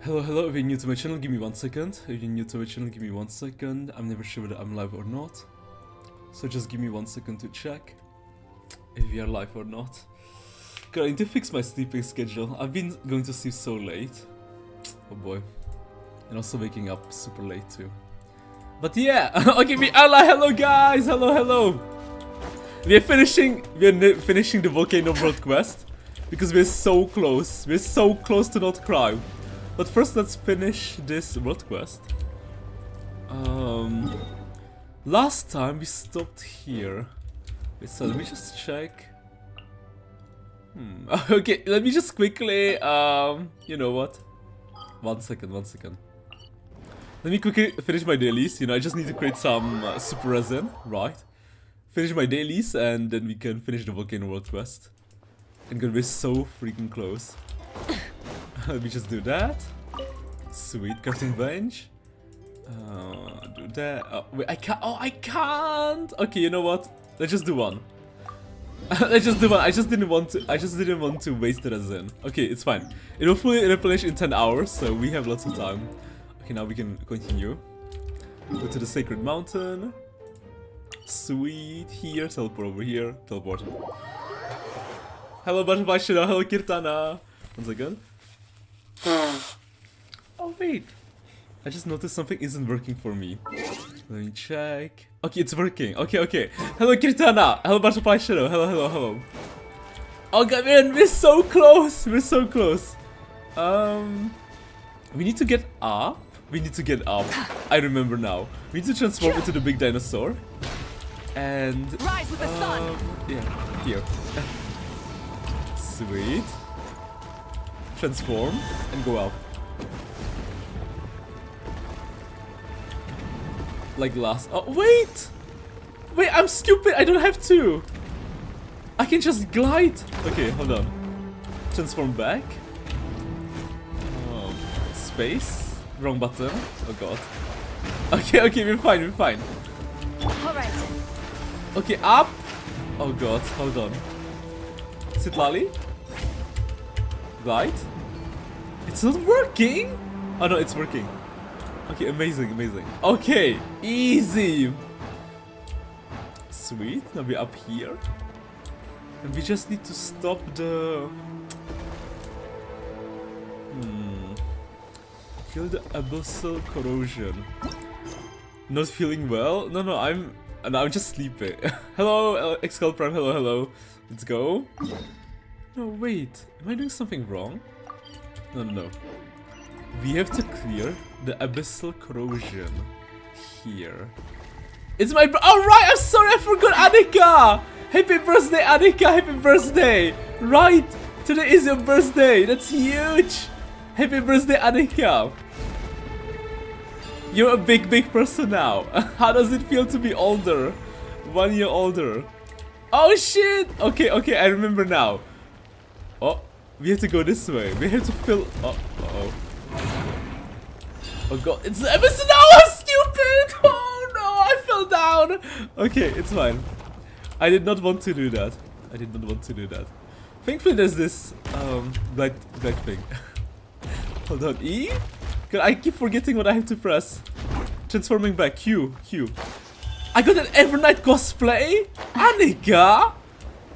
Hello, hello, if you're new to my channel, give me 1 second. If you're new to my channel, give me 1 second. I'm never sure whether I'm live or not. So just give me 1 second to check if we are live or not. God, I need to fix my sleeping schedule. I've been going to sleep so late. Oh boy. And also waking up super late too. But yeah, okay, we are live. Hello guys, hello. We are finishing the Volcano world quest. Because we're so close. We're so close to not cry. But first, let's finish this world quest. Last time we stopped here. Wait, so let me just check. Okay, let me just quickly, you know what? 1 second. Let me quickly finish my dailies. You know, I just need to create some super resin, right? Finish my dailies, and then we can finish the Volcano world quest. And we're so freaking close. Let me just do that. Sweet, crafting bench. Do that. Oh, wait, I can't. Oh, I can't. Okay, you know what? Let's just do one. Let's just do one. I just didn't want to waste the resin. Okay, it's fine. It will fully replenish in 10 hours, so we have lots of time. Okay, now we can continue. Go to the Sacred Mountain. Sweet. Here, teleport over here. Teleport. Hello, Butterfly Shadow. Hello, Kirtana. 1 second. Oh wait, I just noticed something isn't working for me. Let me check. Okay, it's working. Okay. Hello, Kirtana. Hello, Butterfly Shadow. Hello. Oh god, man, we're so close. We need to get up. I remember now. We need to transform into the big dinosaur. And rise with the sun. Yeah, here. Sweet. Transform and go up. Like last. Oh, wait! Wait, I'm stupid. I don't have to. I can just glide. Okay, hold on. Transform back. Space. Wrong button. Oh god. Okay, we're fine. Alright. Okay, up. Oh god, hold on. Sit lolly. Glide. It's not working? Oh no, it's working. Okay, amazing. Okay, easy. Sweet, now we're up here. And we just need to stop the... Kill the abyssal corrosion. Not feeling well? No, I'm just sleeping. Hello, Excal Prime, hello. Let's go. No, wait. Am I doing something wrong? No. We have to clear the abyssal corrosion here. It's my alright, I'm sorry, I forgot Annika! Happy birthday, Annika! Happy birthday! Right! Today is your birthday! That's huge! Happy birthday, Annika! You're a big person now. How does it feel to be older? 1 year older. Oh shit! Okay, I remember now. Oh, we have to go this way. We have to fill. Oh god, it's the episode. No, I'm stupid! Oh no, I fell down! Okay, it's fine. I did not want to do that. Thankfully there's this, black thing. Hold on, E? God, I keep forgetting what I have to press. Transforming back, Q. I got an Evernight cosplay? Annika?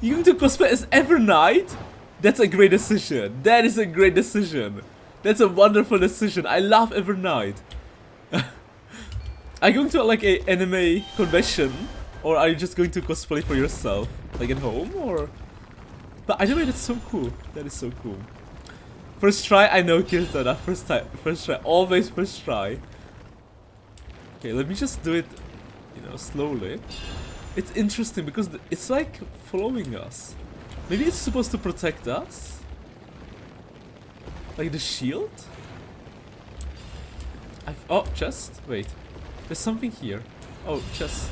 You going to cosplay as Evernight? That's a great decision. That is a great decision. That's a wonderful decision. I love Evernight. Are you going to like a anime convention? Or are you just going to cosplay for yourself? Like at home or? But either way, that's so cool. That is so cool. First try, I know Kirtana. First try. Always first try. Okay, let me just do it, you know, slowly. It's interesting because it's like following us. Maybe it's supposed to protect us? Like the shield? Oh, chest? Wait. There's something here. Oh, chest.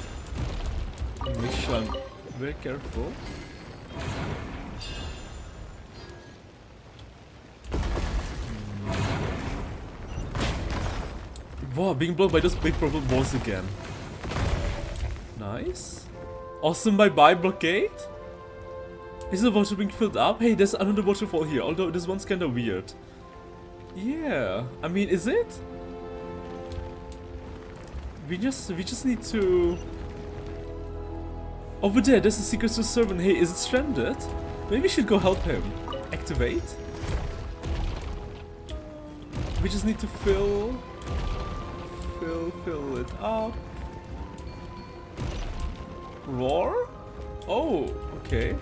Make sure I'm very careful. Wow, being blocked by those big purple balls again. Nice. Awesome bye-bye blockade? Is the water being filled up? Hey, there's another waterfall here, although this one's kinda weird. Yeah, I mean, is it? We just need to... Over there, there's a secret to servant. Hey, is it stranded? Maybe we should go help him. Activate. We just need to fill it up. Roar? Oh, okay.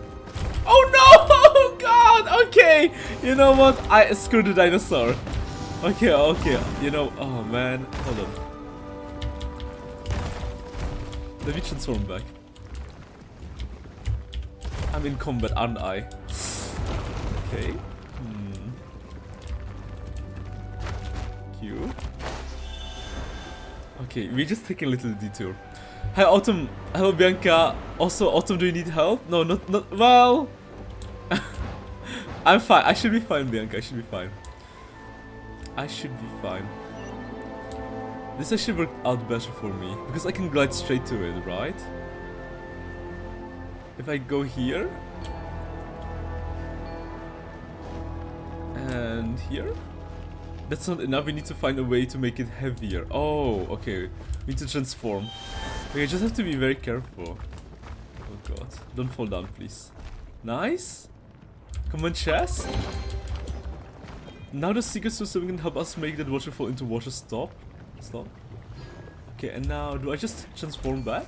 Oh no! Oh god! Okay! You know what? I screwed the dinosaur. Okay, okay. You know, oh man. Hold on. Let me transform back. I'm in combat, aren't I? Okay. Q. Okay, we're just taking a little detour. Hi Autumn. Hello Bianca. Also, Autumn, do you need help? No, not well. I'm fine. I should be fine, Bianca. I should be fine. I should be fine. This actually worked out better for me because I can glide straight to it, right? If I go here and here, that's not enough. We need to find a way to make it heavier. Oh, okay. We need to transform. Okay, I just have to be very careful. Oh god. Don't fall down, please. Nice. Come on, chest. Now the secret system can help us make that waterfall into water. Stop. Stop. Okay, and now do I just transform back?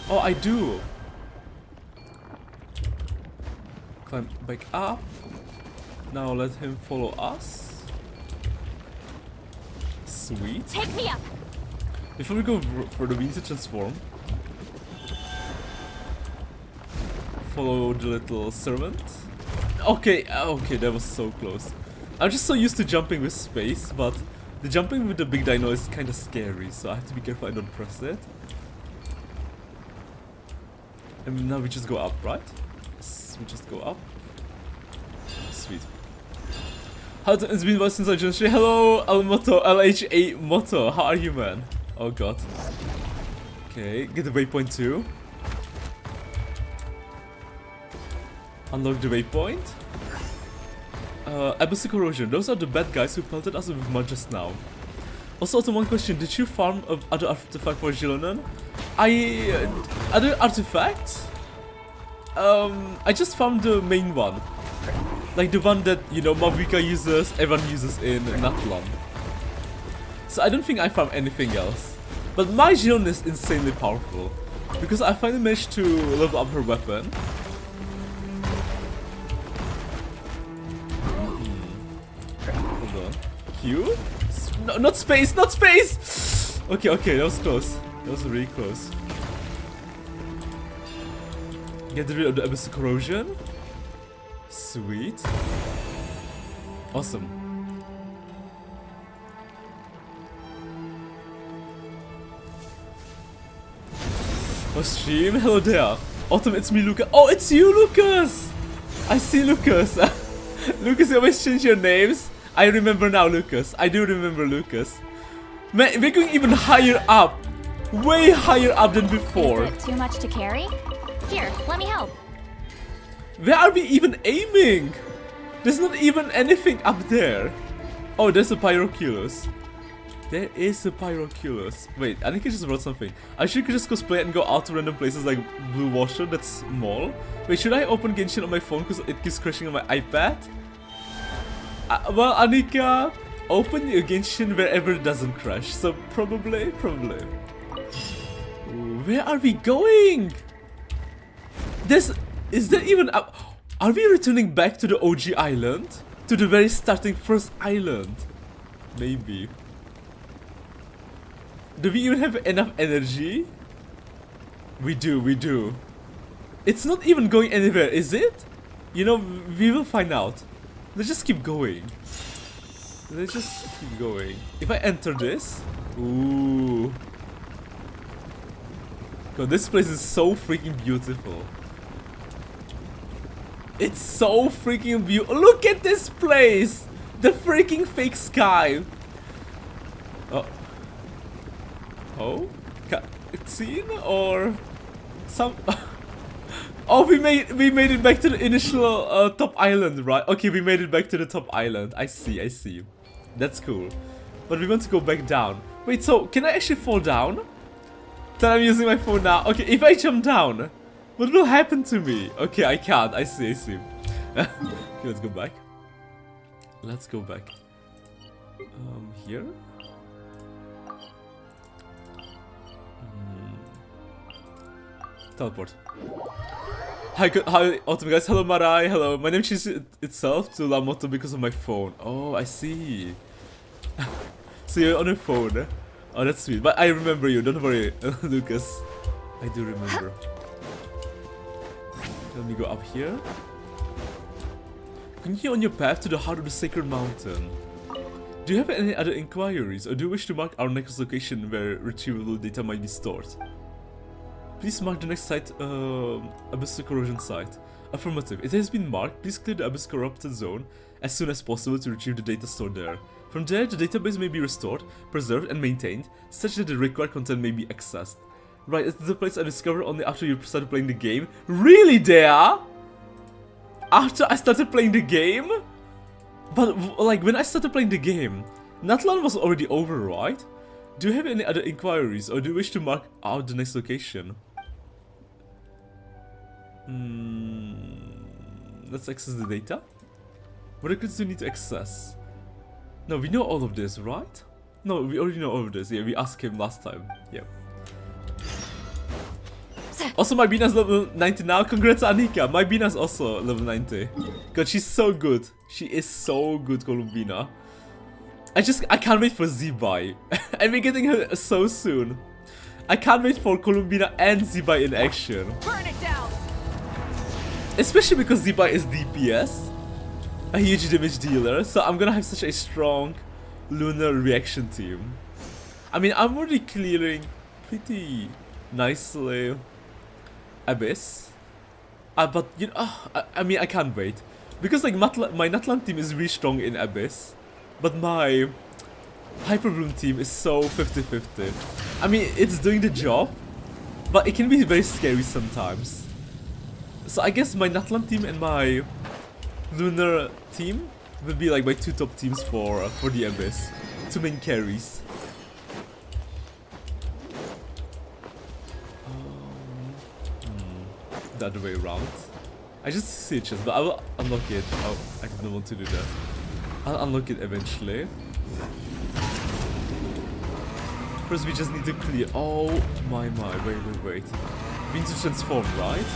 Oh, I do. Climb back up. Now let him follow us. Sweet. Take me up. Before we go further, we need to transform. Follow the little servant. Okay, okay, that was so close. I'm just so used to jumping with space, but the jumping with the big dino is kind of scary, so I have to be careful I don't press it. And now we just go up, right? Yes, we just go up. Sweet. It's been a while since I joined. Hello, LHA Moto. How are you, man? Oh god. Okay, get the waypoint too. Unlock the waypoint. Abyssal corrosion. Those are the bad guys who pelted us with mud just now. Also, one question: did you farm other artifact for Jilonon? Other artifacts? I just found the main one. Like the one that, you know, Mavrika uses, everyone uses in Natlan. So I don't think I found anything else. But my Jilonon is insanely powerful. Because I finally managed to level up her weapon. Hold on. Q? No, not space, not space! Okay, okay, that was close. That was really close. Get rid of the abyssal corrosion. Sweet. Awesome. Oh, stream. Hello there. Autumn, it's me, Lucas. Oh, it's you, Lucas! I see Lucas. Lucas, you always change your names. I remember now, Lucas. I do remember Lucas. Man, we're going even higher up. Way higher up than before. Is it too much to carry? Here, let me help. Where are we even aiming? There's not even anything up there. Oh, there's a Pyroculus. There is a Pyroculus. Wait, I think I just wrote something. I should just cosplay and go out to random places like Blue Washer, that's small. Wait, should I open Genshin on my phone because it keeps crashing on my iPad? Well, Anika, open your Genshin wherever it doesn't crash. So probably. Where are we going? Is there even a... Are we returning back to the OG island? To the very starting first island? Maybe. Do we even have enough energy? We do. It's not even going anywhere, is it? You know, we will find out. Let's just keep going. If I enter this... Ooh. God, this place is so freaking beautiful. It's so freaking beautiful. Look at this place! The freaking fake sky. Oh? Cutscene or some... Oh, we made it back to the initial top island, right? Okay, we made it back to the top island. I see. That's cool. But we want to go back down. Wait, so can I actually fall down? Then I'm using my phone now. Okay, if I jump down, what will happen to me? Okay, I can't. I see. Okay, let's go back. Here? Teleport. Hi, Autumn guys. Hello, Marai. Hello. My name changes itself to Lamoto because of my phone. Oh, I see. So you're on your phone. Eh? Oh, that's sweet. But I remember you. Don't worry, Lucas. I do remember. Let me go up here. Continue on your path to the heart of the sacred mountain. Do you have any other inquiries, or do you wish to mark our next location where retrievable data might be stored? Please mark the next site, Abyss Corrosion site. Affirmative. It has been marked. Please clear the Abyss Corrupted zone as soon as possible to retrieve the data stored there. From there, the database may be restored, preserved, and maintained, such that the required content may be accessed. Right, it's the place I discovered only after you started playing the game. Really, there? After I started playing the game? But, like, when I started playing the game, Natlan was already over, right? Do you have any other inquiries, or do you wish to mark out the next location? Let's access the data. What records do you need to access? No, we know all of this, right? No, we already know all of this. Yeah, we asked him last time. Yeah. Also, my Bina's level 90 now. Congrats, Anika. My Bina's also level 90. God, she's so good. She is so good, Columbina. I can't wait for Zibai. And we're getting her so soon. I can't wait for Columbina and Zibai in action. Burn it down. Especially because Zibai is DPS. A huge damage dealer. So I'm gonna have such a strong lunar reaction team. I mean, I'm already clearing pretty nicely Abyss. But, you know, I mean, I can't wait. Because, like, my Natlan team is really strong in Abyss. But my Hyper Bloom team is so 50-50. I mean, it's doing the job, but it can be very scary sometimes. So I guess my Natlan team and my Lunar team will be like my two top teams for the Abyss. Two main carries. The other way around. I just see it, but I will unlock it. Oh, I don't want to do that. I'll unlock it eventually. First, we just need to clear. Oh my! Wait. We need to transform, right?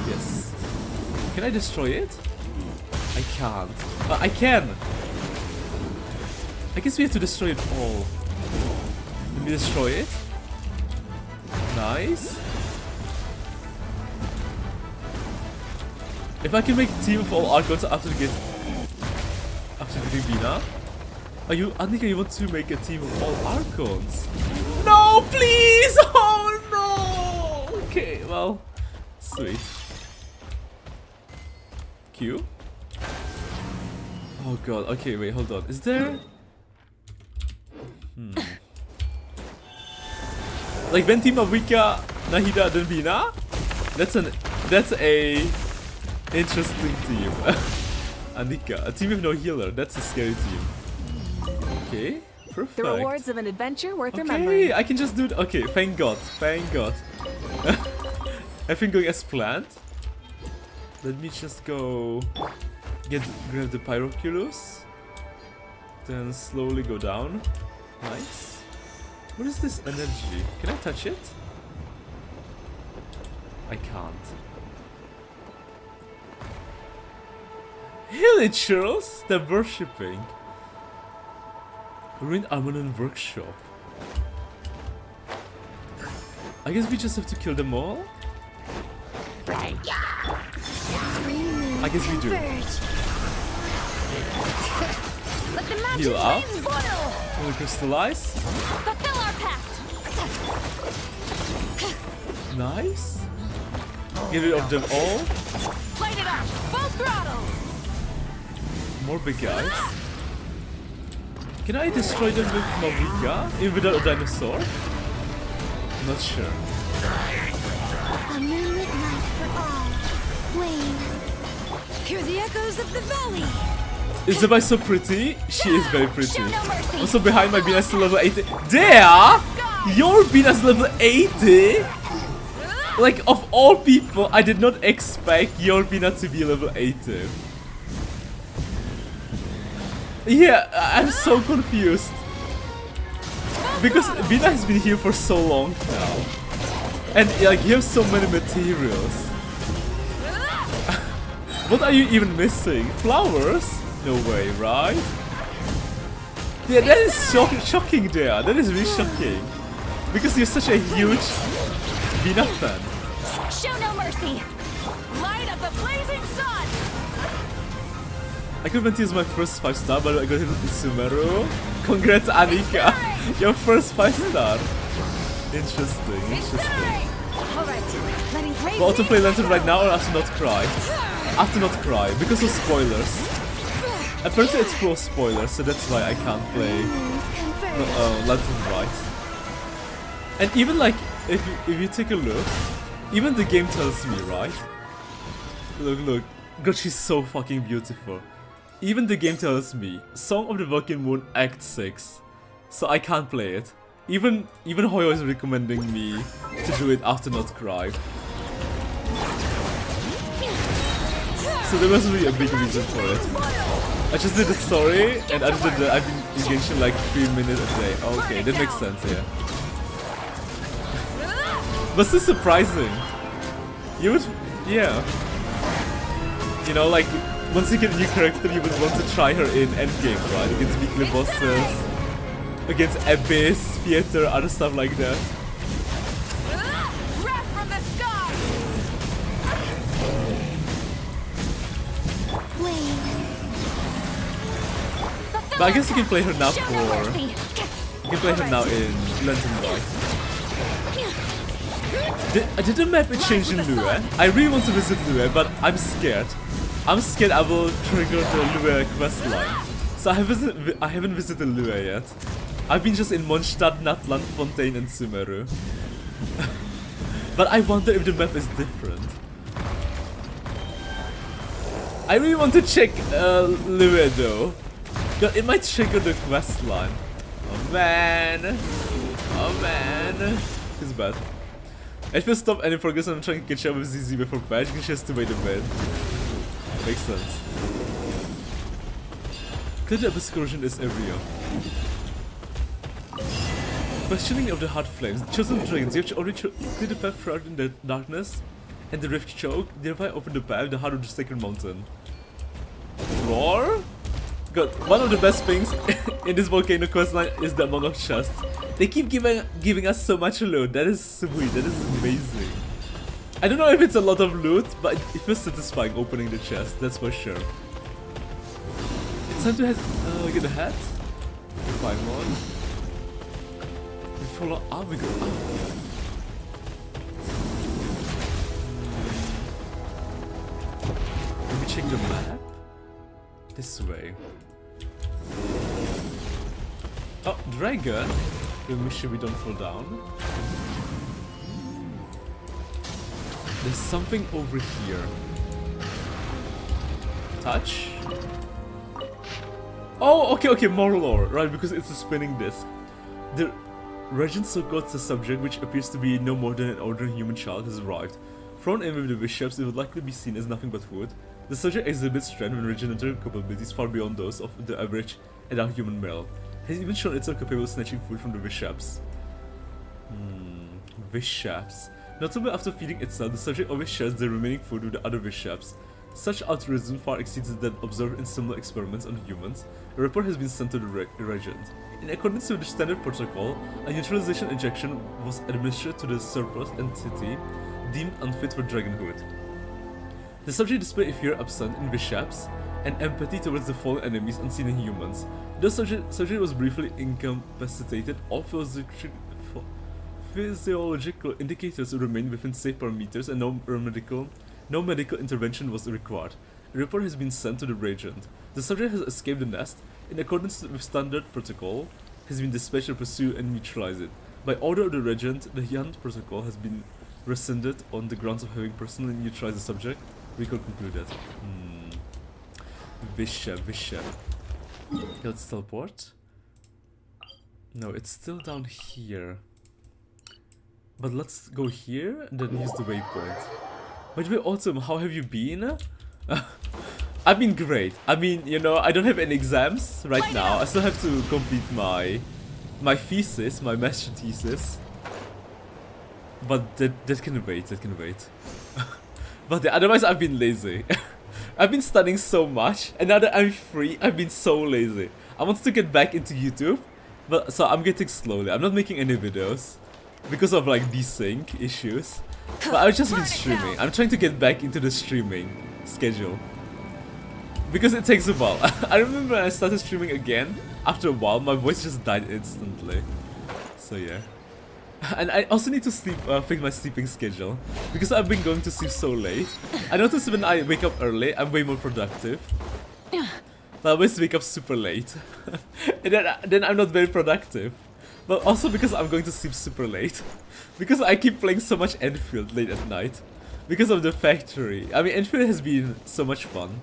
Yes. Can I destroy it? I can't. I can! I guess we have to destroy it all. Let me destroy it. Nice. If I can make a team of all Archons after getting Bina. Anika, you want to make a team of all Archons? No, please! Oh no! Okay, well, sweet. Q. Oh god, okay, wait, hold on. Is there... Like when team of Wika, Nahida, then Bina? That's a interesting team. Anika, a team with no healer. That's a scary team. Okay, perfect. The rewards of an adventure worth remembering. Okay, I can just do it. Okay, thank God. Everything going as planned. Let me just go grab the Pyroculus. Then slowly go down. Nice. What is this energy? Can I touch it? I can't. Villagers, they're worshipping. Ruined Armanon Workshop. I guess we just have to kill them all. I guess we do. Heal up. Will crystallize. Fulfill our pact. Nice. Get rid of them all. Light it up. Full throttle. More big guys. Can I destroy them with Mavika? Even without a dinosaur? Not sure. A moonlit night for all. Hear the echoes of the valley. Is Zebai so pretty? She is very pretty. Show no mercy. Also behind my Bina is still level 80. There! Your Bina is level 80? Like, of all people, I did not expect your Bina to be level 80. Yeah, I'm so confused. Because Bina has been here for so long now. And like, you have so many materials. What are you even missing? Flowers? No way, right? Yeah, that is shocking there. That is really shocking. Because you're such a huge Bina fan. Show no mercy. Light of the blazing sun. I could meant to use my first 5-star, but I got hit with Sumeru. Congrats, Anika. Your first 5-star. Interesting, interesting. All right. Letting But autoplay Lantern right now or after not cry? After not cry, because of spoilers. Apparently it's full of spoilers, so that's why I can't play Lantern right. And even like, if you take a look, even the game tells me, right? Look. God, she's so fucking beautiful. Even the game tells me, Song of the Volcano Moon Act 6. So I can't play it. Even Hoyo is recommending me to do it after not cry. So there must be a big reason for it. I just did the story and I've been in Genshin like 3 minutes a day. Okay, that makes sense, yeah. But still surprising. You would, yeah. You know, like, once you get a new character, you would want to try her in endgame, right? Against weekly bosses, against Abyss, Theater, other stuff like that. Wrath from the sky. But I guess you can play her now Show no for... mercy. You can play her now in Lantern Light. Did the map change in Lue? I really want to visit Lue, but I'm scared. I'm scared I will trigger the Lue questline. So I haven't visited Lue yet. I've been just in Mondstadt, Natlan, Fontaine and Sumeru. But I wonder if the map is different. I really want to check Lue though. God, it might trigger the questline. Oh man. Oh man. It's bad. If you stop any progress, I'm trying to catch up with ZZ before patch, she has to wait a bit. Makes sense. Clear Abyss corrosion is area. Questioning of the hard flames. Chosen dragons, you have already cleared the path throughout in the darkness and the rift choke, thereby open the path, the heart of the sacred mountain. Roar? God, one of the best things in this volcano questline is the amount of chests. They keep giving us so much loot. That is sweet, that is amazing. I don't know if it's a lot of loot, but it feels satisfying opening the chest, that's for sure. It's time to get a hat. Find one. We follow up, we go up. Let me check the map. This way. Oh, dragon! We'll make sure we don't fall down. There's something over here. Touch? Oh, okay, more lore. Right, because it's a spinning disc. The regent so got the subject, which appears to be no more than an ordinary human child, has arrived. Thrown in with the bishops, it would likely be seen as nothing but food. The subject exhibits strength and regenerative capabilities far beyond those of the average adult human male. Has even shown itself capable of snatching food from the bishops. Bishops. Notably, after feeding itself, the subject always shares the remaining food with the other bishops. Such altruism far exceeds that observed in similar experiments on humans. A report has been sent to the regent. In accordance with the standard protocol, a neutralization injection was administered to the surplus entity deemed unfit for dragonhood. The subject displayed a fear absent in bishops and empathy towards the fallen enemies unseen in humans. The subject was briefly incapacitated, all physiological indicators remained within safe parameters and no medical intervention was required. A report has been sent to the regent. The subject has escaped the nest. In accordance with standard protocol, has been dispatched to pursue and neutralize it. By order of the regent, the hunt protocol has been rescinded on the grounds of having personally neutralized the subject. We could conclude that. Visha. Okay, let's teleport. No, it's still down here. But let's go here and then use the waypoint. By the way, Autumn, how have you been? I've been great. I mean, you know, I don't have any exams right now. I still have to complete my thesis, my master thesis. But that can wait, But yeah, otherwise I've been lazy. I've been studying so much, and now that I'm free, I've been so lazy. I wanted to get back into YouTube, but so I'm getting slowly. I'm not making any videos because of like desync issues. But I've just been streaming. I'm trying to get back into the streaming schedule. Because it takes a while. I remember when I started streaming again, after a while, my voice just died instantly. So yeah. And I also need to sleep, fix my sleeping schedule. Because I've been going to sleep so late. I notice when I wake up early, I'm way more productive. But I always wake up super late. And then I'm not very productive. But also because I'm going to sleep super late. Because I keep playing so much Enfield late at night. Because of the factory. I mean, Enfield has been so much fun.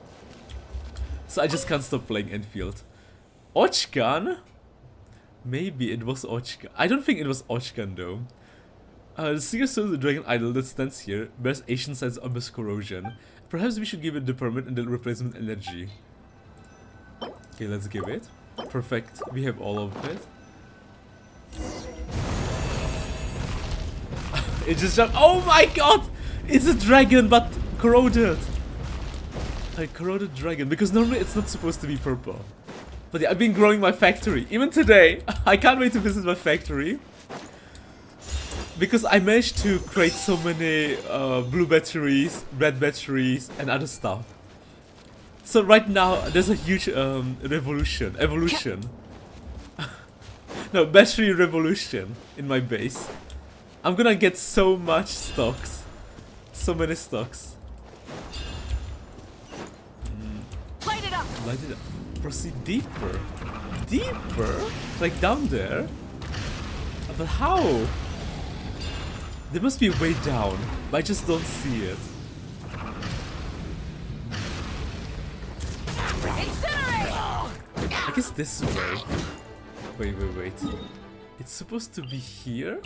So I just can't stop playing Enfield. Ochkan? Maybe it was Ochkan. I don't think it was Ochkan though. The Seeker Soul of the Dragon Idol that stands here bears ancient signs of abyss corrosion. Perhaps we should give it the permit and the replacement energy. Okay, let's give it. Perfect. We have all of it. It just jumped. Oh my god! It's a dragon but corroded. A corroded dragon. Because normally it's not supposed to be purple. But yeah, I've been growing my factory. Even today, I can't wait to visit my factory. Because I managed to create so many blue batteries, red batteries, and other stuff. So right now, there's a huge evolution. No, battery revolution in my base. I'm gonna get so much stocks. So many stocks. Light it up. Light it up. Proceed deeper. Deeper? Like down there? But how? There must be a way down, but I just don't see it. Incinerate! I guess this way. Wait. It's supposed to be here?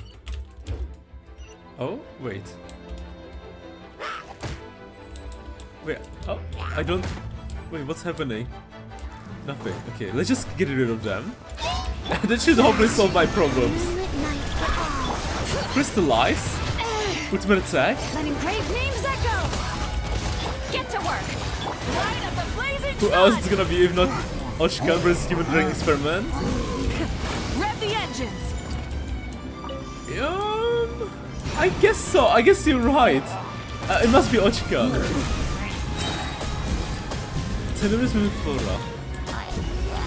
Oh, wait. Wait, oh, I don't... Wait, what's happening? Nothing. Okay, let's just get rid of them. That should hopefully solve my problems. Crystallize. Ultimate attack. Letting brave names echo. Get to work. Light up the blazing Who else is gonna be if not Ochkan vs Human Dragon Experiment? Rev the engines. I guess so. I guess you're right. It must be Ochkan. Tenebrous Mimic Flora.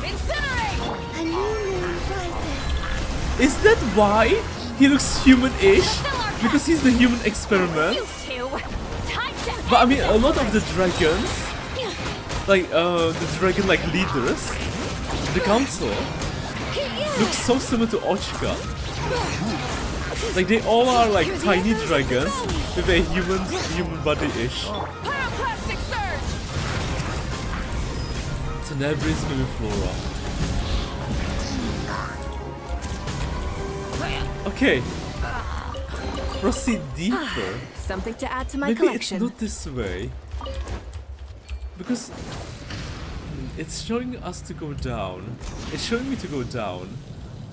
Incinerate! A new moon rises. Is that why he looks human-ish? Because he's the human experiment? You two. Time to But I mean, a lot of the dragons, like the dragon like leaders, the council, look so similar to Ochkan. Like they all are like tiny dragons with a human body-ish. Pyroclastic surge. Tenebris Mimiflora. Okay. Proceed deeper. Something to add to my Maybe collection. it's not this way. Because it's showing us to go down. It's showing me to go down.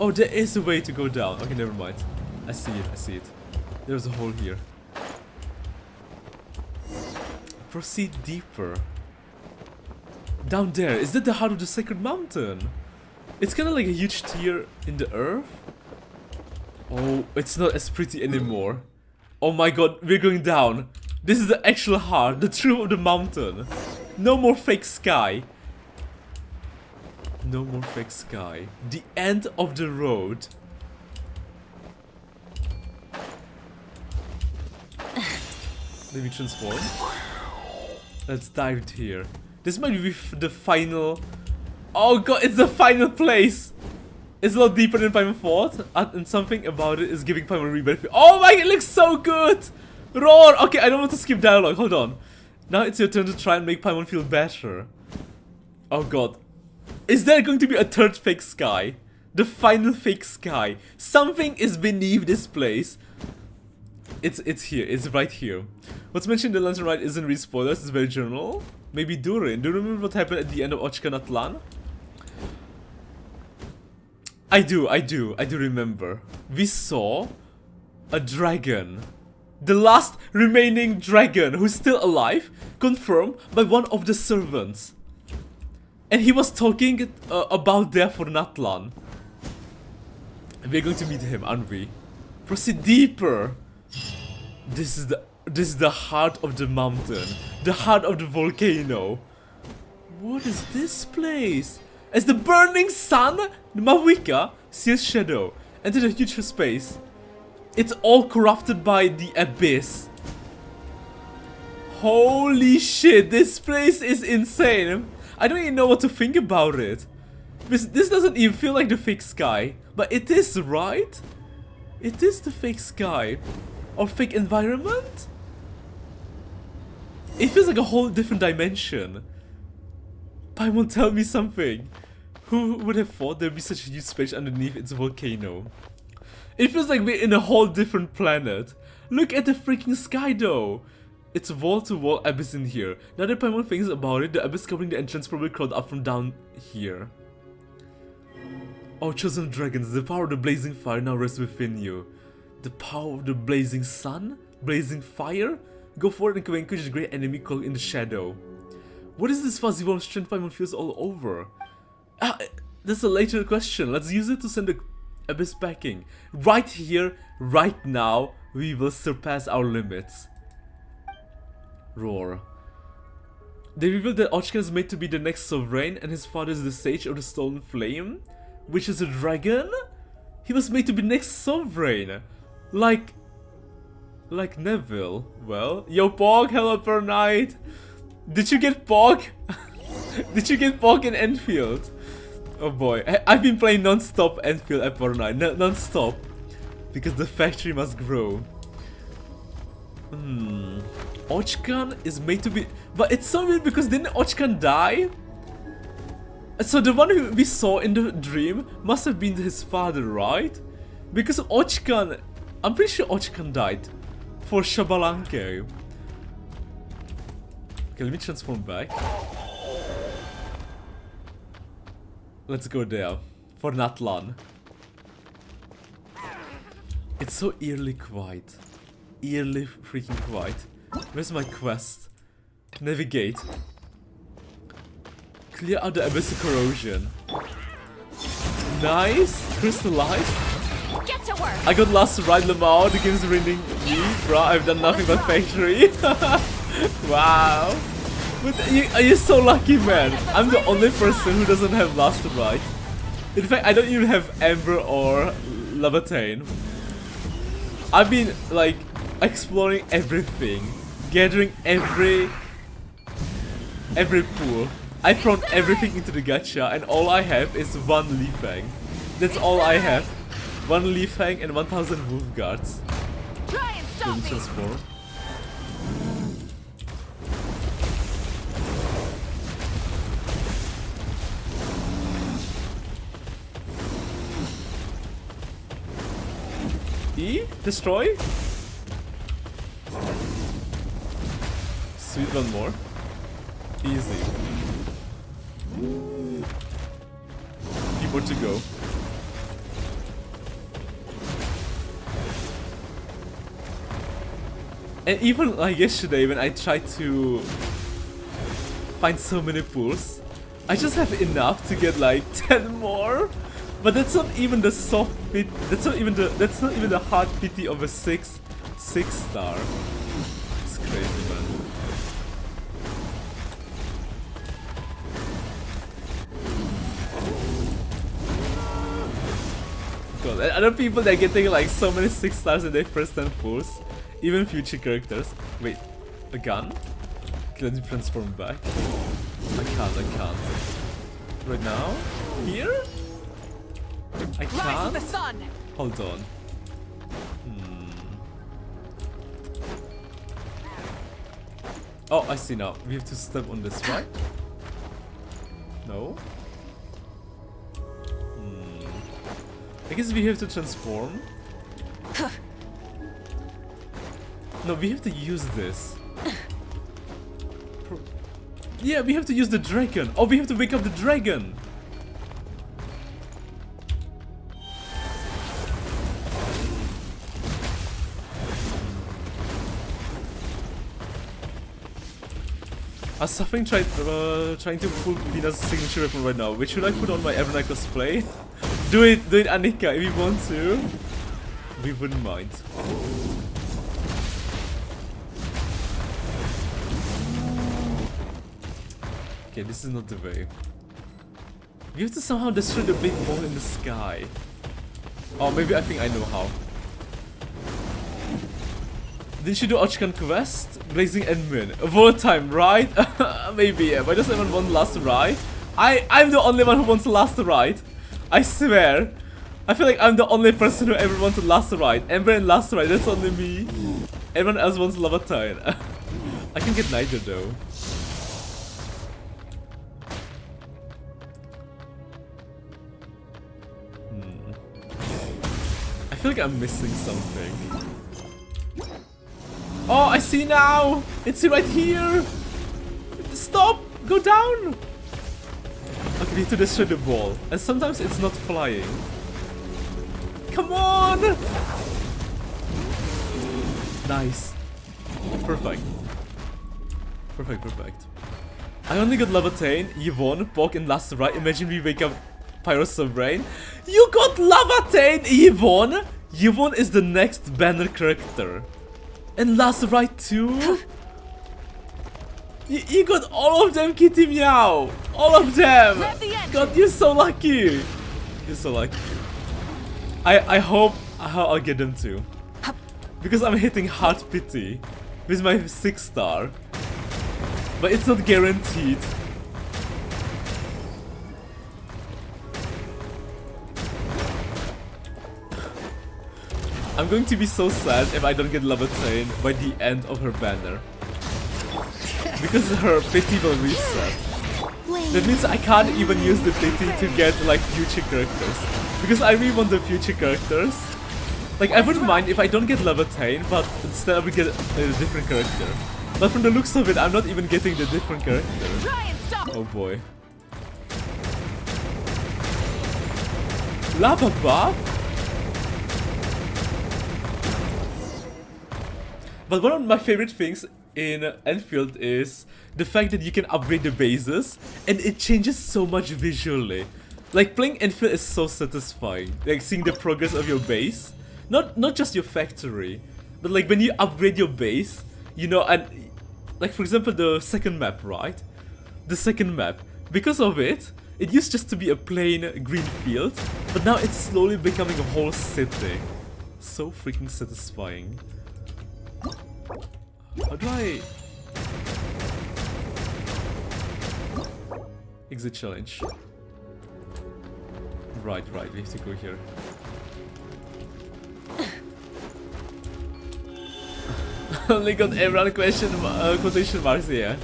Oh, there is a way to go down. Okay, never mind. I see it. There's a hole here. Proceed deeper. Down there. Is that the heart of the sacred mountain? It's kind of like a huge tear in the earth. Oh, it's not as pretty anymore. Oh my god, we're going down. This is the actual heart, the truth of the mountain. No more fake sky. No more fake sky. The end of the road. Let me transform. Let's dive here. This might be the final... Oh god, it's the final place! It's a lot deeper than Paimon thought, and something about it is giving Paimon rebirth. Oh my, it looks so good! Roar! Okay, I don't want to skip dialogue, hold on. Now it's your turn to try and make Paimon feel better. Oh god. Is there going to be a third fake sky? The final fake sky. Something is beneath this place. It's here. It's right here. What's mentioned in the lantern right isn't really spoilers. It's very general. Maybe Durin. Do you remember what happened at the end of Natlan? I do remember. We saw a dragon. The last remaining dragon who's still alive, confirmed by one of the servants. And he was talking about death for Natlan. We're going to meet him, aren't we? Proceed deeper. This is the heart of the mountain. The heart of the volcano. What is this place? As the burning sun, Mawika sees shadow enter the huge space. It's all corrupted by the abyss. Holy shit, this place is insane. I don't even know what to think about it. This doesn't even feel like the fake sky. But it is, right? It is the fake sky. Or fake environment? It feels like a whole different dimension. Paimon, tell me something. Who would have thought there'd be such a huge space underneath its volcano? It feels like we're in a whole different planet. Look at the freaking sky though. It's wall-to-wall abyss in here. Now that Paimon thinks about it, the abyss covering the entrance probably crawled up from down here. Oh, chosen dragons, the power of the blazing fire now rests within you. The power of the blazing sun? Blazing fire? Go forward and vanquish the great enemy cloaked in the shadow. What is this fuzzy warm strength Paimon feels all over? That's a later question. Let's use it to send the abyss backing. Right here, right now, we will surpass our limits. Roar. They revealed that Ochkan is made to be the next sovereign and his father is the sage of the stolen flame, which is a dragon? He was made to be next sovereign. Like Neville. Well, yo Pog, hello per night. Did you get Pog? Did you get Pog in Enfield? Oh boy, I've been playing non-stop Enfield at Fortnite, non-stop. Because the factory must grow. Ochkan is made to be... But it's so weird because didn't Ochkan die? So the one who we saw in the dream must have been his father, right? Because Ochkan... I'm pretty sure Ochkan died for Shabalanke. Okay, let me transform back. Let's go there. For Natlan. It's so eerily quiet. Eerily freaking quiet. Where's my quest? Navigate. Clear out the abyss of corrosion. Nice! Crystallize. Get to work. I got lost right Lamau, the game's raining me, bro. I've done nothing but factory. Wow. But are you so lucky, man? I'm the only person who doesn't have last right. In fact, I don't even have Amber or Lavatane. I've been like exploring everything, gathering every pool. I've thrown everything into the gacha and all I have is one leaf hang. That's all I have. One leaf hang and 1000 wolf guards. Try and stop me. Transform. E? Destroy? Sweet, one more. Easy. Few more to go. And even like yesterday when I tried to find so many pools, I just have enough to get like 10 more. But that's not even the soft pit. That's not even the hard pity of a 6 star. It's crazy, man. God, and other people they're getting like so many 6 stars in their first 10 pulls. Even future characters. Wait, a gun? Okay, let me transform back. I can't. Right now? Here? I can't? The sun. Hold on. Oh, I see now. We have to step on this, right? No? I guess we have to transform. No, we have to use this. Yeah, we have to use the dragon. Oh, we have to wake up the dragon. I'm suffering trying to pull Lina's signature weapon right now. Which should I put on my Evernight cosplay? Do it, Anika, if you want to. We wouldn't mind. Okay, this is not the way. We have to somehow destroy the big ball in the sky. Oh, maybe I think I know how. Didn't you do Ochkan quest? Blazing Admin. Vote time, right? Maybe, yeah. But does anyone want last ride? I'm the only one who wants the last ride. I swear. I feel like I'm the only person who ever wants the last ride. Ember and last ride, that's only me. Everyone else wants Lavatine. I can get neither though. I feel like I'm missing something. Oh, I see now! It's right here! Stop! Go down! Okay, we need to destroy the ball. And sometimes it's not flying. Come on! Nice. Perfect. Perfect, perfect. I only got Lavatane, Yvonne, Bog, and Last Right. Imagine we wake up Pyro Sovereign. You got Lavatane, Yvonne! Yvonne is the next banner character. And Last Right too? You got all of them, Kitty Meow! All of them! God, you're so lucky! You're so lucky. I hope I'll get them too. Because I'm hitting Heart Pity with my 6-star. But it's not guaranteed. I'm going to be so sad if I don't get Lavatane by the end of her banner. Because her pity will reset. That means I can't even use the pity to get like future characters. Because I really want the future characters. Like I wouldn't mind if I don't get Lavatane, but instead I would get a different character. But from the looks of it, I'm not even getting the different character. Oh boy. Lava buff? But one of my favorite things in Enfield is the fact that you can upgrade the bases and it changes so much visually. Like playing Enfield is so satisfying. Like seeing the progress of your base. Not just your factory, but like when you upgrade your base, you know, and like for example the second map, right? The second map, because of it, it used just to be a plain green field, but now it's slowly becoming a whole city. So freaking satisfying. How do I... Exit challenge. Right, we have to go here. Only got everyone quotation marks here.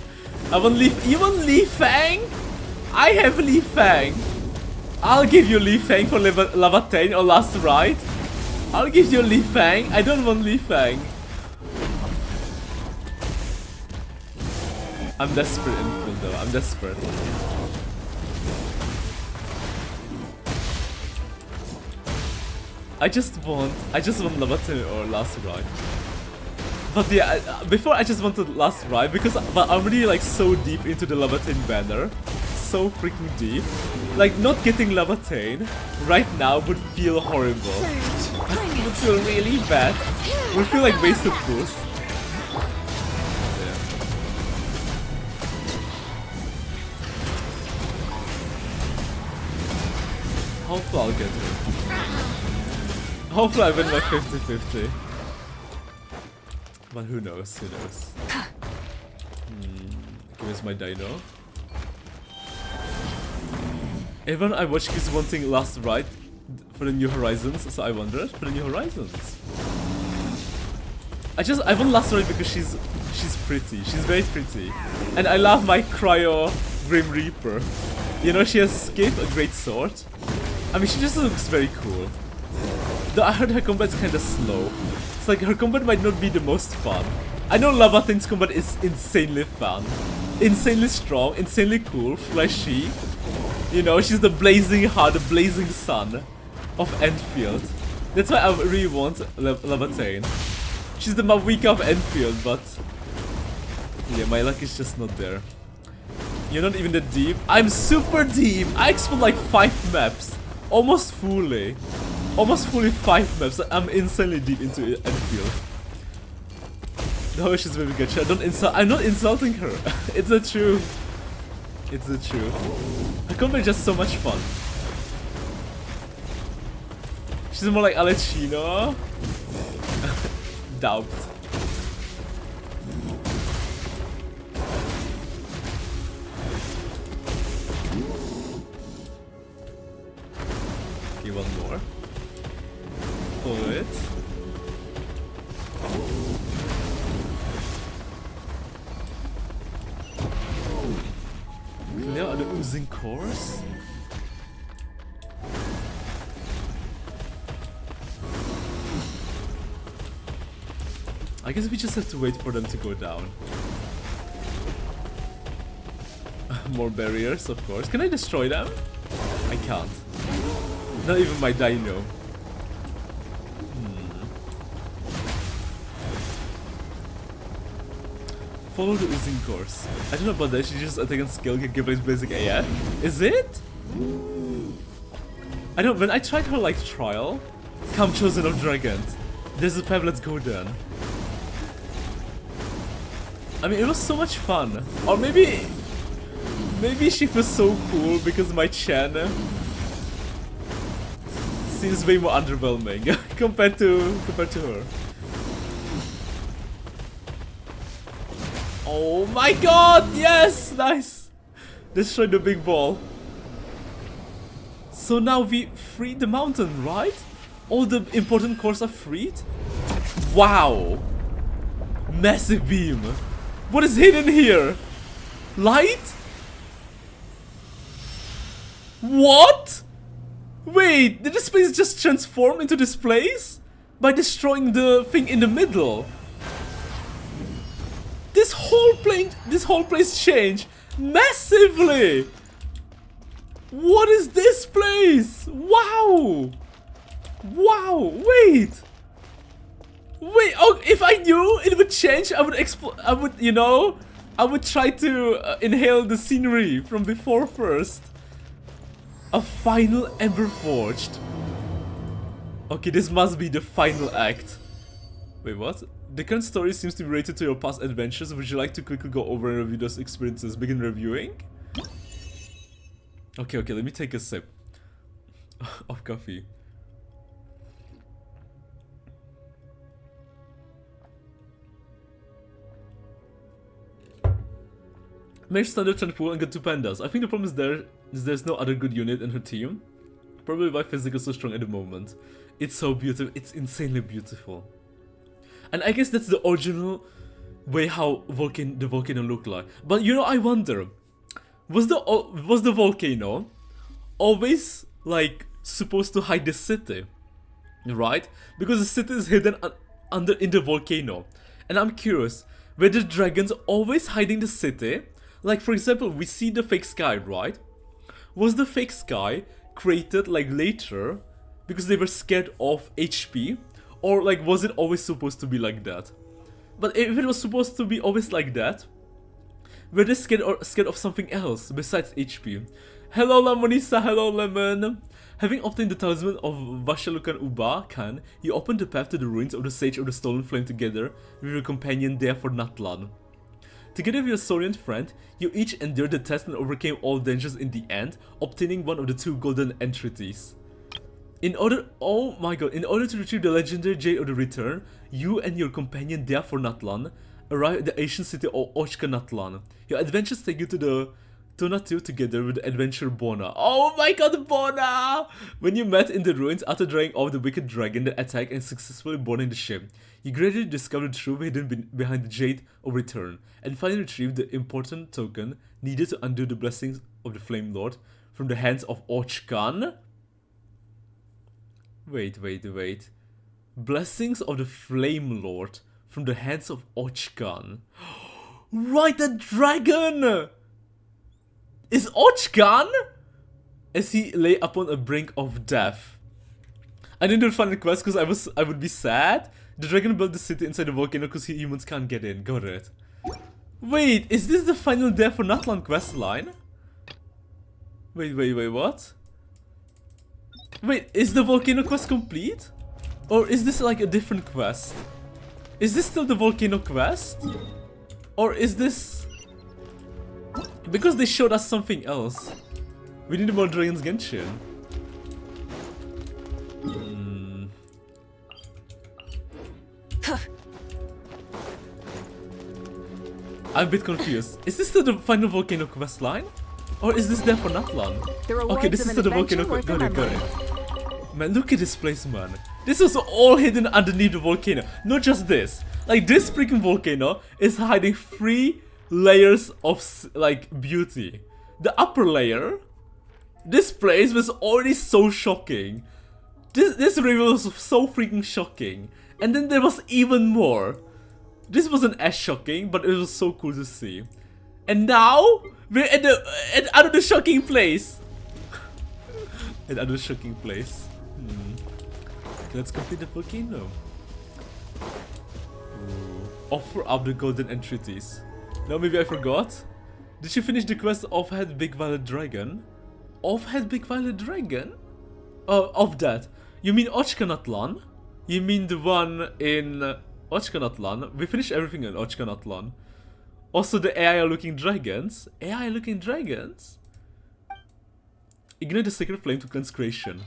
I want Leaf. You want Leaf Fang? I have Leaf Fang. I'll give you Leaf Fang for Lavatane or Last Ride. I'll give you Leaf Fang. I don't want Leaf Fang. I'm desperate in full though. I'm desperate. I just want Lavatane or Last Ride. But yeah, before I just wanted Last Ride because I'm already like so deep into the Lavatane banner. So freaking deep. Like not getting Lavatane right now would feel horrible. Would feel really bad. Would feel like wasted boost. Yeah. Hopefully I'll get it. Hopefully I win my 50-50. But who knows, who knows. Where's my dino? Everyone I watch keeps wanting Last Ride for the New Horizons, so I wondered for the New Horizons. I want Last Ride because she's pretty. She's very pretty. And I love my Cryo Grim Reaper. You know, she has Skip, a great sword. I mean, she just looks very cool. Though I heard her combat's kinda slow. It's like her combat might not be the most fun. I know Lavatin's combat is insanely fun. Insanely strong, insanely cool, flashy. You know, she's the blazing heart, the blazing sun of Enfield. That's why I really want Lavatin. She's the Mawika of Enfield, but yeah, my luck is just not there. You're not even that deep. I'm super deep. I explored like 5 maps. Almost fully. Almost fully 5 maps. I'm insanely deep into Enfield. No, she's very good. I'm not insulting her. It's the truth. It's the truth. Her combat is just so much fun. She's more like Alechino. Doubt. Okay, one more. Pull it. Clear the oozing cores. I guess we just have to wait for them to go down. More barriers, of course. Can I destroy them? I can't. Not even my dino. Follow the oozing course. I don't know about that. She just attack and skill can give us basic AF. Is it? I don't. When I tried her like trial, come chosen of dragons. There's a pep. Let's go then. I mean, it was so much fun. Or maybe she feels so cool because my Chen seems way more underwhelming compared to her. Oh my god, yes, nice. Destroy the big ball. So now we freed the mountain, right? All the important cores are freed? Wow. Massive beam. What is hidden here? Light? What? Wait, did this place just transform into this place? By destroying the thing in the middle? This whole place changed massively! What is this place? Wow! Wow, wait! Wait, oh, if I knew it would change, I would try to inhale the scenery from before first. A final Ember Forged. Okay, this must be the final act. Wait, what? The current story seems to be related to your past adventures. Would you like to quickly go over and review those experiences? Begin reviewing? Okay, let me take a sip of coffee. Mage standard Trendpool and got 2 pandas. I think the problem is there's no other good unit in her team. Probably why Physical is so strong at the moment. It's so beautiful. It's insanely beautiful. And I guess that's the original way how the volcano looked like. But you know, I wonder, was the volcano always like supposed to hide the city, right? Because the city is hidden in the volcano. And I'm curious, were the dragons always hiding the city? Like, for example, we see the fake sky, right? Was the fake sky created like later because they were scared of HP? Or like, was it always supposed to be like that? But if it was supposed to be always like that, were they scared of something else besides HP? Hello Lamonisa, hello Lemon! Having obtained the talisman of Vashalukan Uba Khan, you opened the path to the ruins of the Sage of the Stolen Flame together with your companion there for Natlan. Together with your Saurian friend, you each endured the test and overcame all dangers in the end, obtaining one of the 2 golden entities. Oh my god, in order to retrieve the legendary Jade of the Return, you and your companion there for Natlan arrive at the ancient city of Oshka Natlan. Your adventures take you to the Tonatu together with the adventurer Bona. Oh my god, Bona! When you met in the ruins after driving off the wicked dragon that attacked and successfully boarding the ship, you gradually discovered the truth hidden behind the Jade of Return, and finally retrieved the important token needed to undo the blessings of the Flame Lord from the hands of Ochkan. Wait. Blessings of the Flame Lord from the hands of Ochkan. Right, the dragon! Is Ochkan? As he lay upon a brink of death. I didn't do the final quest because I would be sad. The dragon built the city inside the volcano because humans can't get in. Got it. Wait, is this the final death for Natlan questline? Wait, what? Wait, is the volcano quest complete? Or is this like a different quest? Is this still the volcano quest? Or is this... Because they showed us something else. We need more Dragons Genshin. I'm a bit confused. Is this still the final volcano quest line? Or is this there for Natlan? Okay, this is still the volcano quest. Got it. Man, look at this place, man. This was all hidden underneath the volcano. Not just this. Like, this freaking volcano is hiding 3 layers of, like, beauty. The upper layer, this place was already so shocking. This reveal was so freaking shocking. And then there was even more. This wasn't as shocking, but it was so cool to see. And now, we're at another shocking place. Another shocking place. Okay, let's complete the volcano. Ooh. Offer up the golden entreaties. No, maybe I forgot. Did you finish the quest of Head Big Violet Dragon? Of Head Big Violet Dragon? Oh, of that. You mean Ochkanatlan? You mean the one in Ochkanatlan? We finished everything in Ochkanatlan. Also the AI looking dragons. AI looking dragons? Ignite the sacred flame to cleanse creation.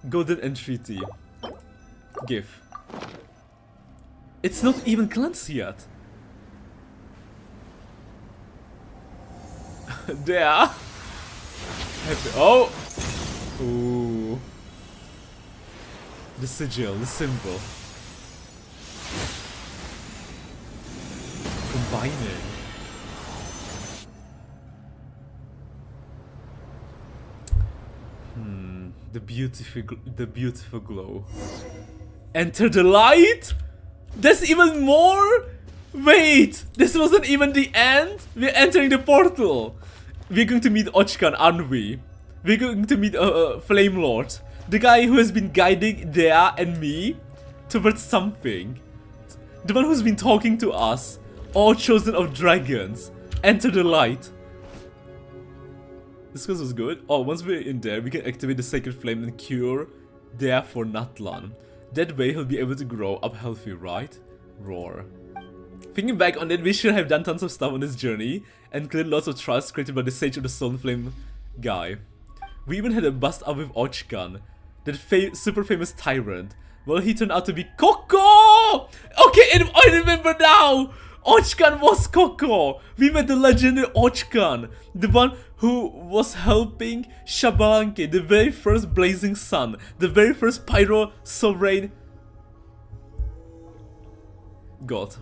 Golden entreaty. Give. It's not even cleansed yet. There. Oh! Ooh. The sigil, the symbol. Combining. The beautiful glow. Enter the light? There's even more? Wait, this wasn't even the end? We're entering the portal. We're going to meet Ochkan, aren't we? We're going to meet Flame Lord. The guy who has been guiding Dea and me towards something. The one who's been talking to us. All chosen of dragons. Enter the light. This quest was good. Oh, once we're in there, we can activate the sacred flame and cure Dea for Natlan. That way he'll be able to grow up healthy, right? Roar. Thinking back on it, we should have done tons of stuff on this journey and cleared lots of trials created by the Sage of the Soul Flame guy. We even had a bust up with Ochkan, that super famous tyrant. Well, he turned out to be Coco! Okay, I remember now! Ochkan was Coco! We met the legendary Ochkan, the one who was helping Shabalanke, the very first Blazing Sun, the very first Pyro Sovereign God.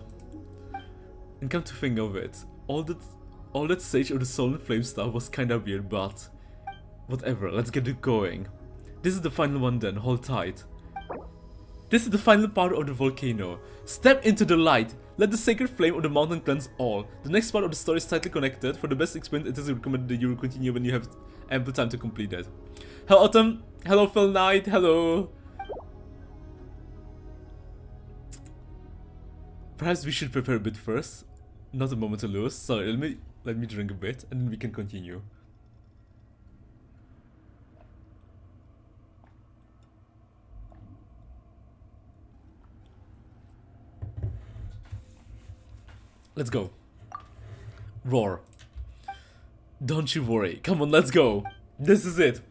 And come to think of it, all that Sage of the Soul and Flame stuff was kinda weird, but whatever, let's get it going. This is the final one then, hold tight. This is the final part of the volcano. Step into the light. Let the sacred flame of the mountain cleanse all. The next part of the story is tightly connected. For the best experience, it is recommended that you will continue when you have ample time to complete it. Hello Autumn. Hello Phil Knight. Hello. Perhaps we should prepare a bit first. Not a moment to lose. Sorry, let me drink a bit and then we can continue. Let's go. Roar. Don't you worry. Come on, let's go. This is it.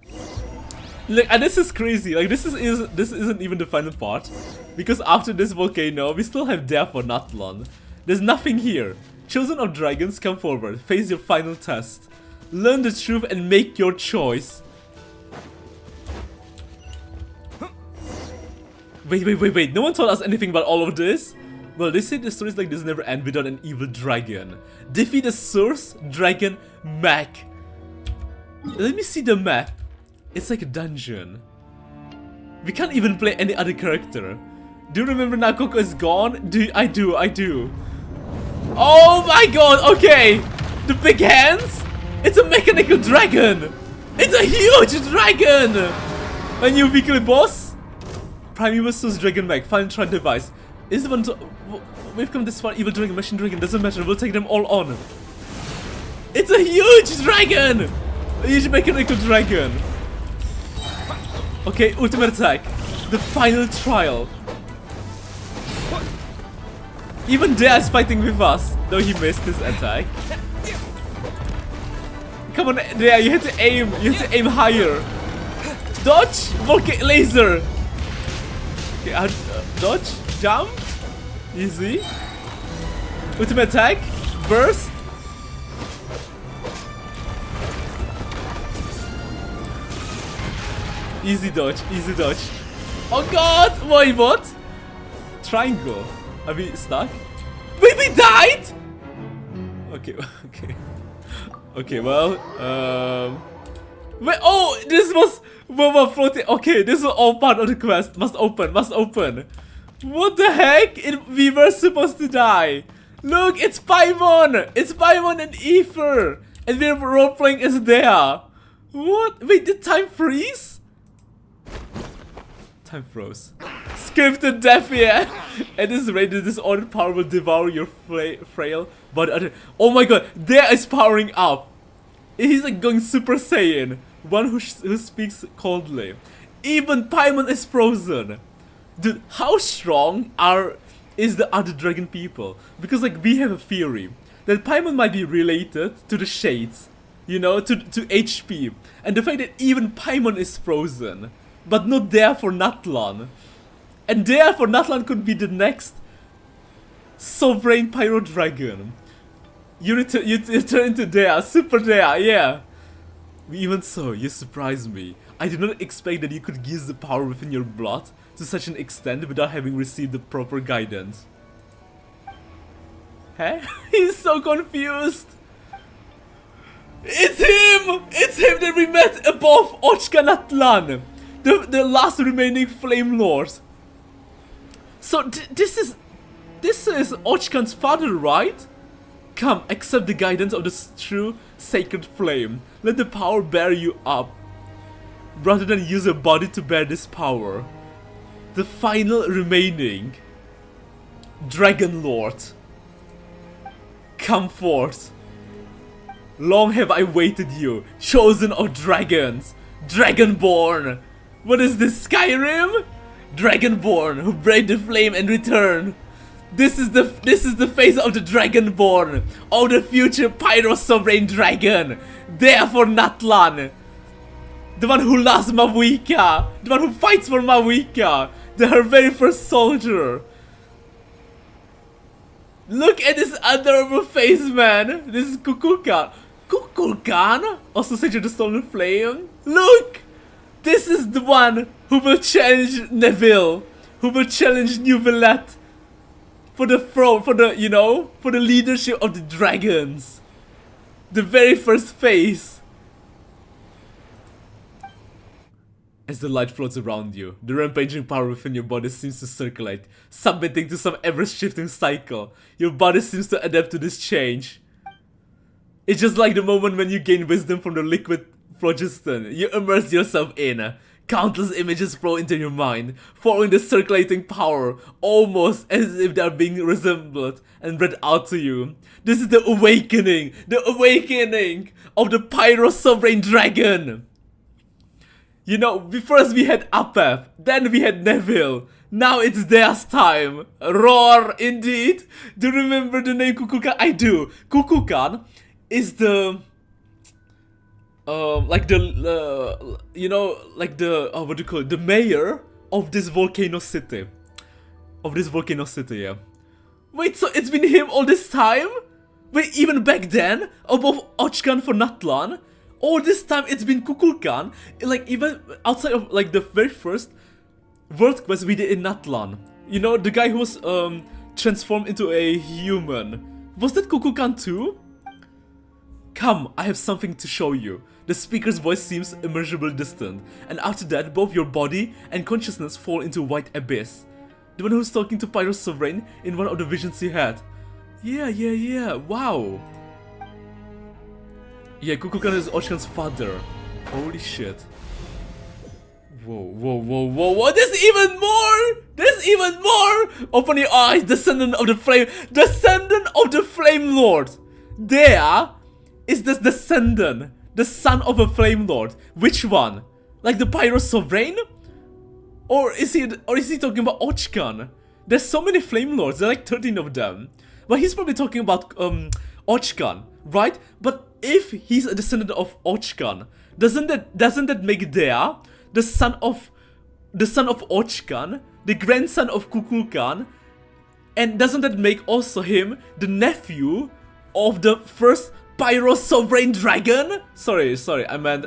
Like, and this is crazy. Like, this isn't even the final part, because after this volcano, we still have Dea for Natlan. There's nothing here. Chosen of dragons, come forward. Face your final test. Learn the truth and make your choice. Wait. No one told us anything about all of this. Well, they say the stories like this never end without an evil dragon. Defeat the source dragon mech. Let me see the map. It's like a dungeon. We can't even play any other character. Do you remember now Coco is gone? I do. Oh my god, okay. The big hands? It's a mechanical dragon. It's a huge dragon. A new weekly boss? Primeval Source Dragon Mech, final try device. Is the one to... We've come this far, evil dragon, machine dragon, doesn't matter, we'll take them all on. It's a huge dragon! A huge mechanical dragon. Okay, ultimate attack. The final trial. Even Dea is fighting with us, though he missed his attack. Come on, Dea, you have to aim. You have to aim higher. Dodge, volcano laser. Okay, dodge, jump, easy. Ultimate attack, burst. Easy dodge, easy dodge. Oh god, wait, what? Triangle. Are we stuck? Wait, we died? Okay, okay. Okay, well, wait, oh, this was floating. Okay, this is all part of the quest. Must open, must open. What the heck? We were supposed to die. Look, it's Paimon. It's Paimon and Ether. And we're role-playing as there. What? Wait, did time freeze? Time froze. Scripted death here. At this rate, this disordered power will devour your frail body. Oh my god, there is powering up. He's like going Super Saiyan. One who speaks coldly. Even Paimon is frozen. Dude, how strong is the other dragon people? Because like we have a theory that Paimon might be related to the Shades. You know, to HP. And the fact that even Paimon is frozen. But not there for Natlan. And therefore Natlan could be the next sovereign pyro dragon. You turn into Dea, Super Dea, yeah. Even so, you surprise me. I did not expect that you could use the power within your blood to such an extent without having received the proper guidance. Huh? He's so confused. It's him! It's him that we met above Ochka Natlan. The last remaining Flame Lord. So this is Ochkan's father, right? Come, accept the guidance of the true sacred flame. Let the power bear you up, rather than use your body to bear this power. The final remaining Dragon Lord. Come forth. Long have I waited you, chosen of dragons, Dragonborn. What is this, Skyrim? Dragonborn, who braved the flame and returned. This is the face of the Dragonborn, of the future Pyro Sovereign Dragon. Therefore Natlan, the one who loves Mawika, the one who fights for Mawika, her very first soldier. Look at this adorable face, man. This is Kukulkan. Kukulkan? Also Sage of the Stolen Flame? Look! This is the one who will challenge Neville, who will challenge New Villette for the throne, for the, you know, for the leadership of the dragons. The very first face. As the light floats around you, the rampaging power within your body seems to circulate, submitting to some ever-shifting cycle. Your body seems to adapt to this change. It's just like the moment when you gain wisdom from the liquid phlogiston. You immerse yourself in. Countless images flow into your mind, following the circulating power, almost as if they are being resembled and read out to you. This is the awakening of the Pyro Sovereign Dragon. You know, first we had Apep, then we had Neville. Now it's theirs time. Roar, indeed. Do you remember the name Kukulkan? I do. Kukulkan is the... like the, you know, like the, what do you call it? The mayor of this volcano city. Yeah. Wait, so it's been him all this time? Wait, even back then? Above Ochkan for Natlan? All this time it's been Kukulkan? Like, even outside of, like, the very first world quest we did in Natlan. You know, the guy who was, transformed into a human. Was that Kukulkan too? Come, I have something to show you. The speaker's voice seems immeasurably distant, and after that, both your body and consciousness fall into a white abyss. The one who's talking to Pyro's Sovereign in one of the visions he had. Yeah, wow. Yeah, Kukulkan is Ochkan's father. Holy shit. Whoa, there's even more! There's even more! Open your eyes, descendant of the flame lord! There is this descendant, the son of a flame lord. Which one? Like the Pyro Sovereign? Or is he talking about Ochkan? There's so many flame lords, there are like 13 of them. But he's probably talking about Ochkan, right? But if he's a descendant of Ochkan, doesn't that make there the son of Ochkan, the grandson of Kukulkan, and doesn't that make also him the nephew of the first Pyro Sovereign Dragon? Sorry, I meant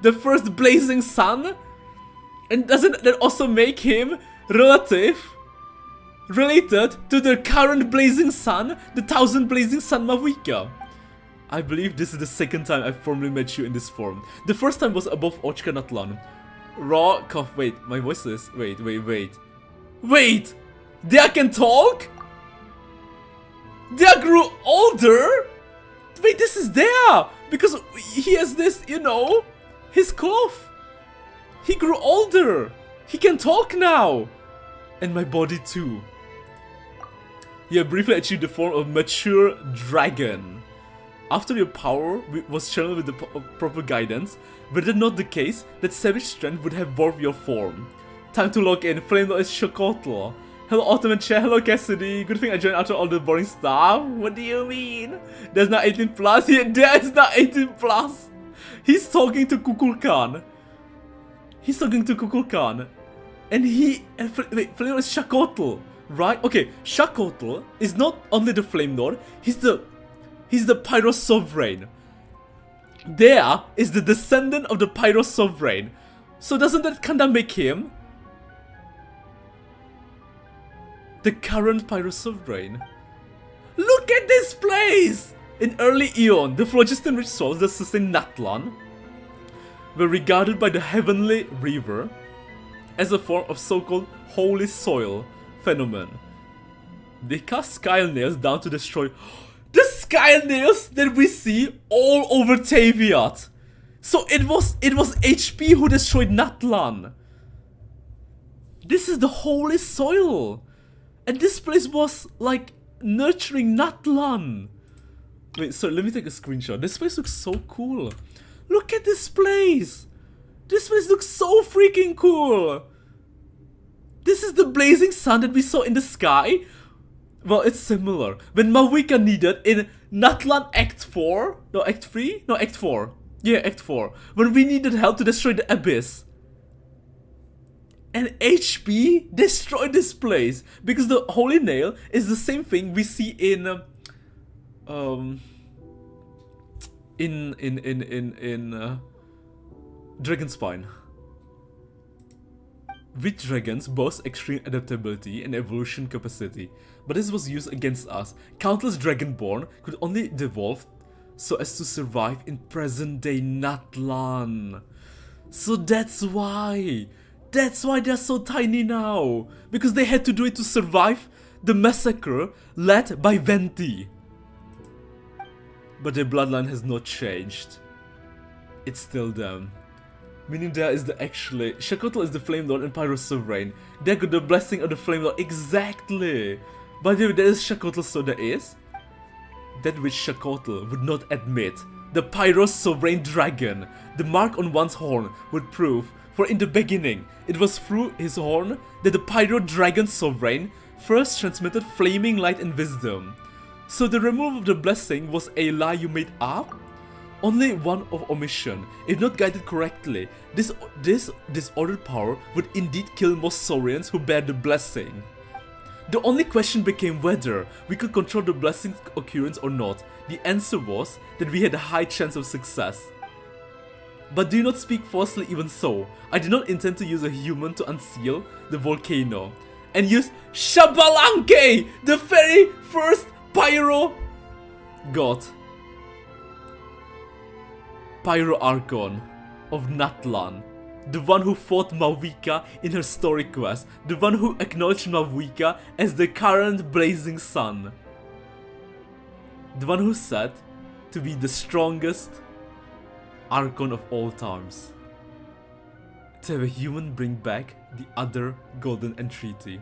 the first Blazing Sun. And doesn't that also make him related to the current Blazing Sun, the 1000 Blazing Sun Mavika? I believe this is the second time I formally met you in this form. The first time was above Ochka Natlan. Raw cough. Wait, my voice is. Wait. They can talk? They grew older? Wait, this is there! Because he has this, you know, his cough. He grew older. He can talk now. And my body too. You have briefly achieved the form of mature dragon. After your power was channeled with the proper guidance, were that not the case, that savage strength would have warped your form. Time to log in. Flame Lord is Shokotl. Hello Ultimate Chair, hello Cassidy. Good thing I joined after all the boring stuff. What do you mean? There's not 18 plus? Yeah, there is not 18 plus. He's talking to Kukulkan. And wait, Flame Lord is Shakotl, right? Okay, Shakotl is not only the Flame Lord, he's the Pyro Sovereign. There is the descendant of the Pyro Sovereign. So doesn't that kinda make him the current Pyro Sovereign? Look at this place! In early Eon, the phlogiston-rich soils that sustain Natlan were regarded by the Heavenly River as a form of so-called holy soil phenomenon. They cast sky nails down to destroy the sky nails that we see all over Taviat. So it was HP who destroyed Natlan. This is the holy soil. And this place was like nurturing Natlan. Wait, sorry, let me take a screenshot. This place looks so cool. Look at this place. This place looks so freaking cool. This is the blazing sun that we saw in the sky. Well, it's similar. When Mawika needed in Natlan Act 4. No, Act 3? No, Act 4. Yeah, Act 4. When we needed help to destroy the Abyss. And HP destroyed this place. Because the Holy Nail is the same thing we see in Dragonspine. Witch dragons boast extreme adaptability and evolution capacity, but this was used against us. Countless dragonborn could only devolve so as to survive in present-day Natlan. So that's why they're so tiny now, because they had to do it to survive the massacre led by Venti. But their bloodline has not changed. It's still them. Meaning there is the actually Shakotl is the Flame Lord and Pyro Sovereign. They got the blessing of the Flame Lord. Exactly. By the way, there is Shakotl, so there is that which Shakotl would not admit. The Pyro Sovereign Dragon. The mark on one's horn would prove, for in the beginning, it was through his horn that the Pyro Dragon Sovereign first transmitted flaming light and wisdom. So the removal of the blessing was a lie you made up? Only one of omission. If not guided correctly, this disordered power would indeed kill most Saurians who bear the blessing. The only question became whether we could control the blessing's occurrence or not. The answer was that we had a high chance of success. But do not speak falsely even so. I did not intend to use a human to unseal the volcano. and use Shabalanke, the very first Pyro god. Pyro Archon of Natlan. The one who fought Mavuika in her story quest. The one who acknowledged Mavuika as the current blazing sun. The one who said to be the strongest Archon of all times. To have a human bring back the other golden entreaty.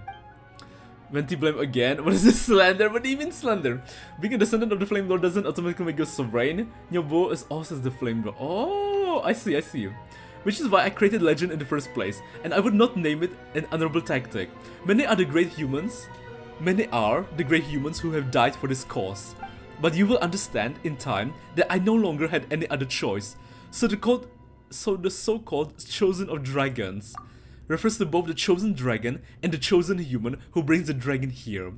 Venti blame again. What is this slander? What do you mean slander? Being a descendant of the Flame Lord doesn't automatically make you sovereign. Nyobo is also the Flame Lord. Oh, I see, I see. Which is why I created legend in the first place, and I would not name it an honorable tactic. Many are the great humans who have died for this cause. But you will understand in time that I no longer had any other choice. So the so-called chosen of dragons refers to both the chosen dragon and the chosen human who brings the dragon here.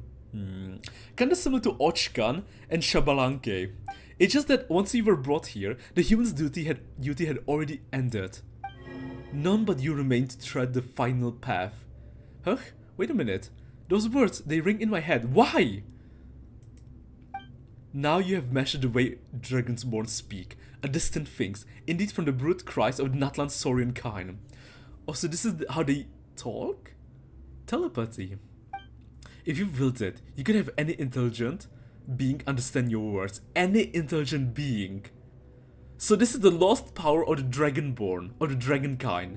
Kinda similar to Ochkan and Shabalanke. It's just that once you were brought here, the human's duty had already ended. None but you remained to tread the final path. Huh? Wait a minute. Those words, they ring in my head. Why? Now you have mastered the way Dragonsborn speak. A distant things, indeed from the brute cries of the Natlan Saurian kind. Oh, so this is how they talk? Telepathy. If you willed it, you could have any intelligent being understand your words. Any intelligent being. So this is the lost power of the Dragonborn, or the dragon kind.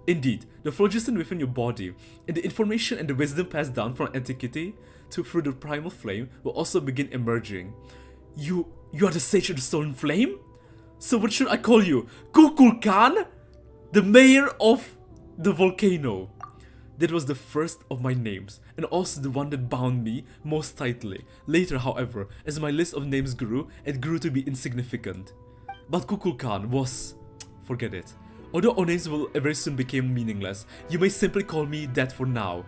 Indeed, the phlogiston within your body, and the information and the wisdom passed down from antiquity through the primal flame will also begin emerging. You are the sage of the stolen flame? So what should I call you? Kukulkan? The mayor of the volcano. That was the first of my names, and also the one that bound me most tightly. Later, however, as my list of names grew, it grew to be insignificant. But Kukulkan was... forget it. Although our names will very soon become meaningless, you may simply call me that for now.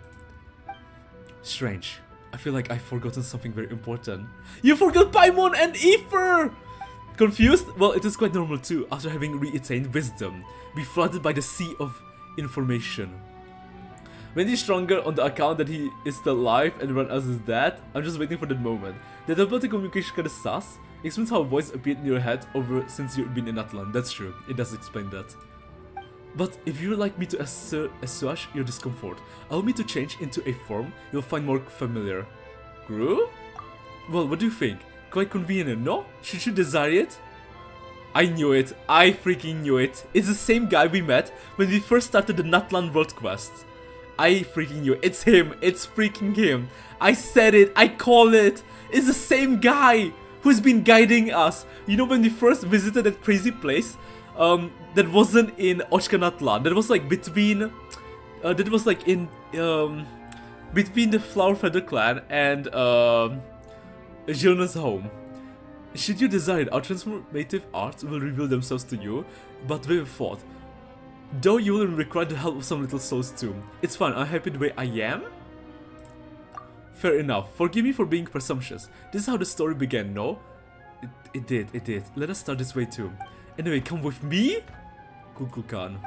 Strange. I feel like I've forgotten something very important. You forgot Paimon and Ether! Confused? Well, it is quite normal too, after having re-attained wisdom. Be flooded by the sea of information. When he's stronger on the account that he is still alive and everyone else is dead, I'm just waiting for that moment. The telepathic communication kinda sus. Explains how a voice appeared in your head over since you've been in Natlan. That's true, it does explain that. But if you would like me to assuage your discomfort, allow me to change into a form you'll find more familiar. Gru? Well, what do you think? Quite convenient, no? Should you desire it? I knew it. I freaking knew it. It's the same guy we met when we first started the Natlan World Quest. I freaking knew it. It's him. It's freaking him. I said it. I call it. It's the same guy who's been guiding us. You know, when we first visited that crazy place, that wasn't in Natlan. That was like between, between the Flower Feather Clan and Gilna's home. Should you desire it, our transformative arts will reveal themselves to you, but with a thought. Though you will require the help of some little souls too. It's fine, I'm happy the way I am. Fair enough. Forgive me for being presumptuous. This is how the story began, no? It did. Let us start this way too. Anyway, come with me? Kukulkan.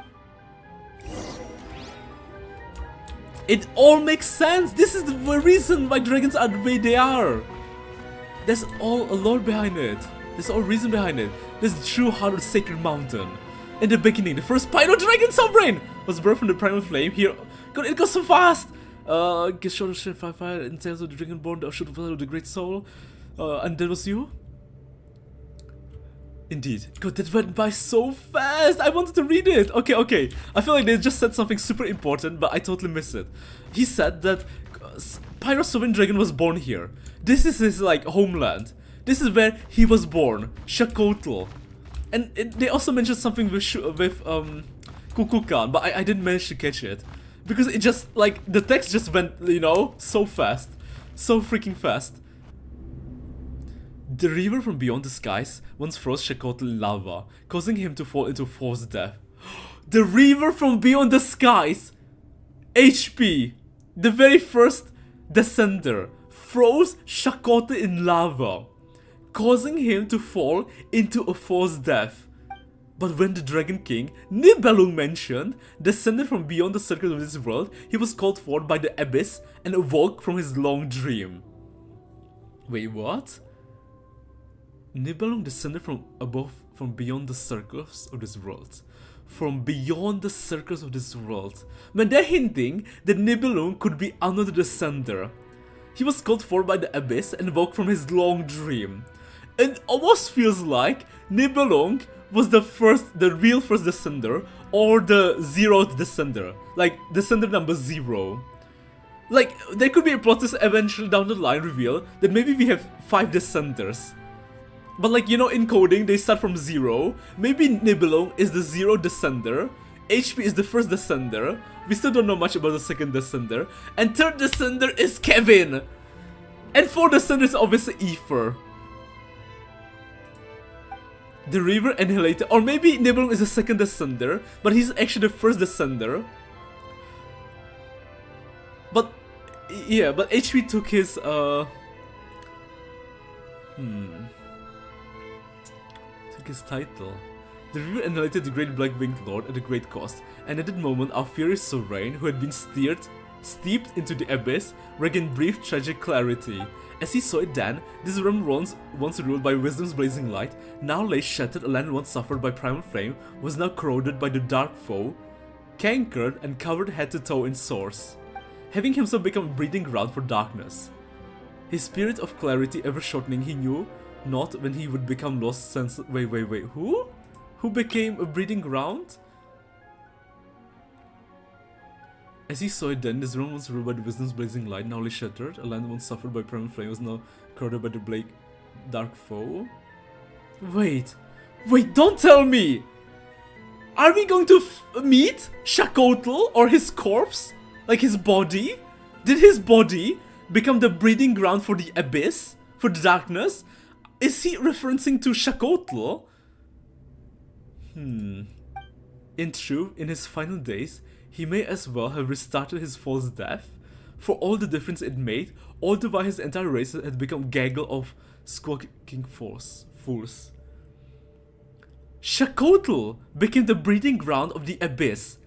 It all makes sense! This is the reason why dragons are the way they are! There's all a lore behind it. There's all reason behind it. There's the true heart of the sacred mountain. In the beginning, the first Pyro Dragon Sovereign was birthed from the primal flame here. God, it goes so fast! Get short of fire in tales of the Dragonborn, the shoot of the great soul. And that was you? Indeed. God, that went by so fast! I wanted to read it! Okay. I feel like they just said something super important, but I totally missed it. He said that Pyro Sovereign Dragon was born here. This is his, like, homeland. This is where he was born. Shakotl. And they also mentioned something with Kukulkan, but I didn't manage to catch it. Because it just, like, the text just went, you know, so fast. So freaking fast. The river from beyond the skies once froze Shakotl in lava, causing him to fall into forced death. The river from beyond the skies! HP! The very first descender froze Shakotl in lava, causing him to fall into a forced death. But when the Dragon King, Nibelung mentioned, descended from beyond the circle of this world, he was called forth by the abyss and awoke from his long dream. Wait, what? Nibelung descended from beyond the circles of this world. From beyond the circles of this world. Man, they're hinting that Nibelung could be another descender. He was called forth by the abyss and woke from his long dream. It almost feels like Nibelung was the real first descender, or the 0th descender. Like, descender number 0. Like, there could be a plot twist eventually down the line reveal that maybe we have 5 descenders. But like, you know, in coding, they start from 0. Maybe Nibelung is the 0th descender. HP is the first descender. We still don't know much about the 2nd descender. And 3rd descender is Kevin. And 4th descender is obviously Aether. The river annihilated. Or maybe Nibelung is the 2nd descender, but he's actually the 1st descender. But yeah, but HP took his took his title. The river annihilated the great Black Winged Lord at a great cost, and at that moment our furious sovereign, who had been steeped into the abyss, regained brief tragic clarity. As he saw it then, this realm once ruled by wisdom's blazing light, now lay shattered. A land once suffered by primal flame was now corroded by the dark foe, cankered and covered head to toe in sores, having himself become a breeding ground for darkness. His spirit of clarity ever shortening, he knew not when he would become lost sense. Wait, who? Who became a breeding ground? As he saw it then, this realm once ruled by the wisdom's blazing light, now lay shattered. A land once suffered by primal flame was now corroded by the dark foe. Wait, don't tell me! Are we going to meet Shakotl or his corpse? Like his body? Did his body become the breeding ground for the abyss? For the darkness? Is he referencing to Shakotl? In truth, in his final days, he may as well have restarted his false death, for all the difference it made, all the while his entire race had become gaggle of squawking fools. Shakotl became the breeding ground of the abyss,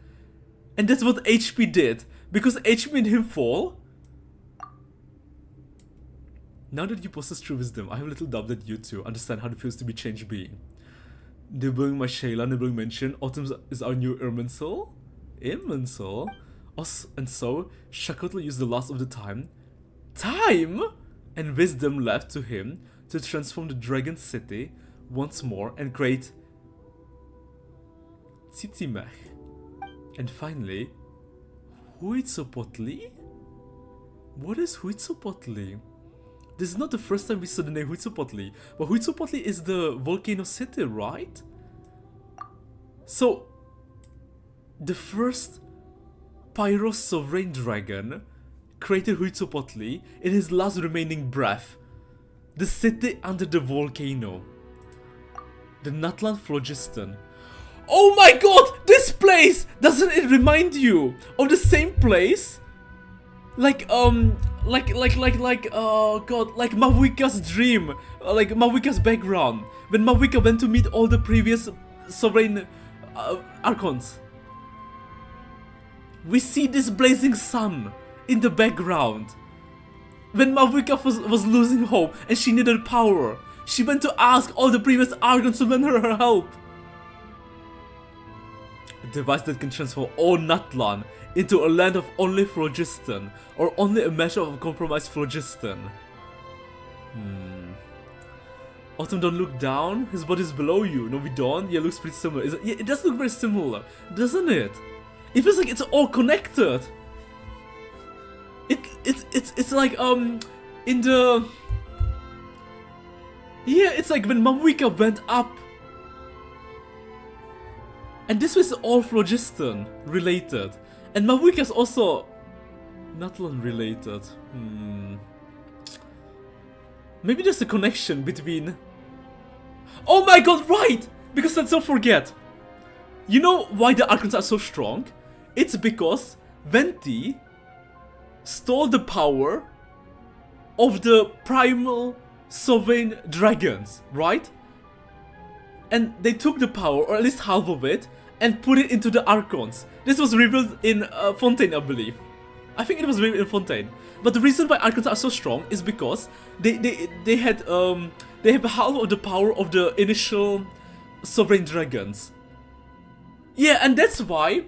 and that's what HP did, because HP made him fall. Now that you possess true wisdom, I have little doubt that you too understand how it feels to be changed being. Nibelung my Shayla, Nibelung mentioned, Autumn is our new Irminsul? Irminsul? And so, Shakotl used the last of the time and wisdom left to him to transform the Dragon City once more and create Tsitimech. And finally, Huitzilopochtli? What is Huitzilopochtli? This is not the first time we saw the name Huitzilopochtli, but Huitzilopochtli is the Volcano City, right? So, the first Pyro Sovereign Dragon created Huitzilopochtli in his last remaining breath. The city under the volcano. The Natlan Phlogiston. Oh my god! This place! Doesn't it remind you of the same place? Like Mavuika's dream, like Mavuika's background, when Mavuika went to meet all the previous sovereign archons. We see this blazing sun in the background. When Mavuika was losing hope and she needed power, she went to ask all the previous archons to lend her help. A device that can transform all Natlan into a land of only phlogiston, or only a measure of compromised phlogiston. Autumn, don't look down. His body's below you. No, we don't. Yeah, it looks pretty similar. Yeah, it does look very similar, doesn't it? It feels like it's all connected. It's like in the it's like when Mavuika went up. And this was all phlogiston related. And Mavuika's also Natlan related. Maybe there's a connection between... Oh my god, right! Because let's not forget. You know why the Archons are so strong? It's because Venti stole the power of the primal sovereign dragons, right? and they took the power, or at least half of it, and put it into the Archons. This was revealed in Fontaine, I believe. I think it was revealed in Fontaine. But the reason why Archons are so strong is because they have half of the power of the initial Sovereign Dragons. Yeah, and that's why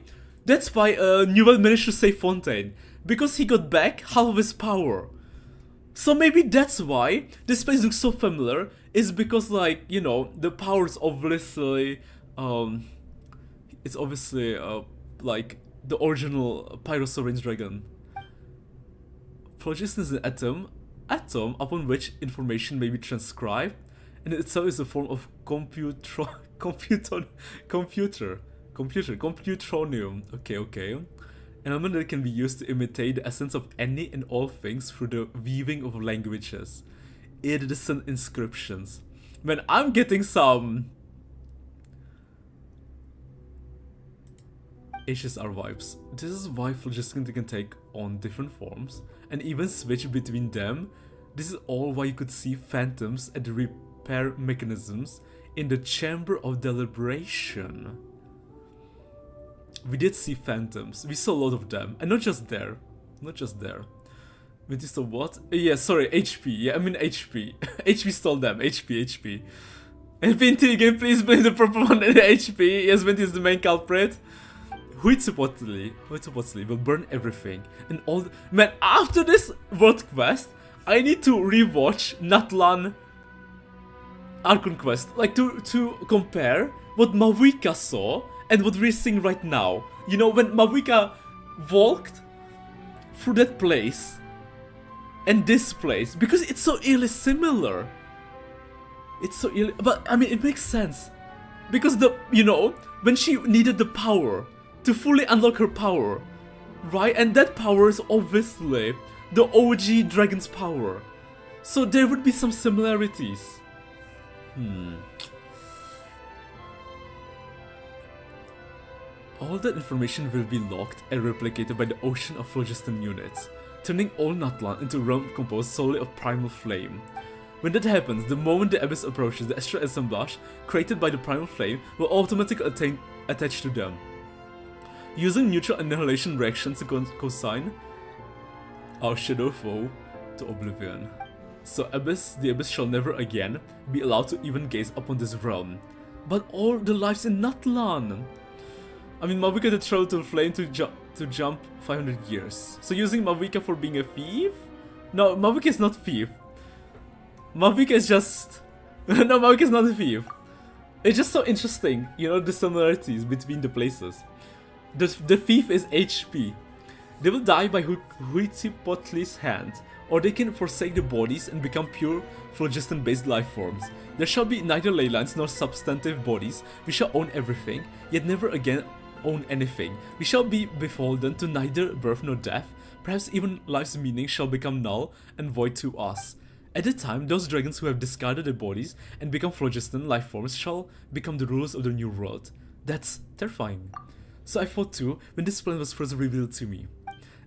Newell managed to save Fontaine, because he got back half of his power. So maybe that's why this place looks so familiar, is because, like, you know, the power is obviously, it's obviously, like, the original Pyro Sovereign Dragon. Phlogiston is an atom upon which information may be transcribed, and it itself is a form of computronium. Okay. An element that can be used to imitate the essence of any and all things through the weaving of languages. Iridescent inscriptions. Man, I'm getting some HSR vibes. This is why phlogiston can take on different forms and even switch between them. This is all why you could see phantoms at the repair mechanisms in the Chamber of Deliberation. We did see phantoms. We saw a lot of them, and not just there. We just saw what? Yeah, sorry, HP. Yeah, I mean HP. HP stole them. HP. And Vinty again, please blame the proper one in HP. Yes, Vinty is the main culprit. Huitzilopochtli will burn everything and all. Man, after this world quest, I need to rewatch Natlan Archon quest, like to compare what Mavuika saw and what we're seeing right now. You know, when Mavuika walked through that place and this place, because it's so eerily similar. But I mean, it makes sense because when she needed the power to fully unlock her power, right? And that power is obviously the OG dragon's power. So there would be some similarities. All that information will be locked and replicated by the ocean of phlogiston units, turning all Natlan into a realm composed solely of primal flame. When that happens, the moment the abyss approaches, the astral assemblage created by the primal flame will automatically attach to them. Using neutral annihilation reactions to consign our shadow foe to oblivion. So the abyss shall never again be allowed to even gaze upon this realm. But all the lives in Natlan! I mean, Mavuika did travel to the flame to jump 500 years. So using Mavuika for being a thief? No, Mavuika is not a thief. Mavuika is just... No, Mavuika is not a thief. It's just so interesting, you know, the similarities between the places. The thief is HP. They will die by Huitzilopochtli's hand, or they can forsake their bodies and become pure phlogiston-based life forms. There shall be neither ley lines nor substantive bodies. We shall own everything, yet never again own anything. We shall be beholden to neither birth nor death. Perhaps even life's meaning shall become null and void to us. At that time, those dragons who have discarded their bodies and become phlogiston life forms shall become the rulers of the new world. That's terrifying. So I thought too, when this plan was first revealed to me.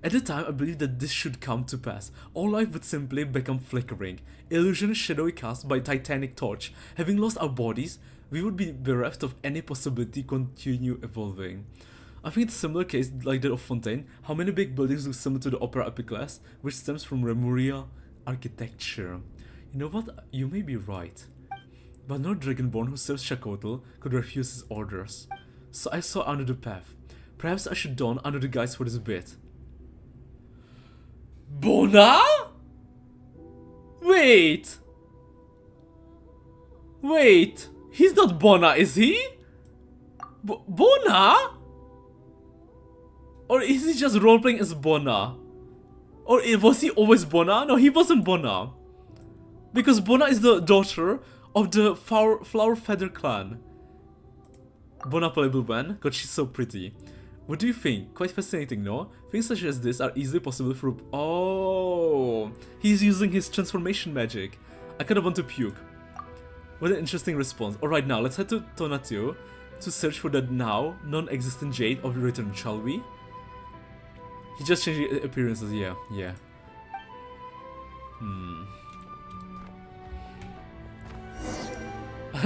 At the time, I believed that this should come to pass. All life would simply become flickering, illusion shadowy cast by titanic torch. Having lost our bodies, we would be bereft of any possibility to continue evolving. I think it's a similar case like that of Fontaine. How many big buildings look similar to the Opera Epiclese, which stems from Remuria architecture. You know what? You may be right. But no Dragonborn who serves Shakotl could refuse his orders. So I saw under the path. Perhaps I should don under the guise for this bit. Bona? Wait! He's not Bona, is he? Bona? Or is he just roleplaying as Bona? Or was he always Bona? No, he wasn't Bona. Because Bona is the daughter of the Flower Feather clan. Bona playable man? God, she's so pretty. What do you think? Quite fascinating, no? Things such as this are easily possible through... Oh! He's using his transformation magic. I kinda want to puke. What an interesting response. Alright, now let's head to Tonatio to search for that now non-existent Jade of the Return, shall we? He just changed the appearances, yeah.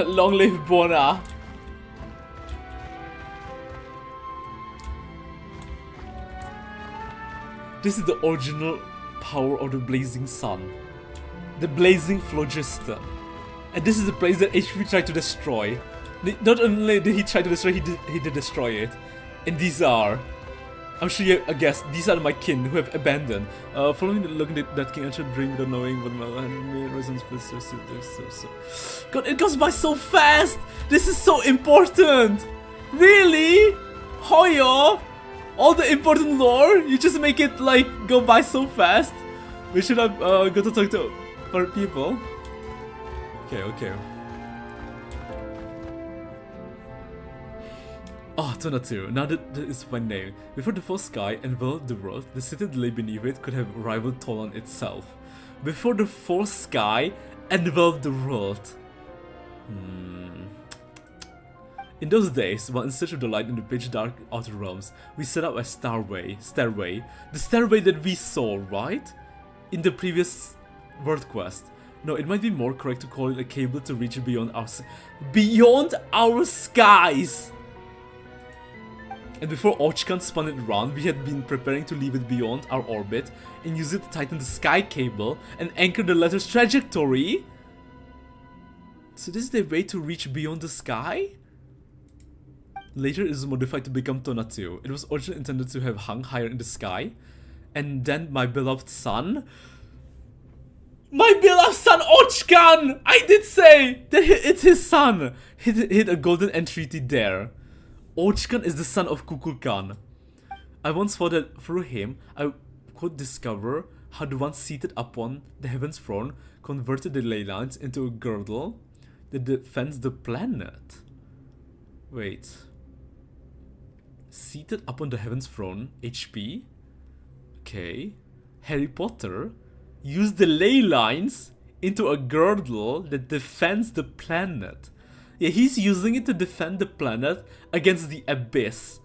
Long live Bona. This is the original power of the blazing sun. The blazing phlogiston. And this is the place that HP tried to destroy. Not only did he try to destroy, he did destroy it. And these are, I'm sure you guessed, these are my kin who have abandoned. Following the look at that king, I should dream without knowing what my reasons for so. God, it goes by so fast! This is so important! Really? Hoyo? All the important lore? You just make it like go by so fast? We should have got to talk to other people. Okay. Oh, Tonatu, now that is my name. Before the full sky enveloped the world, the city that lay beneath it could have rivaled Tolan itself. Before the full sky enveloped the world. In those days, while in search of the light in the pitch dark outer realms, we set up a stairway. The stairway that we saw, right? In the previous world quest. No, it might be more correct to call it a cable to reach beyond our skies! And before Ochkan spun it around, we had been preparing to leave it beyond our orbit and use it to tighten the sky cable and anchor the letter's trajectory. So this is the way to reach beyond the sky? Later it was modified to become Tonatu. It was originally intended to have hung higher in the sky. And then my beloved son... My beloved son Ochkan! I did say that it's his son! Hit a golden entreaty there. Ochkan is the son of Kukulkan. I once thought that through him I could discover how the one seated upon the heaven's throne converted the ley lines into a girdle that defends the planet. Wait. Seated upon the heaven's throne, HP? Okay. Harry Potter used the ley lines into a girdle that defends the planet. Yeah, he's using it to defend the planet against the abyss.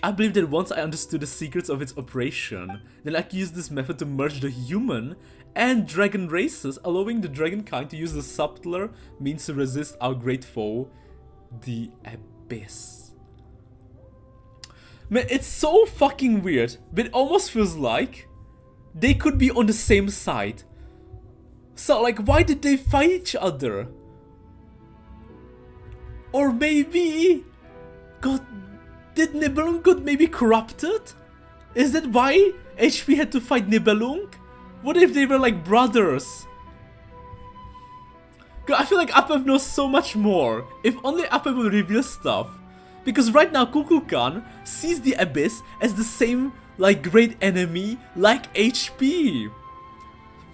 I believe that once I understood the secrets of its operation, then I could use this method to merge the human and dragon races, allowing the dragonkind to use the subtler means to resist our great foe, the abyss. Man, it's so fucking weird, but it almost feels like they could be on the same side. So, like, why did they fight each other? Or maybe... God, did Nibelung got maybe corrupted? Is that why HP had to fight Nibelung? What if they were like brothers? God, I feel like Apev knows so much more. If only Apev would reveal stuff. Because right now Kukulkan sees the Abyss as the same like great enemy like HP.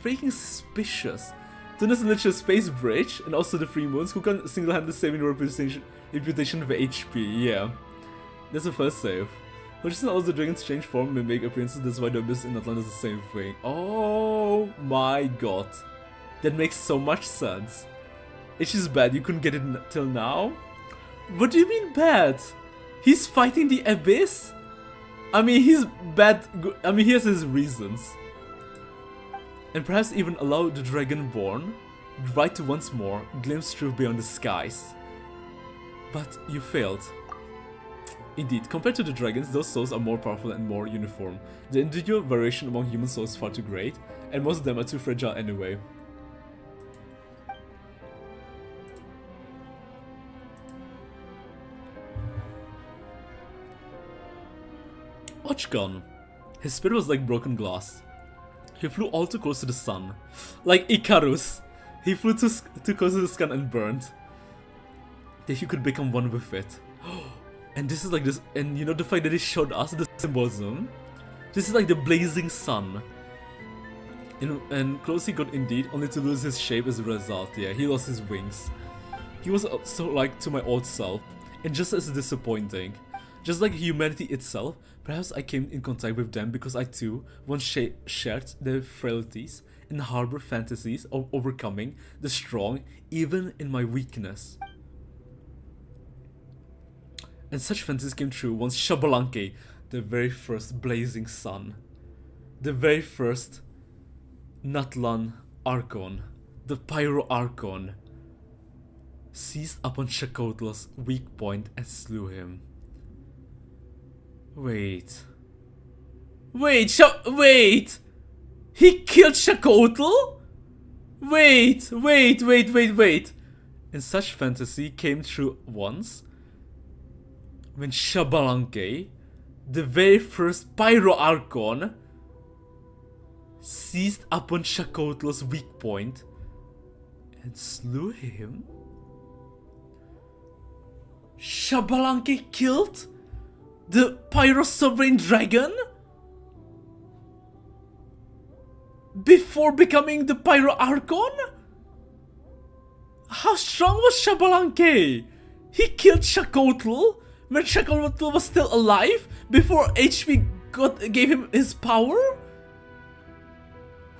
Freaking suspicious. Tuna's literally a space bridge and also the Free Moons. Kukulkan single-handedly saving the reputation of HP, yeah. That's the first save. But just all the dragons change form and make appearances, that's why the Abyss in Natlan is the same thing. Oh my god. That makes so much sense. It's just bad, you couldn't get it till now? What do you mean bad? He's fighting the Abyss? I mean, he's bad, I mean, he has his reasons. And perhaps even allow the Dragonborn right to once more glimpse truth beyond the skies. But you failed. Indeed, compared to the dragons, those souls are more powerful and more uniform. The individual variation among human souls is far too great, and most of them are too fragile anyway. Ochkan. His spirit was like broken glass. He flew all too close to the sun. Like Icarus. He flew too close to the sun and burned. That he could become one with it. And this is like this, and you know the fact that it showed us the symbolism? This is like the blazing sun. And close he got indeed, only to lose his shape as a result. Yeah, he lost his wings. He was so like to my old self, and just as disappointing. Just like humanity itself, perhaps I came in contact with them because I too once shared their frailties and harbor fantasies of overcoming the strong even in my weakness. And such fantasies came true once Shabalanke, the very first blazing sun, the very first Natlan Archon, the Pyro Archon, seized upon Shakotl's weak point and slew him. Wait. Wait! He killed Shakotl? Wait. And such fantasy came true once when Xbalanque, the very first Pyro Archon, seized upon Shakotl's weak point and slew him? Xbalanque killed the Pyro Sovereign Dragon before becoming the Pyro Archon? How strong was Xbalanque? He killed Shakotl when Shakotl was still alive before HP gave him his power?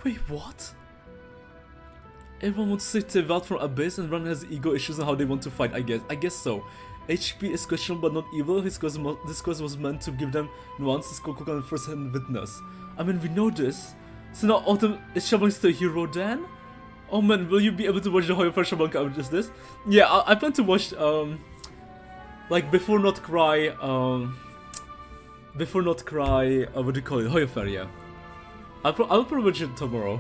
Wait, what? Everyone wants to save out from Abyss and Ron has ego issues on how they want to fight, I guess so. HP is questionable but not evil. This quest was meant to give them nuance as Goku can first-hand witness. I mean, we know this. So now Autumn is Xbalanque still a hero then? Oh man, will you be able to watch the Hoyo for Xbalanque after this? Yeah, I plan to watch like Before Not Cry, what do you call it? Hoyo Fair, yeah. I'll probably watch it tomorrow.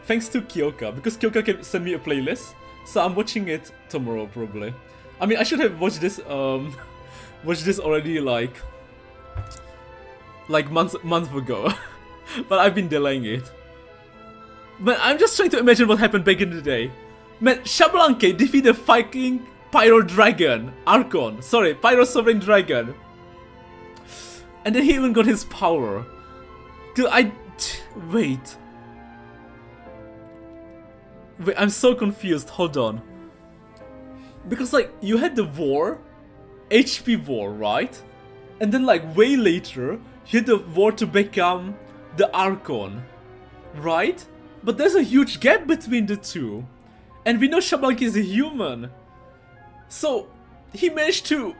Thanks to Kyoka, because Kyoka can send me a playlist, so I'm watching it tomorrow probably. I mean, I should have watched this already like months ago, but I've been delaying it. But I'm just trying to imagine what happened back in the day. Man, Xbalanque defeated fucking Pyro Dragon, Archon, sorry, Pyro Sovereign Dragon, and then he even got his power. Dude, wait, I'm so confused. Hold on. Because like you had the war, HP war, right? And then like way later, you had the war to become the Archon, right? But there's a huge gap between the two. And we know Xbalanque is a human. So he managed to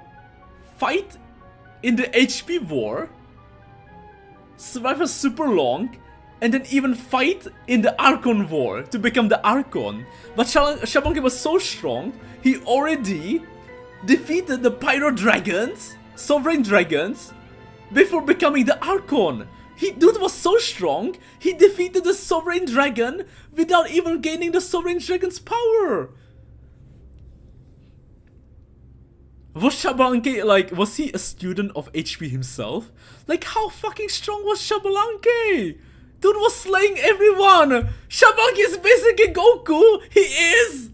fight in the HP war, survive for super long, and then even fight in the Archon war to become the Archon. But Xbalanque was so strong, he already defeated the Pyro Dragons, Sovereign Dragons, before becoming the Archon. Dude was so strong, he defeated the Sovereign Dragon without even gaining the Sovereign Dragon's power. Was Xbalanque, like, was he a student of HP himself? Like, how fucking strong was Xbalanque? Dude was slaying everyone! Xbalanque is basically Goku! He is!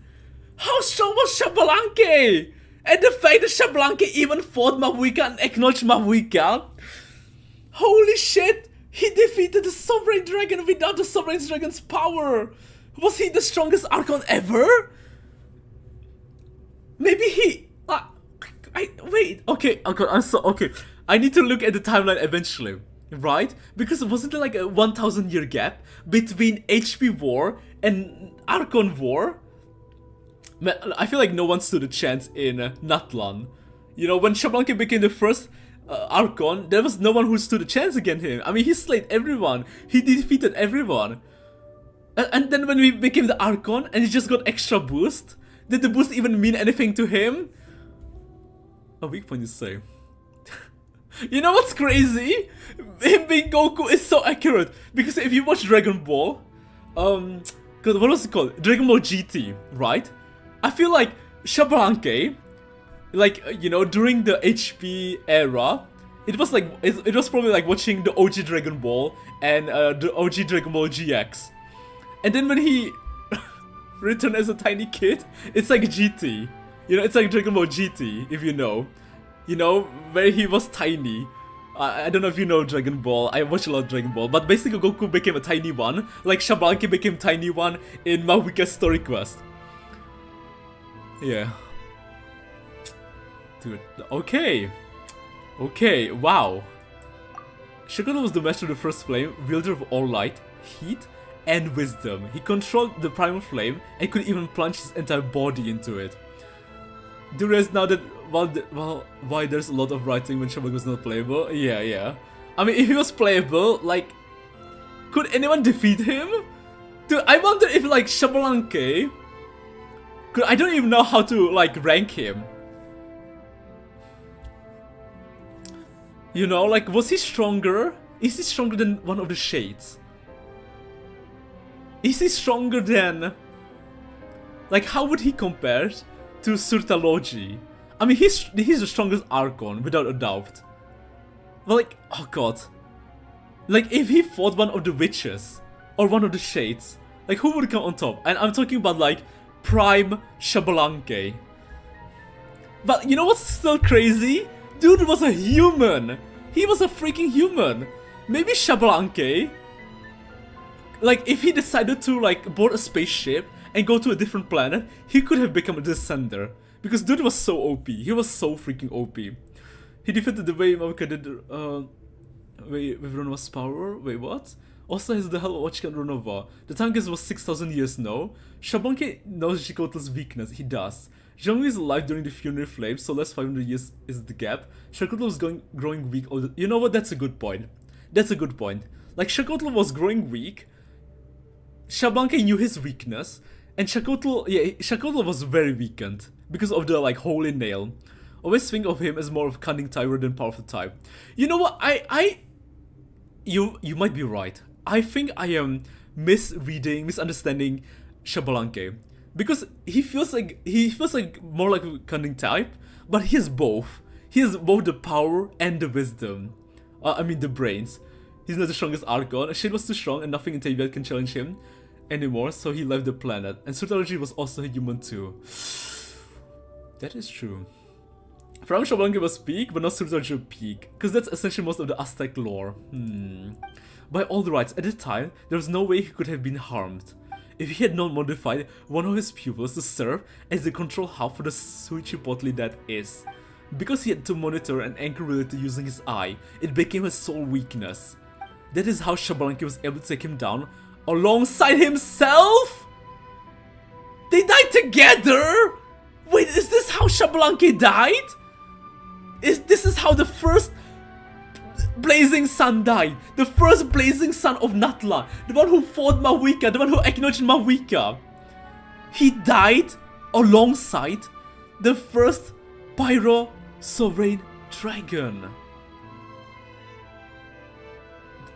How strong was Xbalanque? And the fact that Xbalanque even fought Mavuika and acknowledged Mavuika. Holy shit! He defeated the Sovereign Dragon without the Sovereign Dragon's power! Was he the strongest Archon ever? Maybe he... wait, okay, okay. I need to look at the timeline eventually, right? Because wasn't there like a 1000 year gap between HP War and Archon War? Man, I feel like no one stood a chance in Natlan. You know, when Xbalanque became the first Archon, there was no one who stood a chance against him. I mean, he slayed everyone. He defeated everyone. And then when we became the Archon and he just got extra boost, did the boost even mean anything to him? A weak point you say. You know what's crazy? Him being Goku is so accurate. Because if you watch Dragon Ball, God, what was it called? Dragon Ball GT, right? I feel like Xbalanque, like, you know, during the HP era, it was like, it was probably like watching the OG Dragon Ball and the OG Dragon Ball GX. And then when he returned as a tiny kid, it's like GT. You know, it's like Dragon Ball GT, if you know. You know, where he was tiny. I don't know if you know Dragon Ball. I watch a lot of Dragon Ball. But basically Goku became a tiny one. Like Xbalanque became tiny one in Mavuika's story quest. Yeah. Dude, okay. Okay, wow. Shikano was the master of the first flame, wielder of all light, heat, and wisdom. He controlled the primal flame and could even plunge his entire body into it. Do you realize now that why there's a lot of writing when Xbalanque was not playable? Yeah. I mean, if he was playable, like, could anyone defeat him? Dude, I wonder if like Xbalanque I don't even know how to like rank him. You know, like, was he stronger? Is he stronger than one of the shades? Is he stronger than... Like, how would he compare to Surtalogy? I mean, he's the strongest Archon, without a doubt. But like, oh god. Like, if he fought one of the witches, or one of the shades, like, who would come on top? And I'm talking about, like, Prime Xbalanque. But you know what's still crazy? Dude was a human. He was a freaking human. Maybe Xbalanque, like, if he decided to, like, board a spaceship and go to a different planet, he could have become a descender. Because dude was so OP. He was so freaking OP. He defeated the way Mavuka did, with Runova's power. Wait, what? Also has the hell of Ochika and Runova. The time guess was 6,000 years, no? Xbalanque knows Xacotl's weakness. He does. Zhongli is alive during the funeral flames, so less 500 years is the gap. Xacotl was growing weak. You know what? That's a good point. That's a good point. Like, Xacotl was growing weak. Xbalanque knew his weakness. And Xacotl was very weakened. Because of the, like, holy nail. Always think of him as more of a cunning type rather than powerful type. You know what? You might be right. I think I am misunderstanding Xbalanque. Because he feels like more like a cunning type, but he has both. He has both the power and the wisdom. I mean the brains. He's not the strongest Archon. Shade was too strong and nothing in Teyvat can challenge him anymore, so he left the planet. And Surtalogy was also a human too. That is true. Prime Xbalanque was peak, but not Surtalogy peak. Because that's essentially most of the Aztec lore. By all the rights, at the time, there was no way he could have been harmed. If he had not modified one of his pupils to serve as the control hub for the Suichipotle that is. Because he had to monitor and anchor reality using his eye, it became his sole weakness. That is how Xbalanque was able to take him down alongside himself? They died together? Wait, is this how Xbalanque died? This is how the first Blazing Sun died. The first Blazing Sun of Natlan. The one who fought Mavuka. The one who acknowledged Mavuka. He died alongside the first Pyro Sovereign Dragon.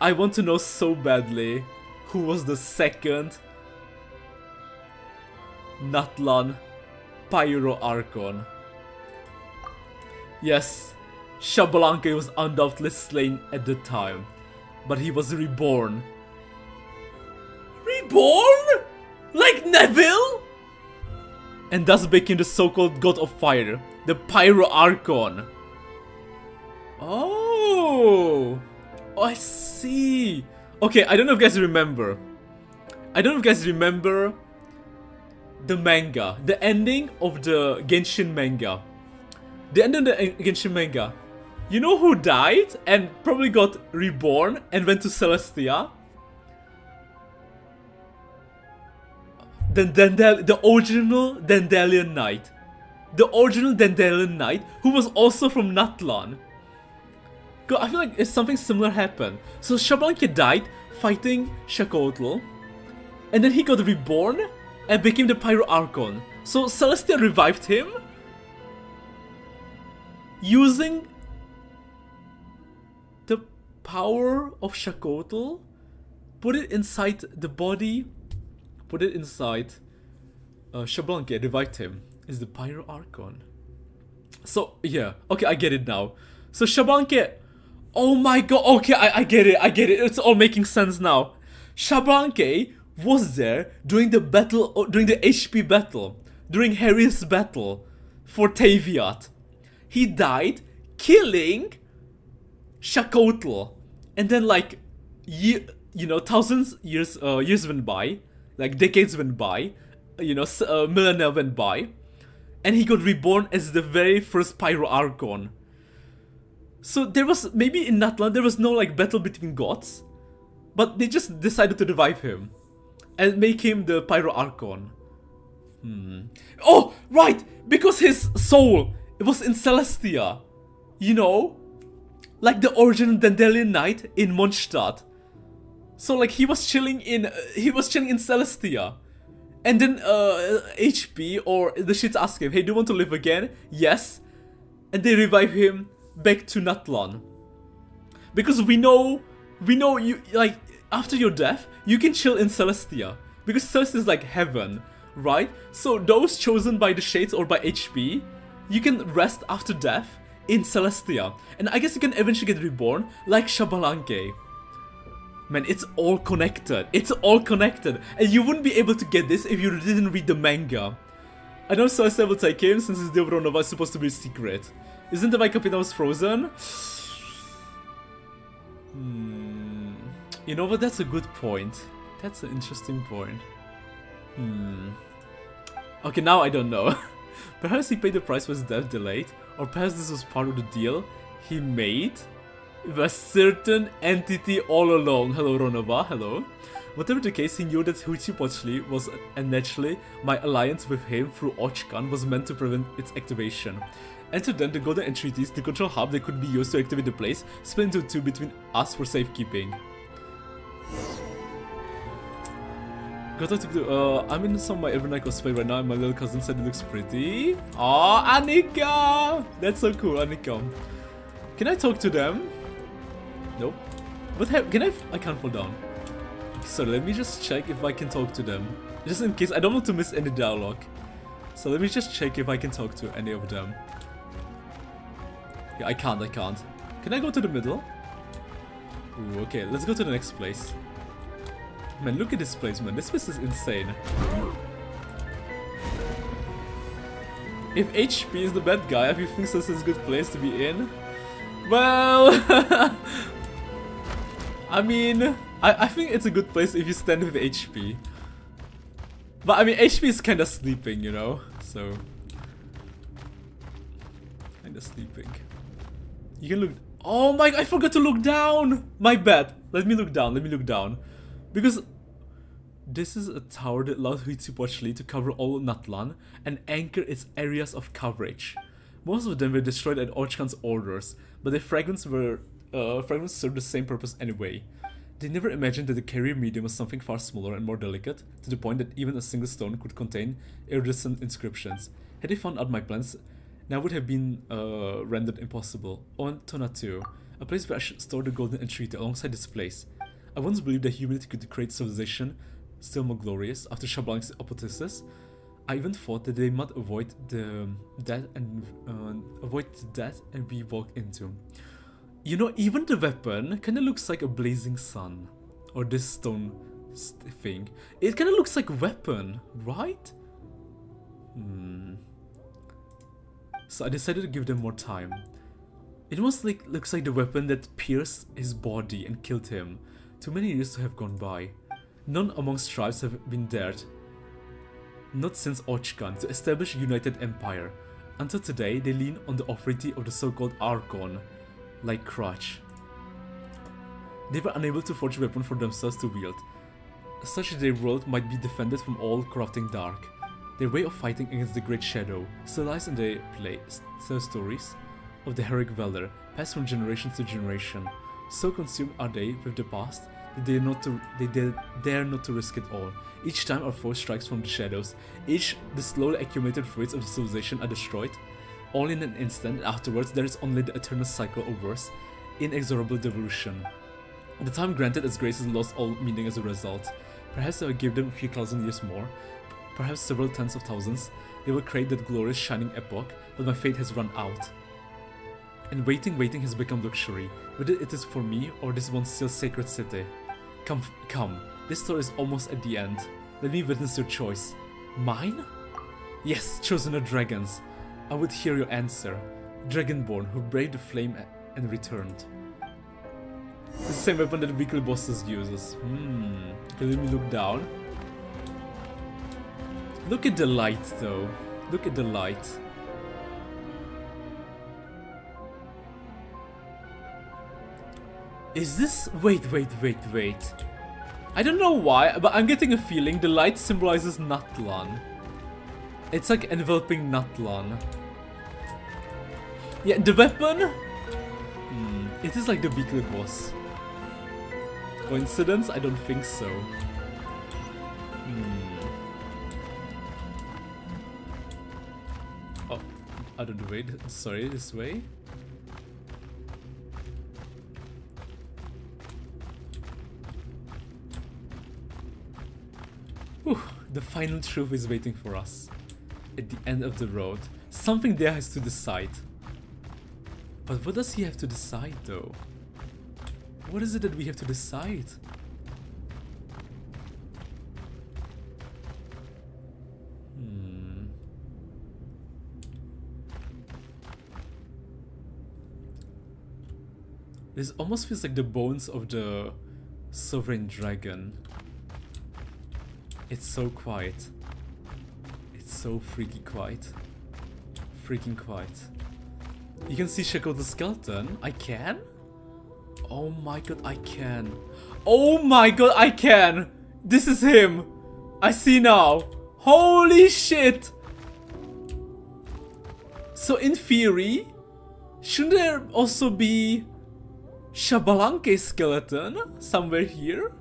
I want to know so badly who was the second Natlan Pyro Archon. Yes, Xbalanque was undoubtedly slain at the time, but he was reborn. Reborn? Like Neville? And thus became the so-called God of Fire, the Pyro Archon. Oh, I see. Okay, I don't know if you guys remember. The manga, the ending of the Genshin manga. The end of the Genshin manga. You know who died and probably got reborn and went to Celestia? The original Dandelion Knight. The original Dandelion Knight who was also from Natlan. God, I feel like something similar happened. So Xbalanque died fighting Xacotl. And then he got reborn and became the Pyro Archon. So Celestia revived him using the power of Xacotl, put it inside the body, put it inside Xbalanque, revived him, is the Pyro Archon. So, yeah, okay, I get it now. So Xbalanque, oh my god, okay, I get it, it's all making sense now. Xbalanque was there during the battle, during the HP battle, during Harry's battle for Teyvat. He died killing Xacotl, and then like thousands years went by, like decades went by, millennia went by, and he got reborn as the very first Pyro Archon. So there was, maybe in Natlan there was no like battle between gods, but they just decided to revive him and make him the Pyro Archon. Oh right, because his soul, it was in Celestia, like the original Dandelion Knight in Mondstadt. So like he was chilling in Celestia, And then HP or the shits ask him, hey, do you want to live again? Yes. And they revive him back to Natlan. Because we know you, like, after your death, you can chill in Celestia. Because Celestia is like heaven, right? So those chosen by the Shades or by HP, you can rest after death in Celestia. And I guess you can eventually get reborn like Shabalanque. Man, it's all connected. It's all connected. And you wouldn't be able to get this if you didn't read the manga. I know Celestia will take him since his Devronova is supposed to be a secret. Isn't the Capita was frozen? You know what? That's a good point. That's an interesting point. Okay, now I don't know. Perhaps he paid the price for his death delayed, or perhaps this was part of the deal he made with a certain entity all along. Hello, Ronova. Hello. Whatever the case, he knew that Huichipochli was, and naturally, my alliance with him through Ochkan was meant to prevent its activation. Enter then the Golden Entreaties, the control hub that could be used to activate the place, split into two between us for safekeeping. I'm in some of my every night cosplay right now, and my little cousin said it looks pretty. Oh, Annika! That's so cool, Annika. Can I talk to them? Nope. What can I can't fall down. So let me just check if I can talk to them. Just in case, I don't want to miss any dialogue. So let me just check if I can talk to any of them. Yeah, I can't. Can I go to the middle? Ooh, okay, let's go to the next place. Man, look at this place, man. This place is insane. If HP is the bad guy, if you think this is a good place to be in, well, I mean, I think it's a good place if you stand with HP. But I mean, HP is kind of sleeping, you know, so kind of sleeping. You can look. Oh my! I forgot to look down. My bad. Let me look down. Because this is a tower that allows Huichipochli to cover all Natlan and anchor its areas of coverage. Most of them were destroyed at Ochkan's orders, but the fragments served the same purpose anyway. They never imagined that the carrier medium was something far smaller and more delicate, to the point that even a single stone could contain iridescent inscriptions. Had they found out my plans, now would have been rendered impossible. On Tonatu, a place where I should store the golden entreaty alongside this place. I once believed that humanity could create civilization still more glorious after Shablank's apotheosis. I even thought that they might avoid the death we walk into. You know, even the weapon kind of looks like a blazing sun, or this stone thing. It kind of looks like a weapon, right? So I decided to give them more time. It almost looks like the weapon that pierced his body and killed him. Too many years to have gone by. None amongst tribes have been dared, not since Ochkan, to establish a united empire. Until today, they lean on the authority of the so-called Archon, like crutch. They were unable to forge a weapon for themselves to wield, such that their world might be defended from all corrupting dark. Their way of fighting against the Great Shadow still lies in their stories of the heroic valor, passed from generation to generation. So consumed are they with the past that they dare not to risk it all. Each time our foe strikes from the shadows, the slowly accumulated fruits of the civilization are destroyed. All in an instant, afterwards there is only the eternal cycle of worse, inexorable devolution. The time granted as grace has lost all meaning as a result. Perhaps I will give them a few thousand years more, perhaps several tens of thousands. They will create that glorious shining epoch, but my fate has run out. And waiting has become luxury, whether it is for me or this one still sacred city. Come, this story is almost at the end. Let me witness your choice. Mine? Yes, chosen of dragons. I would hear your answer. Dragonborn who braved the flame and returned. It's the same weapon that the weekly bosses uses. Okay, let me look down. Look at the light though. Look at the light. Is this... Wait. I don't know why, but I'm getting a feeling the light symbolizes Natlan. It's like enveloping Natlan. Yeah, the weapon? It is like the weekly boss. Coincidence? I don't think so. Out of the way. Sorry, this way. Whew, the final truth is waiting for us. At the end of the road. Something there has to decide. But what does he have to decide though? What is it that we have to decide? This almost feels like the bones of the sovereign dragon. It's so quiet. It's so freaky quiet. Freaking quiet. You can see Shaco the skeleton. I can? Oh my god, I can. Oh my god, I can! This is him! I see now. Holy shit! So in theory, shouldn't there also be Xbalanque's skeleton somewhere here?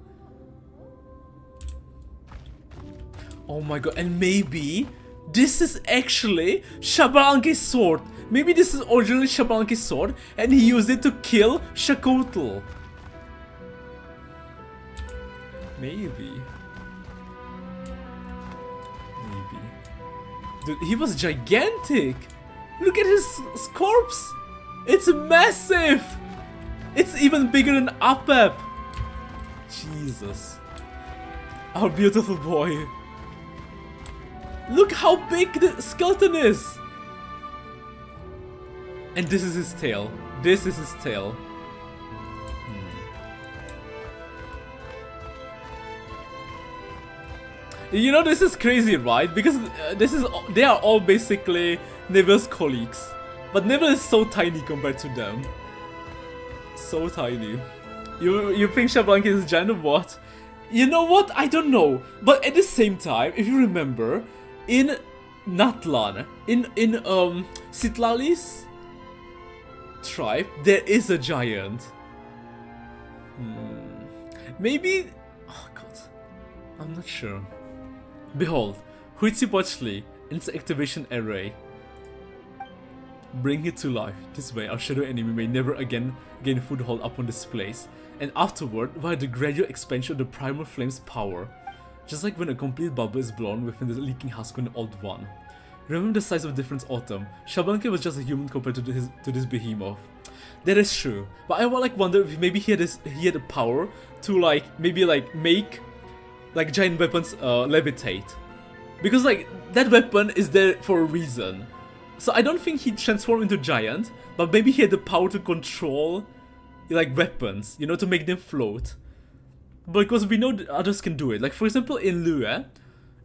Oh my god, and maybe this is actually Xbalanque's sword. Maybe this is originally Xbalanque's sword and he used it to kill Xacotl. Maybe. Maybe. Dude, he was gigantic. Look at his corpse. It's massive. It's even bigger than Apep. Jesus. Our beautiful boy. Look how big the skeleton is. And this is his tail. This is his tail. You know, this is crazy, right? Because they are all basically Neville's colleagues. But Neville is so tiny compared to them. So tiny. You think Xbalanque is a giant or what? You know what? I don't know. But at the same time, if you remember, in Natlan, in Citlali's tribe, there is a giant. Maybe... Oh god. I'm not sure. Behold, Huitzilopochtli its activation array. Bring it to life. This way our shadow enemy may never again gain foothold upon this place. And afterward, via the gradual expansion of the primal flame's power. Just like when a complete bubble is blown within the leaking husk of an old one. Remember the size of difference Autumn. Xbalanque was just a human compared to this behemoth. That is true. But I wonder if maybe he had the power to maybe make giant weapons levitate. Because that weapon is there for a reason. So I don't think he transformed into giant, but maybe he had the power to control weapons, you know, to make them float. Because we know that others can do it. Like for example in Lue,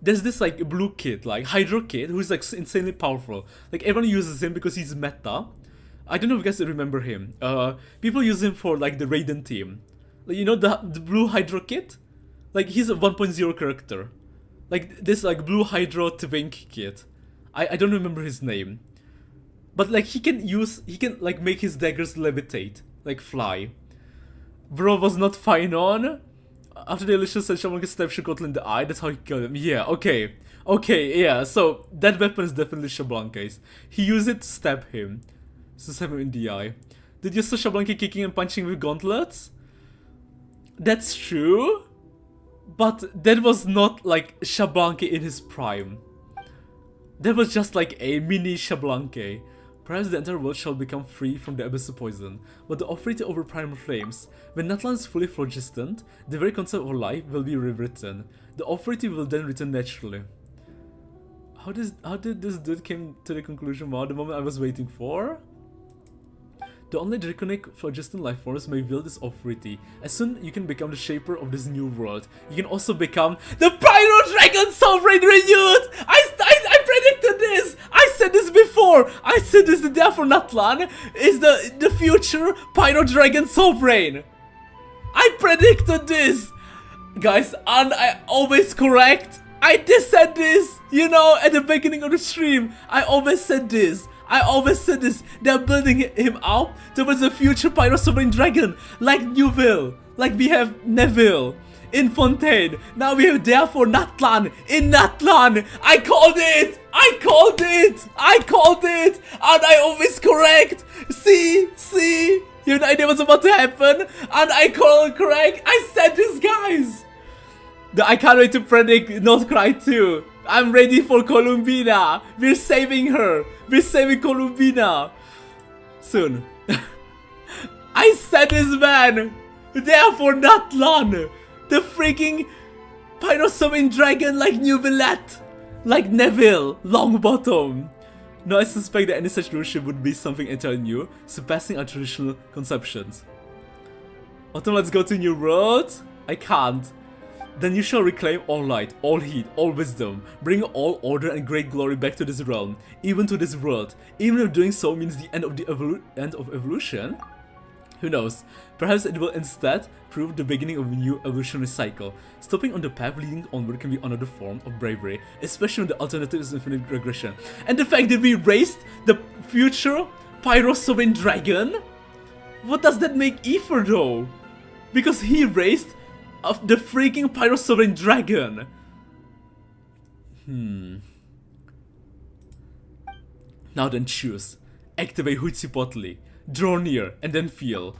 there's this blue kid, Hydro kid, who's insanely powerful. Everyone uses him because he's meta. I don't know if you guys remember him. People use him for the Raiden team. You know the blue Hydro kid? He's a 1.0 character. This blue Hydro Twink kid. I don't remember his name. But he can make his daggers levitate. Fly. Bro was not fine on. After the illusion said someone can stab Xacotl in the eye, that's how he killed him. Yeah, okay. Okay, yeah, so that weapon is definitely Xbalanque's. He used it to stab him. To stab him in the eye. Did you saw Xbalanque kicking and punching with gauntlets? That's true. But that was not Xbalanque in his prime. That was just a mini Xbalanque. Perhaps the entire world shall become free from the abyssal poison, but the authority over primal flames. When Natlan is fully phlogiston, the very concept of life will be rewritten. The authority will then return naturally. How did this dude came to the conclusion? Wow, the moment I was waiting for? The only draconic phlogiston life forms may wield this authority. As soon you can become the shaper of this new world, you can also become the Pyro Dragon Sovereign Renewed! I predicted this! I said this before! I said this, the day for Natlan is the future Pyro Dragon Sovereign! I predicted this! Guys, and I always correct. I just said this, you know, at the beginning of the stream. I always said this. They're building him up towards a future Pyro Sovereign Dragon, like Newville, like we have Neville. in Fontaine. Now we have therefore Natlan in Natlan. I called it. I called it. I called it. And I always correct. See. You have no idea what's about to happen. And I called correct. I said this, guys. I can't wait to predict Not Cry 2. I'm ready for Columbina. We're saving her. We're saving Columbina. Soon. I said this, man. Therefore Natlan. The freaking Pyrosomin dragon like Nubilet. Like Neville Longbottom. No, I suspect that any such rulership would be something entirely new, surpassing our traditional conceptions. Autumn, let's go to new world. I can't. Then you shall reclaim all light, all heat, all wisdom, bring all order and great glory back to this realm, even to this world. Even if doing so means the end of evolution, who knows? Perhaps it will instead prove the beginning of a new evolutionary cycle. Stopping on the path leading onward can be another form of bravery, especially when the alternative is infinite regression. And the fact that we raised the future Pyrosomin dragon? What does that make Ether though? Because he raised the freaking Pyrosomin dragon. Now then choose. Activate Huitzilopochtli. Draw near and then feel.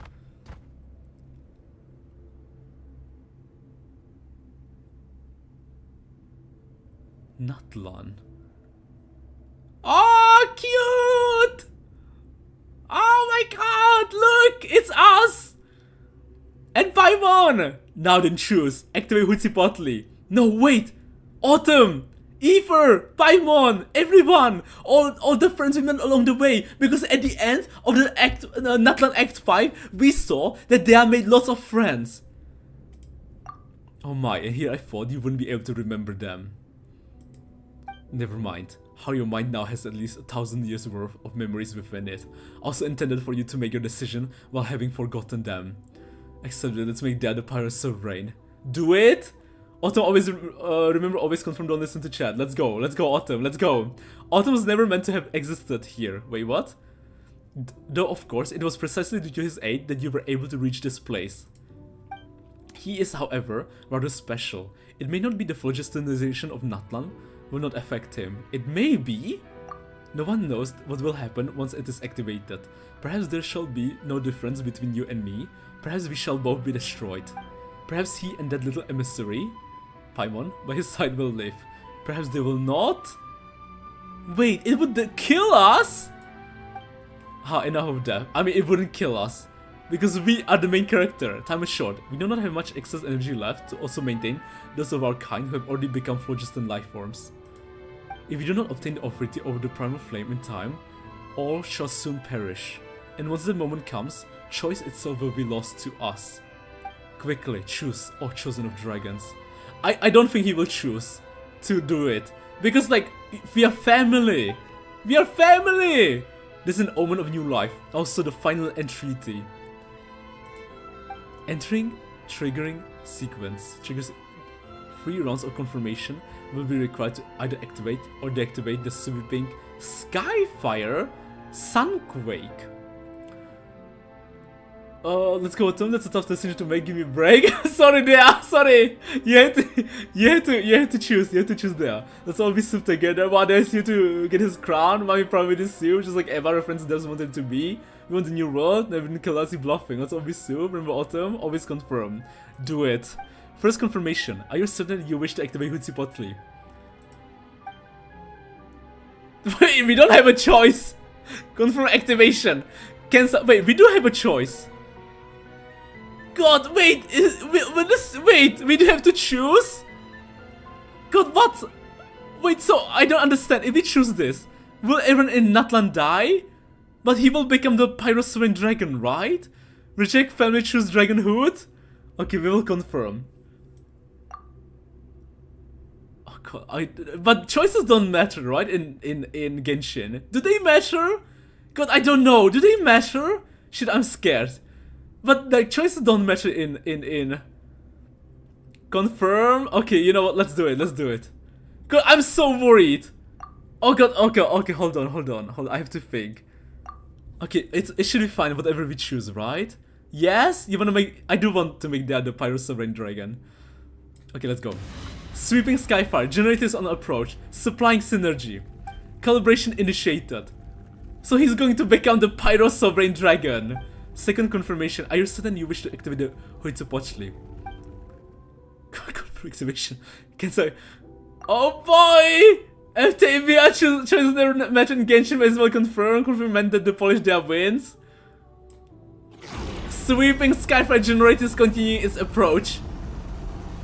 Natlan. Oh, cute! Oh my god, look! It's us! And Paimon! Now then choose. Activate Huitzilopochtli. No, wait! Autumn! Ether! Paimon! Everyone! All the friends we met along the way! Because at the end of the Natlan Act 5, we saw that they have made lots of friends. Oh my, and here I thought you wouldn't be able to remember them. Never mind. How your mind now has at least 1,000 years worth of memories within it. Also intended for you to make your decision while having forgotten them. Except that let's make Dad the pirate sovereign. Do it! Autumn, always remember, always confirm, don't listen to chat. Let's go, Autumn, let's go. Autumn was never meant to have existed here. Wait, what? Though of course, it was precisely due to his aid that you were able to reach this place. He is, however, rather special. It may not be the phlogistonization of Natlan will not affect him. It may be. No one knows what will happen once it is activated. Perhaps there shall be no difference between you and me. Perhaps we shall both be destroyed. Perhaps he and that little emissary, Paimon, by his side will live. Perhaps they will not? Wait, it would kill us? Enough of that. I mean, it wouldn't kill us. Because we are the main character. Time is short. We do not have much excess energy left to also maintain those of our kind who have already become phlogiston life forms. If we do not obtain the authority over the primal flame in time, all shall soon perish. And once the moment comes, choice itself will be lost to us. Quickly, choose, O chosen of dragons. I don't think he will choose to do it. Because, like, we are family. We are family! This is an omen of new life. Also, the final entreaty. Entering, triggering sequence. Triggers 3 rounds of confirmation will be required to either activate or deactivate the sweeping Skyfire Sunquake. Let's go, Tom. That's a tough decision to make. Give me a break. Sorry, there. Sorry. You have to choose. You have to choose there. Let's all be soup together. One is here to get his crown. Mommy probably this soup, just like Eva reference does wanted it to be. We want a new world. Never been Kalasi bluffing. Let's all be soup. Remember, Autumn. Always confirm. Do it. First confirmation. Are you certain you wish to activate Huitzilopochtli? Wait, we don't have a choice. Confirm activation. Cancel. Wait, we do have a choice. God, wait, we do have to choose? God, what? Wait, so I don't understand. If we choose this, will everyone in Natlan die? But he will become the Pyrosomin dragon, right? Reject family, choose dragonhood? Okay, we will confirm. Oh god, but choices don't matter, right? In Genshin. Do they matter? God, I don't know. Do they matter? Shit, I'm scared. But the choices don't matter in confirm. Okay, you know what? Let's do it. Let's do it. God, I'm so worried. Oh god. Okay. Hold on. I have to think. Okay, it should be fine. Whatever we choose, right? Yes, you wanna make? I do want to make that the Pyro Sovereign Dragon. Okay, let's go. Sweeping Skyfire. Generators on approach. Supplying synergy. Calibration initiated. So he's going to become the Pyro Sovereign Dragon. Second confirmation. Are you certain you wish to activate the Hoitsupochli? Confirm activation. Can say, oh boy! If Tavia chooses their match in Genshin, may as well confirm meant that the Polish their wins. Sweeping Skyfire Generators continuing its approach.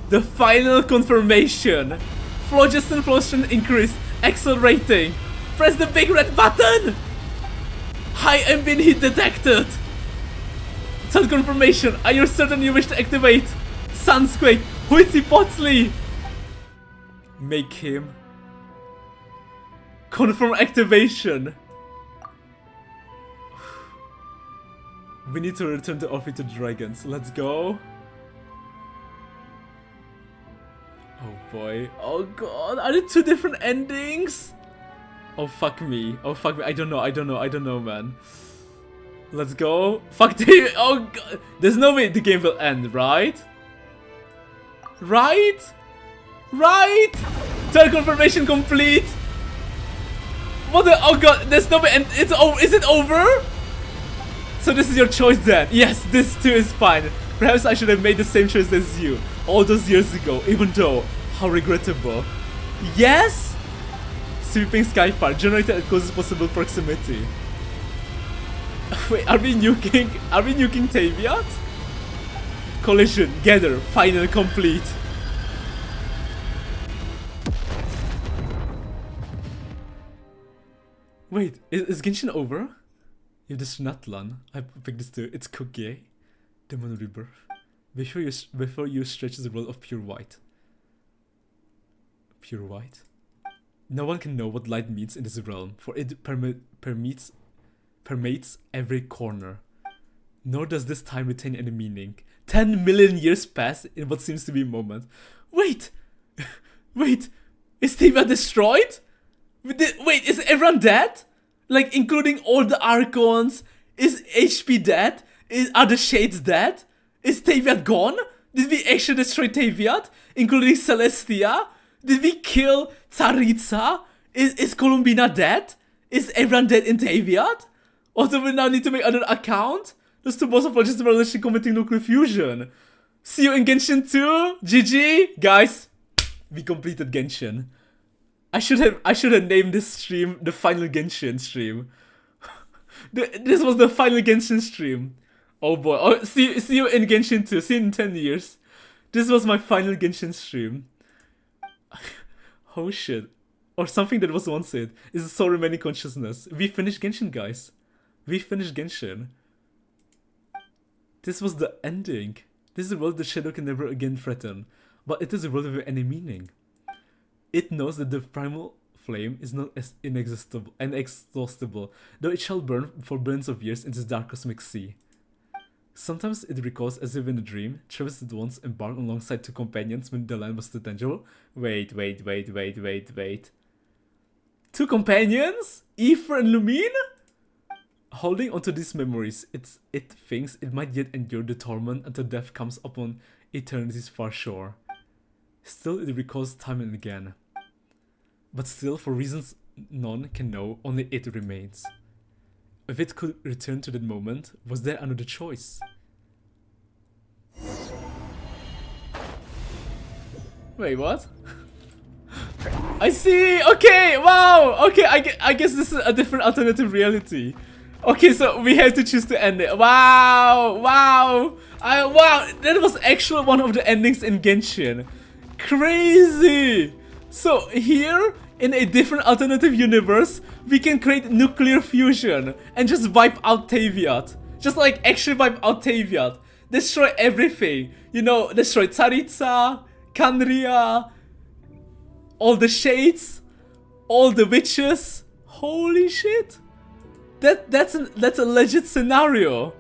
The final confirmation. Phlogiston flotation increase. Accelerating. Press the big red button. High ambient heat detected. Third confirmation. Are you certain you wish to activate Sunsquake Huitzipotzli? Make him. Confirm activation. We need to return to Orphy to Dragons. Let's go. Oh boy. Oh god. Are there two different endings? Oh fuck me. Oh fuck me. I don't know, man. Let's go. Fuck the. Oh god. There's no way the game will end, right? Right? Right? Third confirmation complete. What the? Oh god. There's no way. And it's over. Is it over? So this is your choice then. Yes, this too is fine. Perhaps I should have made the same choice as you all those years ago, even though how regrettable. Yes. Sweeping Skyfire, generated at closest possible proximity. Wait, are we nuking Taviat? Collision, gather, final, complete. Wait, is Genshin over? If this is Natlan, I picked this too. It's Koge, Demon Rebirth. Before you stretch the world of pure white. Pure white? No one can know what light means in this realm, for it permeates every corner. Nor does this time retain any meaning. 10 million years pass in what seems to be a moment. Wait! Wait! Is Tavia destroyed? Wait, is everyone dead? Like, including all the Archons? Is HP dead? Are the Shades dead? Is Taviat gone? Did we actually destroy Taviat? Including Celestia? Did we kill Tsaritsa? Is Columbina dead? Is everyone dead in Taviat? Or do we now need to make another account? Those two boss of just realistically committing nuclear fusion. See you in Genshin 2. GG! Guys, we completed Genshin. I should have named this stream the final Genshin stream. This was the final Genshin stream. Oh boy. Oh, see you in Genshin 2. See you in 10 years. This was my final Genshin stream. Oh shit. Or something that was once said. Is the soul remaining consciousness. We finished Genshin, guys. We finished Genshin. This was the ending. This is a world the shadow can never again threaten. But it is a world without any meaning. It knows that the primal flame is not as inexhaustible, though it shall burn for billions of years in this dark cosmic sea. Sometimes it recalls as if in a dream, Travis had once embarked alongside two companions when the land was too tangible. Wait. Two companions? Aether and Lumine? Holding onto these memories, it thinks it might yet endure the torment until death comes upon eternity's far shore. Still, it recalls time and again. But still, for reasons none can know, only it remains. If it could return to that moment, was there another choice? Wait, what? I see! Okay, wow! Okay, I guess this is a different alternative reality. Okay, so we have to choose to end it. Wow! Wow! Wow! That was actually one of the endings in Genshin. Crazy! So here, in a different alternative universe, we can create nuclear fusion and just wipe out Taviat. Just like actually wipe out Taviat. Destroy everything. You know, destroy Tsaritsa, Kanria, all the Shades, all the witches. Holy shit! That's a legit scenario.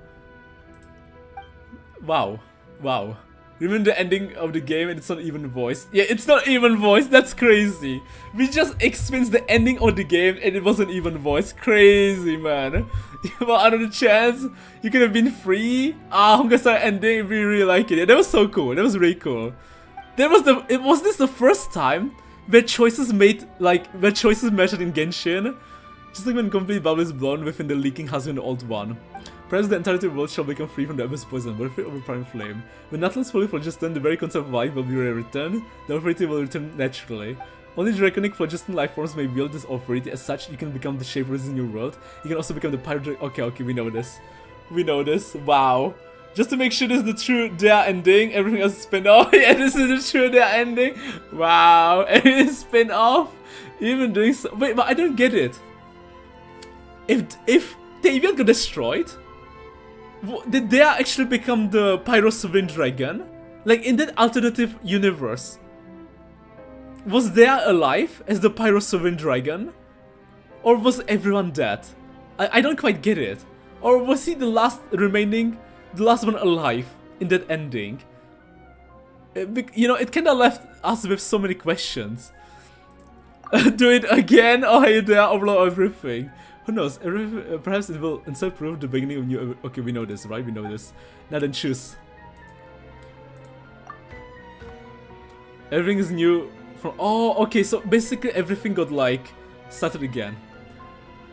Wow. Wow. Remember the ending of the game and it's not even voiced? Yeah, it's not even voiced. That's crazy. We just experienced the ending of the game and it wasn't even voiced. Crazy, man. Well, another chance. You could have been free. Honkai Star ending. We really like it. Yeah, that was so cool. That was really cool. Was this the first time where choices measured in Genshin? Just like when complete bubble is blown within the leaking husband and old one. Perhaps the entirety of the world shall become free from the abyss poison, but free over prime flame. When Natlan's fully phlogiston, the very concept of life will be returned. The authority will return naturally. Only draconic phlogiston life forms may wield this authority. As such, you can become the shapers in your world. You can also become the pirate. Okay, we know this. We know this. Wow. Just to make sure this is the true Dea ending, everything else is spin-off. Yeah, this is the true Dea ending. Wow, everything is spin-off. Even doing so. Wait, but I don't get it. If Tavian got destroyed, did Dea actually become the Pyro Sovereign Dragon? Like in that alternative universe, was Dea alive as the Pyro Sovereign Dragon? Or was everyone dead? I don't quite get it. Or was he the last one alive in that ending? You know, it kinda left us with so many questions. Do it again? Oh, hey, Dea, overload everything. Who knows? Perhaps it will instead prove the beginning of new. Okay, we know this, right? We know this. Now then, choose. Everything is new from. Oh, okay. So basically, everything got like started again.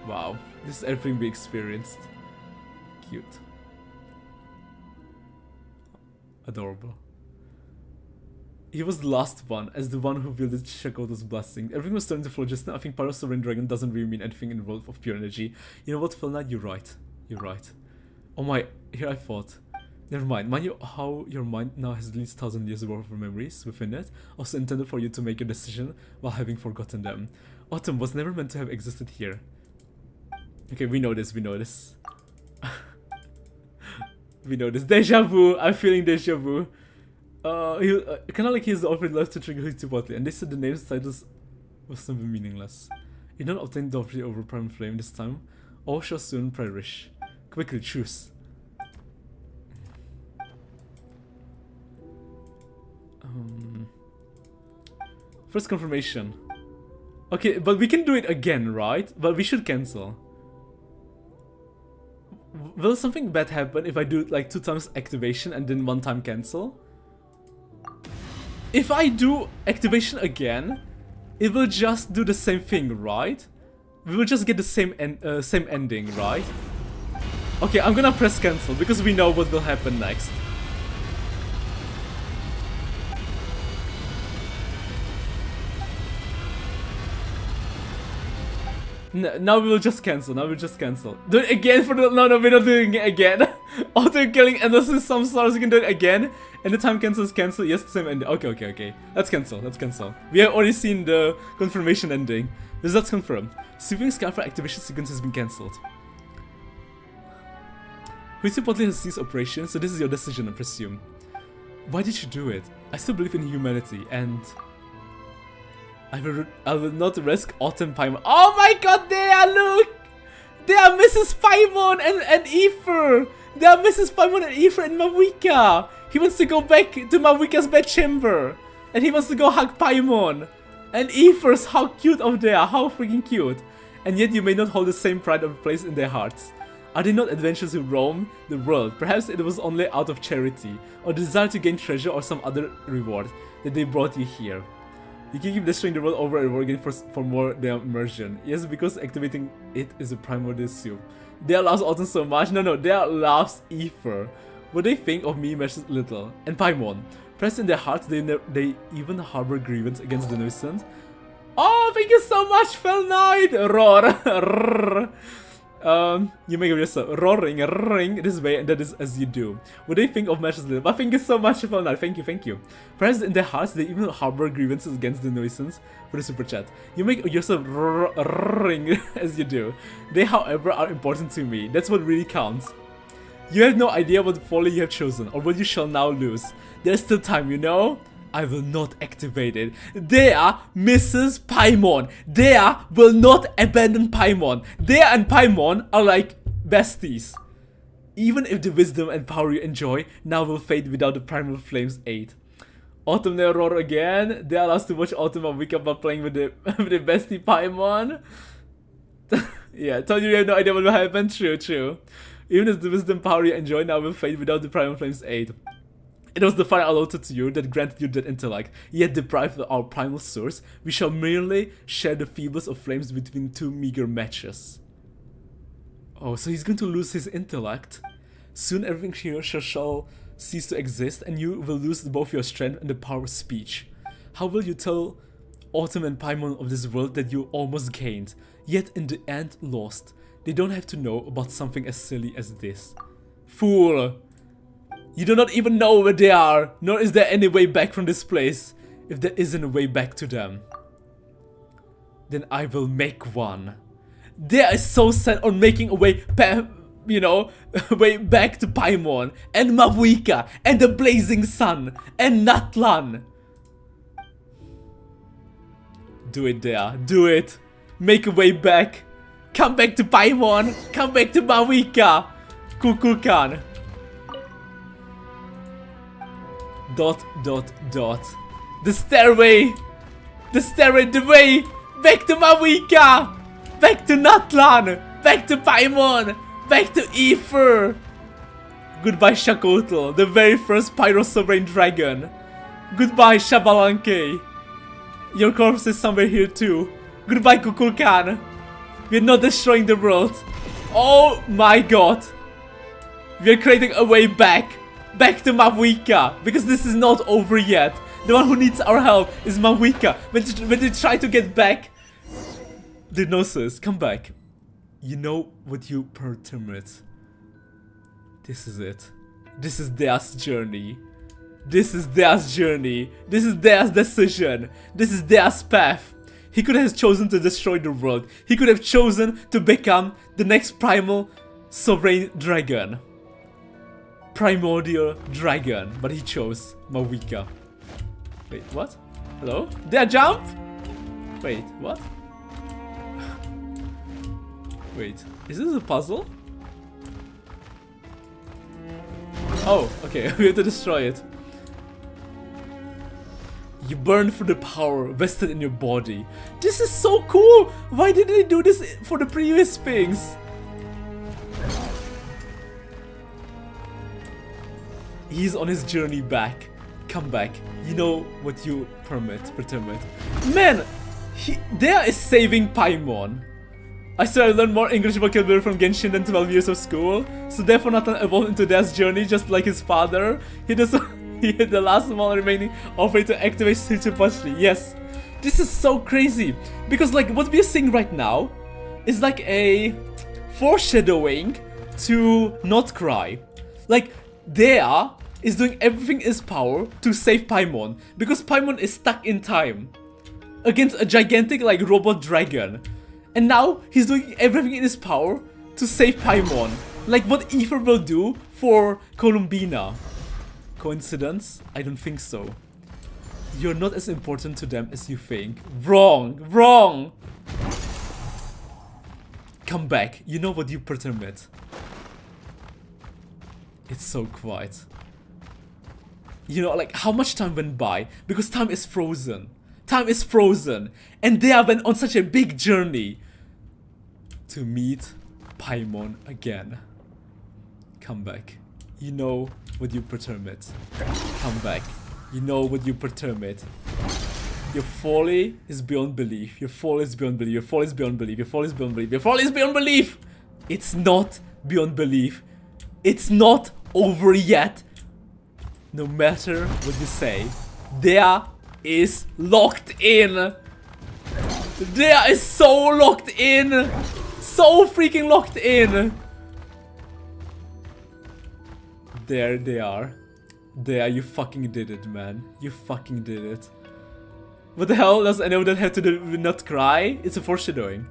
Wow, this is everything we experienced. Cute. Adorable. He was the last one, as the one who wielded Shakota's blessing. Everything was turned into phlogiston. I think Pyro Sovereign Dragon doesn't really mean anything in the world of pure energy. You know what, Felna? You're right. You're right. Oh my, here I thought. Never mind. Mind you how your mind now has at least 1,000 years worth of memories within it, also intended for you to make a decision while having forgotten them. Autumn was never meant to have existed here. Okay, we know this, we know this. We know this. Deja vu! I'm feeling deja vu. Kinda like he's offered left to trigger Hitipotli, and they said the name's titles was simply meaningless. You don't obtain the authority over Prime Flame this time. All shall soon perish. Quickly choose. First confirmation. Okay, but we can do it again, right? But we should cancel. Will something bad happen if I do like 2 times activation and then 1 time cancel? If I do activation again, it will just do the same thing, right? We will just get the same ending, right? Okay, I'm gonna press cancel because we know what will happen next. Now we will just cancel. Now we'll just cancel. Do it again for the. No, we're not doing it again. Auto killing endlessly some stars. You can do it again. And the time cancel is cancel. Yes, the same ending. Okay. Let's cancel. Let's cancel. We have already seen the confirmation ending. Results confirmed. Sweeping Scarfer activation sequence has been cancelled. Huitzipotle has ceased operation, so this is your decision, I presume. Why did you do it? I still believe in humanity, and I will not risk Autumn Paimon. Oh my god, look! They are Mrs. Paimon and Aether! They are Mrs. Paimon and Aether and Mawika! He wants to go back to Mawika's bedchamber! And he wants to go hug Paimon! And Aether's, how cute of they are, how freaking cute! And yet you may not hold the same pride of place in their hearts. Are they not adventurers who roam the world? Perhaps it was only out of charity, or desire to gain treasure or some other reward that they brought you here. You can keep destroying the world over and over again for more their immersion. Yes, because activating it is a primordial soup. Dea loves Autumn so much. No, Dea loves Aether. What they think of me matters little. And Paimon. Pressed in their hearts, they even harbor grievance against the nuisance. Oh, thank you so much, Fell Knight! Roar! You make yourself roaring this way, and that is as you do. What they think of matches little, but thank you so much, Fell Knight. Thank you. Perhaps in their hearts, they even harbor grievances against the nuisance for the super chat. You make yourself roaring as you do. They, however, are important to me. That's what really counts. You have no idea what folly you have chosen, or what you shall now lose. There's still time, you know? I will not activate it. Dea Mrs. Paimon. Dea will not abandon Paimon. Dea and Paimon are like besties. Even if the wisdom and power you enjoy now will fade without the primal flame's aid. Autumn they roar again. Dea allows to watch Autumn and wake up while playing with the bestie Paimon. Yeah, told you have no idea what will happen. True. Even if the wisdom power you enjoy now will fade without the primal flame's aid. It was the fire allotted to you that granted you that intellect, yet deprived of our primal source, we shall merely share the feeblest of flames between two meager matches. Oh, so he's going to lose his intellect. Soon everything here shall cease to exist, and you will lose both your strength and the power of speech. How will you tell Autumn and Paimon of this world that you almost gained, yet in the end lost? They don't have to know about something as silly as this. Fool! You do not even know where they are, nor is there any way back from this place. If there isn't a way back to them, then I will make one. They are so set on making a way, way back to Paimon, and Mavuika, and the Blazing Sun, and Natlan. Do it there, do it. Make a way back. Come back to Paimon, come back to Mavuika. Kukulkan. ... The stairway, the way back to Mavuika, back to Natlan, back to Paimon, back to Ether. Goodbye Shakotl, the very first Pyro Sovereign Dragon. Goodbye Shabalanke. Your corpse is somewhere here too. Goodbye Kukulkan. We're not destroying the world. Oh my god. We're creating a way back to Mavuika, because this is not over yet. The one who needs our help is Mavuika. When they try to get back, the Gnosis, come back. You know what you permit. This is it. This is Dea's journey. This is Dea's journey. This is Dea's decision. This is Dea's path. He could have chosen to destroy the world. He could have chosen to become the next primal sovereign dragon. Primordial dragon. But he chose Mavuika. Wait, what? Hello? Dea jump? Wait, what? Wait, is this a puzzle? Oh, okay, we have to destroy it. You burn for the power vested in your body. This is so cool! Why didn't they do this for the previous things? He's on his journey back. Come back. You know what you permit. Man, Dea is saving Paimon. I swear I learned more English vocabulary from Genshin than 12 years of school. So therefore Natlan evolved into Dea's journey just like his father. He hit the last small remaining offering to activate Suchipashli. Yes. This is so crazy. Because like what we are seeing right now is like a foreshadowing to Not Cry. Like Dea is doing everything in his power to save Paimon. Because Paimon is stuck in time. Against a gigantic like robot dragon. And now he's doing everything in his power to save Paimon. Like what Ether will do for Columbina. Coincidence? I don't think so. You're not as important to them as you think. Wrong! Come back. You know what you permit. It's so quiet. You know, like how much time went by? Because time is frozen. And they went on such a big journey to meet Paimon again. Come back. You know what you permit. Come back. You know what you permit. Your folly is beyond belief. Your folly is beyond belief. Your folly is beyond belief. Your folly is beyond belief. Your folly is beyond belief. It's not beyond belief. It's not over yet. No matter what you say, Dea is locked in. Dea is so locked in. So freaking locked in. There they are. There, you fucking did it, man. You fucking did it. What the hell does anyone that have to do with Not Cry? It's a foreshadowing.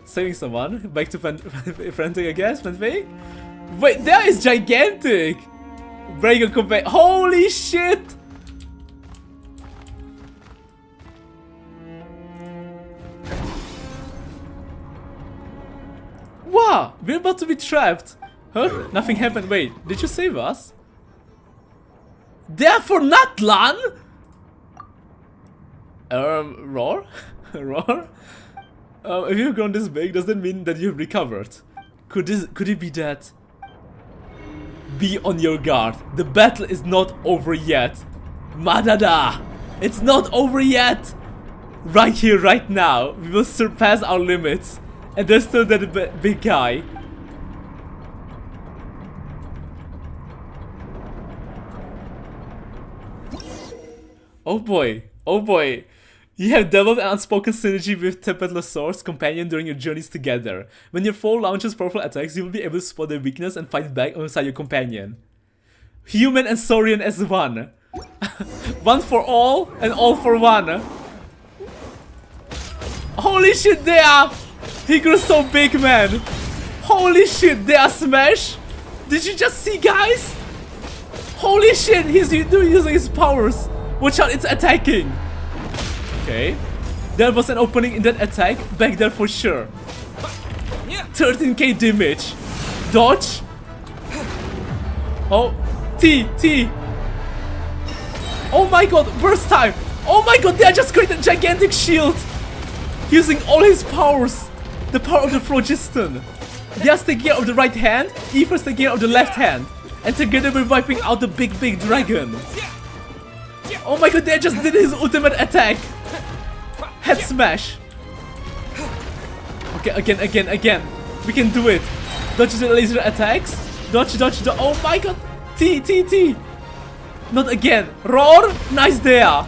Saving someone. Back to Frantic, I guess. Fanfic? Wait, that is gigantic! Breaker compare. Holy shit! Wow! We're about to be trapped. Huh? Nothing happened. Wait, did you save us? They're for Natlan? Roar? Roar? If you've grown this big, does that mean that you've recovered? Could it be that Be on your guard. The battle is not over yet. Madada! It's not over yet! Right here, right now, we will surpass our limits. And there's still that big guy. Oh boy, oh boy. You have developed an unspoken synergy with Tempetlosaur's companion during your journeys together. When your foe launches powerful attacks, you will be able to spot their weakness and fight back alongside your companion. Human and Saurian as one. One for all and all for one. Holy shit, they are! He grew so big, man. Holy shit, they are smash. Did you just see, guys? Holy shit, he's using his powers. Watch out, it's attacking. Okay. There was an opening in that attack back there for sure. 13k damage. Dodge. Oh, T. Oh my god, burst time. Oh my god, they just created a gigantic shield. Using all his powers. The power of the phlogiston. There's the gear of the right hand, Eva's the gear of the left hand. And together we're wiping out the big dragon. Oh my god, they just did his ultimate attack. Head smash. Okay, again. We can do it. Dodge the laser attacks. Dodge. Oh my god. T. Not again. Roar. Nice there.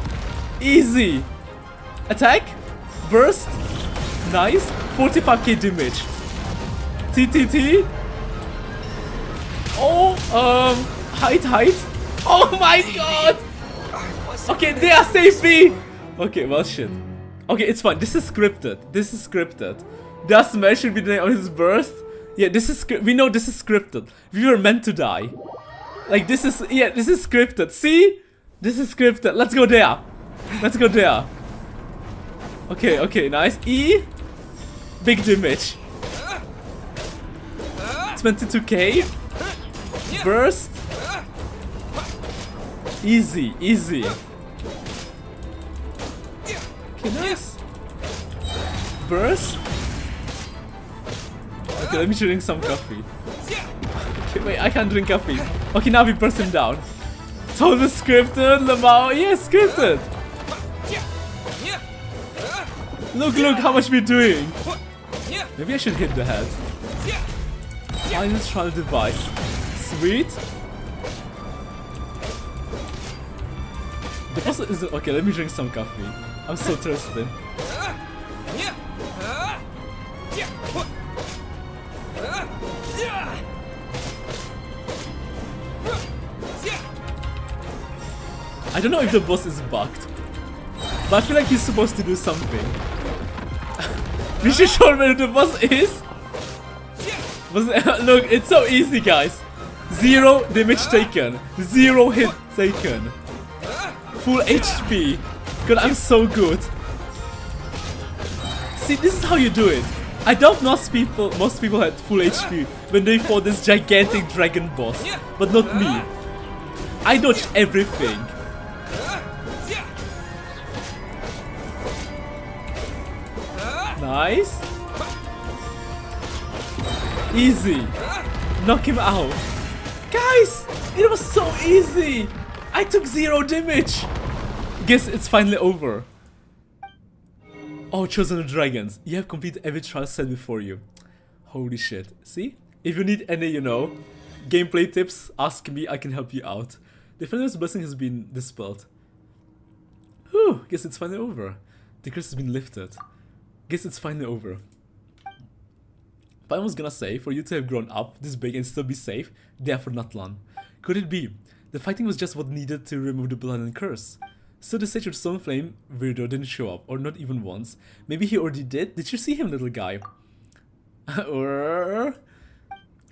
Easy. Attack. Burst. Nice. 45k damage. T. Oh, height. Oh my god. Okay, they are saving. Okay, well shit. Okay, it's fine. This is scripted. Does Smash should be the name on his burst? Yeah, we know this is scripted. We were meant to die. Like this is scripted. See? This is scripted. Let's go there. Okay, nice. E. Big damage. 22k. Burst. Easy. Okay, nice. Burst. Okay, let me drink some coffee. Okay, wait, I can't drink coffee. Okay, now we burst him down. Total scripted, Lamau. Yeah, scripted. Look how much we're doing. Maybe I should hit the head. Final trial device. Sweet. The puzzle isn't. Okay, let me drink some coffee. I'm so thirsty. I don't know if the boss is bugged, but I feel like he's supposed to do something. We should show where the boss is. Look, it's so easy, guys. 0 damage taken, 0 hit taken, full HP. God, I'm so good. See, this is how you do it. I doubt most people had full HP when they fought this gigantic dragon boss, but not me. I dodged everything. Nice. Easy. Knock him out. Guys, it was so easy. I took 0 damage. Guess it's finally over. Oh, Chosen of Dragons. You have completed every trial set before you. Holy shit. See? If you need any, gameplay tips, ask me. I can help you out. The Defender's blessing has been dispelled. Whew. Guess it's finally over. The curse has been lifted. Guess it's finally over. But I was gonna say, for you to have grown up this big and still be safe, therefore Natlan. Could it be? The fighting was just what needed to remove the blood and curse. So the Sage of Stone Flame weirdo didn't show up, or not even once. Maybe he already did? Did you see him, little guy? Or...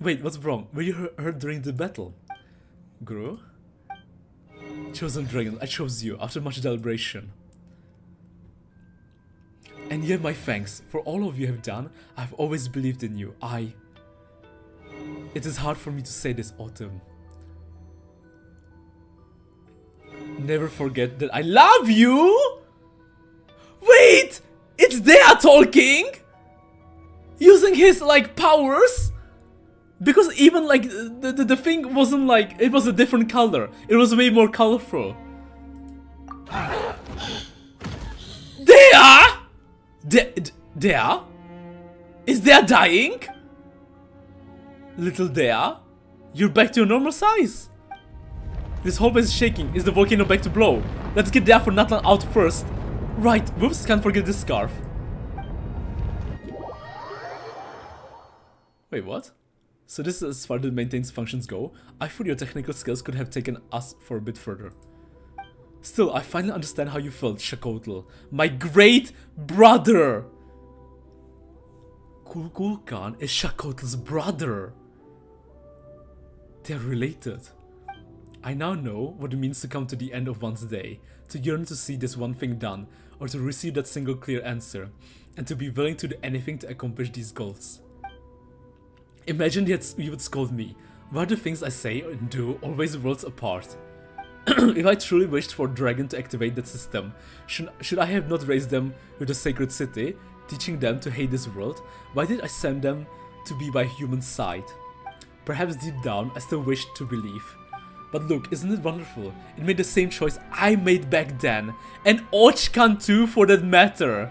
Wait, what's wrong? Were you hurt during the battle? Guru? Chosen Dragon, I chose you after much deliberation. And you have my thanks. For all of you have done, I've always believed in you. It is hard for me to say this, Autumn. Never forget that I love you! Wait! It's Dea talking! Using his, powers? Because even like the thing wasn't like, it was a different color. It was way more colorful. Dea! Dea? Is Dea dying? Little Dea? You're back to your normal size. This whole place is shaking. Is the volcano back to blow? Let's get Dea for Natlan out first. Right, whoops, can't forget this scarf. Wait, what? So this is as far as the maintenance functions go. I thought your technical skills could have taken us for a bit further. Still, I finally understand how you felt, Shakotl. My great brother! Kulkulkan is Shakotl's brother. They're related. I now know what it means to come to the end of one's day, to yearn to see this one thing done, or to receive that single clear answer, and to be willing to do anything to accomplish these goals. Imagine that you would scold me. Why are the things I say and do always worlds apart? If I truly wished for Dragon to activate that system, should I have not raised them with a sacred city, teaching them to hate this world? Why did I send them to be by human side? Perhaps deep down I still wished to believe. But look, isn't it wonderful? It made the same choice I made back then. And Ochkan too, for that matter.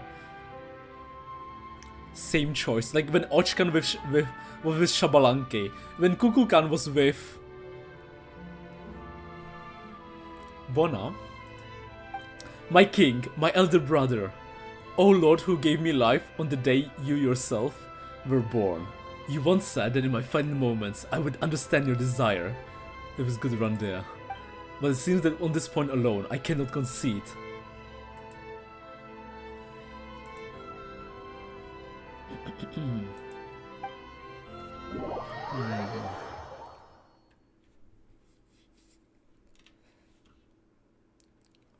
Same choice. Like when Ochkan was with Shabalanke. When Kukulkan was with Bona. My king, my elder brother. O Lord who gave me life on the day you yourself were born. You once said that in my final moments I would understand your desire. It was good run there. But it seems that on this point alone, I cannot concede.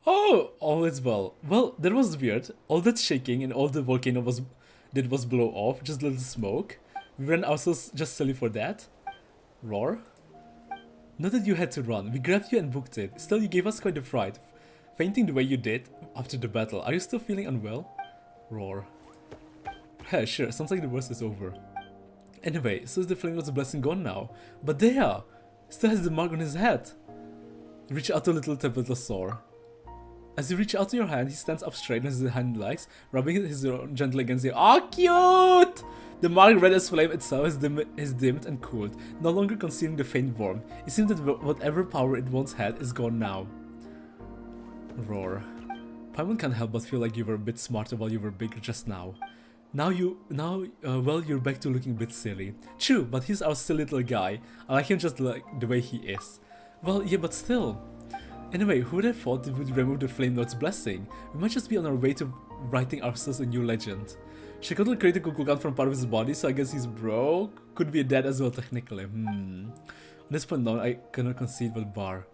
Oh, all is well. Well, that was weird. All that shaking and all the volcano did was blow off, just a little smoke. We ran ourselves just silly for that. Roar. Not that you had to run, we grabbed you and booked it. Still, you gave us quite a fright. Fainting the way you did after the battle. Are you still feeling unwell? Roar. Yeah, sure, sounds like the worst is over. Anyway, so is the flame of the blessing gone now? But there! Still has the mark on his head. Reach out a little tap with a sore. As you reach out to your hand, he stands up straight on his hind legs, rubbing his gently against you. Oh, cute! The mark red as flame itself is dimmed and cooled, no longer concealing the faint warmth. It seems that whatever power it once had is gone now. Roar. Paimon can't help but feel like you were a bit smarter while you were bigger just now. Well, you're back to looking a bit silly. True, but he's our silly little guy. I like him just like the way he is. Well, yeah, but still. Anyway, who would have thought it would remove the Flame Lord's blessing? We might just be on our way to writing ourselves a new legend. Shakotl created Kukulkan from part of his body, so I guess he's broke. Could be dead as well, technically. On this point now, I cannot concede with bar.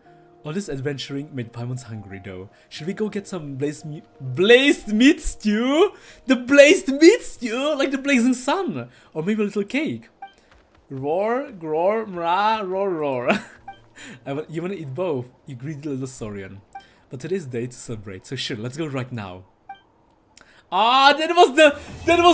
All this adventuring made Paimon's hungry though. Should we go get some blazed meat stew? The blazed meat stew? Like the blazing sun? Or maybe a little cake? Roar, groar, mrah, roar, roar. You wanna eat both? You greedy little Saurian. But today's day to celebrate, so sure, let's go right now. Ah, that was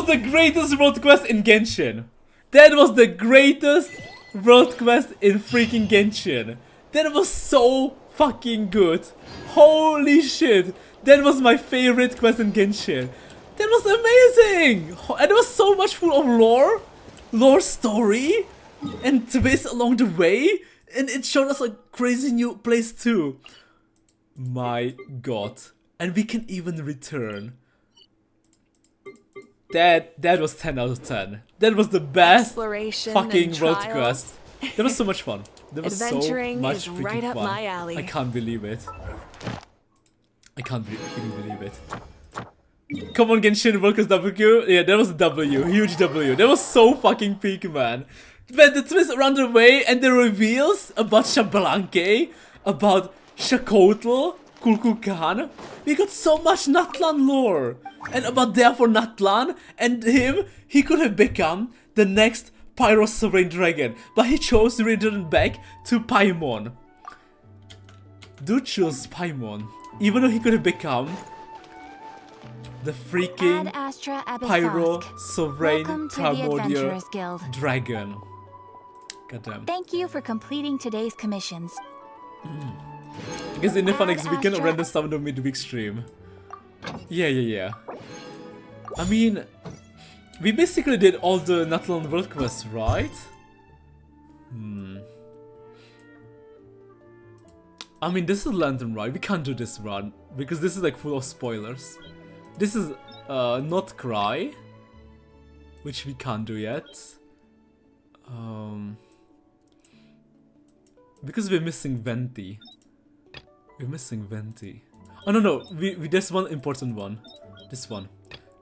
the greatest world quest in Genshin. That was the greatest world quest in freaking Genshin. That was so fucking good. Holy shit. That was my favorite quest in Genshin. That was amazing. And it was so much full of lore story, and twists along the way. And it showed us a crazy new place too. My god. And we can even return. That was 10 out of 10. That was the best fucking world quest. That was so much fun. That was so much freaking right up fun. my alley. I can't believe it. I can't freaking believe it. Come on, Genshin, Workers W. Yeah, that was a W. Huge W. That was so fucking peak, man. But the twist around the way and the reveals about Shabalanke, about Shakotl, Kulkulkan. We got so much Natlan lore. And about therefore Natlan and him, he could have become the next Pyro Sovereign Dragon. But he chose to return back to Paimon. Dude chose Paimon. Even though he could have become the freaking Pyro Sovereign Primordial Dragon. Goddamn. Thank you for completing today's commissions. I guess in the fun next weekend or random stuff in the midweek stream. Yeah. I mean, we basically did all the Natlan world quests, right? I mean, this is Lantern, right? We can't do this run because this is like full of spoilers. This is not Cry, which we can't do yet. Because we're missing Venti. Oh no, there's one important one. This one.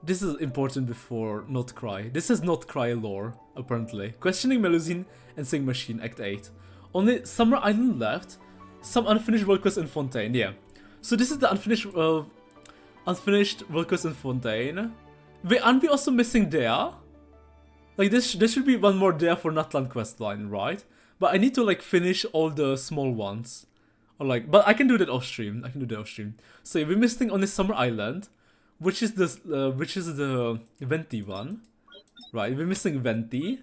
This is important before Not Cry. This is Not Cry lore, apparently. Questioning Melusine and Sing Machine, Act 8. Only Summer Island left. Some unfinished world quests in Fontaine, yeah. So this is the unfinished world quest in Fontaine. Wait, aren't we also missing Dea? Like there should be one more Dea for Natlan questline, right? But I need to like finish all the small ones. Or like, but I can do that off stream. So yeah, we're missing on the Summer Island, which is the Venti one, right? We're missing Venti,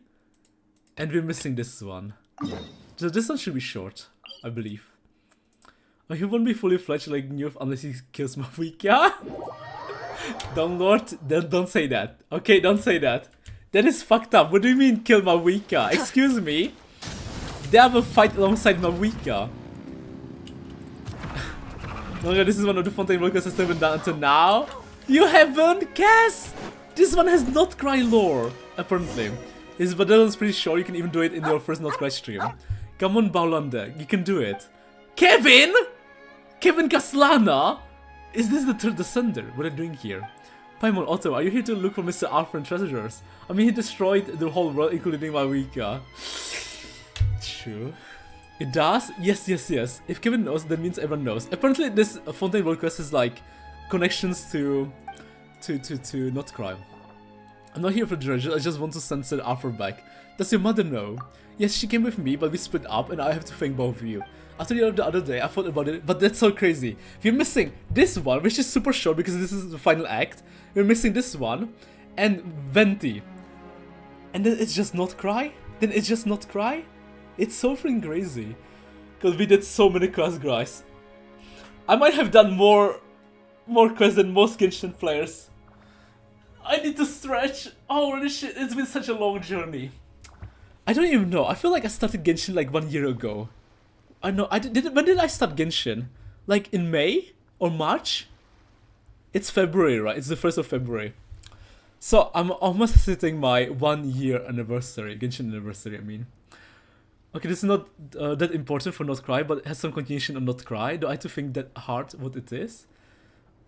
and we're missing this one. So this one should be short, I believe. Oh, he won't be fully fledged like Newf unless he kills Mavika. Downlord, don't say that. Okay, don't say that. That is fucked up. What do you mean kill Mavika? Excuse me. They have a fight alongside Mavika. Oh god, this is one of the Fontaine world quests I've been done until now. You haven't? Guess! This one has Not Cry lore, apparently. But that one's pretty sure you can even do it in your first Not Cry stream. Come on, Baulanda, you can do it. Kevin! Kevin Caslana? Is this the third descender? What are you doing here? Paimon Otto, are you here to look for Mr. Arthur and treasures? I mean, he destroyed the whole world, including Mavika. True. It does? Yes. If Kevin knows, that means everyone knows. Apparently, this Fontaine world quest is like connections to Not Cry. I'm not here for treasure, I just want to send Sir Arthur back. Does your mother know? Yes, she came with me, but we split up and I have to thank both of you. After the other day, I thought about it, but that's so crazy. We're missing this one, which is super short because this is the final act. We're missing this one, and Venti. And then it's just Not Cry? It's so freaking crazy. Because we did so many quests, guys. I might have done more quests than most Genshin players. I need to stretch. Holy shit, it's been such a long journey. I don't even know. I feel like I started Genshin like 1 year ago. I know. When did I start Genshin? Like in May or March? It's February, right? It's the 1st of February. So I'm almost hitting my 1 year anniversary. Genshin anniversary, I mean. Okay, this is not that important for Not Cry, but it has some continuation on Not Cry. Do I have to think that hard what it is?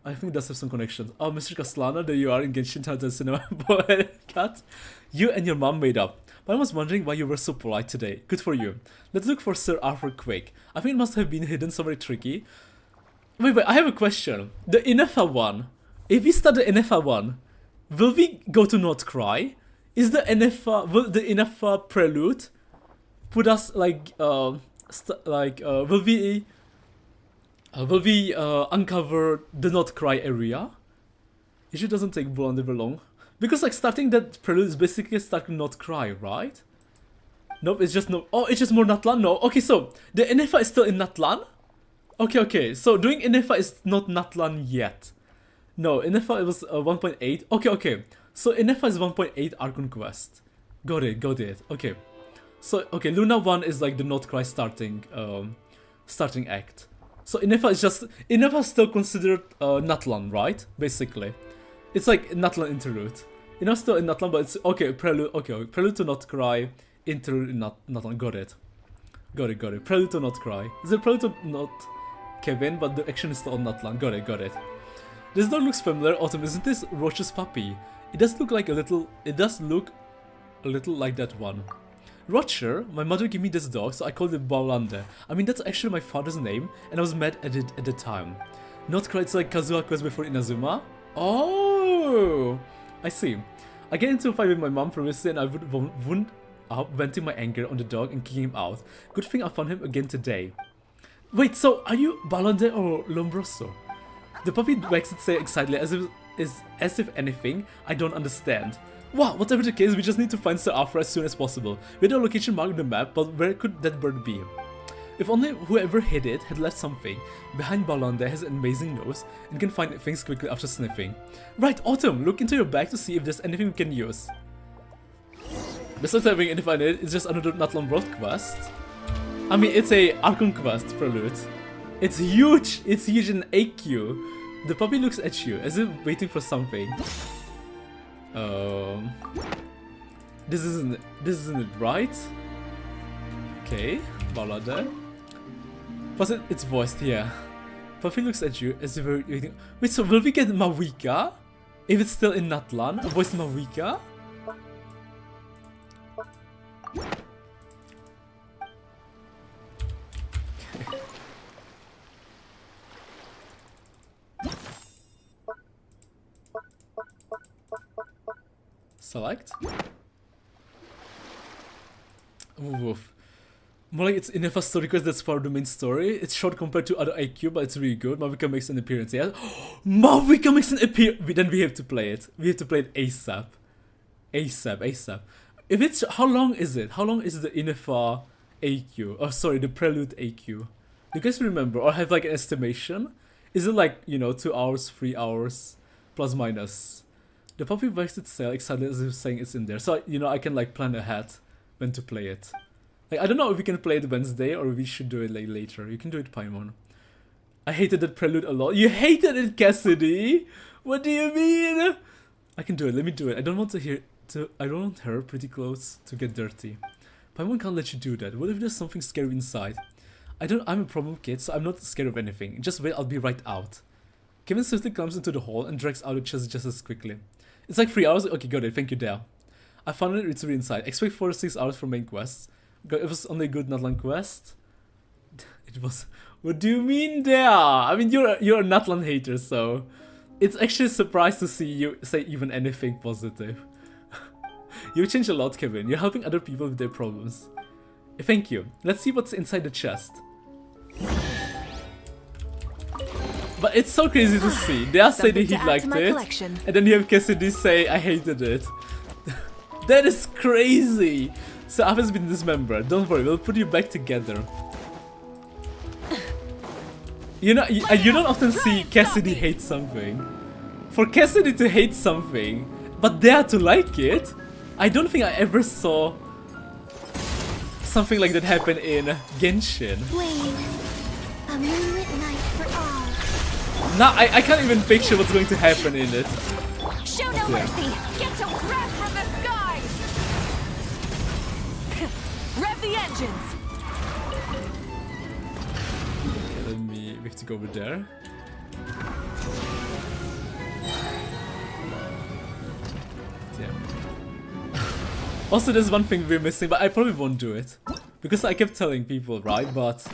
I think it does have some connections. Oh, Mr. Caslana, there you are in Genshin Tartan Cinema Boy Cat. You and your mom made up. But I was wondering why you were so polite today. Good for you. Let's look for Sir Arthur quick. I think it must have been hidden somewhere tricky. Wait, I have a question. The Inefa one. If we start the Inefa one, will we go to Not Cry? Will the Inefa prelude put us like will we uncover the Not Cry area? Usually doesn't take very long. Because like starting that prelude is basically starting Not Cry, right? Nope, it's just no. Oh, it's just more Natlan. No, okay, so the Inefa is still in Natlan. Okay. So doing Inefa is not Natlan yet. No, Inefa it was 1.8. Okay. So Inefa is 1.8 Archon Quest. Got it. Okay. So okay, Luna 1 is like the Not Cry starting act. So Inefa is still considered Natlan, right? Basically, it's like Natlan interlude. Still in Natlan, but it's okay. Prelude. Okay, prelude to Not Cry. Interlude in Natlan. Got it. Prelude to Not Cry. Is it prelude to Not Kevin? But the action is still on Natlan. Got it. This dog looks familiar. Autumn, isn't this Roach's puppy? It does look like a little. It does look a little like that one. Roger, my mother gave me this dog, so I called it Baulanda. I mean, that's actually my father's name, and I was mad at it at the time. Not quite like Kazuha quest before Inazuma. Oh, I see. I get into a fight with my mom previously, and I would wound up venting my anger on the dog and kicking him out. Good thing I found him again today. Wait, so are you Baulanda or Lombroso? The puppy wags its tail excitedly as if anything. I don't understand. Wow, whatever the case, we just need to find Sir Arthur as soon as possible. We had a location marked on the map, but where could that bird be? If only whoever hid it had left something. Behind Balanda has an amazing nose and can find things quickly after sniffing. Right, Autumn, look into your bag to see if there's anything we can use. Besides having identified it, it's just another Natlan World quest. I mean, it's a Archon quest prelude. It's huge in AQ. The puppy looks at you as if waiting for something. This isn't it, right? Okay, Balada. Was it? It's voiced, yeah. Puffy looks at you as if we're waiting. Wait, so will we get Mawika? If it's still in Natlan, a voice Mawika? Select. Oof. More like it's enough a story because that's part of the main story. It's short compared to other IQ, but it's really good. Mavika makes an appearance, yeah? Mavika makes an appearance! Then we have to play it. We have to play it ASAP. ASAP. If it's... How long is it? How long is the Inefa AQ? Oh, sorry, the Prelude AQ. Do you guys remember? Or have like an estimation? Is it like, you know, 2 hours, 3 hours? Plus minus. The puppy wags its tail excited as if saying it's in there. So, you know, I can like plan ahead when to play it. Like, I don't know if we can play it Wednesday or we should do it like later. You can do it Paimon. I hated that prelude a lot. You hated it, Cassidy? What do you mean? I can do it. Let me do it. I don't want I don't want her pretty clothes to get dirty. Paimon can't let you do that. What if there's something scary inside? I'm a problem kid, so I'm not scared of anything. Just wait, I'll be right out. Kevin swiftly comes into the hall and drags out the chest just as quickly. It's like 3 hours? Okay, got it. Thank you, Dale. I found it, it's really inside. Expect 4 to 6 hours for main quests. It was only a good Natlan quest. It was... What do you mean there? I mean, you're a Natlan hater, so... It's actually a surprise to see you say even anything positive. You've changed a lot, Kevin. You're helping other people with their problems. Thank you. Let's see what's inside the chest. But it's so crazy to see. They say that he liked it, and then you have Cassidy say, I hated it. That is crazy! So I've been dismembered. Don't worry, we'll put you back together. You know, you don't often see Cassidy hate something. For Cassidy to hate something, but dare to like it, I don't think I ever saw something like that happen in Genshin. A moonlit night for all. Now I can't even picture what's going to happen in it. Show no mercy. Get to grab from the skies. Rev the engines. Okay, we have to go over there. Yeah. Also, there's one thing we're missing, but I probably won't do it because I kept telling people, right? But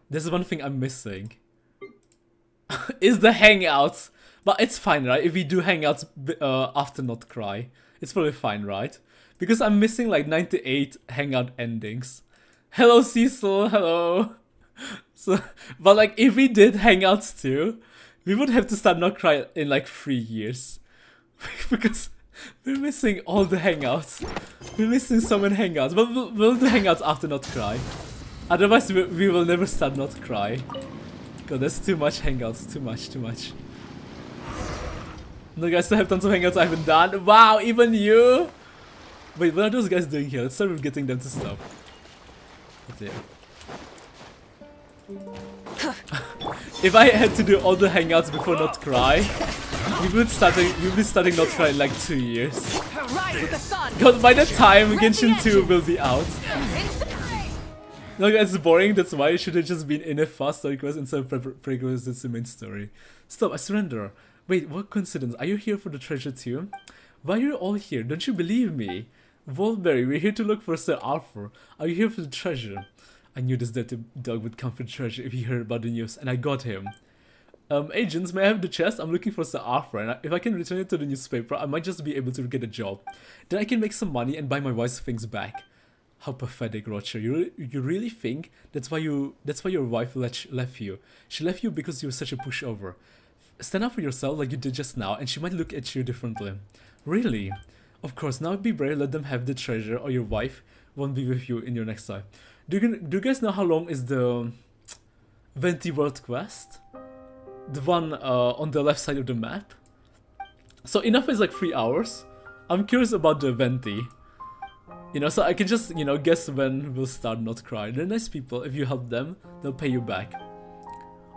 there's one thing I'm missing. Is the hangouts. But it's fine, right? If we do hangouts after Not Cry, it's probably fine, right? Because I'm missing like 98 hangout endings. Hello, Cecil. Hello. So, but like if we did hangouts too, we would have to start Not Cry in like 3 years. Because we're missing all the hangouts. We're missing so many hangouts. But we'll do hangouts after Not Cry. Otherwise, we will never start Not Cry. God, there's too much hangouts. Too much. No, guys, still have tons of hangouts I haven't done. Wow, even you? Wait, what are those guys doing here? Let's start with getting them to stop. Okay. If I had to do all the hangouts before Not Cry, we would be starting Not Cry in like 2 years. God, by that time, Genshin 2 will be out. No, guys, it's boring. That's why it should have just been in a fast story quest instead of prerequisites to main story. Stop, I surrender. Wait, what coincidence? Are you here for the treasure too? Why are you all here? Don't you believe me? Volberry, we're here to look for Sir Arthur. Are you here for the treasure? I knew this dirty dog would come for the treasure if he heard about the news, and I got him. Agents, may I have the chest? I'm looking for Sir Arthur, and if I can return it to the newspaper, I might just be able to get a job. Then I can make some money and buy my wife's things back. How pathetic, Roger. You really think that's why your wife left you? She left you because you were such a pushover. Stand up for yourself like you did just now, and she might look at you differently. Really? Of course, now be brave, let them have the treasure, or your wife won't be with you in your next life. Do you guys know how long is the Venti World Quest? The one on the left side of the map? So enough is like 3 hours. I'm curious about the Venti. You know, so I can just, you know, guess when we'll start Not Cry. They're nice people. If you help them, they'll pay you back.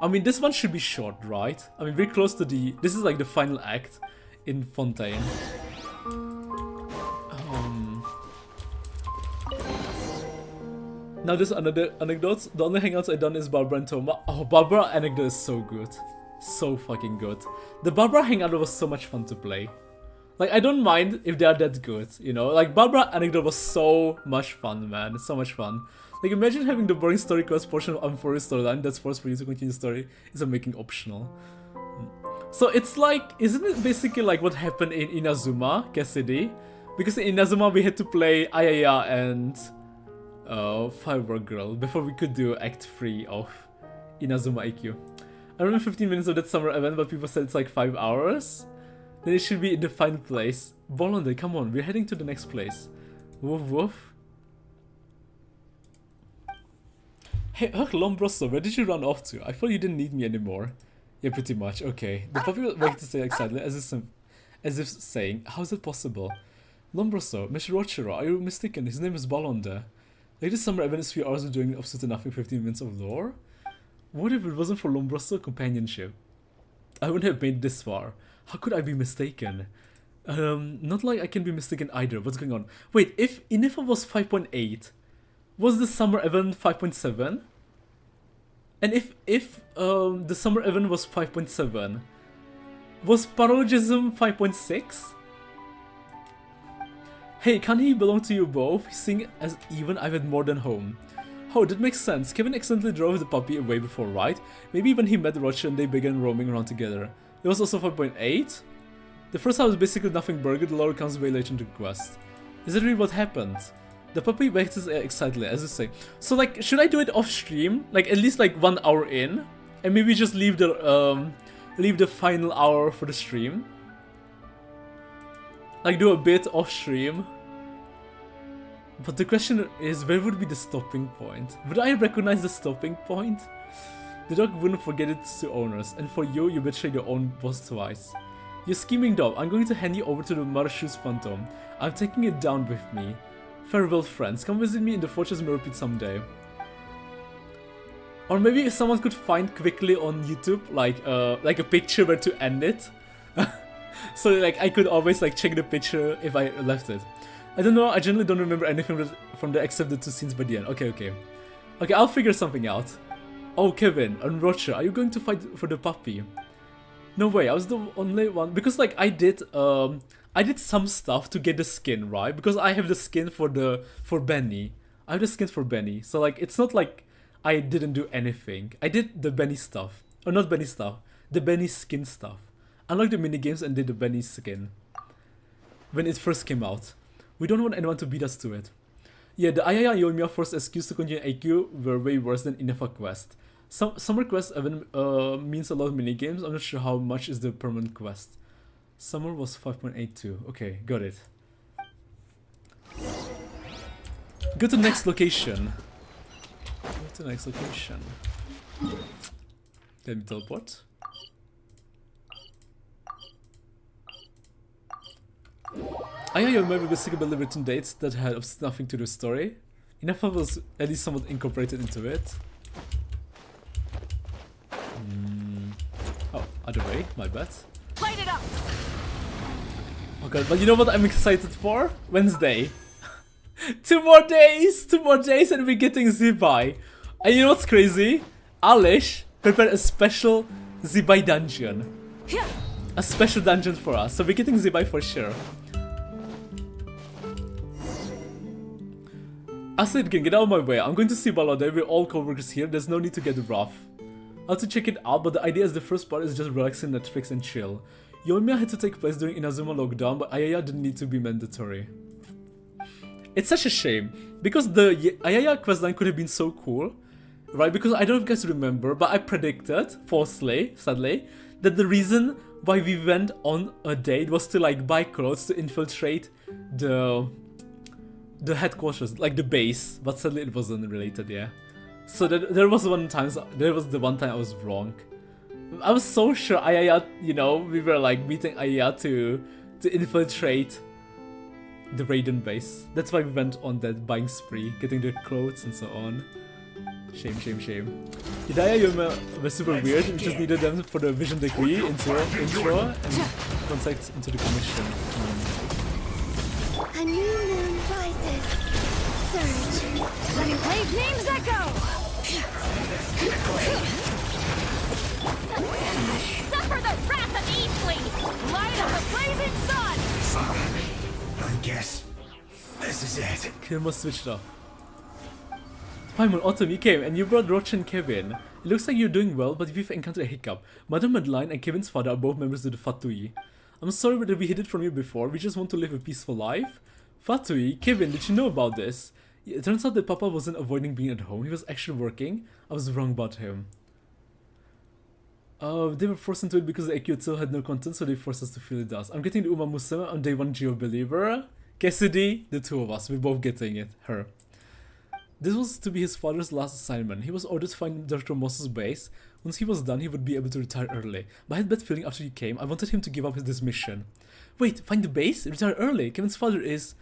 I mean, this one should be short, right? I mean, we're close to the... This is like the final act in Fontaine. Now there's another anecdote. The only hangouts I've done is Barbara and Toma. Oh, Barbara anecdote is so good. So fucking good. The Barbara hangout was so much fun to play. Like, I don't mind if they are that good, you know? Like, Barbara anecdote was so much fun, man. It's so much fun. Like, imagine having the boring story quest portion of Unforest storyline that's forced for you to continue the story instead of making optional. So it's like, isn't it basically like what happened in Inazuma, Cassidy? Because in Inazuma we had to play Ayaya and Firework Girl before we could do Act 3 of Inazuma IQ. I remember 15 minutes of that summer event, but people said it's like 5 hours. Then it should be in the final place. Bolonde, come on, we're heading to the next place. Woof woof. Hey, Lombroso, where did you run off to? I thought you didn't need me anymore. Yeah, pretty much, okay. The puppy was waiting to say excitedly, as if saying, how is it possible? Lombroso, Mr. Rochero, are you mistaken? His name is Bolonde. Latest summer event is 3 hours of doing absolutely nothing, 15 minutes of lore? What if it wasn't for Lombroso companionship? I wouldn't have made it this far. How could I be mistaken? Not like I can be mistaken either. What's going on? Wait, if Inifa was 5.8, was the summer event 5.7? And if the summer event was 5.7, was Paralogism 5.6? Hey, can he belong to you both? Seeing as even I've had more than home. Oh, that makes sense. Kevin accidentally drove the puppy away before, right? Maybe when he met Roger and they began roaming around together. It was also 5.8? The first house is basically nothing burger, the lower comes way later into the quest. Is that really what happened? The puppy waits excitedly, as you say. So like, should I do it off stream? Like at least like 1 hour in? And maybe just leave the final hour for the stream? Like do a bit off stream? But the question is, where would be the stopping point? Would I recognize the stopping point? The dog wouldn't forget its two owners, and for you, you betrayed your own boss twice. You scheming dog, I'm going to hand you over to the Marshall's Phantom. I'm taking it down with me. Farewell friends, come visit me in the Fortress Millipede someday. Or maybe if someone could find quickly on YouTube, like a picture where to end it. So like I could always like check the picture if I left it. I don't know, I generally don't remember anything from the except the 2 scenes by the end. Okay, I'll figure something out. Oh, Kevin and Roger, are you going to fight for the puppy? No way, I was the only one, because like I did some stuff to get the skin, right? Because I have the skin for Benny. I have the skin for Benny, so like it's not like I didn't do anything. I did the Benny stuff, or not Benny stuff, the Benny skin stuff. Unlocked the minigames and did the Benny skin when it first came out. We don't want anyone to beat us to it. Yeah, the Ayaya Yoimiya forced excuse to continue AQ were way worse than Inefa quest. Summer quest event means a lot of minigames. I'm not sure how much is the permanent quest. Summer was 5.82. Okay, got it. Go to next location. Let me teleport. I remember the single written dates that had nothing to do with the story. Inefa was at least somewhat incorporated into it. Oh, other way, my bad. Light it up. Oh god, but you know what I'm excited for? Wednesday. 2 more days and we're getting Zibai. And you know what's crazy? Alish prepared a special Zibai dungeon. A special dungeon for us, so we're getting Zibai for sure. I said, get out of my way. I'm going to see Balade. We're all co-workers here. There's no need to get rough. I'll have to check it out, but the idea is the first part is just relaxing Netflix and chill. Yoimiya had to take place during Inazuma lockdown, but Ayaya didn't need to be mandatory. It's such a shame, because the Ayaya questline could have been so cool, right? Because I don't know if you guys remember, but I predicted, falsely, sadly, that the reason why we went on a date was to like buy clothes to infiltrate the headquarters, like the base, but sadly it wasn't related, yeah. So there was the one time I was wrong. I was so sure Ayaya, you know, we were like meeting Ayaya to infiltrate the Raiden base. That's why we went on that buying spree, getting the clothes and so on. Shame. Hidaya, you were super weird. We just needed them for the vision degree intro and contact into the commission. A new moon rises. Surge. Letting blade names echo! Suffer the wrath of Eatley! Light of the blazing sun! I guess this is it. Kilmer switched off. Paimon, Autumn, you came and you brought Roach and Kevin. It looks like you're doing well, but we've encountered a hiccup. Mother Madeline and Kevin's father are both members of the Fatui. I'm sorry that we hid it from you before, we just want to live a peaceful life. Fatui, Kevin, did you know about this? It turns out that Papa wasn't avoiding being at home, he was actually working. I was wrong about him. They were forced into it because the AQ2 had no content, so they forced us to fill it out. I'm getting the Uma Musume on day 1 Geo Believer. Cassidy, the two of us, we're both getting it. Her. This was to be his father's last assignment. He was ordered to find Dr. Moss's base. Once he was done, he would be able to retire early. But I had a bad feeling after he came. I wanted him to give up this mission. Wait, find the base? Retire early? Kevin's father is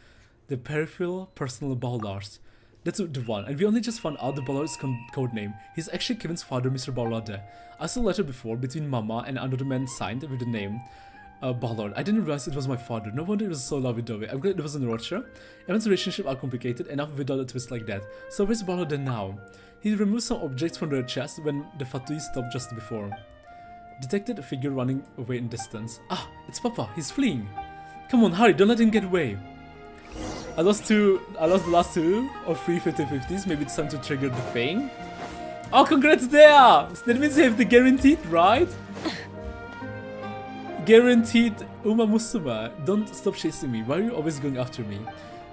the peripheral personal Ballard. That's the one, and we only just found out the Ballard's code name. He's actually Kevin's father, Mr. Ballard. I saw a letter before between Mama and another man signed with the name Ballard. I didn't realize it was my father. No wonder it was so lovey-dovey. I'm glad it wasn't Roger. Everyone's relationship are complicated enough without a twist like that. So where's Ballard now? He removed some objects from their chest when the Fatui stopped just before. Detected a figure running away in distance. Ah, it's Papa. He's fleeing. Come on, hurry! Don't let him get away. I lost the last 2 or 3 50-50s. Maybe it's time to trigger the thing. Oh, congrats there! That means you have the guaranteed, right? Guaranteed Uma Musume. Don't stop chasing me. Why are you always going after me?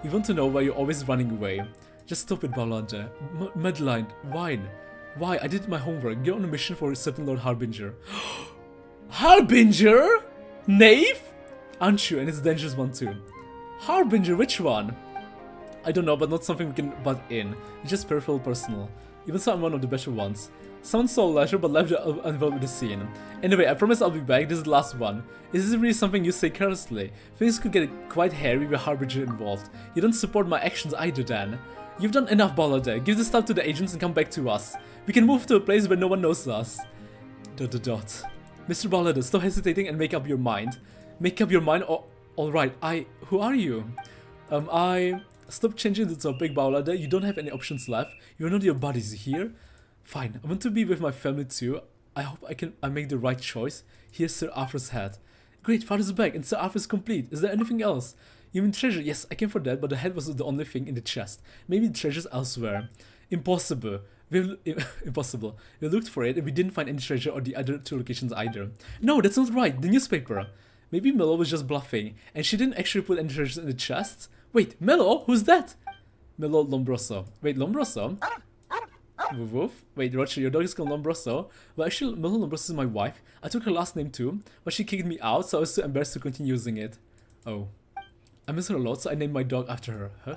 We want to know why you're always running away. Just stop it, Ballard. Madeline, why? Why? I did my homework. You're on a mission for a certain Lord Harbinger. Harbinger? Knave? Aren't you? And it's a dangerous one too. Harbinger, which one? I don't know, but not something we can butt in. It's just peripheral personal. Even so, I'm one of the better ones. Sounds so leisure, but left involved with the scene. Anyway, I promise I'll be back. This is the last one. Is this really something you say carelessly? Things could get quite hairy with Harbinger involved. You don't support my actions either, Dan. You've done enough, Ballard. Give the stuff to the agents and come back to us. We can move to a place where no one knows us. ... Mr. Ballard, stop hesitating and make up your mind. Make up your mind, or... Alright, who are you? Stop changing the topic, Ballard. You don't have any options left. You're not your buddies here. Fine, I want to be with my family too. I hope I make the right choice. Here's Sir Arthur's head. Great, father's back and Sir Arthur's complete. Is there anything else? You mean treasure? Yes, I came for that, but the head was the only thing in the chest. Maybe the treasure's elsewhere. Impossible. Impossible. We looked for it and we didn't find any treasure or the other 2 locations either. No, that's not right. The newspaper. Maybe Mello was just bluffing, and she didn't actually put any treasures in the chest. Wait, Mello? Who's that? Mello Lombroso. Wait, Lombroso? Woof woof. Wait, Roger, your dog is called Lombroso. Well, actually, Mello Lombroso is my wife. I took her last name too, but she kicked me out, so I was too embarrassed to continue using it. Oh. I miss her a lot, so I named my dog after her. Huh?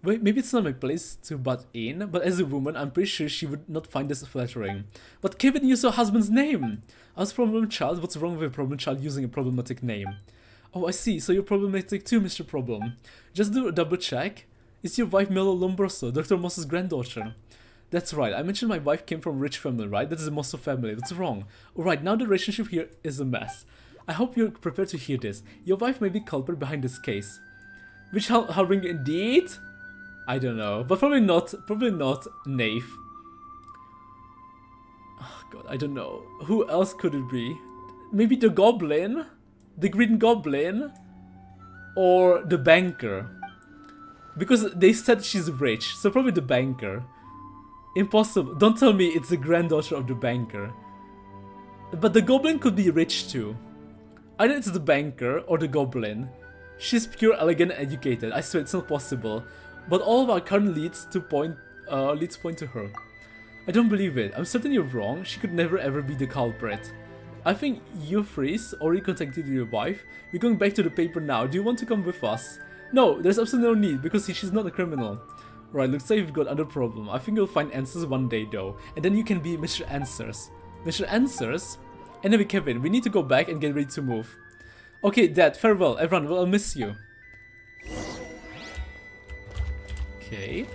Wait, maybe it's not my place to butt in, but as a woman, I'm pretty sure she would not find this flattering. But Kevin used her husband's name! I was a problem child. What's wrong with a problem child using a problematic name? Oh, I see. So you're problematic too, Mr. Problem. Just do a double check. Is your wife Mello Lombroso, Dr. Moss's granddaughter? That's right. I mentioned my wife came from a rich family, right? That is the Mosso family. That's wrong. Alright, now the relationship here is a mess. I hope you're prepared to hear this. Your wife may be culprit behind this case. Which Harbinger indeed? I don't know, but probably not Knave. Oh god, I don't know. Who else could it be? Maybe the Goblin? The Green Goblin? Or the Banker? Because they said she's rich, so probably the Banker. Impossible. Don't tell me it's the granddaughter of the Banker. But the Goblin could be rich too. Either it's the Banker or the Goblin. She's pure, elegant, and educated. I swear it's not possible. But all of our current leads point to her. I don't believe it. I'm certain you're wrong. She could never ever be the culprit. I think you Freeze already contacted your wife. We're going back to the paper now. Do you want to come with us? No, there's absolutely no need because she's not a criminal. Right, looks like you've got other problem. I think you'll find answers one day though. And then you can be Mr. Answers. Mr. Answers? Anyway, Kevin, we need to go back and get ready to move. Okay, Dad, farewell. Everyone, well, I'll miss you. Okay.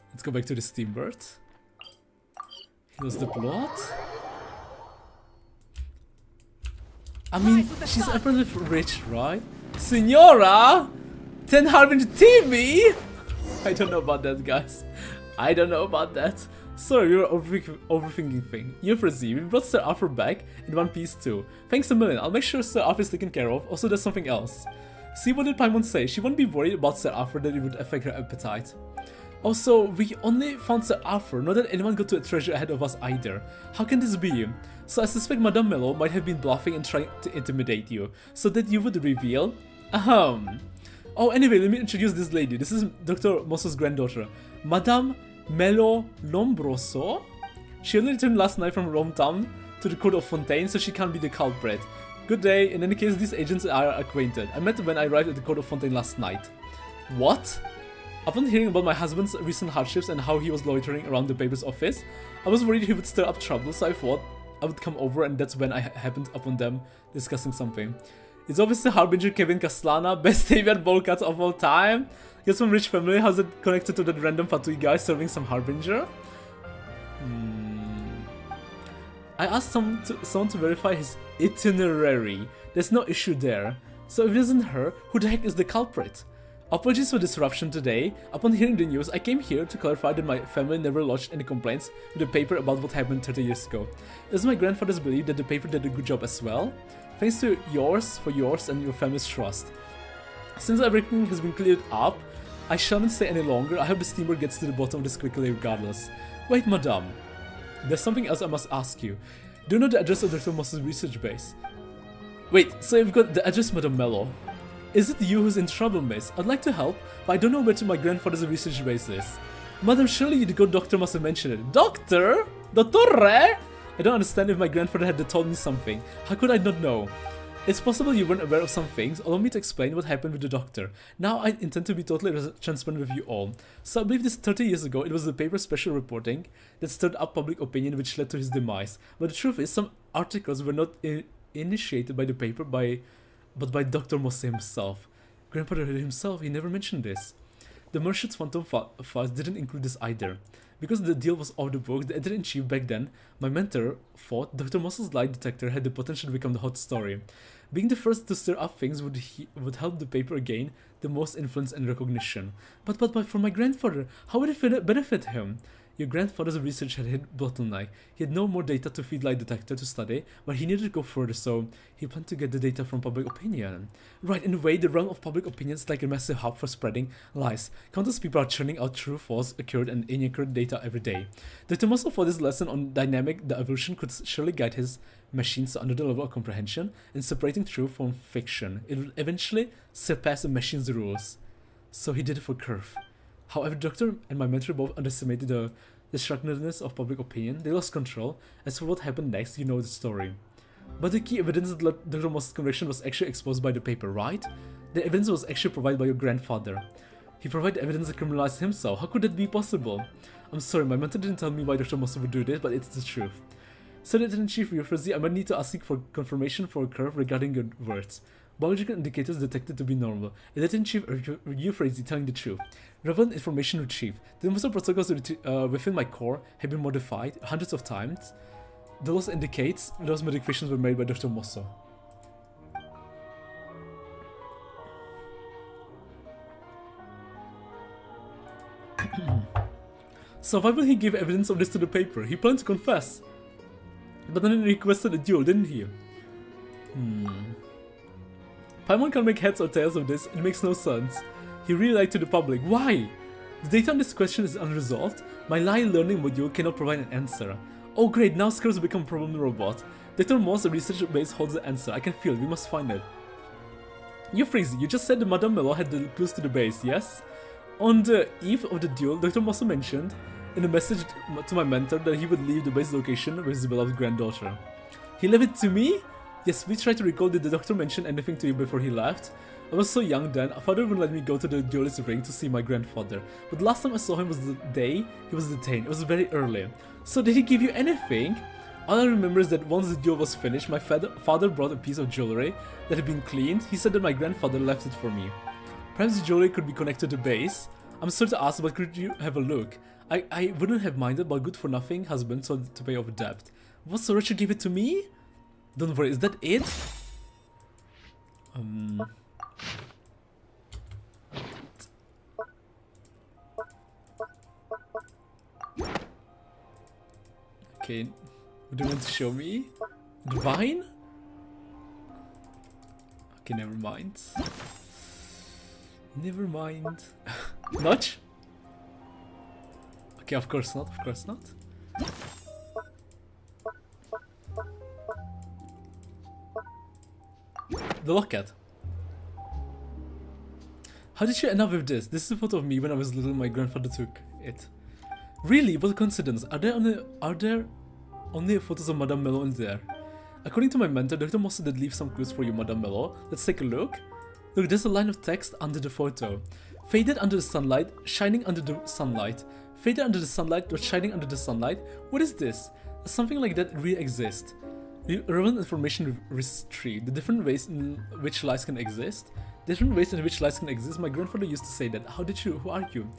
Let's go back to the Steambird. Here's the plot. I mean, she's apparently rich, right? Signora! 10 Harbinger TV? I don't know about that, guys. I don't know about that. Sorry, we were overthinking thing. You're Frizzy, we brought Sir Arthur back in one piece too. Thanks a million, I'll make sure Sir Arthur is taken care of. Also, there's something else. See, what did Paimon say? She won't be worried about Sir Arthur that it would affect her appetite. Also, we only found Sir Arthur, not that anyone got to a treasure ahead of us either. How can this be? So I suspect Madame Mello might have been bluffing and trying to intimidate you, so that you would reveal. Ahem. Oh, anyway, let me introduce this lady. This is Dr. Mosso's granddaughter, Madame Mello Lombroso. She only returned last night from Rome town to the court of Fontaine, so she can't be the culprit. Good day. In any case, these agents are acquainted. I met them when I arrived at the court of Fontaine last night. What? Upon hearing about my husband's recent hardships and how he was loitering around the paper's office, I was worried he would stir up trouble, so I thought I would come over, and that's when I happened upon them discussing something. It's obviously Harbinger Kevin Caslana, best Avian bowl cut of all time. He's from rich family. How's it connected to that random Fatui guy serving some Harbinger? I asked someone to verify his itinerary. There's no issue there. So if it isn't her, who the heck is the culprit? Apologies for disruption today. Upon hearing the news, I came here to clarify that my family never lodged any complaints with the paper about what happened 30 years ago. It is my grandfather's belief that the paper did a good job as well. Thanks to yours and your family's trust. Since everything has been cleared up, I shan't stay any longer. I hope the steamer gets to the bottom of this quickly regardless. Wait, madame. There's something else I must ask you. Do you know the address of Dr. Moss's research base? Wait, so you've got the address, Madame Mello. Is it you who's in trouble, miss? I'd like to help, but I don't know where my grandfather's research base is. Madam, surely the good doctor must have mentioned it. Doctor? Dottore? I don't understand. If my grandfather had told me something. How could I not know? It's possible you weren't aware of some things. Allow me to explain what happened with the doctor. Now I intend to be totally transparent with you all. So I believe this 30 years ago, it was the paper's special reporting that stirred up public opinion which led to his demise. But the truth is, some articles were not initiated by the paper but by Dr. Mosse himself. Grandfather himself, he never mentioned this. The Merchant's Phantom Files didn't include this either. Because the deal was off the books, the editor-in-chief back then, my mentor, thought Dr. Mosse's lie detector had the potential to become the hot story. Being the first to stir up things would help the paper gain the most influence and recognition. But for my grandfather, how would it benefit him? Your grandfather's research had hit bottleneck. He had no more data to feed lie detector to study, but he needed to go further, so he planned to get the data from public opinion. Right, in a way, the realm of public opinion is like a massive hub for spreading lies. Countless people are churning out true, false, accurate, and inaccurate data every day. Dr. Mosso thought this lesson on dynamic evolution could surely guide his machines to another level of comprehension in separating truth from fiction. It would eventually surpass the machine's rules. So he did it for Curve. However, the doctor and my mentor both underestimated the destructiveness of public opinion. They lost control. As for what happened next, you know the story. But the key evidence that Dr. Moss's conviction was actually exposed by the paper, right? The evidence was actually provided by your grandfather. He provided evidence that criminalized himself. How could that be possible? I'm sorry, my mentor didn't tell me why Dr. Moss would do this, but it's the truth. So, Editor-in-Chief Euphrasie, I might need to ask for confirmation for a Curve regarding your words. Biological indicators detected to be normal. Editor-in-Chief Euphrasie telling the truth. Relevant information retrieved. The most protocols within my core have been modified hundreds of times. The loss indicates those modifications were made by Dr. Mosso. So why will he give evidence of this to the paper? He planned to confess. But then he requested a duel, didn't he? Paimon can't make heads or tails of this. It makes no sense. He really lied to the public. Why? The data on this question is unresolved. My lie learning module cannot provide an answer. Oh great, now Scrubs become problem robot. Dr. Moss, the research base, holds the answer. I can feel it. We must find it. Euphrasie, you just said that Madame Mello had the clues to the base, yes? On the eve of the duel, Dr. Moss mentioned in a message to my mentor that he would leave the base location with his beloved granddaughter. He left it to me? Yes, we tried to recall did the doctor mention anything to you before he left? I was so young then, father wouldn't let me go to the duelist ring to see my grandfather. But the last time I saw him was the day he was detained. It was very early. So did he give you anything? All I remember is that once the duel was finished, my father brought a piece of jewelry that had been cleaned. He said that my grandfather left it for me. Perhaps the jewelry could be connected to base. I'm sorry to ask, but could you have a look? I wouldn't have minded, but good for nothing husband sold to pay off debt. What, so Richard gave it to me? Don't worry, is that it? Okay, what do you want to show me? Divine? Okay, never mind. Never mind. Notch? Okay, of course not, of course not. The locket. How did you end up with this? This is a photo of me when I was little. My grandfather took it. Really? What a coincidence. Are there only photos of Madame Mello in there? According to my mentor, Dr. Mossa did leave some clues for you, Madame Mello. Let's take a look. Look, there's a line of text under the photo. Faded under the sunlight, shining under the sunlight. Faded under the sunlight, but shining under the sunlight. What is this? Something like that really exists. Relevant information retrieved. The different ways in which lies can exist. Different ways in which lies can exist. My grandfather used to say that. How did you? Who are you?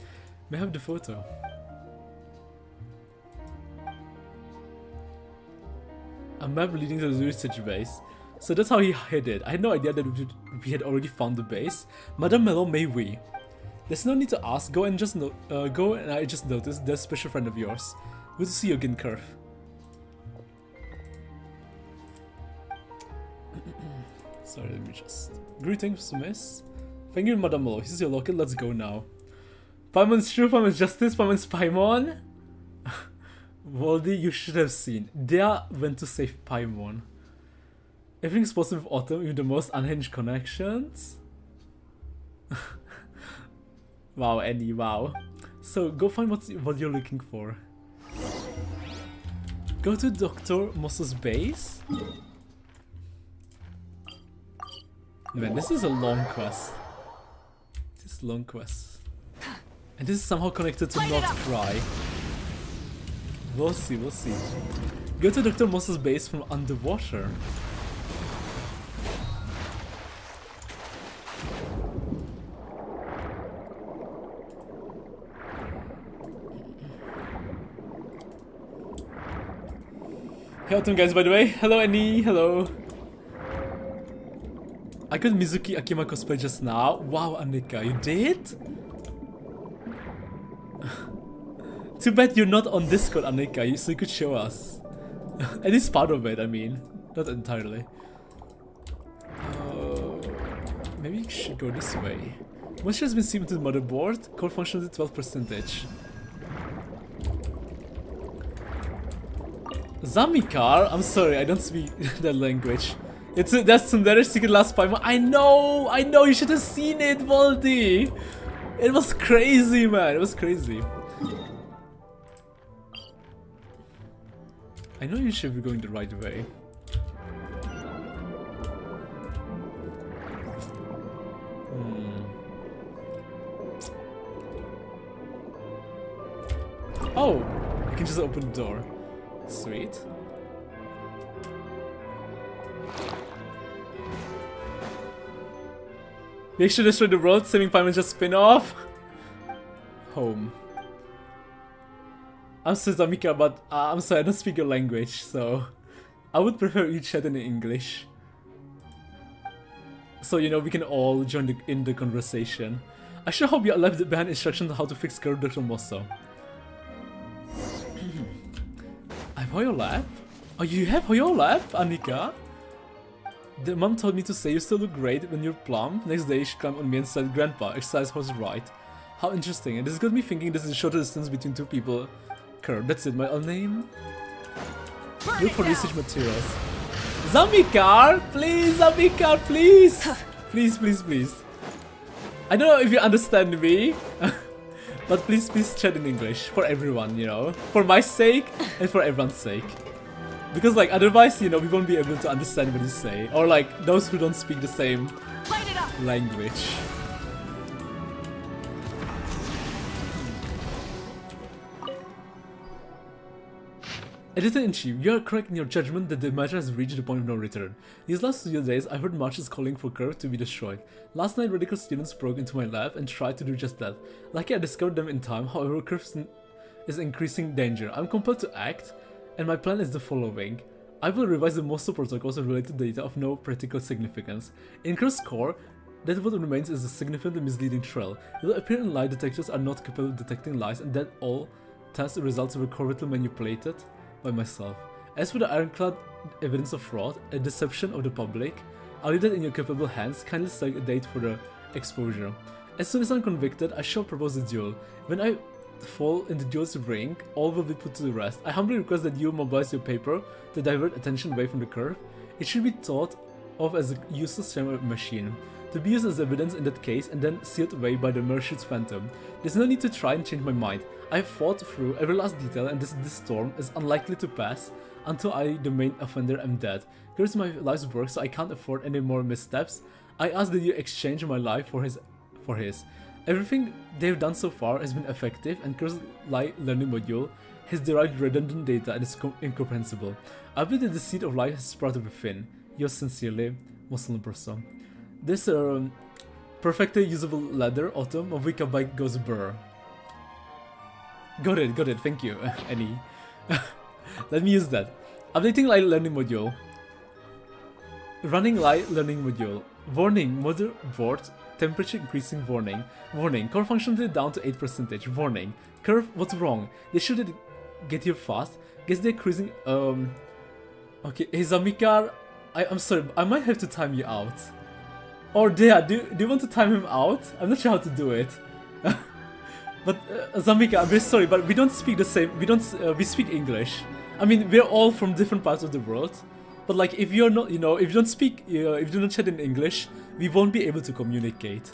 May I have the photo? A map leading to the research base. So that's how he hid it. I had no idea that we had already found the base. Madame Mello, may we? There's no need to ask. Go and I just noticed there's a special friend of yours. Good to see you again, Curve. Sorry, let me just... Greetings, miss. Thank you, Madame Mello. Here's your locket. Let's go now. Paimon's true, Paimon's justice, Paimon's Paimon. Voldy, you should have seen. Dea went to save Paimon. Everything's possible with Autumn, with the most unhinged connections. Wow, Annie, wow. So, go find what you're looking for. Go to Dr. Mossa's base. Man, this is a long quest. This is a long quest. And this is somehow connected to Not Cry. We'll see, we'll see. Go to Dr. Mossa's base from underwater. Hey Autumn guys, by the way. Hello Annie, hello. I got Mizuki Akima cosplay just now. Wow, Anika, you did? Too bad you're not on Discord, Anika, so you could show us. At least part of it, I mean. Not entirely. Maybe you should go this way. Moisture has been seen to the motherboard. Core function at 12%. Zamikar? I'm sorry, I don't speak that language. That's Sundare's secret last Paimon. I know, you should have seen it, Voldy. It was crazy, man, it was crazy. I know you should be going the right way. Oh, I can just open the door. Sweet. Make sure to destroy the world, saving Paimon just spin off. Home. I'm sorry, Zamika, but I'm sorry, I don't speak your language, so I would prefer you chat in English. So, you know, we can all join in the conversation. I sure hope you left behind instructions on how to fix Girl Dr. Mosso. I have Hoyo Lab? Oh, you have Hoyo Lab, Anika? The mom told me to say you still look great when you're plump. Next day she climbed on me and said, Grandpa, exercise was right. How interesting, and this got me thinking this is a shorter distance between two people. Curve, that's it, my old name. Look for research materials. Zamikar! Please, Zamikar, please! Please, please, please. I don't know if you understand me. But please chat in English for everyone, you know, for my sake and for everyone's sake. Because like otherwise, you know, we won't be able to understand what you say, or like those who don't speak the same Light it up. language. Editor-in-Chief, you are correct in your judgment that the matter has reached the point of no return. These last few days, I heard marches calling for Curve to be destroyed. Last night, radical students broke into my lab and tried to do just that. Lucky I discovered them in time, however, Curve is increasing danger. I'm compelled to act, and my plan is the following. I will revise the most of protocols and related data of no practical significance. In Curve's core, that what remains is a significantly misleading trail. It will appear in lie detectors are not capable of detecting lies, and that all test results were covertly manipulated by myself. As for the ironclad evidence of fraud and deception of the public, I'll leave that in your capable hands. Kindly select a date for the exposure. As soon as I'm convicted, I shall propose a duel. When I fall in the duel's ring, all will be put to the rest. I humbly request that you mobilize your paper to divert attention away from the Curve. It should be thought of as a useless sham machine, to be used as evidence in that case and then sealed away by the Merchant's Phantom. There's no need to try and change my mind. I have fought through every last detail, and this storm is unlikely to pass until I, the main offender, am dead. Curse my life's work, so I can't afford any more missteps. I ask that you exchange my life for his. Everything they've done so far has been effective, and Curse's life learning module has derived redundant data and is incomprehensible. I believe that the seed of life has sprouted within. Yours sincerely, Muslim person. This perfectly usable ladder, Autumn, of which a bike goes burr. Got it, thank you, Annie. Let me use that. Updating light learning module. Running light learning module. Warning, motherboard temperature increasing warning. Warning, core functionality down to 8%. Warning, Curve, what's wrong? They should get here fast. Guess they're cruising, okay, hey Zamikar, I'm sorry, I might have to time you out. Or Dea, do you want to time him out? I'm not sure how to do it. But Zamika, I'm very sorry, but we don't speak the same. We speak English. I mean, we're all from different parts of the world. But like, if you're not, you know, if you don't speak, if you don't chat in English, we won't be able to communicate.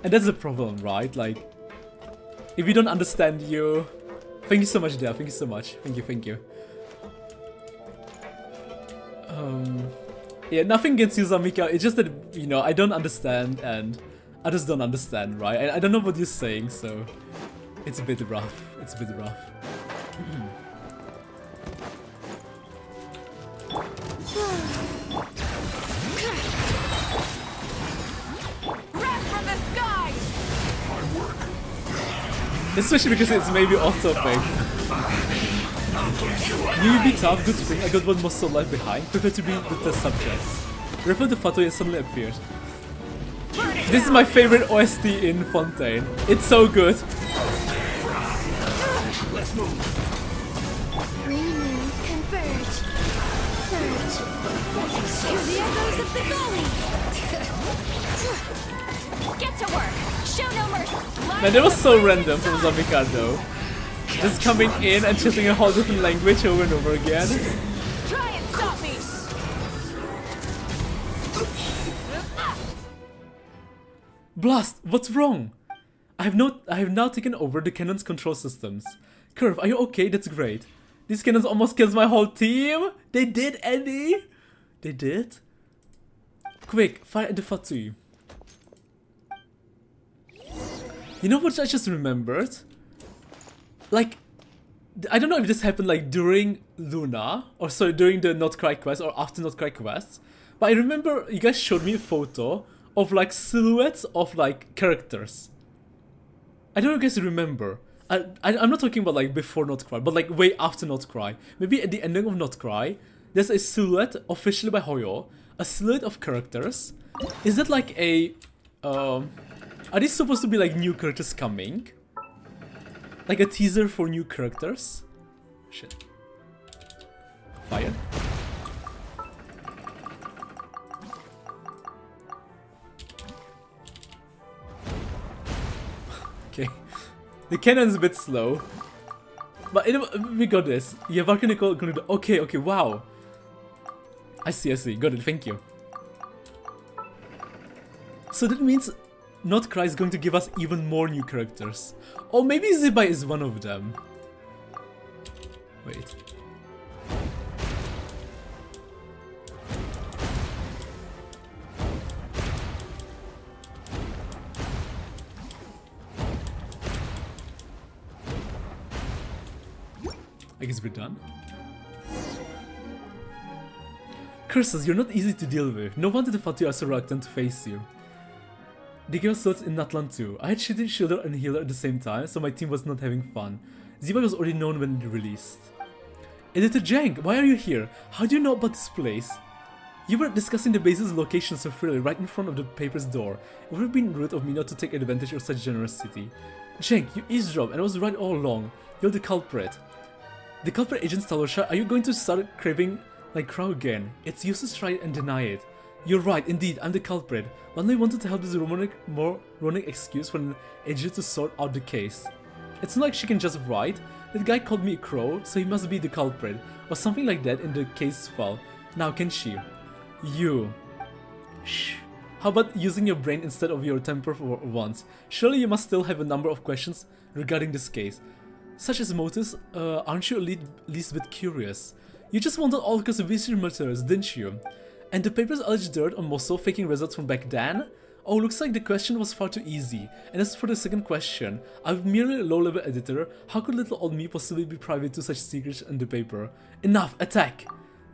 And that's the problem, right? Like, if we don't understand you, thank you so much, Dea. Thank you so much. Thank you. Yeah, nothing against you, Zamika. It's just that, you know, I don't understand, and I just don't understand, right? I don't know what you're saying, so it's a bit rough. It's a bit rough. Wrath from the sky! Especially because it's maybe auto thing. You be tough, good thing. I got one muscle left behind. Prepare to be the test subjects. Refer to Fatoya suddenly appeared. This is my favorite OST in Fontaine. It's so good. Let's move. Three moons converge. Surge. Hear the echoes of the gully! Get to work! Show no mercy! Man, that was so random from Zamikardo. Just coming in and chatting a whole different language over and over again. Try and stop me! Blast, what's wrong? I have now taken over the cannon's control systems. Curve, are you okay? That's great. These cannons almost killed my whole team. They did, Eddie. They did. Quick, fire at the Fatui. You know what I just remembered? Like, I don't know if this happened like during Luna, or sorry, during the Not Cry quest, or after Not Cry quest, but I remember you guys showed me a photo of like silhouettes of like characters. I don't know if you guys remember. I'm not talking about like before Not Cry, but like way after Not Cry. Maybe at the ending of Not Cry, there's a silhouette officially by Hoyo, a silhouette of characters. Is that like a are these supposed to be like new characters coming? Like a teaser for new characters? Shit. Fire. Okay. The cannon's a bit slow. But we got this. Yeah, Volcano. Okay, wow. I see. Got it, thank you. So that means Not Cry is going to give us even more new characters. Or maybe Zibai is one of them. Wait. I guess we're done. Curses, you're not easy to deal with. No wonder the Fatu are so reluctant to face you. They gave us slots in Natlan too. I had shooting shielder and healer at the same time, so my team was not having fun. Zibai was already known when released. Editor Jank, why are you here? How do you know about this place? You were discussing the base's location so freely right in front of the paper's door. It would have been rude of me not to take advantage of such generosity. Jank, you eavesdropped and I was right all along. You're the culprit. The culprit, Agent Talosha, are you going to start craving like Crow again? It's useless to try and deny it. You're right, indeed, I'm the culprit. But I wanted to help this moronic excuse for an agent to sort out the case. It's not like she can just write. That guy called me a crow, so he must be the culprit, or something like that in the case file. Now can she? You. Shh. How about using your brain instead of your temper for once? Surely you must still have a number of questions regarding this case. Such as motives, aren't you at least a bit curious? You just wanted all because of research materials, didn't you? And the papers alleged dirt on Mosso faking results from back then? Oh, looks like the question was far too easy. And as for the second question, I'm merely a low-level editor. How could little old me possibly be privy to such secrets in the paper? Enough! Attack!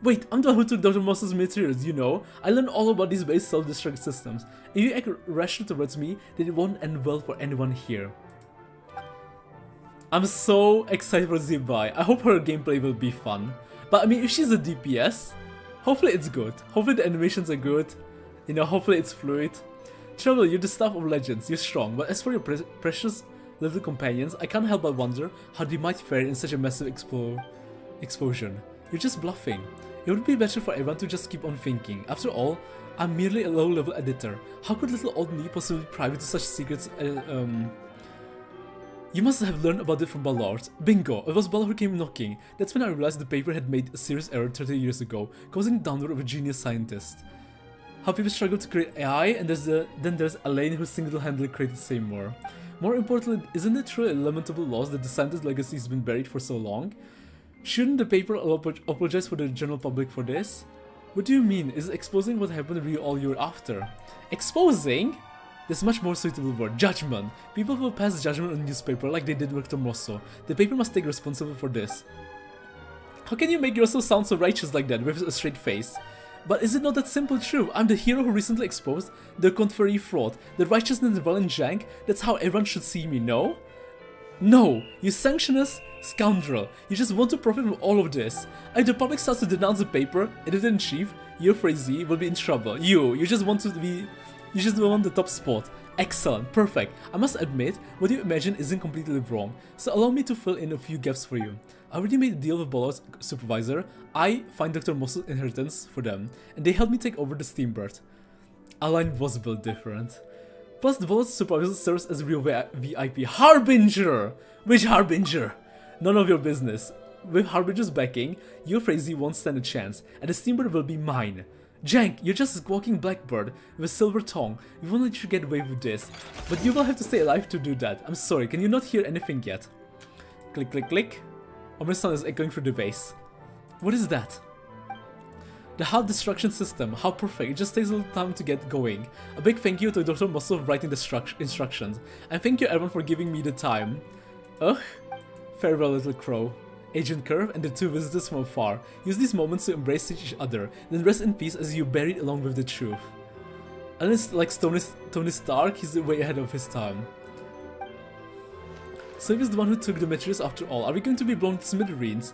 Wait, I'm the one who took Dr. Mosso's materials, you know? I learned all about these base self-destruct systems. If you act rashly towards me, then it won't end well for anyone here. I'm so excited for Zibai. I hope her gameplay will be fun. But I mean, if she's a DPS, hopefully it's good. Hopefully the animations are good. You know, hopefully it's fluid. Trouble, you're the staff of legends, you're strong, but as for your precious little companions, I can't help but wonder how they might fare in such a massive explosion. You're just bluffing. It would be better for everyone to just keep on thinking. After all, I'm merely a low-level editor. How could little old me possibly be privy to such secrets? You must have learned about it from Ballard. Bingo, it was Ballard who came knocking. That's when I realized the paper had made a serious error 30 years ago, causing the downward of a genius scientist. How people struggle to create AI, and then there's Elaine who single-handedly created Seymour. More importantly, isn't it truly a lamentable loss that the scientist's legacy has been buried for so long? Shouldn't the paper apologize for the general public for this? What do you mean? Is exposing what happened really all you're after? Exposing? There's much more suitable word. Judgment. People will pass judgment on the newspaper like they did with Tomoso. The paper must take responsibility for this. How can you make yourself sound so righteous like that with a straight face? But is it not that simple true? I'm the hero who recently exposed the contrary fraud, the righteousness and violent jank. That's how everyone should see me, no? No, you sanctionist scoundrel. You just want to profit from all of this. If the public starts to denounce the paper, editor-in-chief, your phrasee will be in trouble. You just want the top spot. Excellent, perfect. I must admit, what you imagine isn't completely wrong, so allow me to fill in a few gaps for you. I already made a deal with Ballard's supervisor. I find Dr. Mosso's inheritance for them, and they helped me take over the Steambird. Our line was built different. Plus, the Ballard's supervisor serves as a real VIP. Harbinger! Which Harbinger? None of your business. With Harbinger's backing, your phrasee won't stand a chance, and the Steambird will be mine. Jank, you're just a squawking blackbird with a silver tongue. We won't let you get away with this. But you will have to stay alive to do that. I'm sorry, can you not hear anything yet? Click, click, click. Oh, my sound is echoing through the base. What is that? The half destruction system. How perfect. It just takes a little time to get going. A big thank you to Dr. Mosso for writing the instructions. And thank you everyone for giving me the time. Ugh. Farewell, little crow. Agent Curve and the two visitors from afar. Use these moments to embrace each other, then rest in peace as you buried along with the truth. Unless, like Tony Stark, he's way ahead of his time. So he was the one who took the materials after all. Are we going to be blown to smithereens?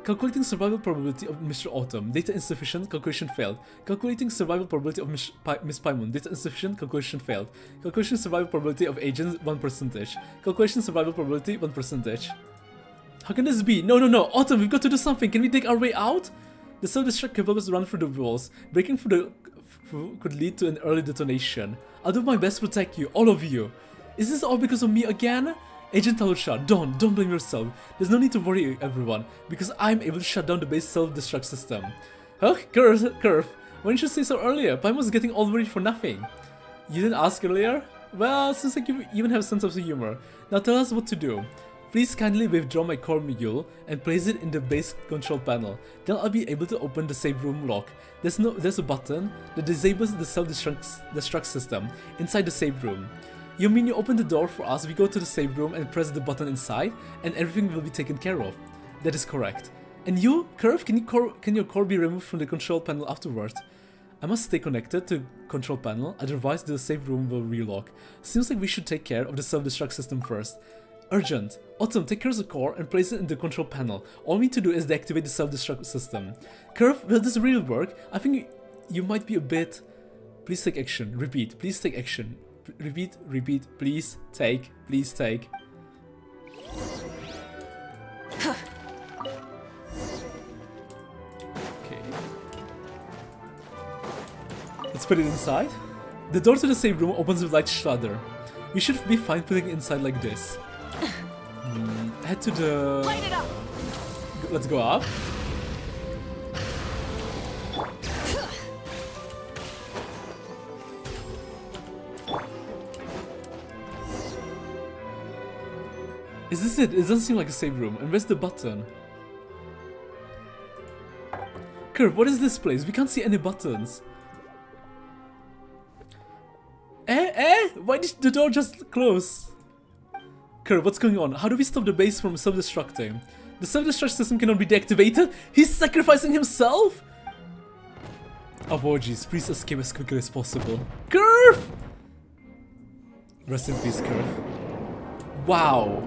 Calculating survival probability of Mr. Autumn. Data insufficient, calculation failed. Calculating survival probability of Miss Paimon. Data insufficient, calculation failed. Calculation survival probability of agents, 1%. Calculation survival probability, 1%. How can this be? No, Autumn, we've got to do something. Can we dig our way out? The self-destruct cables run through the walls. Breaking through could lead to an early detonation. I'll do my best to protect you, all of you. Is this all because of me again? Agent Talusha, don't blame yourself. There's no need to worry, everyone, because I'm able to shut down the base self-destruct system. Huh? Curve, why didn't you say so earlier? Paimon's getting all worried for nothing. You didn't ask earlier? Well, seems like you even have a sense of humor. Now tell us what to do. Please kindly withdraw my core module and place it in the base control panel. Then I'll be able to open the save room lock. There's a button that disables the self-destruct system inside the save room. You mean you open the door for us, we go to the save room and press the button inside, and everything will be taken care of. That is correct. And you, Curve, can your core be removed from the control panel afterward? I must stay connected to control panel, otherwise the save room will relock. Seems like we should take care of the self-destruct system first. Urgent. Autumn, take care of the core and place it in the control panel. All we need to do is deactivate the self-destruct system. Curve, will this really work? I think you might be a bit... Please take action. Repeat. Please take action. Repeat. Repeat. Please take. Please take. Okay. Let's put it inside. The door to the save room opens with light shudder. We should be fine putting it inside like this. Head to the... Light it up. Let's go up. Is this it? It doesn't seem like a save room. And where's the button? Curve, what is this place? We can't see any buttons. Why did the door just close? Curve, what's going on? How do we stop the base from self-destructing? The self-destruct system cannot be deactivated? He's sacrificing himself? Apologies, please escape as quickly as possible. Curve! Rest in peace, Curve. Wow.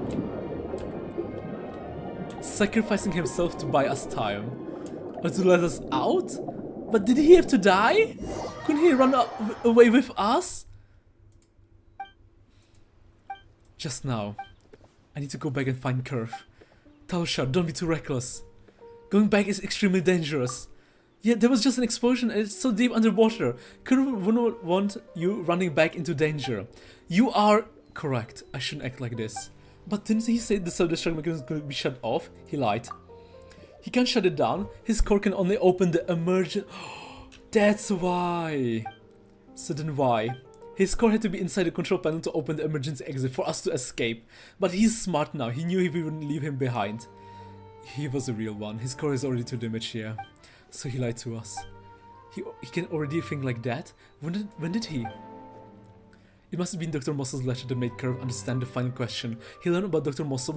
Sacrificing himself to buy us time. Or to let us out? But did he have to die? Couldn't he run away with us? Just now. I need to go back and find Curve. Talsha, don't be too reckless. Going back is extremely dangerous. Yeah, there was just an explosion and it's so deep underwater. Curve wouldn't want you running back into danger. You are correct. I shouldn't act like this. But didn't he say the self-destruct mechanism could be shut off? He lied. He can't shut it down. His core can only open the emergent... That's why. So then why? His core had to be inside the control panel to open the emergency exit for us to escape. But he's smart now. He knew we wouldn't leave him behind. He was a real one. His core is already too damaged here. So he lied to us. He can already think like that? When did he? It must have been Dr. Mossel's letter that made Curve understand the final question. He learned about Dr. Mossel,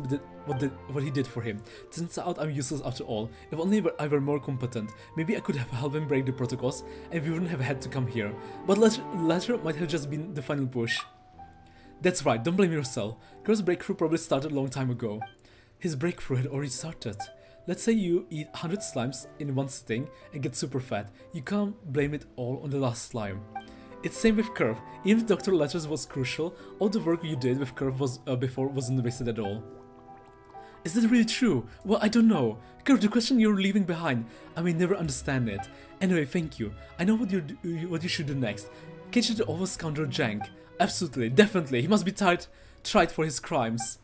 what he did for him. Turns out I'm useless after all. If only I were more competent. Maybe I could have helped him break the protocols and we wouldn't have had to come here. But letter might have just been the final push. That's right, don't blame yourself. Curve's breakthrough probably started a long time ago. His breakthrough had already started. Let's say you eat 100 slimes in one sitting and get super fat. You can't blame it all on the last slime. It's same with Curve. Even if Dr. Letters was crucial, all the work you did with Curve before wasn't wasted at all. Is that really true? Well, I don't know. Curve, the question you're leaving behind, I may never understand it. Anyway, thank you. I know what you should do next. Catch the over scoundrel Jank. Absolutely, definitely. He must be tried for his crimes.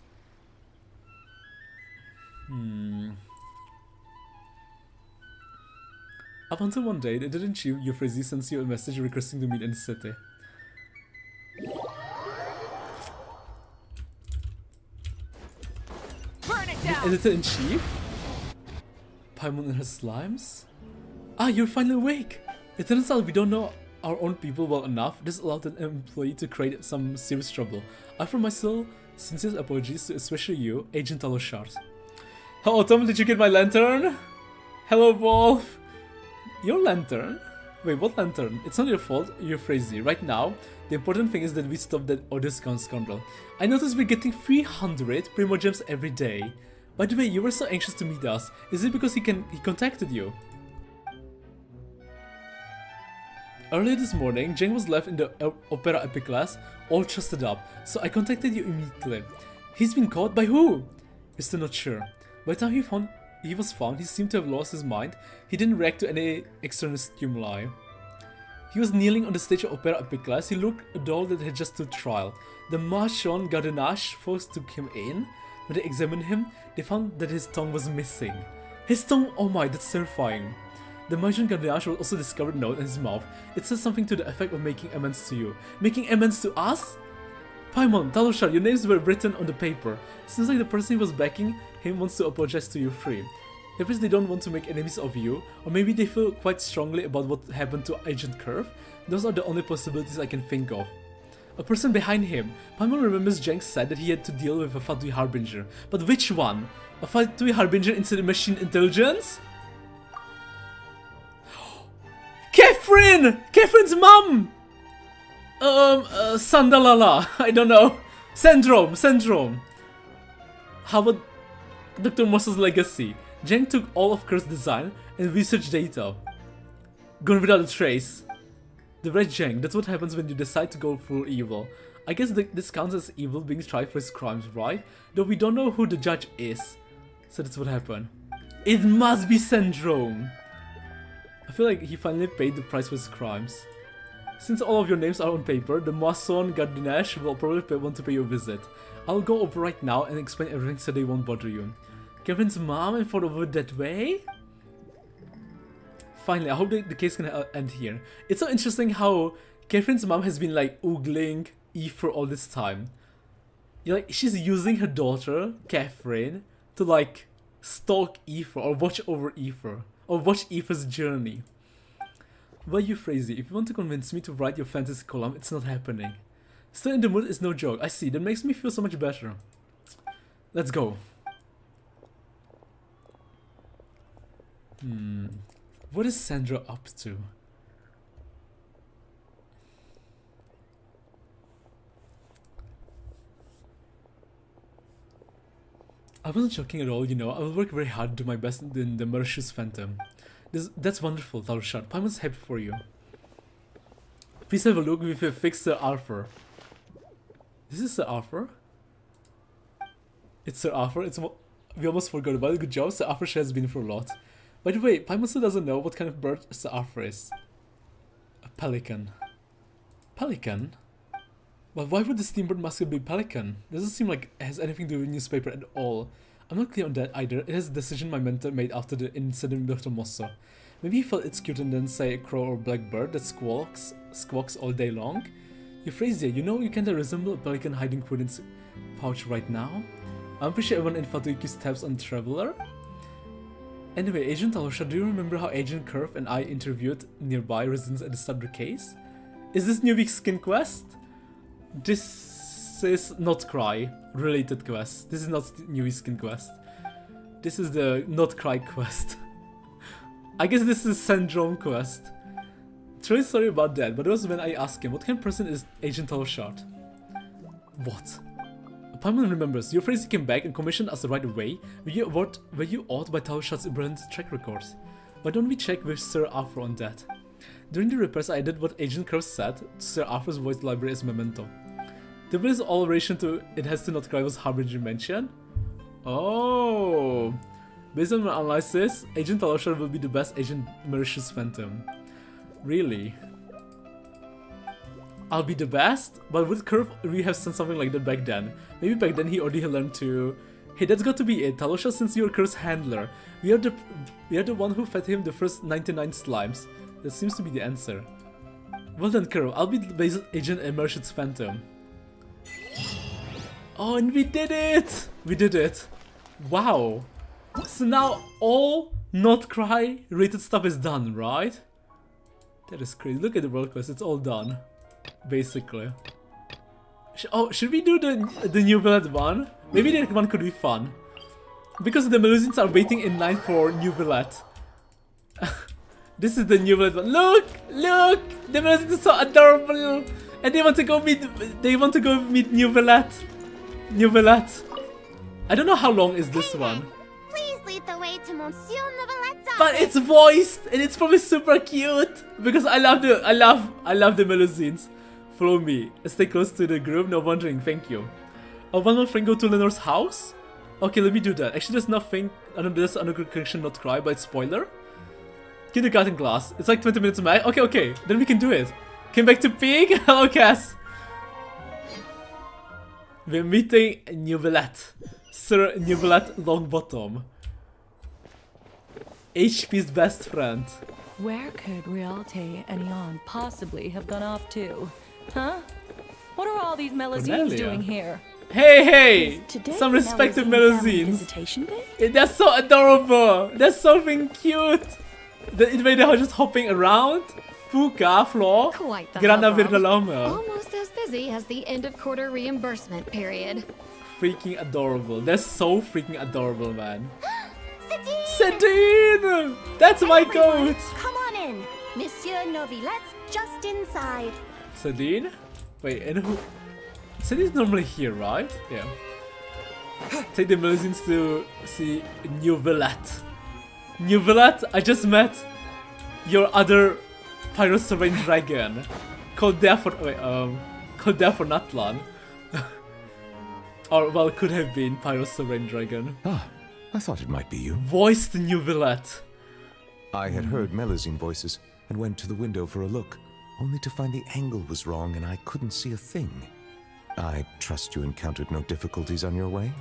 Up until one day, they didn't chew Euphrasia sends you a message requesting to meet in the city. Burn it down. Editor-in-chief? Paimon and her slimes? Ah, you're finally awake! It turns out we don't know our own people well enough. This allowed an employee to create some serious trouble. I offer myself sincere apologies to especially you, Agent Taloshard. Hello, Tom, did you get my lantern? Hello, Wolf! Your lantern? Wait, what lantern? It's not your fault, you're crazy. Right now, the important thing is that we stop that other scoundrel. I noticed we're getting 300 Primogems every day. By the way, you were so anxious to meet us. Is it because he contacted you? Earlier this morning, Jeng was left in the Opera Epic class, all trusted up, so I contacted you immediately. He's been caught by who? We're still not sure. By the time he was found, he seemed to have lost his mind. He didn't react to any external stimuli. He was kneeling on the stage of Opera Epic class. He looked a doll that had just stood trial. The Marchon Gardenache folks took him in. When they examined him, they found that his tongue was missing. His tongue? Oh my, that's terrifying. The Marchon Gardenache was also discovered note in his mouth. It says something to the effect of making amends to you. Making amends to us? Paimon, Talusha, your names were written on the paper. Seems like the person who was backing him wants to apologize to you free. Perhaps they don't want to make enemies of you, or maybe they feel quite strongly about what happened to Agent Curve. Those are the only possibilities I can think of. A person behind him. Paimon remembers Jenks said that he had to deal with a Fatui Harbinger. But which one? A Fatui Harbinger instead of machine intelligence? Catherine! Catherine's mom! Sandalala. I don't know. Syndrome. How about Dr. Moss's legacy? Jenk took all of Kurt's design and research data. Gone without a trace. The Red Jenk, that's what happens when you decide to go full evil. I guess this counts as evil being tried for his crimes, right? Though we don't know who the judge is. So that's what happened. It must be Syndrome. I feel like he finally paid the price for his crimes. Since all of your names are on paper, the Moisson Gardinesh will probably want to pay you a visit. I'll go over right now and explain everything so they won't bother you. Kevin's mom and fought over that way? Finally, I hope the case can end here. It's so interesting how Catherine's mom has been like oogling Aoife all this time. Like, she's using her daughter, Catherine, to like stalk Aoife or watch over Aoife. Or watch Aoife's journey. Well, Euphrasia, if you want to convince me to write your fantasy column, it's not happening. Still in the mood is no joke. I see, that makes me feel so much better. Let's go. What is Sandra up to? I wasn't joking at all, you know. I will work very hard to do my best in the Mauritius Phantom. That's wonderful, Talusha. Paimon's happy for you. Please have a look with a fixed Sir Arthur. This is Sir Arthur? It's Sir Arthur. We almost forgot about it. Good job. Sir Arthur has been through a lot. By the way, Paimon still doesn't know what kind of bird Sir Arthur is. A pelican. Pelican? But why would the steamboat mascot be pelican? Doesn't seem like it has anything to do with newspaper at all. I'm not clear on that either. It is a decision my mentor made after the incident with Dr. Mosso. Maybe he felt it's cute and then say a crow or blackbird that squawks all day long. Euphrasia, you know you can't resemble a pelican hiding food in its pouch right now. I'm pretty sure everyone in Fatui keeps tabs on Traveler. Anyway, Agent Talusha, do you remember how Agent Curve and I interviewed nearby residents at the start of the case? Is this New Week's skin quest? This is not Cry related quest. This is not New Week's skin quest. This is the not Cry quest. I guess this is Syndrome quest. Truly sorry about that, but it was when I asked him, what kind of person is Agent Talusha? What? Paimon remembers, your phrase came back and commissioned us right away. Were you awed by Talusha's brilliant track records? Why don't we check with Sir Arthur on that? During the repairs I did what Agent Curve said to Sir Arthur's voice library as memento. There was all relation to It Has to Not Cry was Harbinger mentioned. Oh! Based on my analysis, Agent Talusha will be the best Agent Mauritius Phantom. Really? I'll be the best? But would Curve really have said something like that back then? Maybe back then he already learned to... Hey, that's got to be it. Talusha, since you're Curve's handler, we are the one who fed him the first 99 slimes. That seems to be the answer. Well then, Curve, I'll be the base Agent Mauritius Phantom. Oh, and we did it! We did it. Wow. So now all not cry rated stuff is done, right? That is crazy. Look at the world quest, it's all done. Basically. Should we do the new Villette one? Maybe that one could be fun. Because the Melusines are waiting in line for new Villette. This is the new Villette one. Look! Look! The Melusines are so adorable! And they want to go meet new Villette. New Villette. I don't know how long is this one. Please lead the way to Monsieur Novelette's office. But it's voiced and it's probably super cute because I love the Melusines. Follow me. Stay close to the group. No wondering. Thank you. One more thing. Go to Lenore's house. Okay, let me do that. Actually, there's nothing. I don't know. There's another correction. Not cry, but it's spoiler. Kindergarten class. It's like 20 minutes max. Okay. Then we can do it. Came back to Pig. Hello, Cass. We're meeting New Villette. Sir New Villette Longbottom. HP's best friend. Where could Realte and Eon possibly have gone off to? Huh? What are all these Melusines Cornelia. doing here? Hey! Today Some respect to Melusine family Melusines. Visitation day? They're so adorable. There's something cute. The way they're just hopping around. Puka, Flor, Quite the Grana hubbub. Virlaloma. Almost as busy as the end of quarter reimbursement period. Freaking adorable. They're so freaking adorable, man. Sadine! Sadine! That's my Everyone, goat! come on in. Monsieur Novilette's just inside. Sadine? Wait, and who? Sadine's normally here, right? Yeah. Take the Melusines to see New Villette. New Villette, I just met your other Pyroserene dragon. Called there for Natlan. Or, well, could have been Pyroserene dragon. Ah, I thought it might be you. Voiced New Villette. I had heard Melusine voices and went to the window for a look, only to find the angle was wrong and I couldn't see a thing. I trust you encountered no difficulties on your way?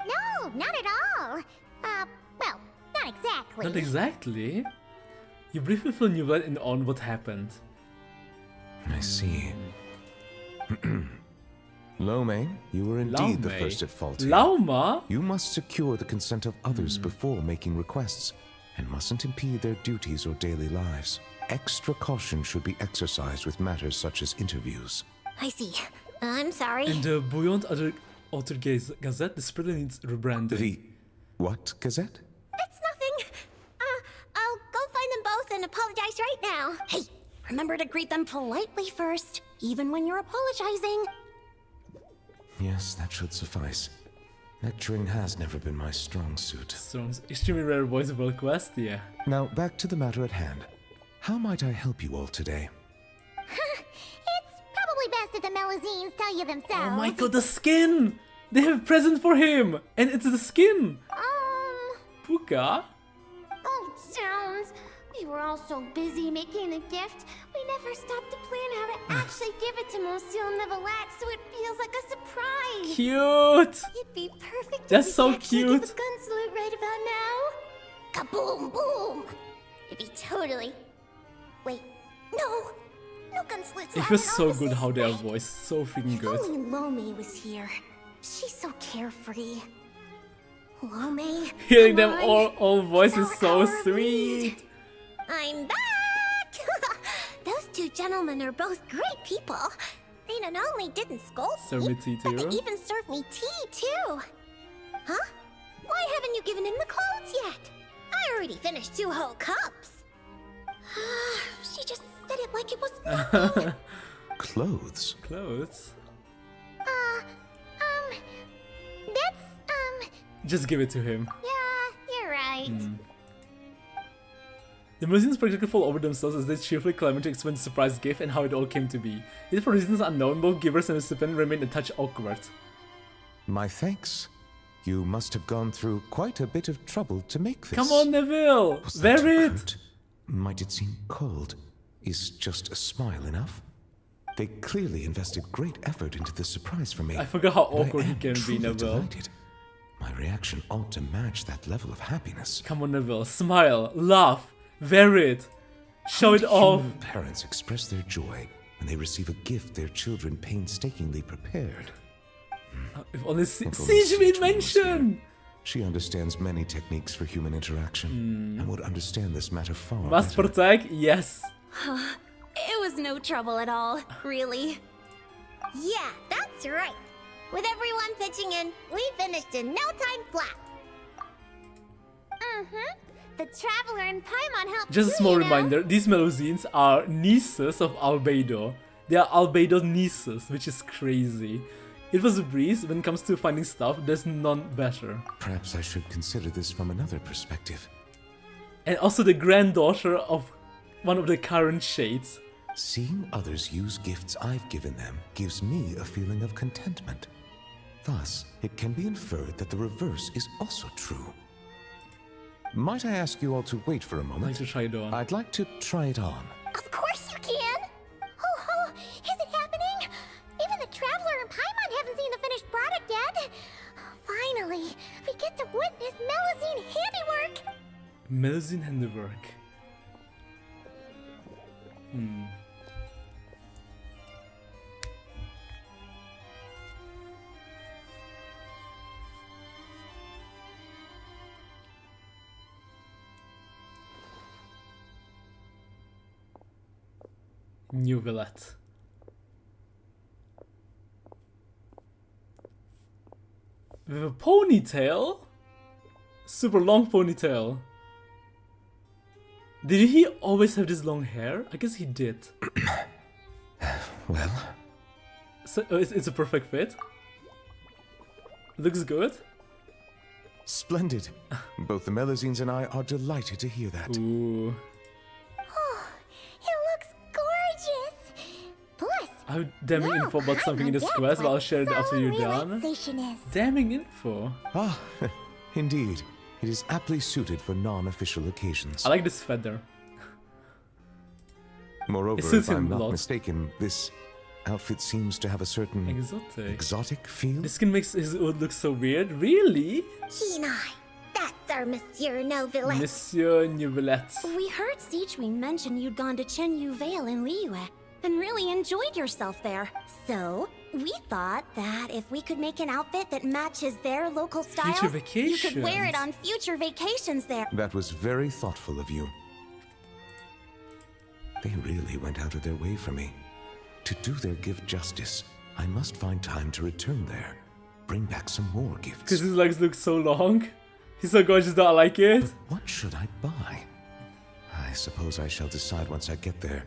No, not at all. Well, not exactly. Not exactly. You briefly fill New Villette in on what happened. I see. Lome, you were indeed the Laume. first at fault here. Lauma? You must secure the consent of others before making requests, and mustn't impede their duties or daily lives. Extra caution should be exercised with matters such as interviews. I see. I'm sorry. In the Beyond Outer Gazette, the spreader needs rebranding. The what gazette? It's nothing. I'll go find them both and apologize right now. Hey, remember to greet them politely first, even when you're apologizing. Yes, that should suffice. Lecturing has never been my strong suit. Strong, extremely rare voiceable quest, yeah. Now, back to the matter at hand. How might I help you all today? It's probably best if the Melusines tell you themselves. Oh my god, the skin! They have a present for him! And it's the skin! Puka? Oh, Jones. We were all so busy making a gift, we never stopped to plan how to actually give it to Monsieur Neuvillette, so it feels like a surprise. Cute! It'd be perfect That's if we so could actually cute. give a gun salute right about now. Kaboom, boom. It'd be totally... Wait, no. No gun salutes. It feels so good how they are voiced. So freaking If good. only Lome was here. She's so carefree. Lome, Hearing come them on. all voice is It's so our hour of sweet. need. I'm back! Those two gentlemen are both great people. They not only didn't scold Serve me tea but too. they even served me tea too. Huh? Why haven't you given him the clothes yet? I already finished 2 whole cups. She just said it like it was nothing. Clothes? Clothes? That's, Just give it to him. yeah, you're right. The Melusines practically fall over themselves as they cheerfully clamor to explain the surprise gift and how it all came to be. Yet for reasons unknown, both givers and recipient remain a touch awkward. My thanks. You must have gone through quite a bit of trouble to make this. Come on, Neville! Was that Wear too it! curt? Might it seem cold? Is just a smile enough? They clearly invested great effort into this surprise for me. I forgot how and I awkward he am can be, truly Neville. delighted. My reaction ought to match that level of happiness. Come on, Neville. Smile, laugh, wear it, show it off. Human parents express their joy when they receive a gift their children painstakingly prepared. If only If only Siege made Siege was mention! here. She understands many techniques for human interaction and would understand this matter far Must better. protect? Yes. It was no trouble at all, really. Yeah, that's right. With everyone pitching in, we finished in no time flat. The Traveler and Paimon helped Just a too, small you know. reminder, these Melusines are nieces of Albedo. They are Albedo's nieces, which is crazy. It was a breeze. When it comes to finding stuff, there's none better. Perhaps I should consider this from another perspective. And also the granddaughter of one of the current shades. Seeing others use gifts I've given them gives me a feeling of contentment. Thus, it can be inferred that the reverse is also true. Might I ask you all to wait for a I'd like moment? to try it on. I'd like to try it on. Of course you can! Oh, is it happening? Even the Traveler and Paimon haven't seen the finished product yet. Finally, we get to witness Melusine handiwork. Melusine handiwork. New Villette. With a ponytail? Super long ponytail. Did he always have this long hair? I guess he did. Well, So it's a perfect fit. Looks good. splendid. Both the Melusines and I are delighted to hear that. Ooh. Oh, it looks gorgeous. Plus, I have damning info about something in this quest, but I'll share it after you're done. relaxation is. Damning info. Ah, indeed. It is aptly suited for non-official occasions. I like this feather. Moreover, It suits if I'm him a not lot. mistaken, this outfit seems to have a certain exotic feel. This skin makes his hood look so weird. Really? Kenai, that's our Monsieur Novelette. Monsieur Novelette. We heard Siegewing mention you'd gone to Chenyu Vale in Liyue and really enjoyed yourself there. So, we thought that if we could make an outfit that matches their local styles, you could wear it vacations. on future vacations there. That was very thoughtful of you. They really went out of their way for me. To do their gift justice, I must find time to return there. Bring back some more Because gifts. his legs look so long. He's so gorgeous that I like it. What should I buy? I suppose I shall decide once I get there.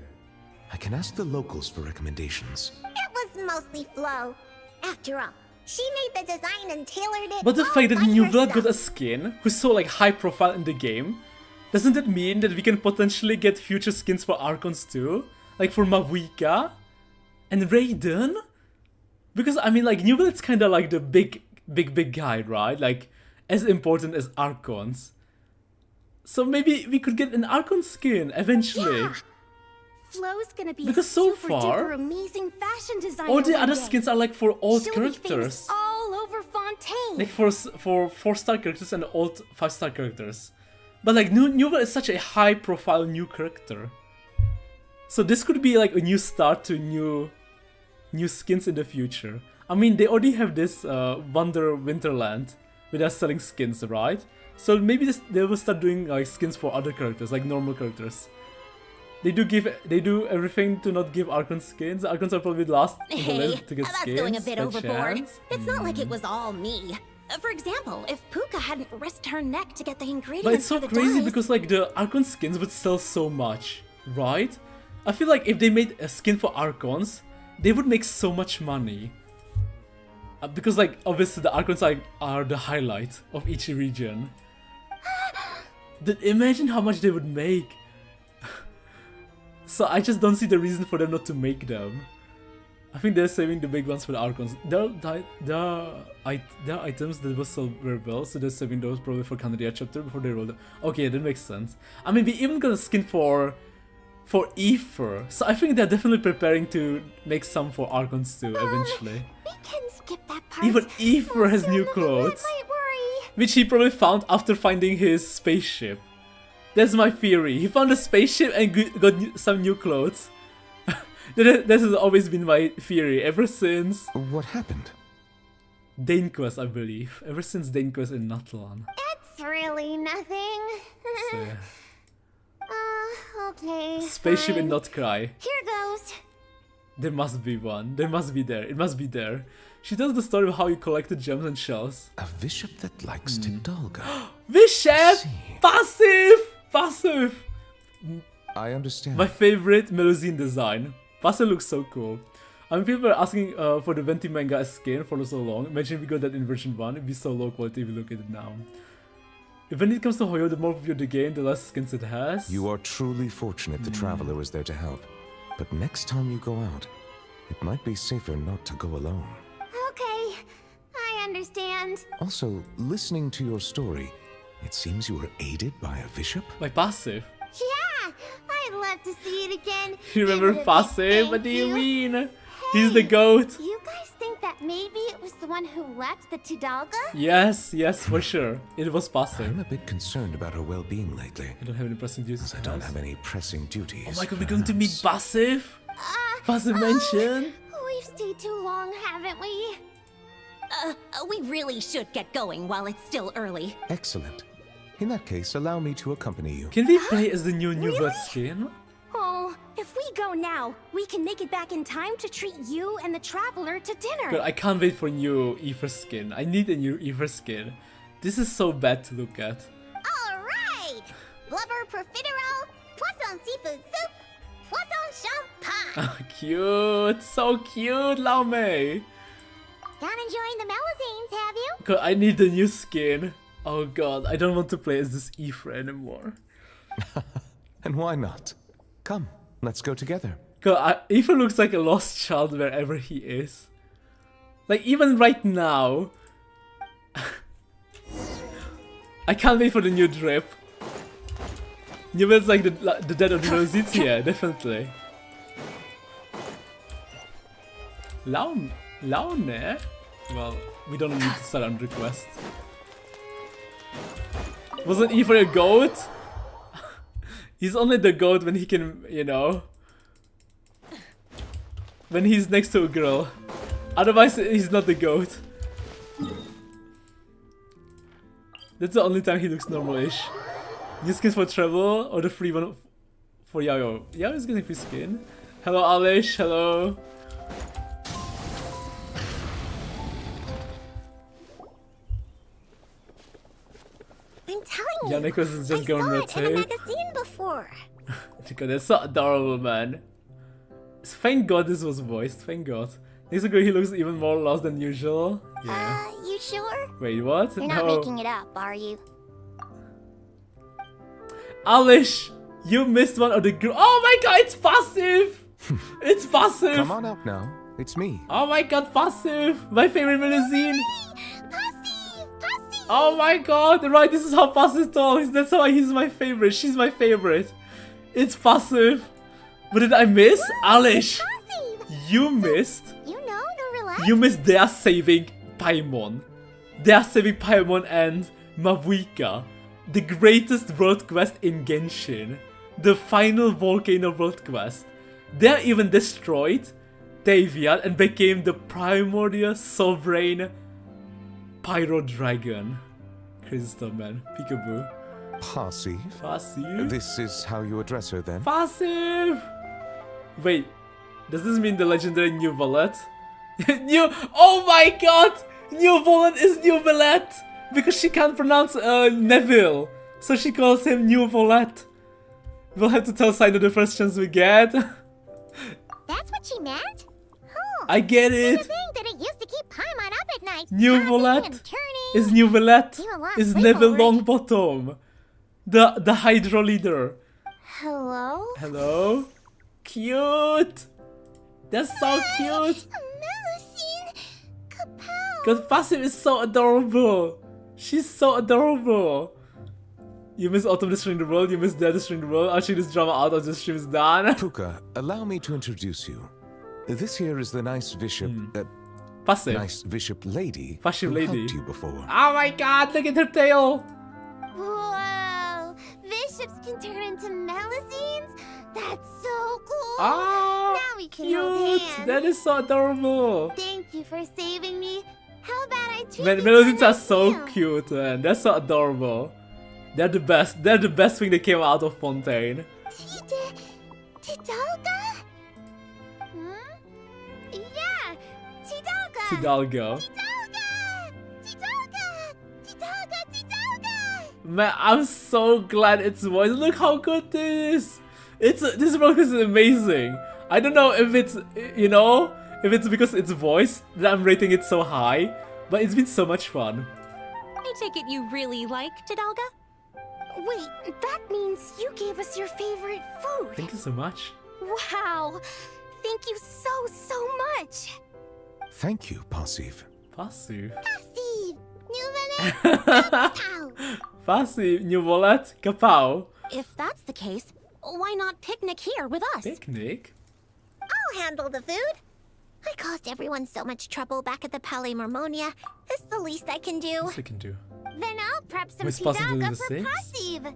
I can ask the locals for recommendations. It was mostly Flo. After all, she made the design and tailored it. But the all fact that by Novelette got a herself. skin who's so like high profile in the game, doesn't it mean that we can potentially get future skins for Archons too? Like for Mavuika and Raiden? Because I mean like Novelette's kinda like the big guy, right? Like as important as Archons. So maybe we could get an Archon skin eventually. Yeah. Flo's gonna be Because a so super far, duper amazing fashion designer. All the one other day. skins are like for old She'll be famous characters. all over Fontaine. Like for 4-star characters and old 5-star characters. But like Novelette is such a high profile new character. So this could be like a new start to new skins in the future. I mean they already have this Wonder Winterland where they're selling skins, right? So maybe they will start doing like skins for other characters, like normal characters. They do everything to not give Archon skins. Archons are probably the last in the Hey, list to get that's skins. going a bit by overboard. chance. It's not like it was all me. For example, if Puka hadn't risked her neck to get the ingredients But it's so for the crazy dyes, because like the Archon skins would sell so much, right? I feel like if they made a skin for Archons, they would make so much money. Because like obviously the Archons are the highlight of each region. Imagine how much they would make. So I just don't see the reason for them not to make them. I think they're saving the big ones for the Archons. There are items that will sell very well, so they're saving those probably for Canada chapter before they roll them. Okay, that makes sense. I mean, we even got a skin for Aether, so I think they're definitely preparing to make some for Archons too eventually. We can skip that part. Even Aether has new clothes, Might worry. which he probably found after finding his spaceship. That's my theory. He found a spaceship and got some new clothes. That has always been my theory ever since What happened? Danequest, I believe. Ever since Danequest in Natlan. It's really nothing. So, yeah. Okay. Spaceship fine. and Not Cry. Here goes. There must be one. There must be there. It must be there. She tells the story of how you collected gems and shells. A bishop that likes Tidalga. Bishop! See. Passive! Passive! I understand. My favorite Melusine design. Passive looks so cool. I mean, people are asking for the Venti manga skin for so long. Imagine if we got that in version 1. It'd be so low quality if we look at it now. If when it comes to Hoyo, the more popular the game, the less skins it has. You are truly fortunate the traveler was there to help. But next time you go out, it might be safer not to go alone. Okay. I understand. Also, listening to your story, it seems you were aided by a bishop? My Passive. Yeah. I'd love to see it again. You remember And a big Passive? What thank do you you. mean? He's the goat. You guys think that maybe it was the one who left the Tidalga? Yes, yes, for sure. It was Passive. I'm a bit concerned about her well-being lately. I don't have any pressing duties. I don't have any pressing duties. Oh my god, we're going to meet perhaps. Passive? Passive Mansion? We've stayed too long, haven't we? we really should get going while it's still early. Excellent. In that case, allow me to accompany you. Can we play as the new Novelette skin? Oh, if we go now. We can make it back in time to treat you and the traveler to dinner. But I can't wait for new Aether skin. I need a new Aether skin. This is so bad to look at. Alright! Blubber profiterole, poisson seafood soup, poisson champagne. Cute, so cute, Lao Mei. Not enjoying the Melazines, have you? God, I need a new skin. Oh god, I don't want to play as this Aether anymore. And why not? Come, let's go together. God, Aether looks like a lost child wherever he is. Like, even right now. I can't wait for the new drip. New it's like the dead of the Rosits, yeah, definitely. Laune? Well, we don't need to start on request. Wasn't Aether a goat? He's only the goat when he can, you know, when he's next to a girl. Otherwise, he's not the goat. That's the only time he looks normal-ish. New skins for travel or the free one for Yayo? Yayo's getting free skin. Hello, Alish. Hello. I'm telling you, Yannick was just I going saw to it in a rotate. magazine before. God, that's so adorable, man. Thank God this was voiced. Thank God. Next ago, he looks even more lost than usual. Yeah. You sure? Wait, what? You're not making it up, are you? Alish, you missed one of the group. Oh my god, it's passive! It's passive! Come on up now. It's me. Oh my god, passive! My favorite magazine! Pussy! Pussy! Oh my god, right, this is how passive talks. That's why he's my favorite. She's my favorite. It's passive. What did I miss? Alish, Pussy! you missed. You know, no relax. You missed they are saving Paimon. They are saving Paimon and Mavuika. The greatest world quest in Genshin. The final Volcano world quest. They even destroyed Davian and became the primordial sovereign Pyro Dragon. Crazy stuff, man. Peekaboo. Passive. Passive. This is how you address her then? Passive! Wait, does this mean the legendary New Wallet? Oh my god! New Wallet is New Wallet! Because she can't pronounce Neville. So she calls him New Wallet. We'll have to tell Sino the first chance we get. That's what she meant? Huh. I get The it! thing that it used to keep Paimon up at night. New tossing Wallet and turning. is New Wallet Even lost is sleep Neville over it. Longbottom. The Hydro leader. Hello? Hello? Cute! That's so cute! Melusine! Kapow! Because Passive is so adorable. She's so adorable. You miss Autumn destroying the world, you miss Dad destroying the world. I'll check this drama out of the stream is done. Puka, allow me to introduce you. This here is the nice bishop, Passive. nice bishop lady Passive who lady. helped you before. Oh my god, look at her tail! Whoa! Bishops can turn into Melusines? That's so cool! Ah, now we can hold cute! hands. That is so adorable. Thank you for saving me. How about I treat Man, you Melodies to a are so meal? cute, man. They're so adorable. They're the best. They're the best thing that came out of Fontaine. Tidalga? Hmm? Yeah! Tidalga! Tidalgo. Tidalga! Man, I'm so glad it's voiced. Look how good this is. This work is amazing. I don't know if it's, you know, if it's because it's voiced that I'm rating it so high, but it's been so much fun. I take it you really like Tidalga? Wait, that means you gave us your favorite food. Thank you so much. Wow. Thank you so much. Thank you, Passive. Passive. Steve! New Pow! Passive. New wallet. Kapow. If that's the case, why not picnic here with us? Picnic. I'll handle the food. I caused everyone so much trouble back at the Palais Mormonia. It's the least I can do. What's I can do? Then I'll prep some We're supposed to do Tidalga the for six? Passive.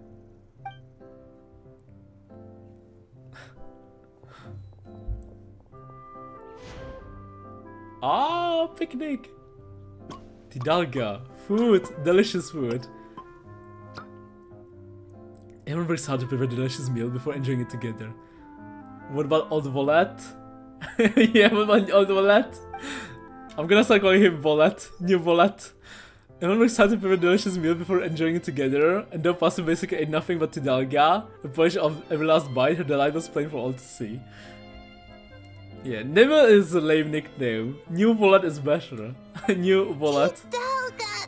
Oh, picnic. Tidalga. Food. Delicious food. Everyone works hard to prepare a delicious meal before enjoying it together. What about Old Volette? Yeah, what about Old Volette? I'm gonna start calling him Volette. New Volette. Everyone was excited for a delicious meal before enjoying it together, and though Pasu basically ate nothing but Tidalga, the polish of every last bite, her delight was plain for all to see. Yeah, Nibble is a lame nickname. New Volette is better. New Volette. Tidalga,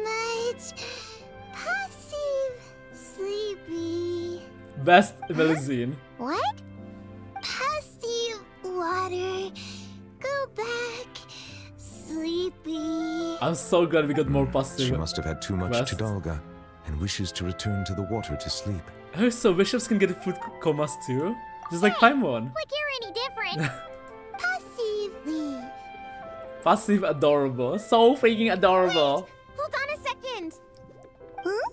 much passive, sleepy. Best Melusine. What? Passive water. Go back. Sleepy. I'm so glad we got more She passive. must have had too much Best. Tidalga and wishes to return to the water to sleep. Oh, so bishops can get food comas too? Just like Paimon. Like you're any different. Passive leaf. Passive adorable. So freaking adorable. Hold on a second. Huh?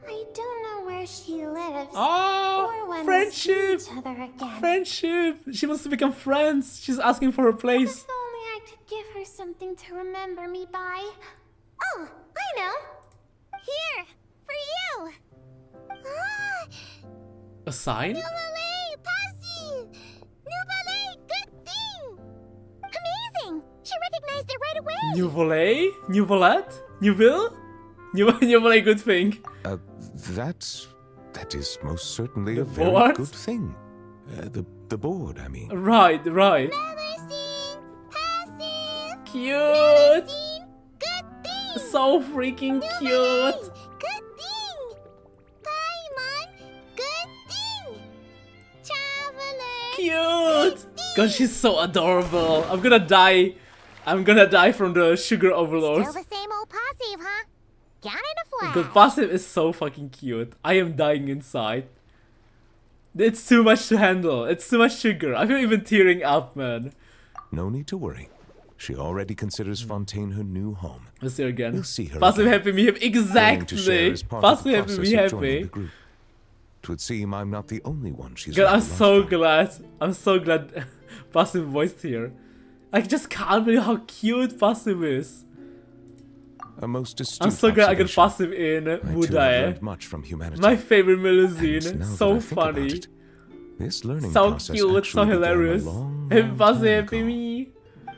I don't know where she lives. Oh, or when friendship. we'll see each other again. Friendship. She wants to become friends. She's asking for her place. If only I could give her something to remember me by. Oh, I know. Here, for you. Ah, A sign? Nuvalet, passive. Nuvalet, good thing. Amazing. She recognized it right away. New volley? New volette? New will? New volley, good thing. That is most certainly a The very board? good thing. The board, I mean. Right. Melusine, passive. Cute. Melusine, good thing. So freaking Nuvalet, cute. good thing. Paimon, good thing. Traveler. Cute. God, she's so adorable. I'm gonna die. I'm gonna die from the sugar overload. Still the same old passive, huh? Got it a flash. The passive is so fucking cute. I am dying inside. It's too much to handle. It's too much sugar. I feel even tearing up, man. No need to worry. She already considers Fontaine her new home. Let's see her again. We'll see her Passive again. happy me happy. Willing to share Exactly. is part of the Passive happy process me of joining happy. the group. 'Twould seem I'm not the only one she's God, I'm left so from. glad. I'm so glad Passive voiced here. I just can't believe how cute Passive is. A most astute I'm so glad I got observation. Passive in I too have Mudae. learned much from humanity. My favorite And Melusine. now So that I think about funny. it, this learning So process cute, so actually began a hilarious. long, Happy long Passive time happy ago. me.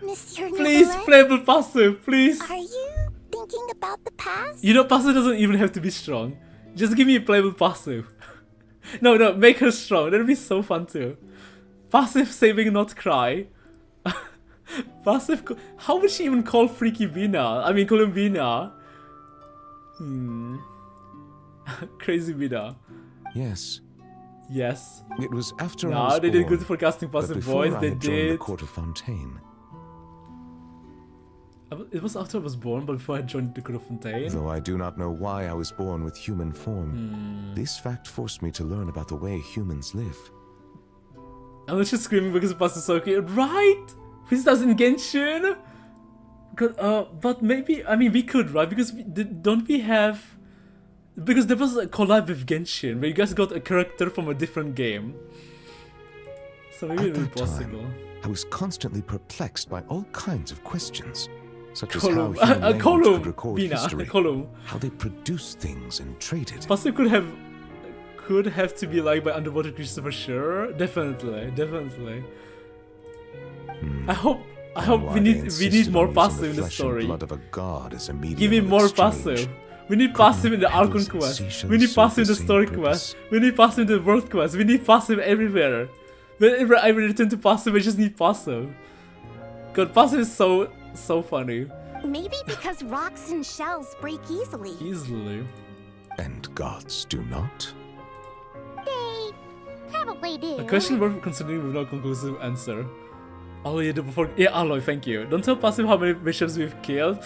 Monsieur Please, Novelet, playable Passive, please. are you thinking about the past? You know, Passive doesn't even have to be strong. Just give me a playable Passive. No, make her strong. That'd be so fun too. Passive saving, not cry. Passive. How would she even call Freaky Bina? I mean, Columbina. Crazy Bina. Yes, Yes. it was after I No, was they did born, good for casting but Passive before voice. I They had joined the did. court of Fontaine. It was after I was born, but before I joined the Court of Fontaine. Though I do not know why I was born with human form, this fact forced me to learn about the way humans live. I'm not just screaming because Passive so cute. Right! Vistas in Genshin? God, but maybe, I mean, we could, right? Because don't we have... Because there was a collab with Genshin, where you guys got a character from a different game. So maybe At it would be that possible. time, I was constantly perplexed by all kinds of questions, such as how Column. human A language column! could record Bina, a history, column. how they produce things and traded. Passive could have to be like by underwater creatures for sure. Definitely. I hope And why we they need insisted more on using Passive in the flesh and story. blood of a god as a medium Give me of more exchange. Passive. We need Passive in the Archon petals and quest. seashells We need serve Passive in the the same story purpose. quest. We need Passive in the world quest. We need Passive everywhere. Whenever I return to Passive, I just need Passive. God, Passive is so funny. Maybe because rocks and shells break easily. Easily. And gods do not? They probably do. A question worth considering with no conclusive answer. Alloy, Alloy, thank you. Don't tell Passive how many bishops we've killed.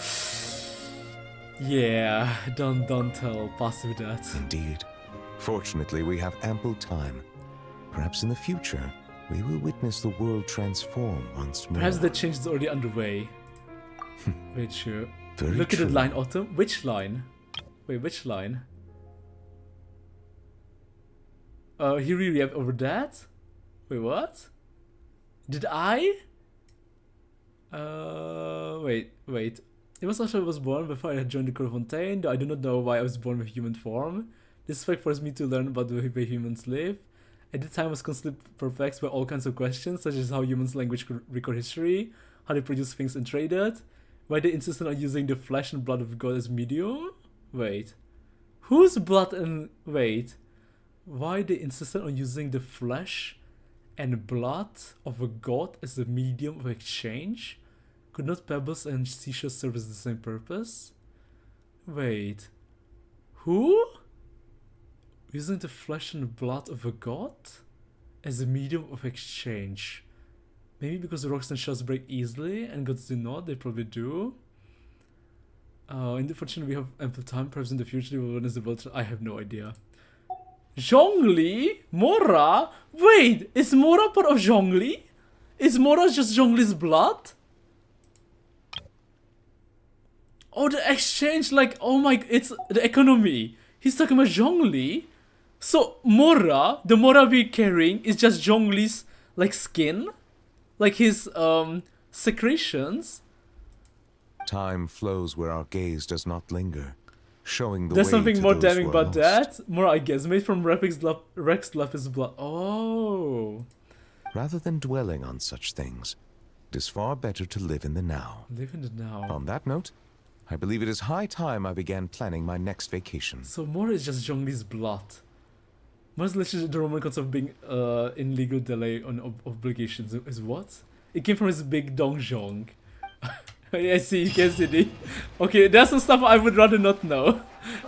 Yeah, don't tell Passive that. Indeed. Fortunately, we have ample time. Perhaps in the future, we will witness the world transform once more. Perhaps the change is already underway. Wait, sure. Very Look at true. the line, Autumn. Which line? Wait, which line? He really react over that? Wait, what? Did I? Wait. It was also I was born before I had joined the Court of Fontaine, though I do not know why I was born with human form. This fact forced me to learn about the way humans live. At the time, I was constantly perplexed by all kinds of questions, such as how humans' language could record history, how they produce things and trade it, why they insisted on using the flesh and blood of God as medium. Wait, whose blood and wait? Why they insisted on using the flesh and blood of a god as a medium of exchange? Could not pebbles and seashells serve as the same purpose? Wait, who? Using the flesh and blood of a god as a medium of exchange? Maybe because the rocks and shells break easily and gods do not, they probably do. In the fortune we have ample time, perhaps in the future they will witness the world. I have no idea. Zhongli? Mora? Wait, is Mora part of Zhongli? Is Mora just Zhongli's blood? Oh, the exchange, like, oh my, it's the economy. He's talking about Zhongli. So, Mora, the Mora we're carrying is just Zhongli's, like, skin? Like his, secretions? Time flows where our gaze does not linger, showing the There's way something to more those damning who are about lost. that. Mora, I guess, made from Rex Lapis blood. Oh. Rather than dwelling on such things, it is far better to live in the now. Live in the now. On that note, I believe it is high time I began planning my next vacation. So Mora is just Zhongli's blood. Mora's literally the Roman concept of being in legal delay on obligations is what? It came from his big dongjong. I see, you can see it. Okay, there's some stuff I would rather not know.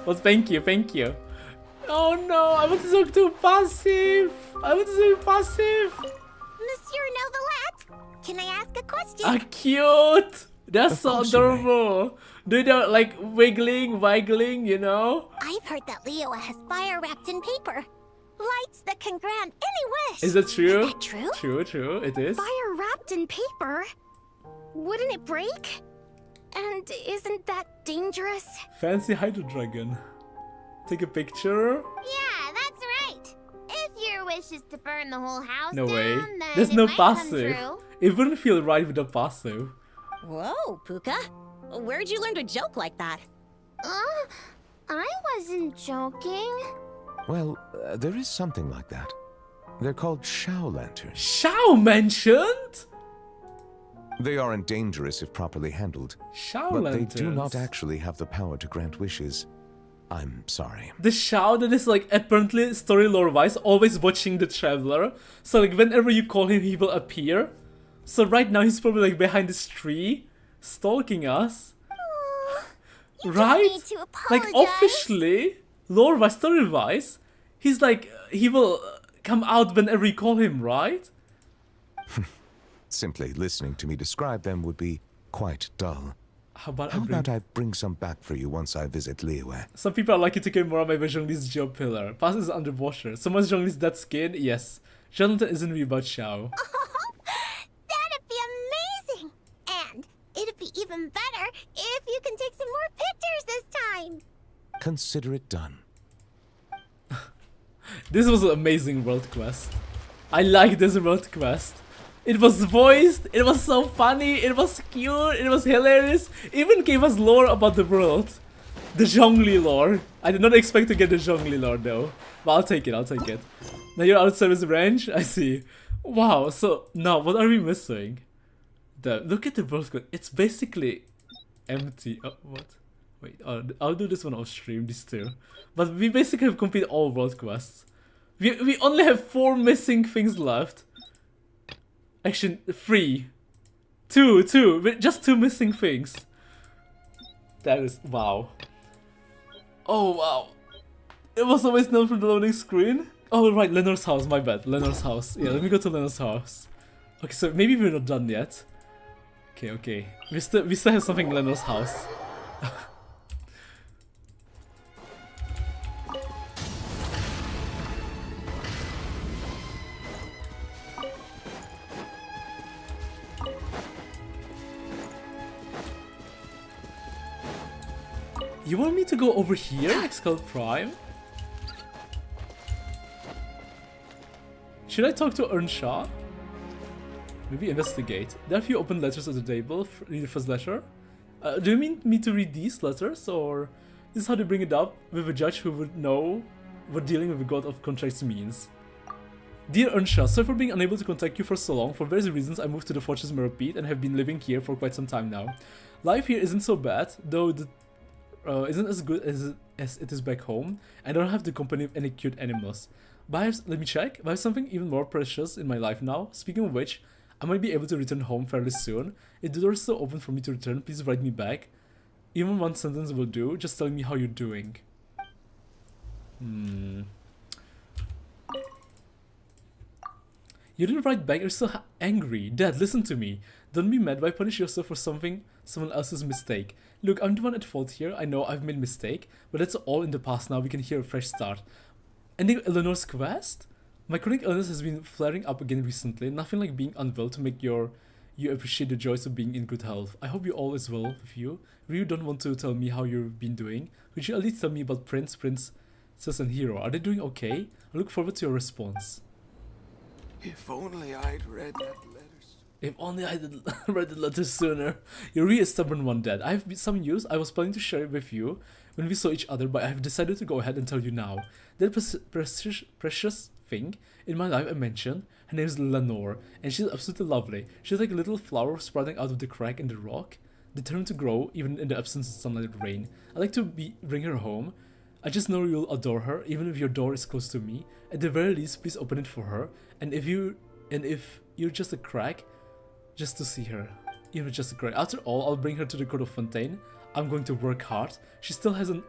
But thank you, thank you. Oh no, I want to talk too passive. I want to be passive. Monsieur Novelat, can I ask a question? Ah, cute. That's Of so course you may. adorable. They're like wiggling, you know? I've heard that Leo has fire wrapped in paper. Lights that can grant any wish. Is that true? Is that true? True, it is. Fire wrapped in paper? Wouldn't it break? And isn't that dangerous? Fancy Hydro Dragon. Take a picture. Yeah, that's right. If your wish is to burn the whole house No down, way. then There's it no might come passive. true. It wouldn't feel right without passive. Whoa, Puka. Where'd you learn to joke like that? I wasn't joking. Well, there is something like that. They're called Shao lanterns. Shao mentioned? They aren't dangerous if properly handled, Shao but lanterns. they do not actually have the power to grant wishes. I'm sorry. The Shao that is like apparently story lore wise always watching the traveler. So like whenever you call him he will appear. So right now he's probably like behind this tree stalking us. You Right? don't need to Like apologize. officially, lore wise, story wise, he's like he will come out whenever you call him, right? Simply listening to me describe them would be quite dull. How about How I bring... about I bring some back for you once I visit Liyue? Some people are lucky to get more by Zhongli's jaw pillar. Pass is underwater. Someone's Zhongli's dead skin? Yes. Jonathan isn't really about Shao. That'd be amazing. And it'd be even better if you can take some more pictures this time. Consider it done. This was an amazing world quest. I like this world quest. It was voiced, it was so funny, it was cute, it was hilarious. Even gave us lore about the world. The Zhongli lore. I did not expect to get the Zhongli lore though. But I'll take it, I'll take it. Now you're out of service range? I see. Wow, so now what are we missing? Look at the world quest. It's basically empty. Oh, what? Wait, I'll do this one off stream, these two. But we basically have completed all world quests. We only have 4 missing things left. Actually, 3. 2. Just 2 missing things. That is, wow. Oh, wow. It was always known from the loading screen. Oh, right, Lenor's house, my bad. Lenor's house. Yeah, let me go to Lenor's house. Okay, so maybe we're not done yet. Okay. We still have something in Lenor's house. You want me to go over here, Excel Prime? Should I talk to Earnshaw? Maybe investigate. There are a few open letters at the table. Read the first letter. Do you mean me to read these letters, or this is how they bring it up with a judge who would know what dealing with a god of contracts means? Dear Unsha, sorry for being unable to contact you for so long. For various reasons, I moved to the Fortress Meropide and have been living here for quite some time now. Life here isn't so bad, though the isn't as good as it is back home. I don't have the company of any cute animals. But let me check. I have something even more precious in my life now. Speaking of which, I might be able to return home fairly soon. If the door is still open for me to return, please write me back. Even one sentence will do, just telling me how you're doing. You didn't write back, you're so angry. Dad, listen to me. Don't be mad, why punish yourself for someone else's mistake? Look, I'm the one at fault here. I know I've made a mistake, but that's all in the past now. We can hear a fresh start. Ending Eleanor's quest? My chronic illness has been flaring up again recently. Nothing like being unwell to make you appreciate the joys of being in good health. I hope you all is well with you. Ryu don't want to tell me how you've been doing. Could you at least tell me about Princess, and Hero? Are they doing okay? I look forward to your response. If only I'd read that letters. If only I had read the letter sooner. You're really a stubborn one, Dad. I have some news. I was planning to share it with you when we saw each other, but I have decided to go ahead and tell you now. That precious thing in my life I mentioned, her name is Lenore, and she's absolutely lovely. She's like a little flower sprouting out of the crack in the rock, determined to grow even in the absence of sunlight or rain. I'd like to bring her home. I just know you'll adore her, even if your door is close to me. At the very least, please open it for her. And if you're just a crack, just to see her, even just a crack. After all, I'll bring her to the court of Fontaine. I'm going to work hard. She still hasn't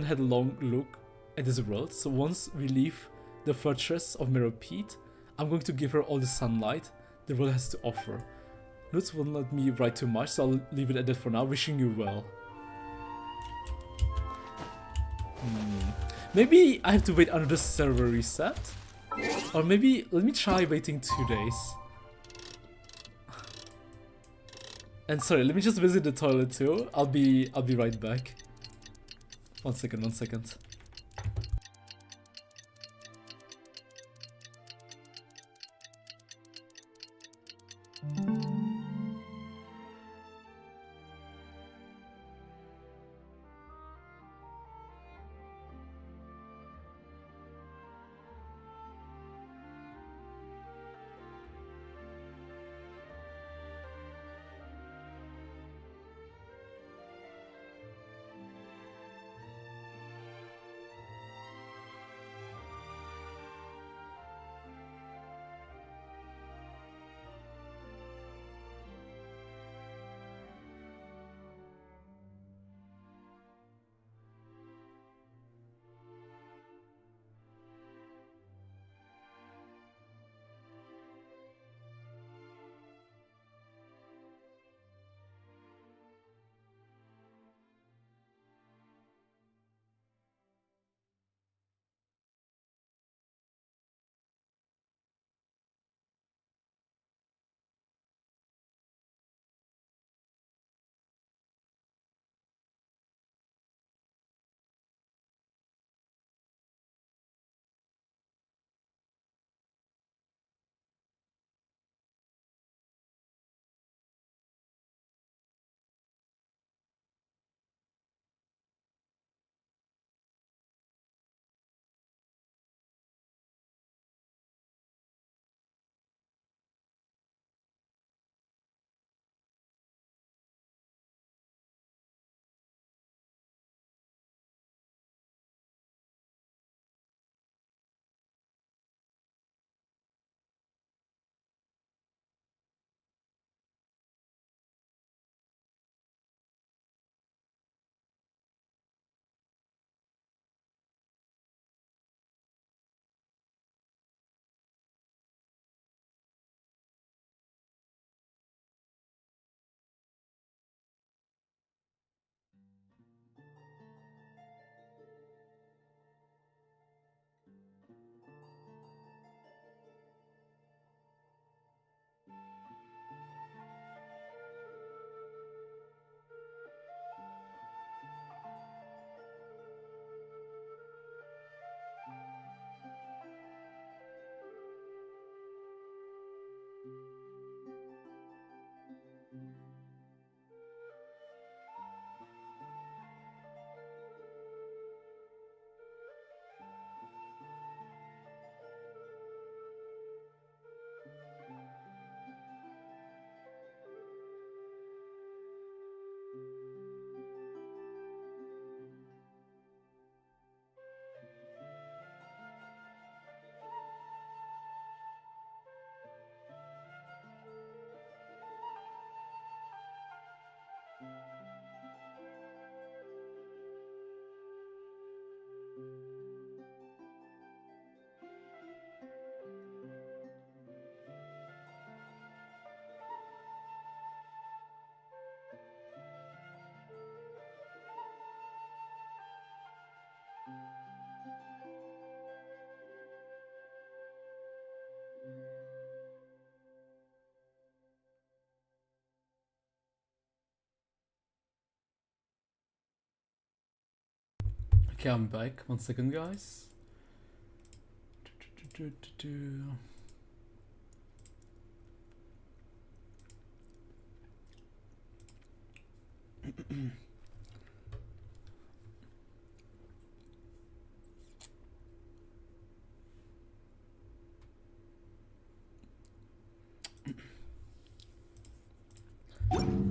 had a long look at this world. So once we leave the fortress of Meropide, I'm going to give her all the sunlight the world has to offer. Lutz won't let me write too much, so I'll leave it at that for now. Wishing you well. Maybe I have to wait under the server reset, or maybe let me try waiting 2 days. And sorry, let me just visit the toilet too. I'll be right back. One second. Okay, I'm back. 1 second, guys.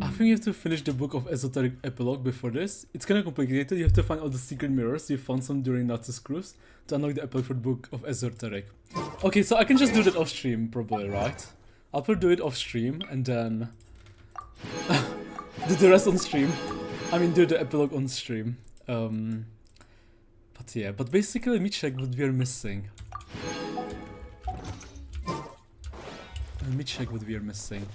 I think you have to finish the book of esoteric epilogue before this. It's kind of complicated. You have to find all the secret mirrors. You found some during Natsu's cruise to unlock the epilogue for the book of esoteric. Okay, so I can just do that off stream, probably, right? I'll probably do it off stream and then do the rest on stream. I mean, do the epilogue on stream. But yeah, but basically, let me check what we are missing. Let me check what we are missing.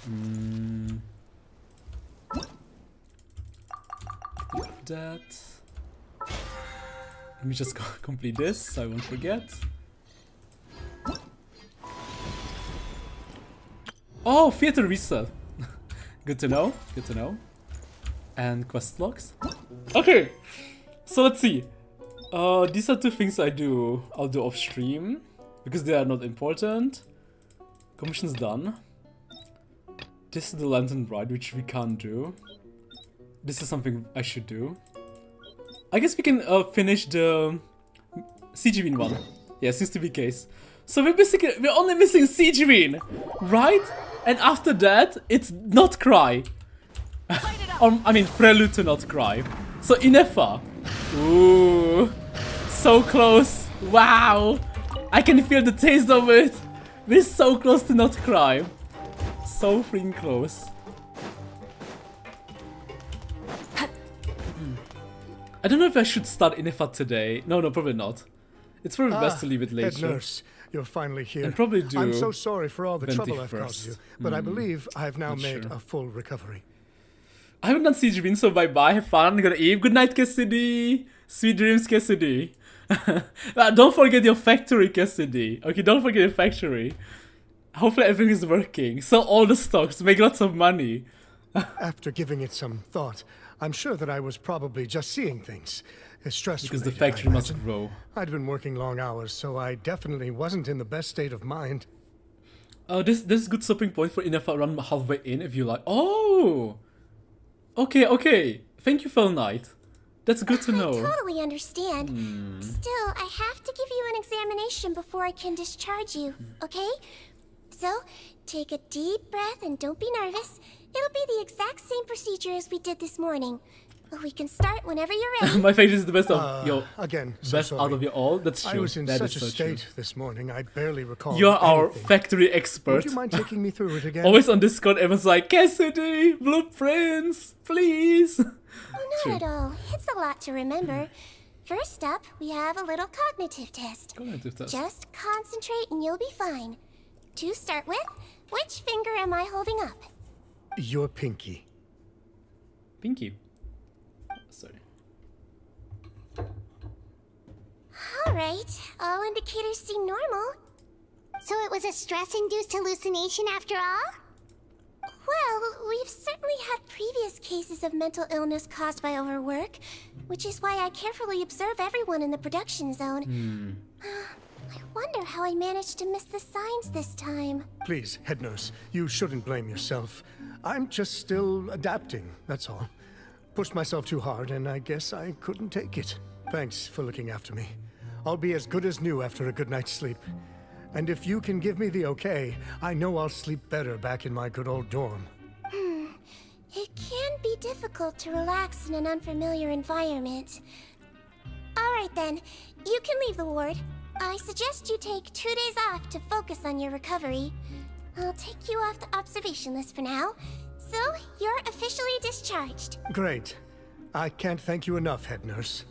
That. Let me just complete this so I won't forget. Oh, theater reset. Good to know. Good to know. And quest logs. Okay, so let's see. These are two things I'll do off stream because they are not important. Commission's done. This is the lantern ride, which we can't do. This is something I should do. I guess we can finish the CGVin one. Yeah, seems to be the case. So we're only missing CGVin, right? And after that, it's not cry. Or, I mean, prelude to not cry. So Inefa. Ooh, so close. Wow, I can feel the taste of it. We're so close to not cry. So freaking close. I don't know if I should start Inefa today. No, probably not. It's probably best to leave it later. Head nurse, you're finally here. And probably do. I'm so sorry for all the trouble I've 21st. caused you, but I believe I've now Not made sure. a full recovery. I haven't done CGVin, so bye-bye. Have fun. Gonna eat. Good night, Cassidy. Sweet dreams, Cassidy. Don't forget your factory, Cassidy. Okay, don't forget your factory. Hopefully everything is working. Sell all the stocks. Make lots of money. After giving it some thought, I'm sure that I was probably just seeing things. Stress Because the related, I factory must imagine. grow. I'd been working long hours, so I definitely wasn't in the best state of mind. This is a good stopping point for Inefa run halfway in if you like. Oh! Okay. Thank you, Fell Knight. That's good to know. I totally understand. Still, I have to give you an examination before I can discharge you, okay? So, take a deep breath and don't be nervous. It'll be the exact same procedure as we did this morning. We can start whenever you're ready. My face is the best of your Again, so best sorry. out of you all. That's true. I was in That such is a so true. state this morning, I barely recall You're our anything. factory Would expert. you mind taking me through it again? Always on Discord, everyone's like, Cassidy, blueprints, please. Oh, not at all. It's a lot to remember. First up, we have a little cognitive test. Cognitive test. Just concentrate and you'll be fine. To start with, which finger am I holding up? Your pinky. Pinky. Sorry. Alright, all indicators seem normal. So it was a stress-induced hallucination after all? Well, we've certainly had previous cases of mental illness caused by overwork, which is why I carefully observe everyone in the production zone. I wonder how I managed to miss the signs this time. Please, head nurse, you shouldn't blame yourself. I'm just still adapting, that's all. Pushed myself too hard, and I guess I couldn't take it. Thanks for looking after me. I'll be as good as new after a good night's sleep. And if you can give me the okay, I know I'll sleep better back in my good old dorm. It can be difficult to relax in an unfamiliar environment. Alright then, you can leave the ward. I suggest you take 2 days off to focus on your recovery. I'll take you off the observation list for now. So, you're officially discharged. Great. I can't thank you enough, head nurse.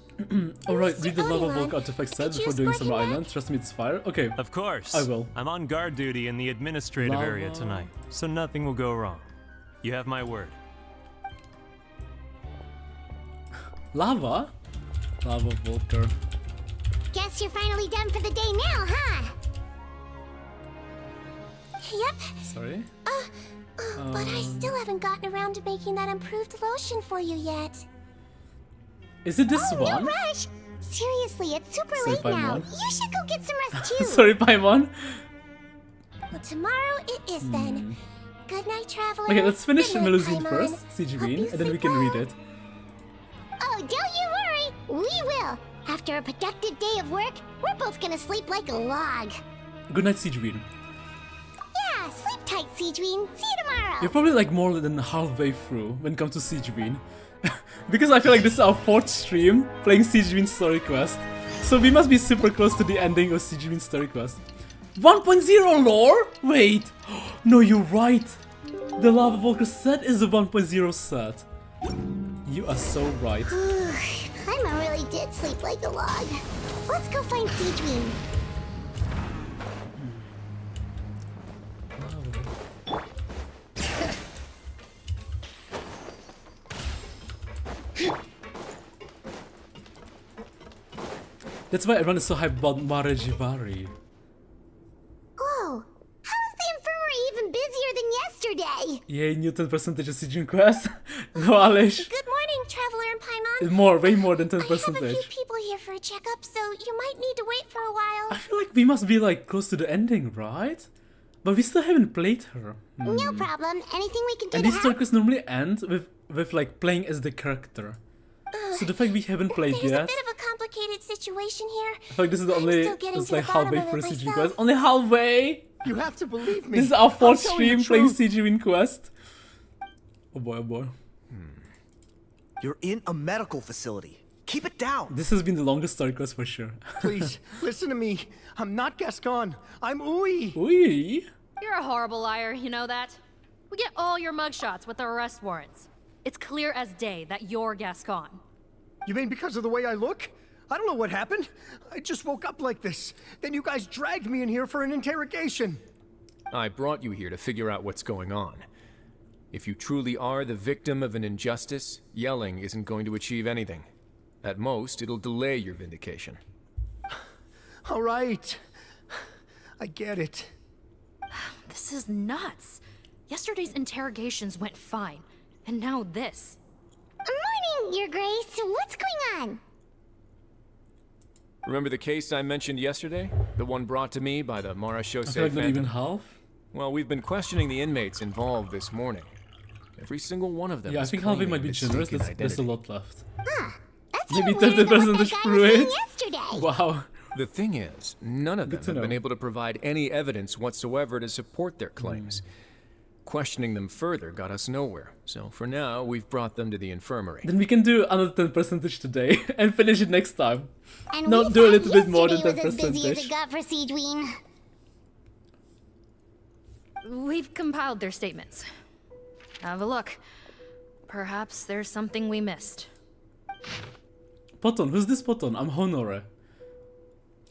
Alright, read the lava Odilon, Volk artifact set could you before doing escort Summer him back? Island. Trust me, it's fire. Okay. Of course. I will. I'm on guard duty in the administrative area Lava. tonight, so nothing will go wrong. You have my word. Lava? Lava Volker. Guess you're finally done for the day now, huh? Yep, Sorry. but I still haven't gotten around to making that improved lotion for you yet. Is it this No one? rush! seriously, it's super Sorry, late now. Paimon. You should go get some rest too. Sorry, Paimon. Well, tomorrow it is then. Good night, traveler. Okay, let's finish Good night, Melusine Paimon. first, Siege Hope Green, you and then we sleep can well. read it. Oh, don't you worry. We will. After a productive day of work, we're both gonna sleep like a log. Good night, Siege Green. Yeah, sleep tight, Seedween. See you tomorrow. You're probably like more than halfway through when it comes to Siege Green. Because I feel like this is our 4th stream playing Siege Green's story quest. So we must be super close to the ending of Siege Green's story quest. 1.0 lore? Wait! No, you're right! The Lava Volker set is a 1.0 set. You are so right. Paimon really did sleep like a log. Let's go find Seedween. That's why everyone is so hyped about Marajivari. Whoa, how is the infirmary even busier than yesterday? Yay, new 10% of Siege Green quest. No, Alish. Good morning, traveler and Paimon. More, way more than 10%. I have a few people here for a checkup, so you might need to wait for a while. I feel like we must be like close to the ending, right? But we still haven't played her. No problem. Anything we can do And to these help? story quests normally end with like playing as the character. So the fact we haven't played There's yet, a bit of a complicated situation here. I feel like this is the I'm only, still getting it's to like the bottom halfway of it through Siege myself. quest. Only halfway! You have to believe me. This is our I'm 4th telling stream the playing truth. Siege Green quest. Oh boy, oh boy. You're in a medical facility. Keep it down. This has been the longest story quest for sure. Please, listen to me. I'm not Gascon. I'm Uy. Ui! You're a horrible liar, you know that? We get all your mugshots with the arrest warrants. It's clear as day that you're Gascon. You mean because of the way I look? I don't know what happened. I just woke up like this. Then you guys dragged me in here for an interrogation. I brought you here to figure out what's going on. If you truly are the victim of an injustice, yelling isn't going to achieve anything. At most, it'll delay your vindication. All right. I get it. This is nuts. Yesterday's interrogations went fine, and now this. Morning, Your Grace. What's going on? Remember the case I mentioned yesterday? The one brought to me by the Marashose I feel like not even Phantom? half. Well, we've been questioning the inmates involved this morning. Every single one of them Yeah, I is think halfway claiming might be generous. mistaken There's a identity. lot left. That's Maybe even weirder than what 30% that guy through was saying it. yesterday. Wow. The thing is, none of them Good to have been know. able to provide any evidence whatsoever to support their claims. Questioning them further got us nowhere, so for now, we've brought them to the infirmary. Then we can do another 10% today and finish it next time. And No, we do a thought little bit more than yesterday was as busy as 10%. it got for Seedween. We've compiled their statements. Have a look. Perhaps there's something we missed. Poton, who's this Poton? I'm Honore.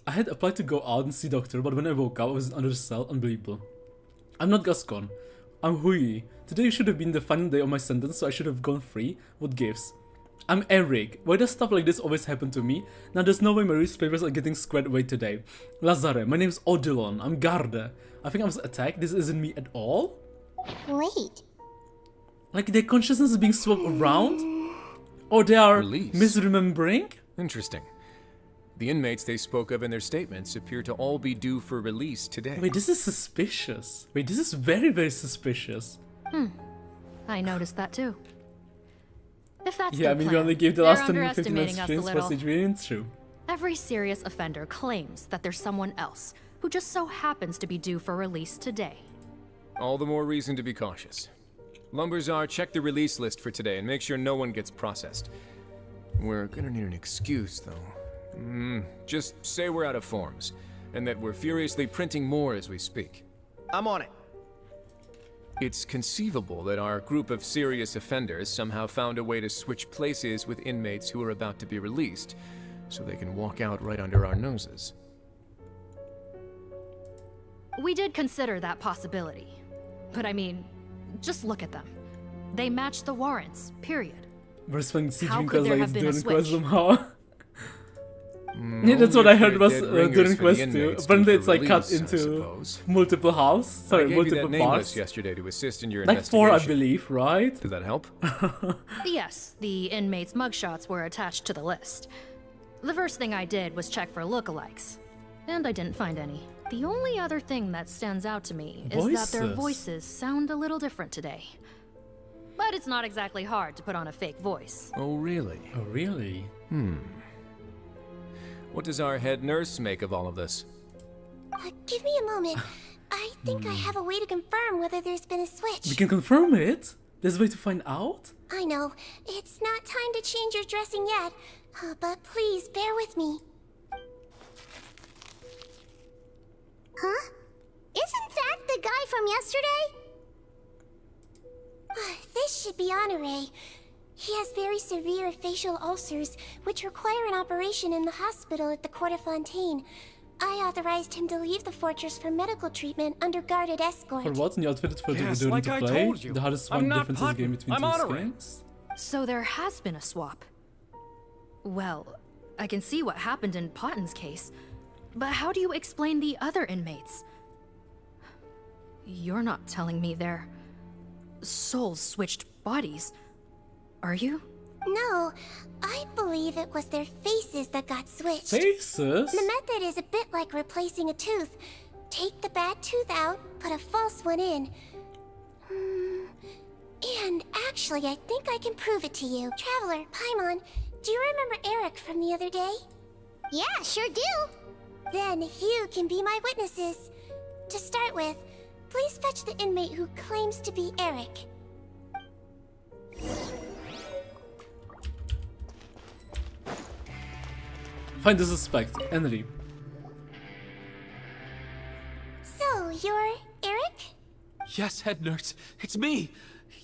I had applied to go out and see doctor, but when I woke up, I was under the cell. Unbelievable. I'm not Gascon. I'm Hui. Today should have been the final day of my sentence, so I should have gone free. What gives? I'm Eric. Why does stuff like this always happen to me? Now there's no way my research papers are getting squared away today. Lazare, my name's Odilon. I'm Garde. I think I was attacked. This isn't me at all? Wait. Like their consciousness is being swapped around? Or they are Release. misremembering? Interesting. The inmates they spoke of in their statements appear to all be due for release today. Wait, this is suspicious. Wait, this is very, very suspicious. I noticed that too. If that's Yeah, I their mean, we plan, only gave the they're last 10 15 underestimating minutes us a streams for little. Siege Green, it's true. Every serious offender claims that there's someone else who just so happens to be due for release today. All the more reason to be cautious. Lumberzar, check the release list for today and make sure no one gets processed. We're gonna need an excuse, though. Just say we're out of forms, and that we're furiously printing more as we speak. I'm on it. It's conceivable that our group of serious offenders somehow found a way to switch places with inmates who are about to be released, so they can walk out right under our noses. We did consider that possibility. But I mean, just look at them. They match the warrants, period. We're spending Siege How Green could quest there like have it's been a doing quest switch? somehow. Yeah, that's what Only I if heard they're was dead ringers during for the quest too. inmates Apparently due it's for like cut release, I into suppose. multiple halves. I Sorry, gave you multiple that name parts. list yesterday to assist in your Like 4, I investigation. believe, right? Does that help? Yes, the inmates' mugshots were attached to the list. The first thing I did was check for lookalikes, and I didn't find any. The only other thing that stands out to me is that their voices sound a little different today. But it's not exactly hard to put on a fake voice. Oh, really? Oh, really? What does our head nurse make of all of this? Give me a moment. I think I have a way to confirm whether there's been a switch. We can confirm it? There's a way to find out? I know. It's not time to change your dressing yet. But please, bear with me. Huh? Isn't that the guy from yesterday? This should be Honore. He has very severe facial ulcers, which require an operation in the hospital at the Court of Fontaine. I authorized him to leave the fortress for medical treatment under guarded escort. For what? New outfit for Yes, the like to I play? told you. The hardest I'm one not differences Putton. game between I'm two Honore. skins? So there has been a swap. Well, I can see what happened in Potten's case, but how do you explain the other inmates? You're not telling me their souls switched bodies, are you? No, I believe it was their faces that got switched. Faces? The method is a bit like replacing a tooth. Take the bad tooth out, put a false one in. And actually, I think I can prove it to you. Traveler, Paimon, do you remember Eric from the other day? Yeah, sure do. Then you can be my witnesses. To start with, please fetch the inmate who claims to be Eric. Find the suspect, Henry. So, you're Eric? Yes, head nurse. It's me.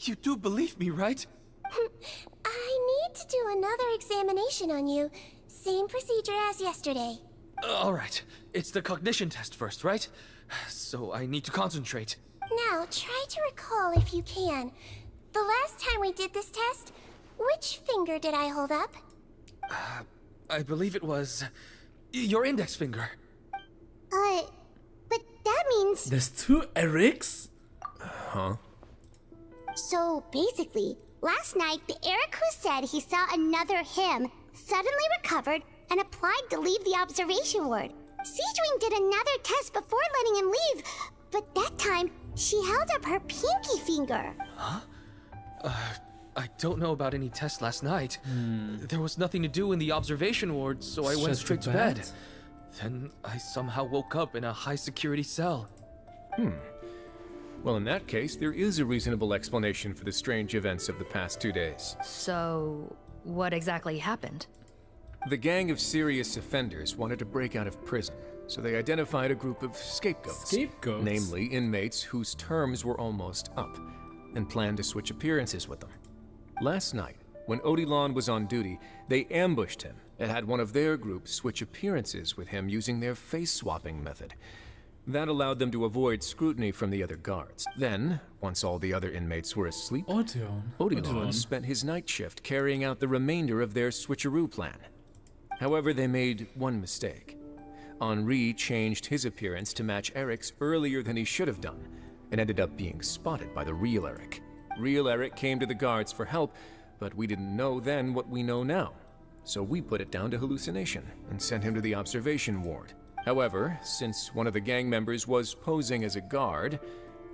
You do believe me, right? I need to do another examination on you. Same procedure as yesterday. All right. It's the cognition test first, right? So I need to concentrate. Now, try to recall if you can. The last time we did this test, which finger did I hold up? I believe it was your index finger. But that means... There's two Erics? Huh? So, basically, last night, the Eric who said he saw another him suddenly recovered and applied to leave the observation ward. Siegewing did another test before letting him leave, but that time, she held up her pinky finger. Huh? I don't know about any test last night. There was nothing to do in the observation ward, so I went straight to bed. Then I somehow woke up in a high-security cell. Well, in that case, there is a reasonable explanation for the strange events of the past 2 days. So, what exactly happened? The gang of serious offenders wanted to break out of prison, so they identified a group of scapegoats. Scapegoats? Namely, inmates whose terms were almost up, and planned to switch appearances with them. Last night, when Odilon was on duty, they ambushed him and had one of their group switch appearances with him using their face-swapping method. That allowed them to avoid scrutiny from the other guards. Then, once all the other inmates were asleep, Odilon spent his night shift carrying out the remainder of their switcheroo plan. However, they made one mistake. Henri changed his appearance to match Eric's earlier than he should have done, and ended up being spotted by the real Eric. Real Eric came to the guards for help, but we didn't know then what we know now. So we put it down to hallucination and sent him to the observation ward. However, since one of the gang members was posing as a guard,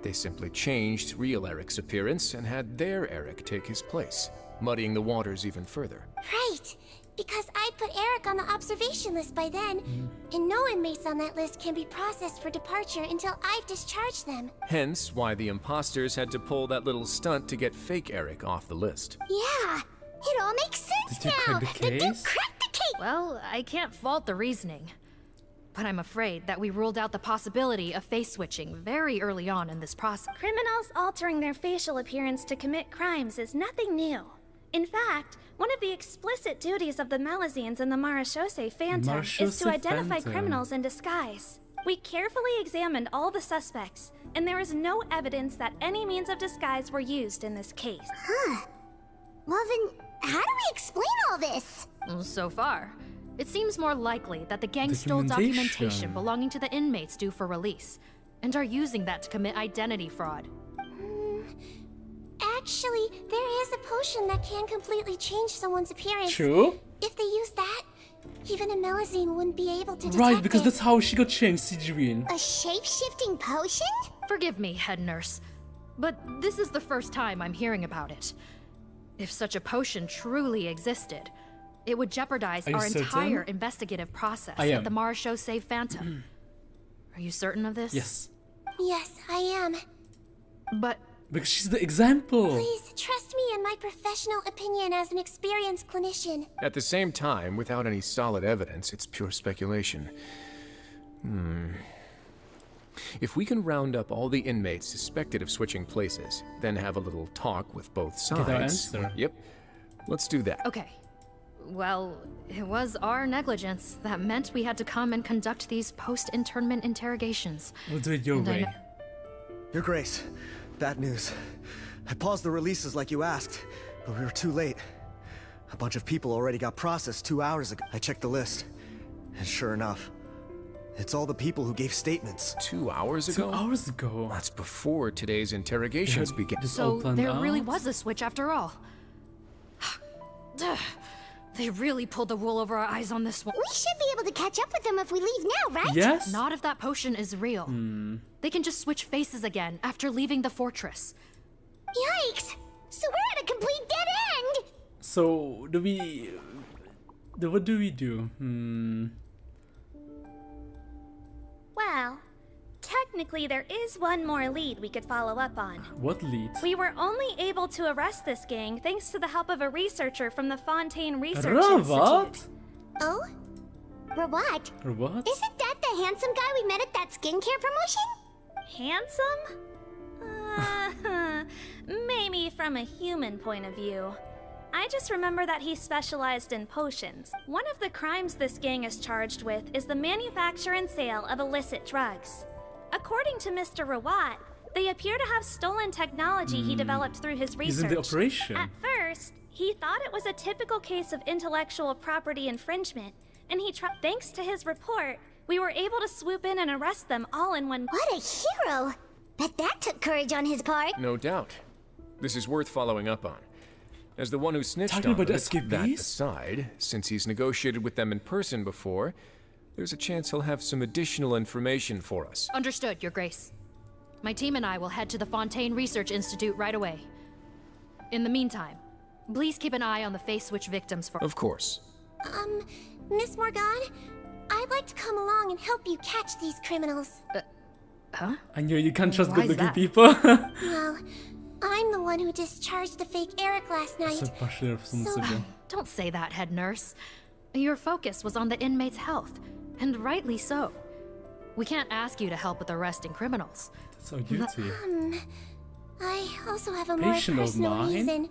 they simply changed real Eric's appearance and had their Eric take his place, muddying the waters even further. Right, because I put Eric on the observation list by then, and no inmates on that list can be processed for departure until I've discharged them. Hence why the imposters had to pull that little stunt to get fake Eric off the list. Yeah, it all makes sense Did you now. crack the They did case? crack the case. Well, I can't fault the reasoning. But I'm afraid that we ruled out the possibility of face switching very early on in this process. Criminals altering their facial appearance to commit crimes is nothing new. In fact, one of the explicit duties of the Malazines and the Marechaussee Phantom is to identify criminals in disguise. We carefully examined all the suspects, and there is no evidence that any means of disguise were used in this case. Well then, how do we explain all this? So far, it seems more likely that the gang stole documentation belonging to the inmates due for release, and are using that to commit identity fraud. Actually, there is a potion that can completely change someone's appearance. True. If they use that, Even a Melazine wouldn't be able to detect Right, because it. that's how she got changed, Sigewin. A shape-shifting potion? Forgive me, head nurse, but this is the first time I'm hearing about it. If such a potion truly existed, it would jeopardize our entire investigative process at the Marachose Phantom. Are you certain of this? Yes. Yes, I am. But because she's the example. Please trust me in my professional opinion as an experienced clinician. At the same time, without any solid evidence, it's pure speculation. If we can round up all the inmates suspected of switching places, then have a little talk with both sides. Get our answer. Yep. Let's do that. okay. Well, it was our negligence that meant we had to come and conduct these post-internment interrogations. We'll do it your And I way. kn- Your Grace, bad news. I paused the releases like you asked, but we were too late. A bunch of people already got processed 2 hours ago. I checked the list, and sure enough, it's all the people who gave statements. 2 hours ago? 2 hours ago. That's before today's interrogations began. Just So opened there out. really was a switch after all. They really pulled the wool over our eyes on this one. We should be able to catch up with them if we leave now, right? Yes? Not if that potion is real. They can just switch faces again after leaving the fortress. Yikes! So we're at a complete dead end! So, what do we do? Well, technically there is one more lead we could follow up on. What lead? We were only able to arrest this gang thanks to the help of a researcher from the Fontaine Research Robot? Institute. Oh? Robot? Robot? Isn't that the handsome guy we met at that skincare promotion? Handsome? Maybe from a human point of view. I just remember that he specialized in potions. One of the crimes this gang is charged with is the manufacture and sale of illicit drugs. According to Mr. Rawat, they appear to have stolen technology he developed through his He's research. in the operation. At first, he thought it was a typical case of intellectual property infringement, and thanks to his report, we were able to swoop in and arrest them all in one. What a hero! Bet that took courage on his part. No doubt. This is worth following up on. As the one who snitched Talking on about them, escapees? that aside, since he's negotiated with them in person before, there's a chance he'll have some additional information for us. Understood, Your Grace. My team and I will head to the Fontaine Research Institute right away. In the meantime, please keep an eye on the face switch victims for— Of course. Miss Morgan, I'd like to come along and help you catch these criminals. I knew you can't trust Why is good-looking that? people. Well, I'm the one who discharged the fake Eric last night. Så partiell från Sibben. Don't say that, head nurse. Your focus was on the inmates' health, and rightly so. We can't ask you to help with arresting criminals. That's our duty. I also have a more Patient of personal mine? reason.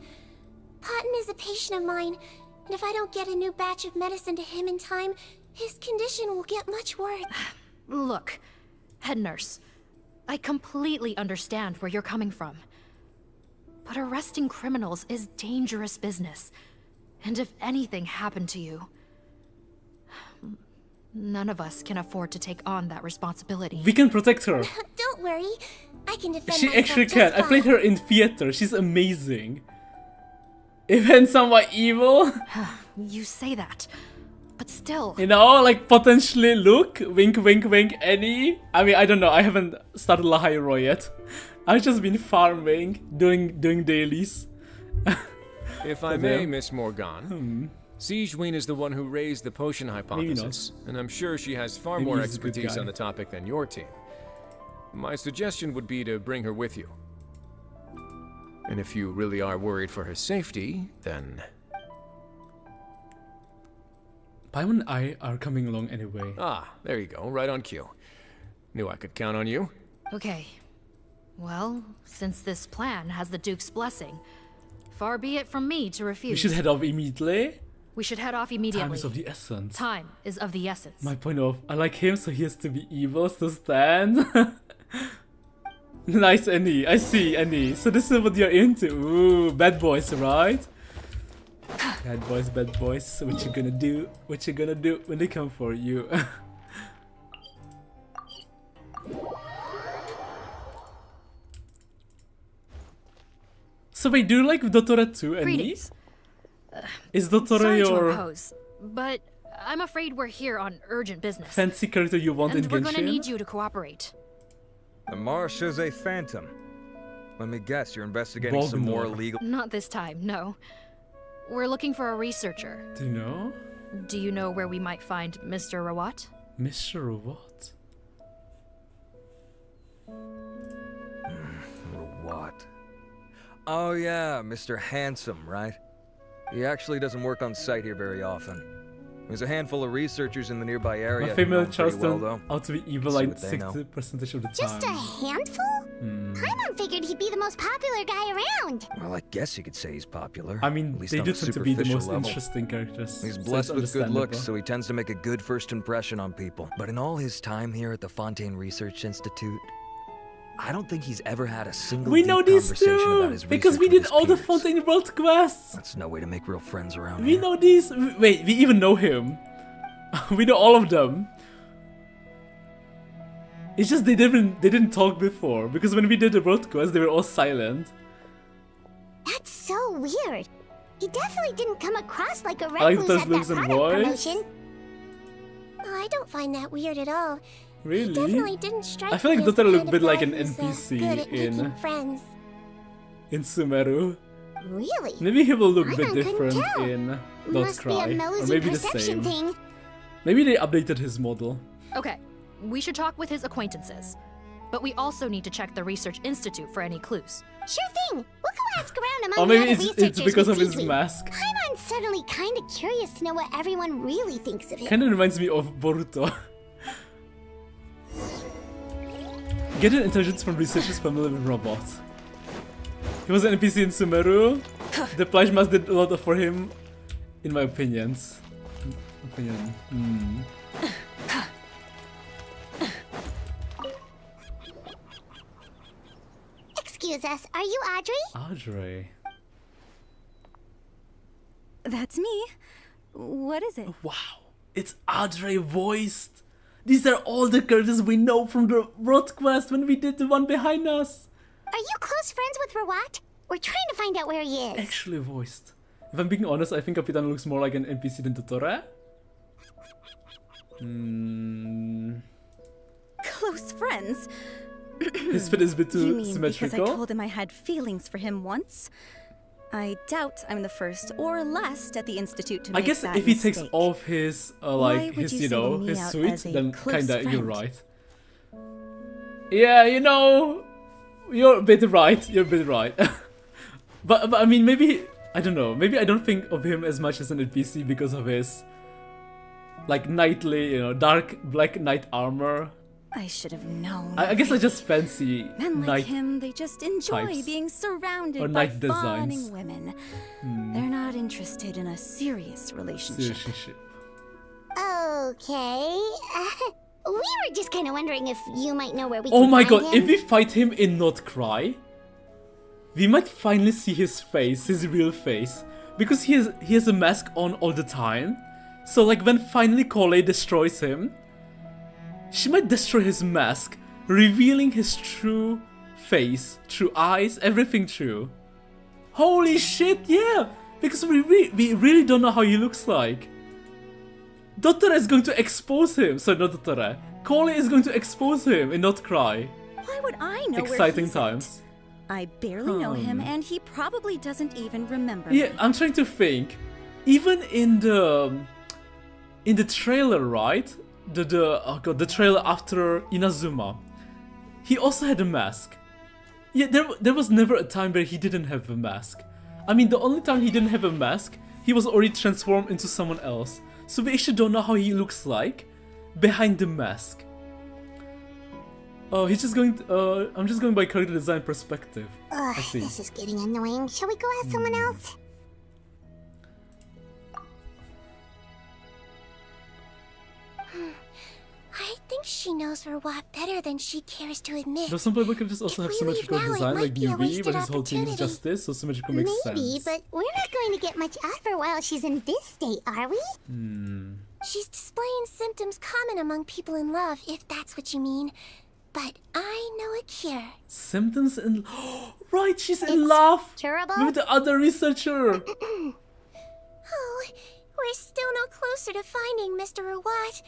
Patton is a patient of mine, and if I don't get a new batch of medicine to him in time, his condition will get much worse. Look, head nurse, I completely understand where you're coming from. But arresting criminals is dangerous business. And if anything happened to you, none of us can afford to take on that responsibility. We can protect her. Don't worry, I can defend She myself actually just can. I fine. played her in theater. She's amazing. Even somewhat evil. You say that, but still. You know, like potentially look, wink, wink, wink, Annie. I mean, I don't know. I haven't started La Hyrule yet. I've just been farming, doing dailies. If I may, Miss Morgan, Sigewin is the one who raised the potion hypothesis, and I'm sure she has far Maybe more he's a good expertise guy. on the topic than your team. My suggestion would be to bring her with you. And if you really are worried for her safety, then... Paimon and I are coming along anyway. Ah, there you go, right on cue. Knew I could count on you. Okay. Well, since this plan has the Duke's blessing, far be it from me to refuse. We should head off immediately. We should head off immediately. Time is of the essence. Time is of the essence. My point of, I like him, so he has to be evil to stand. Nice, Annie. I see, Annie. So this is what you're into. Ooh, bad boys, right? Bad boys, bad boys. What you gonna do? What you gonna do when they come for you? So wait, do you like Dottora too, Annie? Greetings. Is Dottora Sorry to your... impose, but I'm afraid we're here on urgent business. Fancy character you want in And we're Genshin? gonna need you to cooperate. The Marsh's Phantom. Let me guess, you're investigating some more illegal... Not this time, no. We're looking for a researcher. Do you know? Do you know where we might find Mr. Rawat? Mr. Rawat? What? Oh yeah, Mr. Handsome, right? He actually doesn't work on site here very often. There's a handful of researchers in the nearby area. My female Charles Charleston out to be evil like 60% of the time. Just a handful? Paimon figured he'd be the most popular guy around. Well, I guess you could say he's popular. I mean, at least they on do a tend to be the most superficial level. interesting characters. He's so blessed it's with good looks, understandable. so he tends to make a good first impression on people. But in all his time here at the Fontaine Research Institute, I don't think he's ever had a single We deep know these conversation about too! his Because research we with did his all the peers. Fontaine World quests! That's no way to make real friends around We here. know these. Wait, we even know him. We know all of them. It's just they didn't talk before, because when we did the world quest, they were all silent. That's so weird. He definitely didn't come across like a I like recluse those at looks that and product voice. promotion. Oh, I don't find that weird at all. Really? He definitely didn't strike I feel like me as Dotara the looked a kind bit of like guy an who's, NPC good at making in friends. Sumeru. Really? Maybe he will look a Paimon bit couldn't different tell. in Don't Must be a Cry, or Melusine maybe the perception same. thing. Maybe they updated his model. Okay, we should talk with his acquaintances. But we also need to check the Research Institute for any clues. Sure thing. We'll go ask around among Or the maybe other it's researchers because we of his see. mask. Paimon's suddenly kind of curious to know what everyone really thinks of him. Kinda reminds me of Boruto. Get an intelligence from researchers familiar with robots. He was an NPC in Sumeru. The Plasmas did a lot for him, in my opinions. Excuse us, are you Audrey? Audrey. That's me. What is it? Wow, it's Audrey voiced. These are all the characters we know from the Road Quest when we did the one behind us. Are you close friends with Rawat? We're trying to find out where he is. Actually voiced. If I'm being honest, I think Capitan looks more like an NPC than Totore. Close friends? His fit is a bit You too mean symmetrical. because I told him I had feelings for him once? I doubt I'm the first or last at the Institute to I make guess that if he takes mistake. off his Why like would his you single me his out suit, as a then close kinda you're friend? right. Yeah, you're a bit right. You're a bit right. but I mean, maybe I don't know. Maybe I don't think of him as much as an NPC because of his like knightly, dark black knight armor. I should have known. I guess I just fancy Men like knight. him, they just enjoy types. being Or surrounded by knight designs. fawning women. They're not interested in a serious relationship. Relationship. Okay. We were just kind of wondering if you might know where we Oh can my find god! him. If we fight him in Not Cry, we might finally see his face, his real face, because he has a mask on all the time. So like when finally Collei destroys him, she might destroy his mask, revealing his true face, true eyes, everything true. Holy shit, yeah! Because we really don't know how he looks like. Dotara is going to expose him. So not Dotara. Collei is going to expose him and not cry. Why would I know Exciting where he's times. At? I barely know him, and he probably doesn't even remember Yeah, me. I'm trying to think. Even in the trailer, right? The trailer after Inazuma, he also had a mask. Yeah, there was never a time where he didn't have a mask. I mean, the only time he didn't have a mask, he was already transformed into someone else. So we actually don't know how he looks like behind the mask. Oh, he's just going. I'm just going by character design perspective. Ugh, I see. this is getting annoying. Shall we go ask someone else? I think she knows Rawat better than she cares to admit. Though some playable characters also have If we leave symmetrical now, it design, might like be a Newbie, wasted but his whole team is opportunity. just this, so symmetrical makes Maybe, sense. but we're not going to get much out of her while she's in this state, are we? She's displaying symptoms common among people in love, if that's what you mean. But I know a cure. Symptoms in... right, she's in love Curable? with the other researcher. Oh, We're still no closer to finding Mr. Ruat.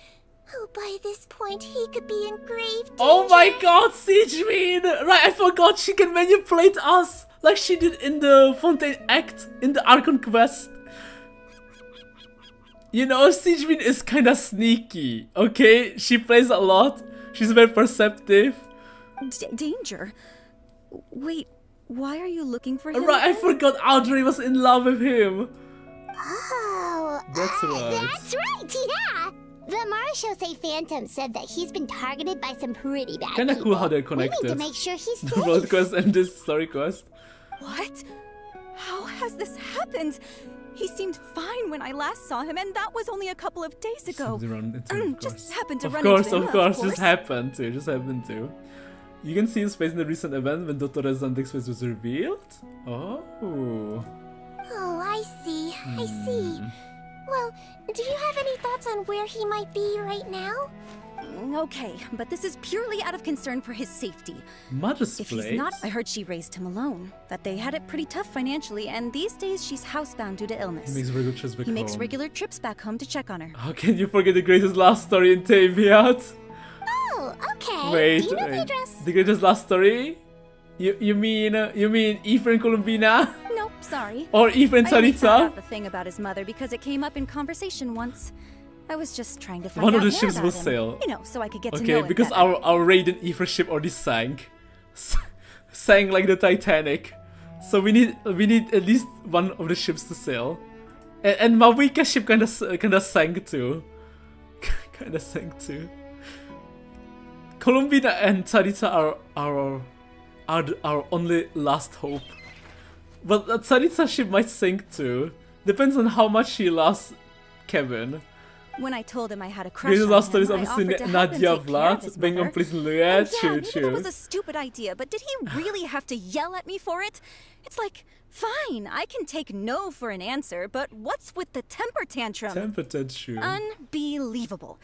Oh, by this point, he could be in grave danger. Oh my god, Sijmin! Right, I forgot she can manipulate us! Like she did in the Fontaine Act, in the Archon quest. You know, Sijmin is kinda sneaky, okay? She plays a lot, she's very perceptive. Danger? Wait, why are you looking for him? Right, I forgot Audrey was in love with him. Oh, That's right. That's right, yeah! The Marechaussee Phantom said that he's been targeted by some pretty bad Kinda people. cool how they're We connected. need to make sure he's The safe. road quest and this story quest. What? How has this happened? He seemed fine when I last saw him, and that was only a couple of days ago. Just happened to run into him, Of course, just happened to. You can see his face in the recent event when Dr. Rezandik's face was revealed. Oh. Oh, I see. I see. Well, do you have any thoughts on where he might be right now? Okay, but this is purely out of concern for his safety. Mother's If place? he's not, I heard she raised him alone. That they had it pretty tough financially, and these days she's housebound due to illness. He makes regular trips back He makes home. regular trips back home to check on her. How can you forget the greatest last story in Taviat? Oh, okay. Wait, Do you know the address? the greatest last story? You mean Aoife and Columbina? Nope, sorry. Or Aoife and I only found Sarita? out the thing about his mother because it came up in conversation once. I was just trying to find One out of the more ships about will him. sail. You know, so I could get to know Okay, him because better. our Raiden Aoife ship already sank. Sank like the Titanic. So we need at least one of the ships to sail. And Mawika's ship kinda sank too. Kinda sank too. Columbina and Sarita are our only last hope. But Sarita's ship might sink too. Depends on how much she lost Kevin. When I told him I had a crush His on last him, story is I obviously offered to help him Nadia take care of his Vlad, being mother. on prison Luya, Yeah, true, maybe that was true. a stupid idea, but did he really have to yell at me for it? It's like, fine, I can take no for an answer, but what's with the temper tantrum? Temper tantrum. Unbelievable.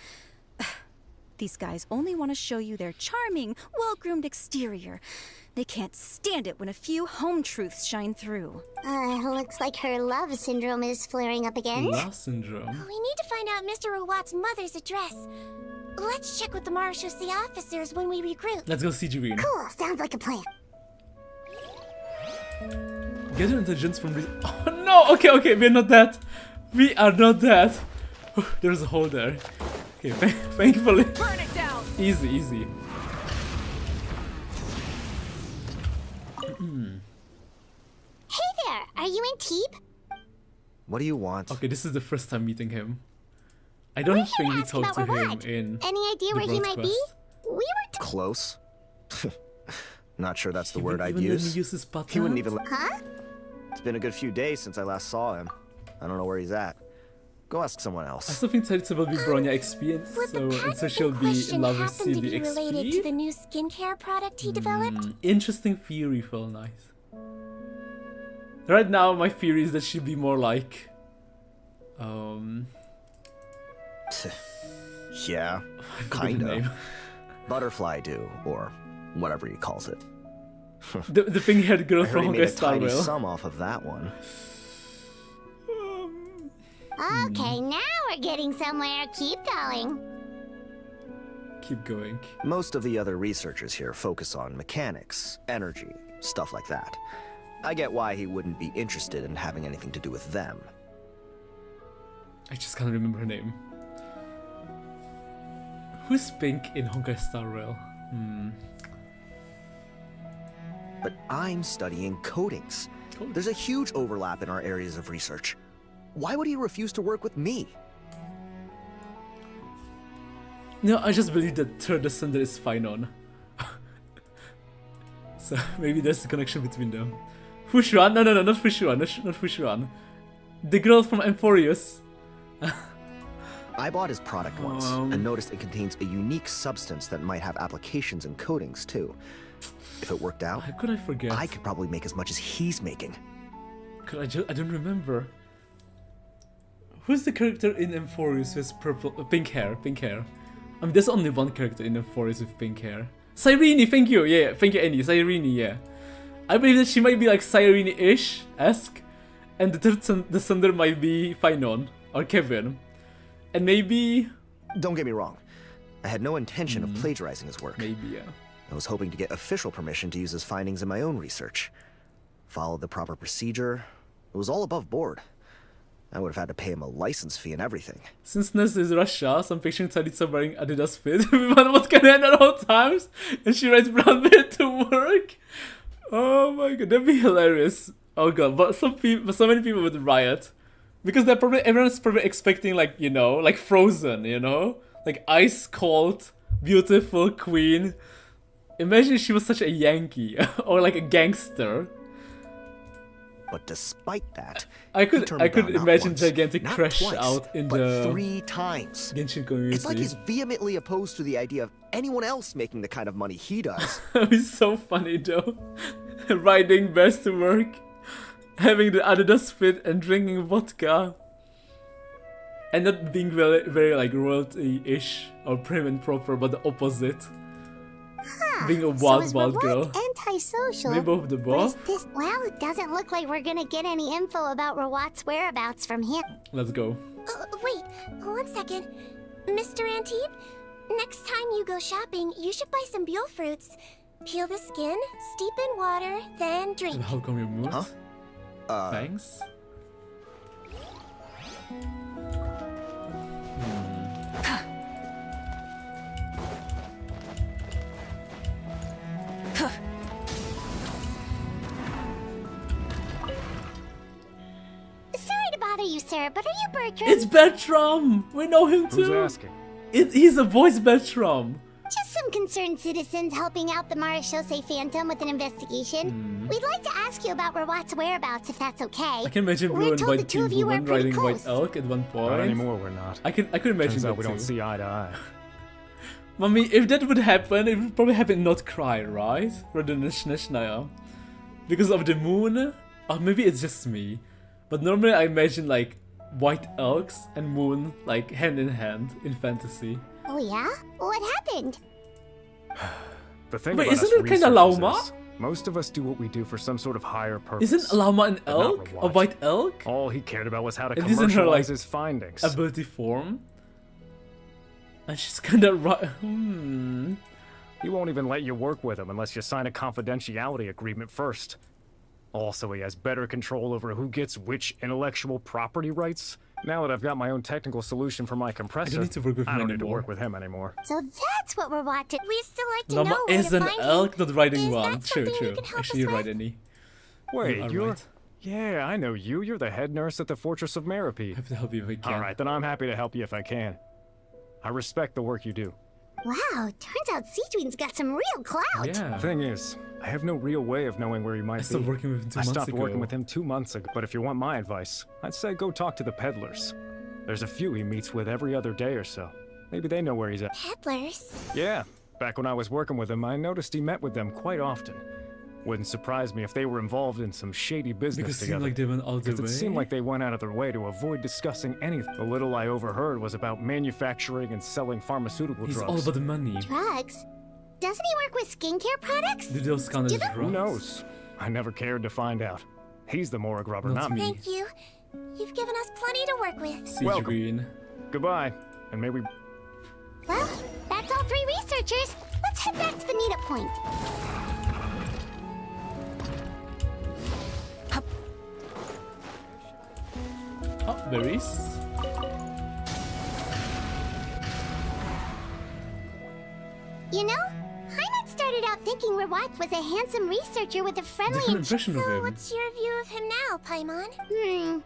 These guys only want to show you their charming, well-groomed exterior. They can't stand it when a few home truths shine through. Looks like her love syndrome is flaring up again. Love syndrome. We need to find out Mr. Ruat's mother's address. Let's check with the Marechaussee officers when we regroup. Let's go see Julian. Cool, sounds like a plan. Get your intelligence from oh no! Okay, we're not dead. We are not dead. There's a hole there. Okay, thankfully. Burn it down! Easy. Hey there, are you in Teep? What do you want? Okay, this is the first time meeting him. I don't think we talked to him in Any idea the where he Road might be? Quest. We were Close? Not sure that's the word I'd Even let me use. use his He wouldn't even Huh? It's been a good few days since I last saw him. I don't know where he's at. Go ask someone I else. still think Sarita will be Bronya XP, and so she'll be in love with Happen to Cindy be related to XP. the new skincare product he developed? Interesting theory, Phil. Nice. Right now, my theory is that she'll be more like, Yeah, the kinda. name. Butterfly dew, or whatever he calls it. the pink-haired girl I heard from he Honkai made a Star tiny Rail. sum off of that one. Okay, now we're getting somewhere. Keep going. Keep going. Most of the other researchers here focus on mechanics, energy, stuff like that. I get why he wouldn't be interested in having anything to do with them. I just can't remember her name. Who's Pink in Honkai Star Rail? But I'm studying coatings. There's a huge overlap in our areas of research. Why would he refuse to work with me? No, I just believe that Third Descender is fine on. So maybe there's a connection between them. Fushuan? No, not Fushuan. Not Fushuan. The girl from Emphorius. I bought his product once and noticed it contains a unique substance that might have applications in coatings too. If it worked out, How could I forget? I could probably make as much as he's making. I don't remember. Who's the character in Emphorius with pink hair? I mean, there's only one character in Emphorius with pink hair. Cyrene, thank you, yeah, thank you, Annie. Cyrene, yeah. I believe that she might be like Cyrene-ish, esque, and the Third Descender might be Finon. or Kevin. And maybe... Don't get me wrong. I had no intention of plagiarizing his work. Maybe, yeah. I was hoping to get official permission to use his findings in my own research. Followed the proper procedure. It was all above board. I would have had to pay him a license fee and everything. Since this is Russia, some patients are wearing Adidas fit with vodka at all times, and she rides brown bear to work. Oh my god, that'd be hilarious. Oh god, but so many people would riot. Because everyone's probably expecting, like, you know, like Frozen, you know? Like ice cold, beautiful queen. Imagine she was such a Yankee or like a gangster. But despite that, I could imagine once, gigantic not crash twice, out in but the 3 times. Genshin community. It's like he's vehemently opposed to the idea of anyone else making the kind of money he does. That'd be so funny though. Riding bears to work, having the Adidas fit and drinking vodka. And not being very like royalty-ish or prim and proper, but the opposite. Being a wild girl. Antisocial. Maybe both the both. Well, it doesn't look like we're gonna get any info about Rawat's whereabouts from him. Let's go. Wait, 1 second. Mr. Antib, next time you go shopping, you should buy some Buell fruits. Peel the skin, steep in water, then drink. How come you moved? Huh? Thanks. Sorry to bother you, sir, but are you Bertram? It's Bertram! We know him too! Who's asking? He's a voice Bertram! Just some concerned citizens helping out the Marashose Phantom with an investigation. We'd like to ask you about Rawat's whereabouts, if that's okay. I can imagine Blue and White Team Woman riding White Elk at one point. Not anymore, we're not. I could imagine Turns that out we don't see eye to eye. I mean, if that would happen, it would probably happen not cry, right? Rather than Shnashnaya. Because of the moon? Or maybe it's just me. But normally I imagine like white elks and moon like hand in hand in fantasy. Oh yeah? What happened? The thing Wait, about isn't us it kinda researchers Llama? is Most of us do what we do for some sort of higher purpose. Isn't a llama an but not elk? A Rawat. white elk? All he cared about was how to It isn't her like commercialize his findings. ability form. And she's kinda He won't even let you work with him unless you sign a confidentiality agreement first. Also, he has better control over who gets which intellectual property rights. Now that I've got my own technical solution for my compressor, need to work with him I don't need to anymore. work with him anymore. So that's what we're watching. We still like to Llama know where is to an find elk, him. not riding Is one. that True, something you true. can help Actually, us you're right, with? Annie. Wait, You are you're... right. Yeah, I know you. You're the head nurse at the Fortress of Meropide. I have to help you if I can. Alright, then I'm happy to help you if I can. I respect the work you do. Wow, turns out Sejuin's got some real clout. Yeah. Thing is, I have no real way of knowing where he might I be. stopped working with him 2 I months stopped ago. working with him 2 months ago, but if you want my advice, I'd say go talk to the peddlers. There's a few he meets with every other day or so. Maybe they know where he's at. Peddlers? Yeah, back when I was working with him, I noticed he met with them quite often. Wouldn't surprise me if they were involved in some shady business Because it seemed together. like they went all the Because it seemed way. like they went out of their way to avoid discussing anything. The little I overheard was about manufacturing and selling pharmaceutical He's drugs. all about the money. Drugs? Doesn't he work with skincare products? Do those count as Do drugs? Who knows? I never cared to find out. He's the Morag rubber, Not not me. me. Thank you. You've given us plenty to work with. Siege Welcome. Green. Goodbye, and may we... Well, that's all 3 researchers. Let's head back to the meetup point. Oh, berries. You know, Hyman started out thinking Rawat was a handsome researcher with a friendly Different impression of So him. what's your view of him now, Paimon?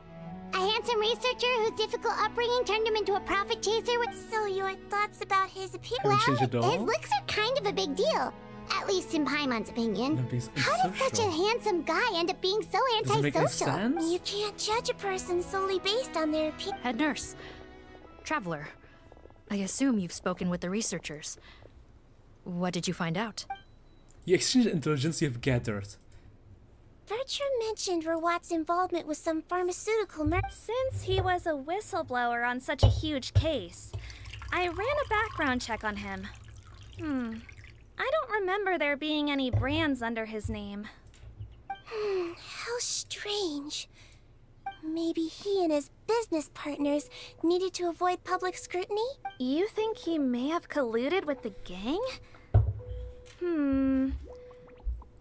A handsome researcher whose difficult upbringing turned him into a profit chaser with... So your thoughts about his appearance? Haven't changed at all? His looks are kind of a big deal. At least in Paimon's opinion. Not being How did such a social. handsome guy end up being so Does it make any antisocial? sense? You can't judge a person solely based on their appearance. Head nurse. Traveler. I assume you've spoken with the researchers. What did you find out? You exchange intelligence you have gathered. Bertram mentioned Rawat's involvement with some pharmaceutical Since he was a whistleblower on such a huge case, I ran a background check on him. I don't remember there being any brands under his name. How strange. Maybe he and his business partners needed to avoid public scrutiny? You think he may have colluded with the gang?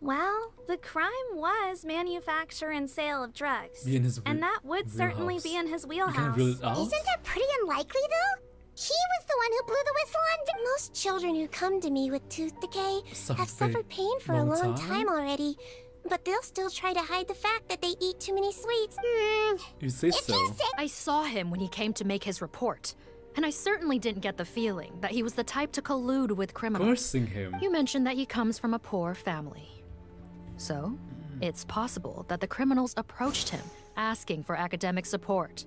Well, the crime was manufacture and sale of drugs. And that would certainly be in his wheelhouse. Isn't that pretty unlikely, though? He was the one who blew the whistle on... Most children who come to me with tooth decay have suffered pain for a long time already. But they'll still try to hide the fact that they eat too many sweets. You say so. I saw him when he came to make his report. And I certainly didn't get the feeling that he was the type to collude with criminals. Cursing him. You mentioned that he comes from a poor family. So, it's possible that the criminals approached him, asking for academic support,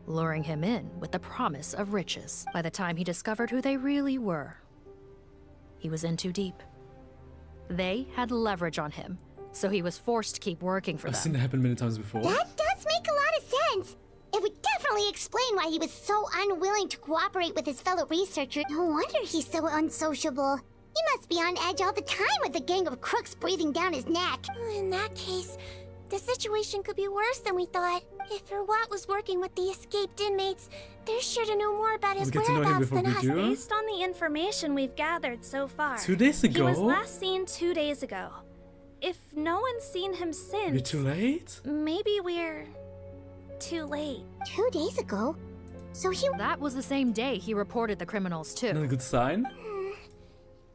luring him in with the promise of riches. By the time he discovered who they really were, he was in too deep. They had leverage on him, so he was forced to keep working for them. I've seen it happen many times before. That does make a lot of sense. It would definitely explain why he was so unwilling to cooperate with his fellow researcher. No wonder he's so unsociable. He must be on edge all the time with a gang of crooks breathing down his neck. In that case, the situation could be worse than we thought. If Rawat was working with the escaped inmates, they're sure to know more about his whereabouts than us. Based on the information we've gathered so far, 2 days ago? He was last seen 2 days ago. If no one's seen him since... We're too late? Maybe we're... too late. 2 days ago? So he... That was the same day he reported the criminals too. Not a good sign?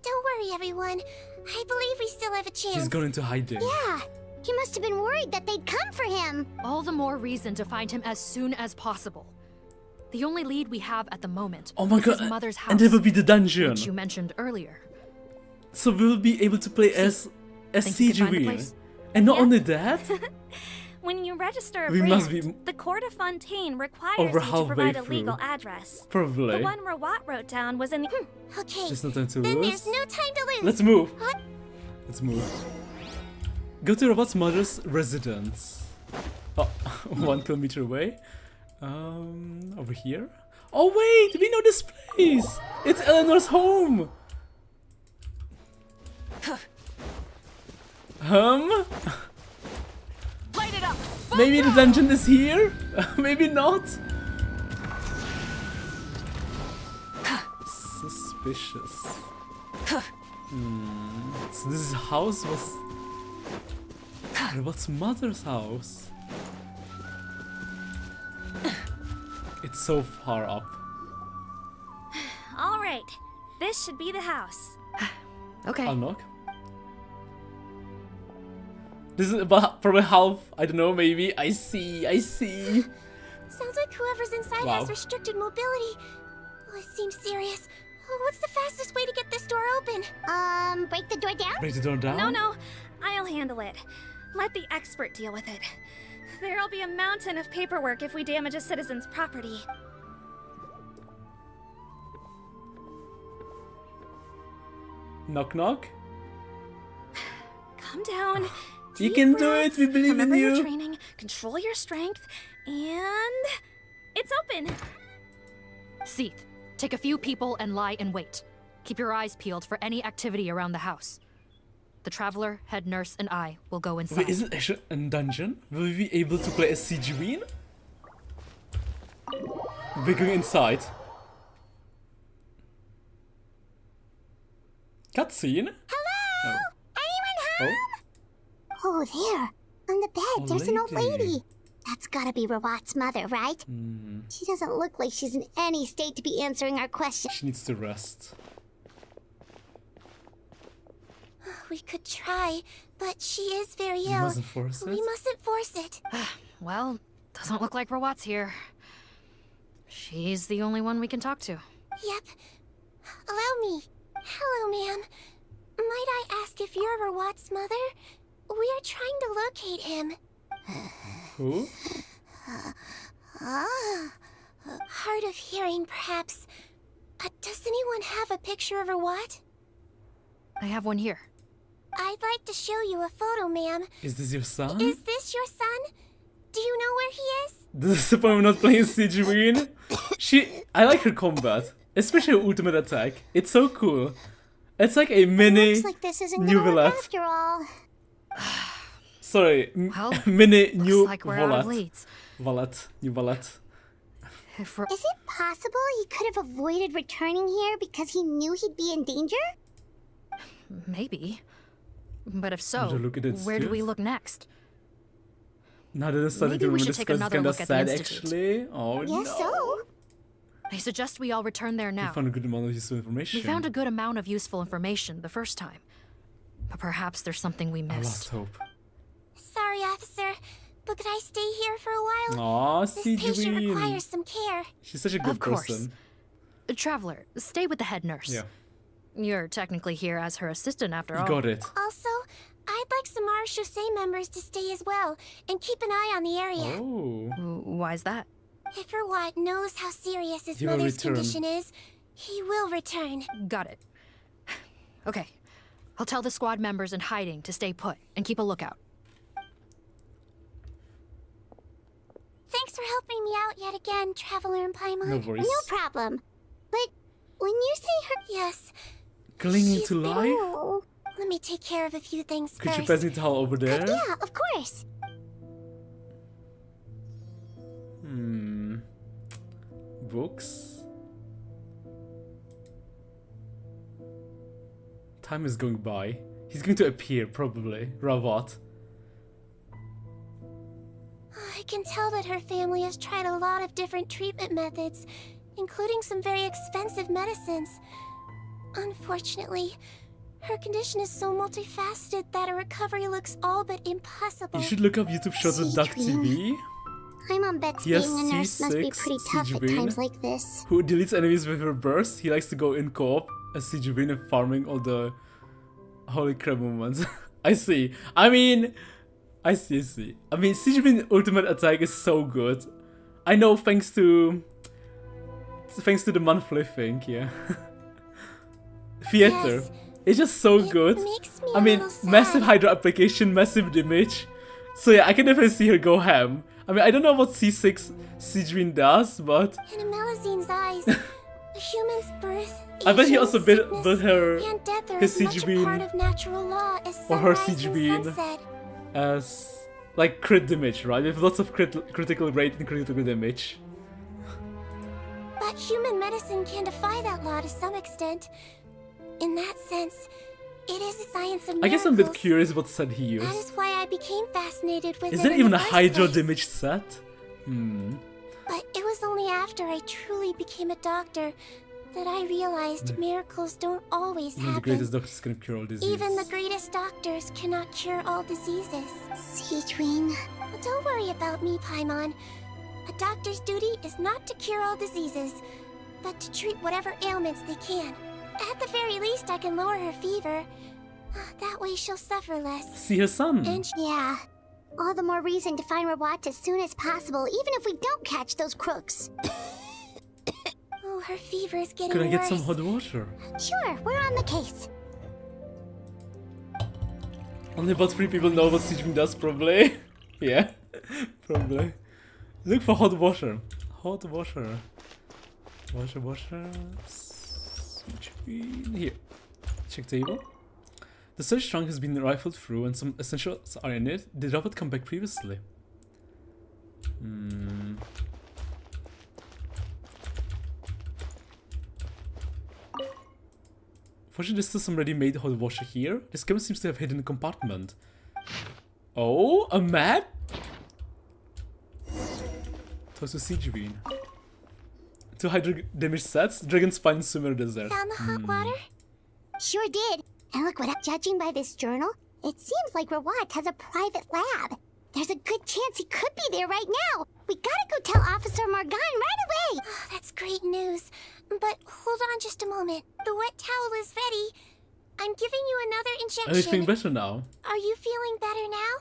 Don't worry, everyone. I believe we still have a chance. He's gone into hiding. Yeah, he must have been worried that they'd come for him. All the more reason to find him as soon as possible. The only lead we have at the moment Oh my is god, his mother's house, and there will be the dungeon. which you mentioned earlier. So we'll be able to play as think you can find the CG place? And not only that, When you register a We brand, must be the Court of Fontaine requires over you to halfway provide a through. legal address. Probably. The one Rawat wrote down was in the... Okay, There's no time to then lose. there's no time to lose. Let's move. What? Let's move. Go to Rawat's mother's residence. Oh, 1 kilometer away. Over here. Oh wait, we know this place. It's Eleanor's home. Light it up! Maybe the dungeon is here? Maybe not? Suspicious. So this house was... What's mother's house? It's so far up. All right, this should be the house. Okay. Unlock. This is about probably half, I don't know, maybe. I see. Sounds like whoever's inside Wow. has restricted mobility. Oh, it seems serious. Oh, what's the fastest way to get this door open? Break the door down? Break the door down? No, I'll handle it. Let the expert deal with it. There'll be a mountain of paperwork if we damage a citizen's property. Knock knock. Calm down. You Deep can do breaths. it, we believe Remember in your you. training, control your strength, and... it's open! Seath, take a few people and lie in wait. Keep your eyes peeled for any activity around the house. The Traveler, Head Nurse, and I will go inside. Wait, is it actually a dungeon? Will we be able to play as Sigewin? We're going inside. Cutscene? Hello? Oh. Anyone home? Oh, there. On the bed, there's an old lady. lady. That's gotta be Rawat's mother, right? She doesn't look like she's in any state to be answering our questions. She needs to rest. We could try, but she is very We ill. mustn't force it. We mustn't force it. Well, doesn't look like Rawat's here. She's the only one we can talk to. Yep. Allow me. Hello, ma'am. Might I ask if you're Rawat's mother? We are trying to locate him. Who? Hard of hearing, perhaps. Does anyone have a picture of Rawat? I have one here. I'd like to show you a photo, ma'am. Is this your son? Is this your son? Do you know where he is? This is the point I'm not playing Sigewin. I like her combat. Especially her ultimate attack. It's so cool. It's like a mini Looks like this isn't new gonna work Volat. after all. Sorry, Well, mini new looks like we're out of Volat. leads. New valet. If Is it possible he could have avoided returning here because he knew he'd be in danger? Maybe. But if so, Look at it, where do we dude. look next? Now that I'm starting Maybe to we remember should this, take because it's another kinda look at the sad Institute. actually. Oh Yes, no. so? I suggest we all return there We now. found a good amount of useful information. We found a good amount of useful information the first time. But perhaps there's something we I missed. lost hope. Sorry, officer, but could I stay here for a while? Aw, This patient Sigewin. requires some care. She's such a good Of course. person. Traveler, stay with the head nurse. Yeah. You're technically here as her assistant after You all. got it. Also, I'd like some Marechaussee members to stay as well and keep an eye on the area. Oh. Why's that? If Rawat knows how serious his He will mother's return. condition is, he will return. Got it. Okay. I'll tell the squad members in hiding to stay put and keep a lookout. Thanks for helping me out yet again, Traveler and Paimon. No worries. No problem. But when you say her... Yes. Clinging she's to been- life? Oh, let me take care of a few things Could first. you pass me the towel over there? Yeah, of course. Books. Time is going by. He's going to appear, probably. Rawat. I can tell that her family has tried a lot of different treatment methods, including some very expensive medicines. Unfortunately, her condition is so multifaceted that a recovery looks all but impossible. You should look up YouTube shows with Duck TV. Paimon bets He has being a nurse must be C6, pretty tough at Sigewin, times like this. who deletes enemies with her burst. He likes to go in co-op as Sigewin and farming all the holy crap moments. I see. I see. I mean, Sigewin's ultimate attack is so good. I know thanks to the monthly thing, yeah. Theater. Yes. It's just so good. makes me I a mean, little sad. massive Hydra application, massive damage. So yeah, I can definitely see her go ham. I mean, I don't know what C6 Sigewin does, but In a Melusine's eyes, a human's birth, I bet he aging, also sickness, built her and death are his as much a Sigewin part of natural law as or her sunrise and Sigewin sunset. as like crit damage, right? With lots of critical rate and critical damage. But human medicine can defy that law to some extent. In that sense, it is a science of miracles. I guess I'm a bit curious what set he That used. is why I became fascinated with Is it that in even the a first Hydra place. damage set? But it was only after I truly became a doctor that I realized miracles don't always Even the happen. greatest doctors can cure all disease. Even the greatest doctors cannot cure all diseases. Sigewin. Don't worry about me, Paimon. A doctor's duty is not to cure all diseases, but to treat whatever ailments they can. At the very least, I can lower her fever. That way she'll suffer less. See her son. And yeah. All the more reason to find Rawat as soon as possible, even if we don't catch those crooks. Oh, her fever is getting Could I get worse. some hot water? Sure, we're on the case. Only about 3 people know what Sigewin does, probably. Yeah, probably. Look for hot water. Hot water. Water. Sigewin. Here. Check table. The search trunk has been rifled through and some essentials are in it. Did Robert come back previously? Fortunately, there's still some ready-made hot water here. This cabin seems to have hidden a compartment. Oh, a map? Talks to Sigewin. 2 hydro damage sets, Dragon Spine Swimmer Desert. Found the hot water? Sure did. And look what I'm judging by this journal. It seems like Rawat has a private lab. There's a good chance he could be there right now. We gotta go tell Officer Morgan right away. Oh, that's great news. But hold on just a moment. The wet towel is ready. I'm giving you another injection. Are you feeling better now? Are you feeling better now?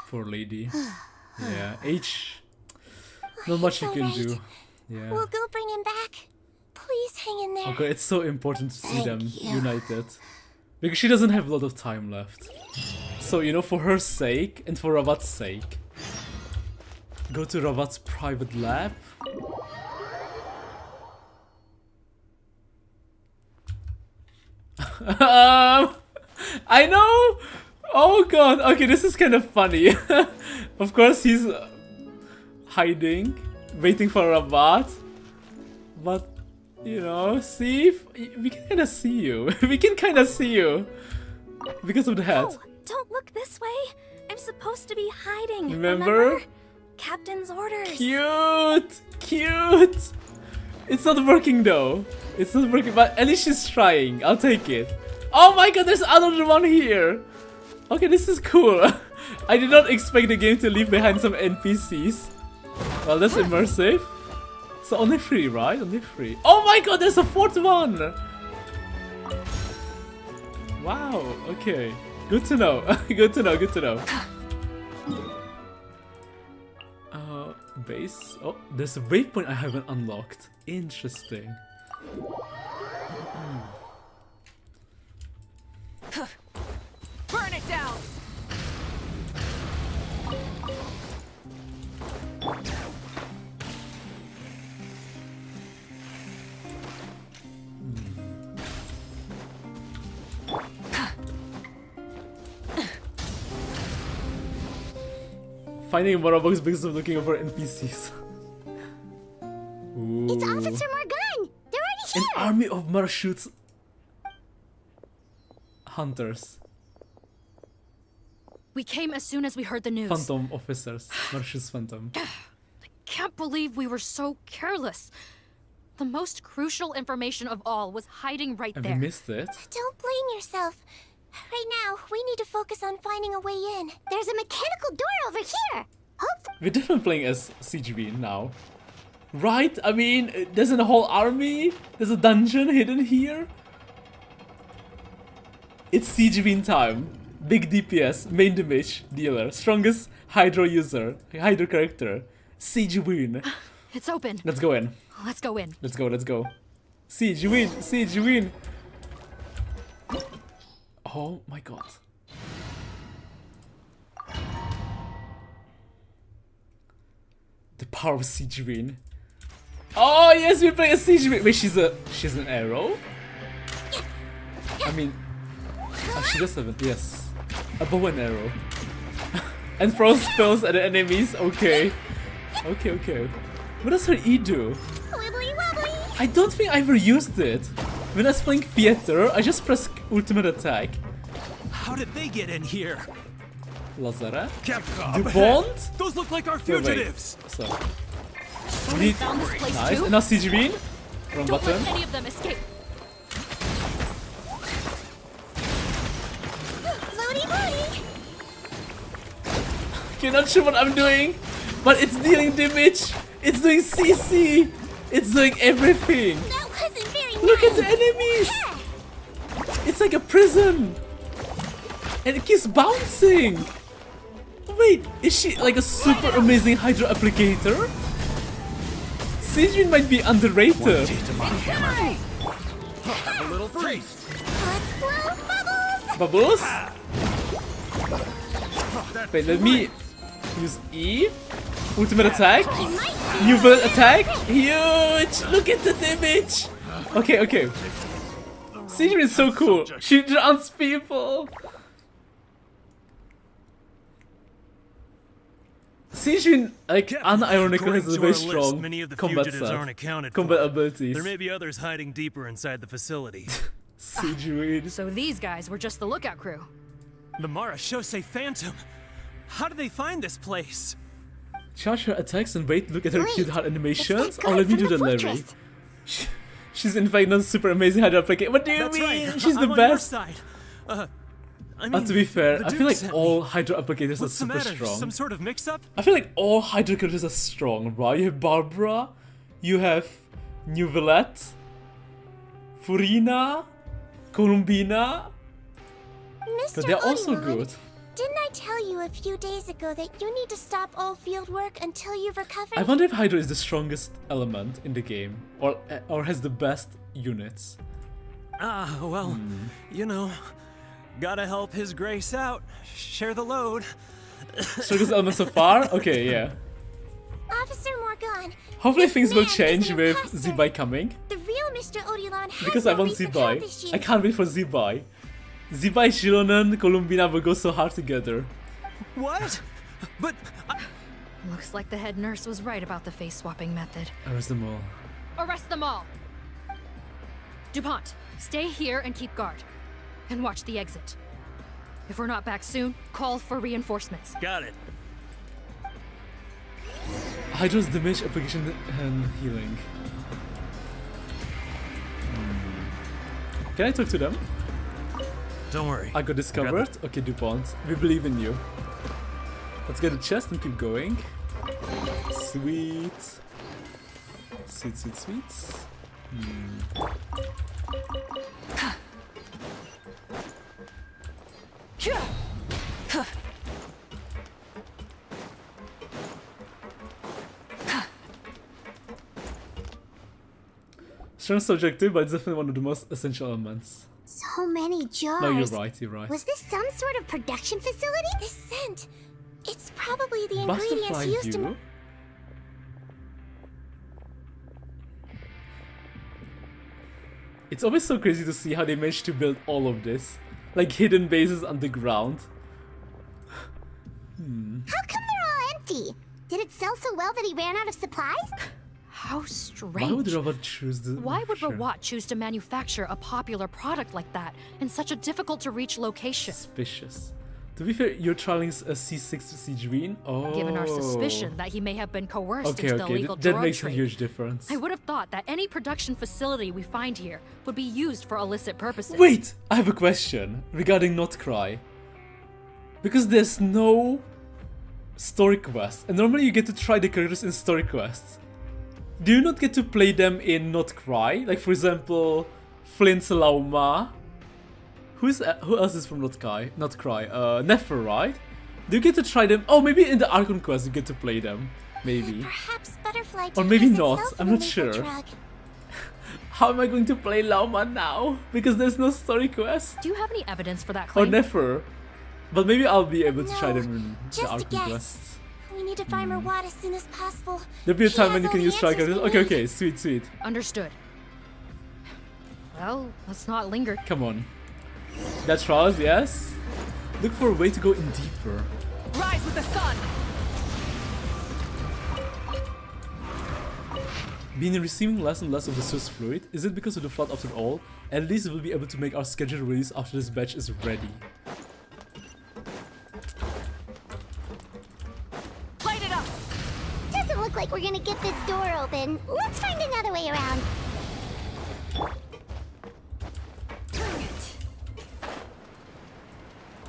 Poor lady. Yeah, H. Not much you It's can alright. do. Yeah. We'll go bring him back. Please hang in there. Okay, it's so important to see Thank them you. united. Because she doesn't have a lot of time left. So, you know, for her sake and for Rawat's sake, go to Rawat's private lab. I know! Oh god, okay, this is kind of funny. Of course he's hiding, waiting for Rabat. But, you know, see, we can kind of see you. We can kind of see you. Because of the hat. Oh, don't look this way. I'm supposed to be hiding. Remember? Captain's orders. Cute! Cute! It's not working though. It's not working, but at least she's trying. I'll take it. Oh my god, there's another one here. Okay, this is cool. I did not expect the game to leave behind some NPCs. Well, that's immersive. So only 3, right? Only 3. Oh my god, there's a 4th one! Wow, okay. Good to know. Good to know, good to know. Base. Oh, there's a waypoint I haven't unlocked. Interesting. Burn it down! Finding more box because of looking over NPCs. Ooh. It's Officer Morgan! They're already here! An army of Marashutes hunters. We came as soon as we heard the news. Phantom officers. Marashutes Phantom. I can't believe we were so careless. The most crucial information of all was hiding right there. Have you missed it? Don't blame yourself. Right now, we need to focus on finding a way in. There's a mechanical door over here. We're definitely playing as CGB now. Right? I mean, there's a whole army. There's a dungeon hidden here. It's CGB time. Big DPS, main damage dealer, strongest Hydro user, Hydro character. Siege win. It's open. Let's go in. Let's go in. Let's go, let's go. Siege win, Siege win. Oh my god. The power of Siege win. Oh yes, we play a Siege win. Wait, she's an arrow? I mean, she does have it, yes. A bow and arrow. And throw spells at the enemies, okay. Okay, okay. What does her E do? Wibbly wobbly. I don't think I ever used it. When I was playing Theater, I just pressed ultimate attack. How did they get in here? Lazara? Capcom, Du Bond? those look like our fugitives. So, We found this place nice. too? And now Siege win. Wrong Don't button. let any of them escape. Floaty floaty. Okay, not sure what I'm doing, but it's dealing damage. It's doing CC. It's doing everything. That wasn't very Look nice. at the enemies. It's like a prison. And it keeps bouncing. Wait, is she like a super amazing Hydro applicator? Siege might be underrated. A little taste. Let's blow bubbles. Bubbles? Wait, let me use E. Ultimate attack. New bullet attack. Huge. Look at the damage. Okay, okay. Siege is so cool. She drowns people. Siege, like, unironically has a very strong combat set. Combat abilities. There may be others hiding deeper inside the facility. Siege. So these guys were just the lookout crew. The Marashose Phantom. How did they find this place? Charge her attacks and wait, look at her Wait, cute heart animations. it's that Oh, guy let me from do the the Larry. fortress. She's in fact not super amazing Hydro applicator. What do you That's mean? right. She's the I'm on your best. side. I mean, To be fair, the I feel Duke like sent all me. Hydro applicators are What's the super matter? strong. Some sort of mix-up? I feel like all Hydro characters are strong, right? You have Barbara, you have New Villette, Furina, Columbina, Mr. but they're also Odywan, good. Didn't I tell you a few days ago that you need to stop all field work until you've recovered? I wonder if Hydro is the strongest element in the game, or has the best units. Well, you know, gotta help His Grace out. Share the load. Strongest element so far? Okay, yeah. Officer Morgan. Hopefully this things will man is change an with imposter. Zibai coming. The real Mr. Odywan has Because no I want reason to Zibai. have issues. I can't wait for Zibai. Zibai, Shilonen, Columbina will go so hard together. What? But Looks like the head nurse was right about the face-swapping method. Arrest them all. Arrest them all! DuPont, stay here and keep guard. And watch the exit. If we're not back soon, call for reinforcements. Got it. Hydra's damage, application, and healing. Can I talk to them? Don't worry. I got discovered. Okay, DuPont, we believe in you. Let's get a chest and keep going. Sweet. Sweet, sweet, sweet. Strong subjective, but it's definitely one of the most essential elements. So many jars. No, you're right, you're right. Was this some sort of production facility? This scent. It's probably the Butterfly ingredients used to. you? It's always so crazy to see how they managed to build all of this. Like hidden bases underground. How come they're all empty? Did it sell so well that he ran out of supplies? How strange. Why would Robot choose the... Why would Rawat choose to manufacture a popular product like that in such a difficult-to-reach location? Suspicious. To be fair, you're trialing a C6 siege green? Oh. Given our suspicion that he may have been coerced Okay, into the okay, illegal that drug makes trade. a huge difference. I would have thought that any production facility we find here would be used for illicit purposes. Wait! I have a question regarding Not Cry. Because there's no story quests, and normally you get to try the characters in story quests. Do you not get to play them in Not Cry? Like, for example, Flint's Lauma. Who else is from Not Cry? Nefer, right? Do you get to try them? Oh, maybe in the Archon quest you get to play them. Maybe. Perhaps Butterfly Or maybe is not. itself I'm an not illegal sure. drug. How am I going to play Lauma now? Because there's no story quest. Do you have any evidence for that Or claim? Nefer. But maybe I'll be able to try No, them in the just a Archon guess. quests. We need to find Rawat as soon as possible. There'll be a He time has when you all can the use try answers characters. we Okay, need. okay, sweet, sweet. Understood. Well, let's not linger. Come on. That's trials, yes? Look for a way to go in deeper. Rise with the sun! Being receiving less and less of the source fluid, is it because of the flood after all? At least we'll be able to make our scheduled release after this batch is ready. Light it up! Doesn't look like we're gonna get this door open. Let's find another way around.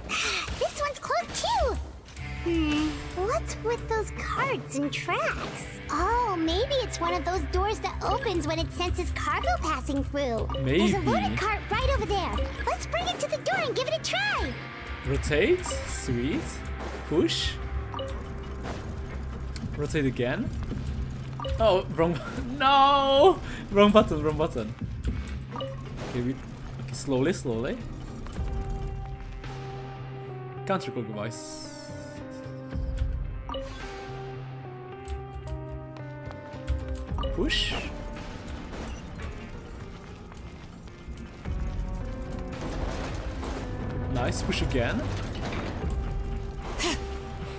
This one's closed too! What's with those carts and tracks? Oh, maybe it's one of those doors that opens when it senses cargo passing through. There's a Maybe. loaded cart right over there. Let's bring it to the door and give it a try. Rotate, sweet. Push. Rotate again. Oh, wrong. No! Wrong button, wrong button. Okay, okay, slowly, slowly. Counterclockwise. Push. Nice, push again.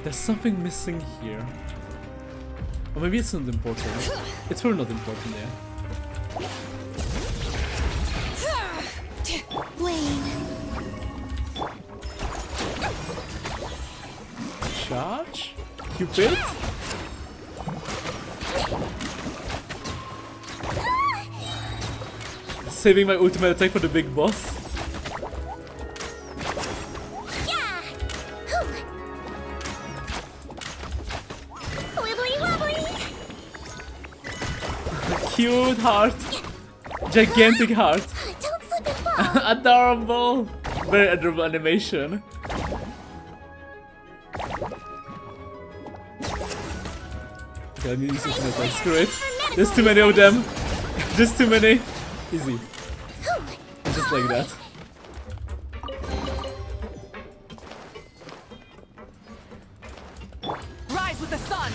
There's something missing here. Or maybe it's not important. It's probably not important, yeah. Wayne. Charge. Cupid. Saving my ultimate attack for the big boss. Yeah! Wibbly wobbly! Cute heart. Gigantic heart. Don't slip and fall! Adorable. Very adorable animation. Okay, let me use ultimate attack. Screw it. There's too many of them. There's too many. Easy. Just like that. Rise with the sun!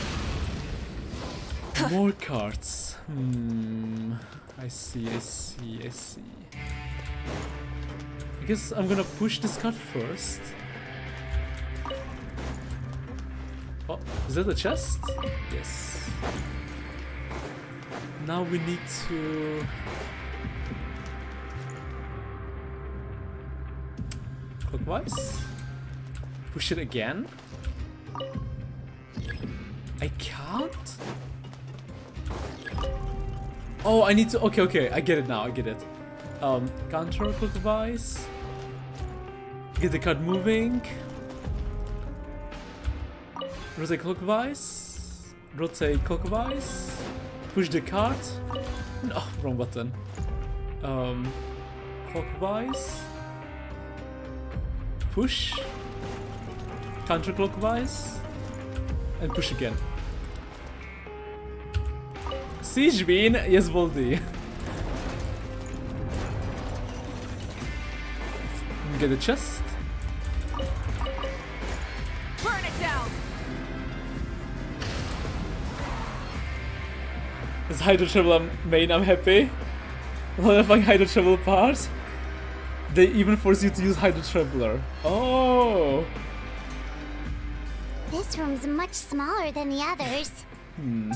More cards. I see, I see, I see. I guess I'm gonna push this card first. Oh, is that a chest? Yes. Now we need to... clockwise? Push it again? I can't? Oh, I need to... Okay, I get it now, I get it. Counterclockwise. Get the card moving. Rotate clockwise. Rotate clockwise. Push the card. No, wrong button. Clockwise. Push. Counterclockwise. And push again. Siege Bean, yes, Voldy. Get the chest. Burn it down. It's Hydro Travel main, I'm happy. Modifying Hydro Travel part. They even force you to use Hydro Traveler. Oh! This room's much smaller than the others.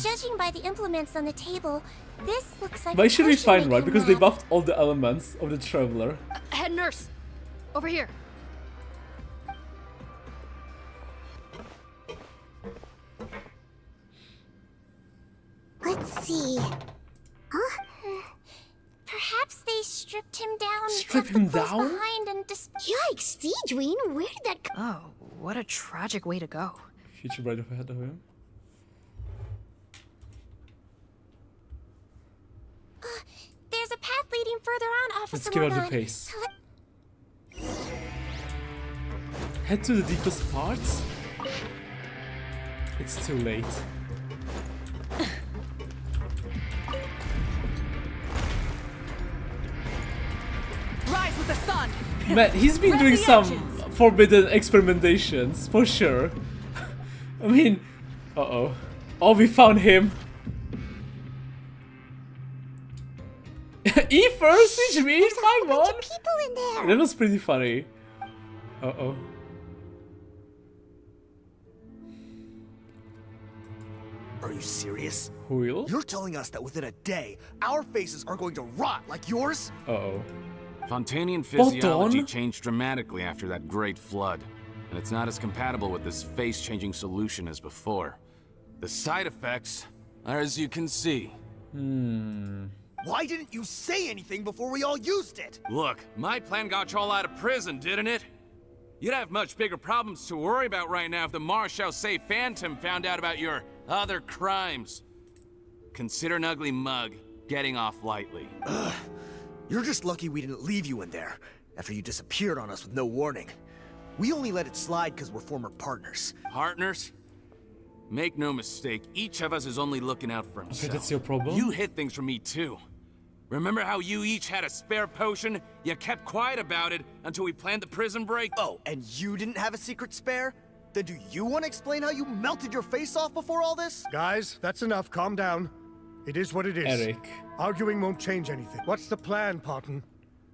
Judging by the implements on the table, this looks like. But it should be fine, right? potion-making Because they lab. buffed all the elements of the Traveler. Head nurse, over here. Let's see. Huh? Perhaps they stripped him down. Strip left the him clothes down? behind and Yikes, Siegeween, where did that come? Oh, what a tragic way to go. Future bride ahead of him. There's a path leading further on, Officer Let's give her the Morgan. pace. Head to the deepest parts? It's too late. Rise with the sun. Man, he's been Red doing the some edges. forbidden experimentations, for sure. I mean, uh-oh. Oh, we found him. Ether, Siege Me, come on. People in there. That was pretty funny. Uh-oh. Are you serious? Wheel? You're telling us that within a day, our faces are going to rot like yours? Uh-oh. Fontanian physiology Hold on. changed dramatically after that great flood, and it's not as compatible with this face-changing solution as before. The side effects are as you can see. Why didn't you say anything before we all used it? Look, my plan got you all out of prison, didn't it? You'd have much bigger problems to worry about right now if the Marshal Say Phantom found out about your other crimes. Consider an ugly mug getting off lightly. You're just lucky we didn't leave you in there after you disappeared on us with no warning. We only let it slide because we're former partners. Partners? Make no mistake, each of us is only looking out for himself. Okay, that's your problem. You hid things from me too. Remember how you each had a spare potion? You kept quiet about it until we planned the prison break? Oh, and you didn't have a secret spare? Then do you want to explain how you melted your face off before all this? Guys, that's enough. Calm down. It is what it is. Eric. Arguing won't change anything. What's the plan, Parton?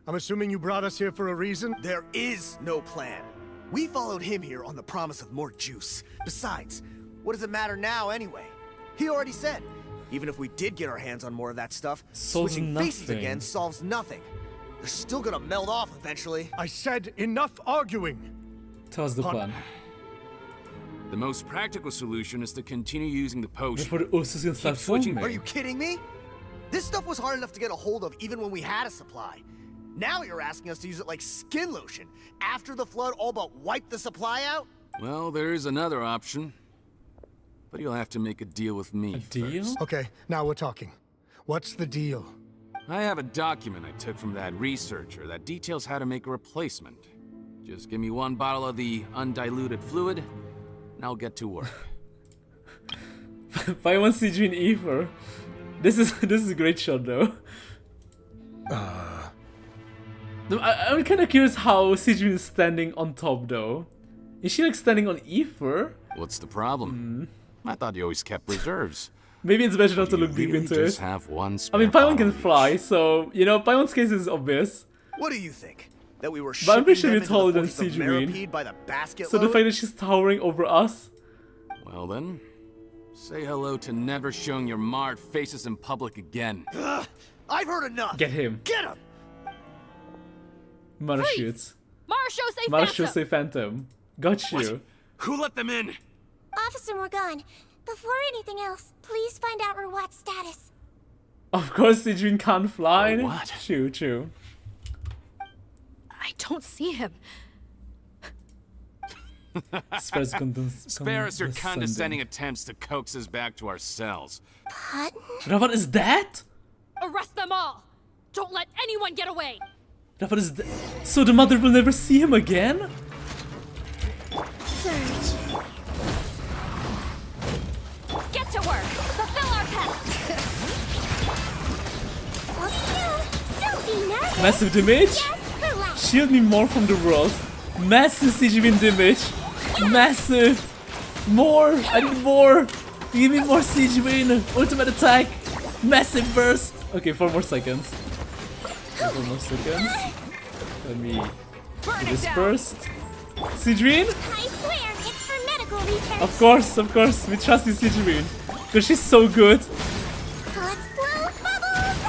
I'm assuming you brought us here for a reason? There is no plan. We followed him here on the promise of more juice. Besides, what does it matter now anyway? He already said, even if we did get our hands on more of that stuff, Solves switching faces nothing. again solves nothing. They're still gonna melt off eventually. I said enough arguing. Tell us the plan. The most practical solution is to continue using the potion. Before the Ursus can start switching- forming. Are you kidding me? This stuff was hard enough to get a hold of even when we had a supply. Now you're asking us to use it like skin lotion after the flood all but wiped the supply out? Well, there is another option. But you'll have to make a deal with me. Deal? first. Okay, now we're talking. What's the deal? I have a document I took from that researcher that details how to make a replacement. Just give me one bottle of the undiluted fluid, and I'll get to work. Buy one CG in Ether. This is a great shot though. I'm kind of curious how Sijun is standing on top though. Is she like standing on Ether? What's the problem? I thought you always kept reserves. Maybe it's better not to You look deep really into just it. have one I mean, spare Paimon can bottle. fly, so you know, Paimon's case is obvious. What do you think? That we were But I'm pretty sure shipping it's them taller into than the forces of Siegeween. Meropide by the basket So the load? fact that she's towering over us. Well then, say hello to never showing your marred faces in public again. Ugh, I've heard enough. Get him. Get him. Marashutes. Marashose Marashose Phantom. Got you. Who let them in? Officer Morgan, before anything else, please find out Rawat's status. Of course, Siegeween can't fly. What? True. I don't see him. Spare us your condescending attempts to coax us back to our cells. What is that? Arrest them all! Don't let anyone get away! What is that? So the mother will never see him again? Surge. Get to work! Fulfill our pact! Massive damage? Shield me more from the world. Massive Siegeween damage. Massive. More. I need more. Give me more Siegeween. Ultimate attack. Massive burst. Okay, 4 more seconds. 4 more seconds. Let me do this first. Siegeween? I swear, it's for medical research. Of course. We trust you, Siegeween. Because she's so good. Let's blow bubbles.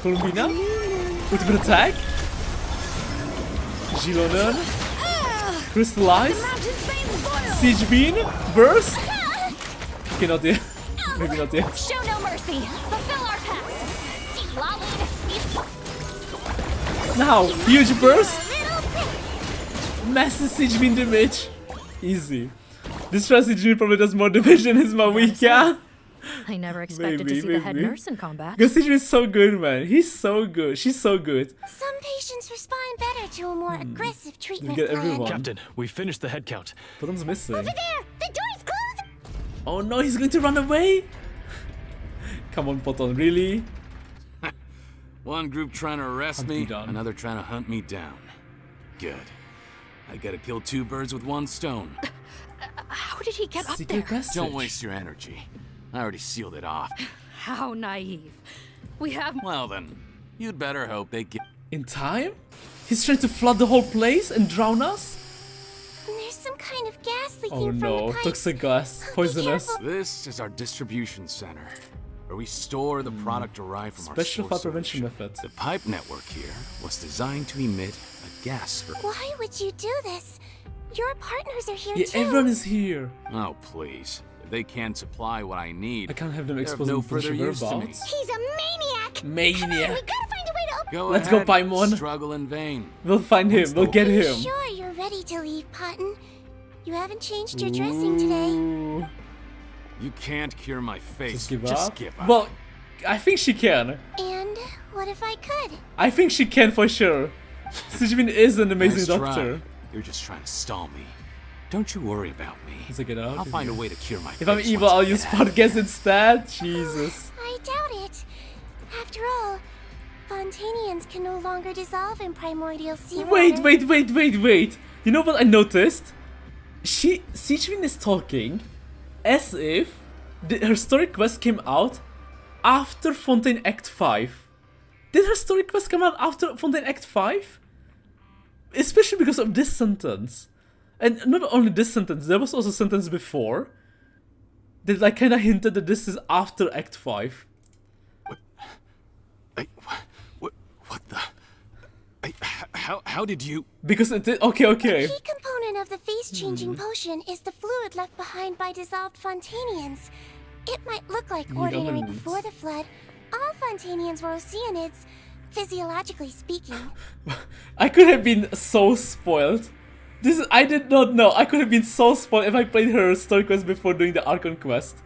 Columbina? Ultimate attack? Gilonen? Crystallize? Siegeween? Burst? Okay, not yet. Maybe not yet. Show no mercy! Fulfill our pact! Now, huge burst! Massive Siegeween damage! Easy. This Siegeween probably does more damage than his Mawika. I never expected to see the head nurse in combat. Because Siegeween is so good, man. He's so good. She's so good. Some patients respond better to a more aggressive treatment get plan. everyone. Captain, we finished the head count. Bottom's missing. Over there! The door's closed! Oh no, he's going to run away? Come on, Poton, really? One group trying to arrest me, another trying to hunt me down. Good. I gotta kill 2 birds with 1 stone. How did he get up there? Don't waste your energy. I already sealed it off. How naive. We have... Well then, you'd better hope they get... In time? He's trying to flood the whole place and drown us? There's some kind of gas leaking Oh from the no, pipes. toxic gas, poisonous. This is our distribution center, where we store the product derived from Special our fire source prevention solution. method. The pipe network here was designed to emit a gas for... Why would you do this? Your partners are here Yeah, too. everyone is here. Oh, please. If they can't supply what I need, I can't have them they're of exposing no further use to me. He's a maniac! Maniac. Come on, we gotta find a way to open... Go Let's ahead, go, Paimon. struggle in vain. We'll find him. We'll get Are you him. sure you're ready to leave, Potton? You haven't changed your dressing today. Ooh. You can't cure my face. Just give Just up? give up. Well, I think she can. And what if I could? I think she can for sure. Siegeween is an amazing Nice doctor. try. You're just trying to stall me. Don't you worry about me. He's like, get out. I'll find a way to cure my If I'm face evil, once I'll I use get out. podcast instead. Jesus. I doubt it. After all, Fontanians can no longer dissolve in primordial seawater. Wait. You know what I noticed? Siegeween is talking as if her story quest came out after Fontaine Act 5. Did her story quest come out after Fontaine Act 5? Especially because of this sentence. And not only this sentence, there was also a sentence before that like kinda hinted that this is after Act 5. What the... How did you... Because it did... Okay. A key component of the face-changing potion is the fluid left behind by dissolved Fontanians. It might look like ordinary Elements. before the flood. All Fontanians were Oceanids, physiologically speaking. I could have been so spoiled. I did not know. I could have been so spoiled if I played her story quest before doing the Archon quest.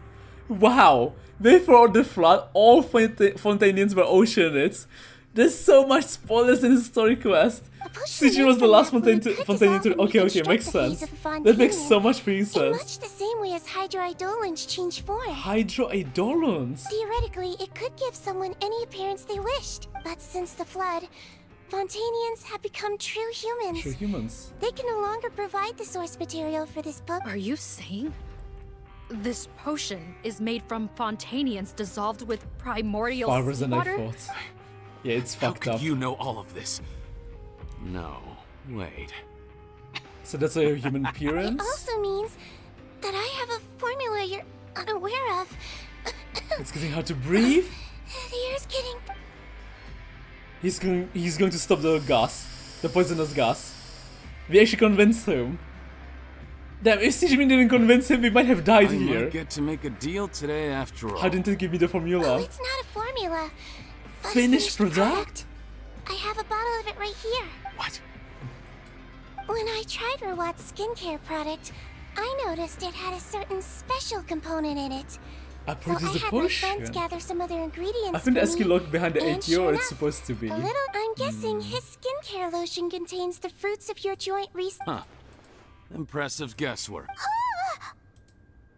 Wow. Before the flood, all Fontanians were Oceanids. There's so much spoilers in his story quest. Siegeween was the last Fontanian to... Okay, makes sense. That makes so much freaking In sense. much the same way as hydroidolins change form. Hydroidolins? Theoretically, it could give someone any appearance they wished. But since the flood, Fontanians have become true humans. True humans. They can no longer provide the source material for this book. Are you saying This potion is made from Fontanians dissolved with primordial Farther than I water. thought. Yeah, it's How fucked could up. you know all of this? No, wait. So that's a human It appearance? also means that I have a formula you're unaware of. It's getting hard to breathe. The air's getting... He's going to stop the gas. The poisonous gas. We actually convinced him. Damn, if Siegmin didn't convince him, we might have died I here. might get to make a deal today after all. How didn't it give me the formula? Oh, it's not a formula. but a Finished product? I have a bottle of it right here. What? When I tried Rawat's skincare product, I noticed it had a certain special component in it. I So I produced the had my friends potion. gather some other ingredients I think the for SQ me, locked behind the and ATO, sure or it's enough, supposed to be. a little, I'm guessing his skincare lotion contains the fruits of your joint Huh. Impressive guesswork.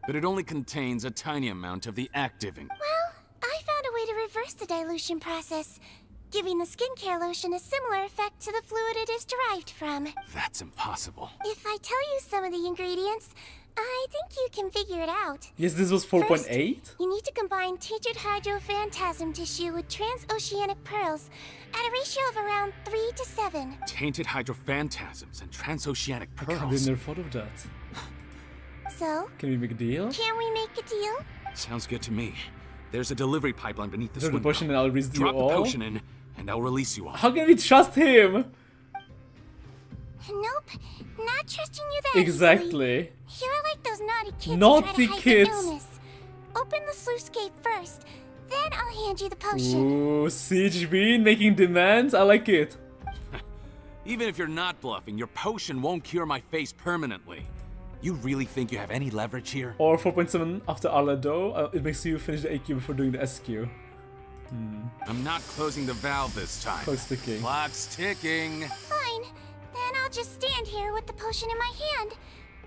But it only contains a tiny amount of the activing. Well, I found a way to reverse the dilution process, giving the skincare lotion a similar effect to the fluid it is derived from. That's impossible. If I tell you some of the ingredients, I think you can figure it out. Yes, this was 4.8? You need to combine tainted hydrophantasm tissue with transoceanic pearls at a ratio of around 3 to 7. Tainted hydrophantasms and transoceanic I can't pearls. never thought of that. So, Can we make a deal? can we make a deal? Sounds good to me. There's a delivery pipeline beneath this Drop the window. potion and I'll release you Drop the all? potion in, and I'll release you all. How can we trust him? Nope, not trusting you that easily. Exactly. You're like those naughty kids Naughty who try to hide kids. their illness. Open the sluice gate first, then I'll hand you the potion. Ooh, Siege Bean making demands? I like it. Even if you're not bluffing, your potion won't cure my face permanently. You really think you have any leverage here? Or 4.7 after Arlado, it makes you finish the AQ before doing the SQ. I'm not closing the valve this time. Clock's ticking. Clock's ticking. Fine, then I'll just stand here with the potion in my hand.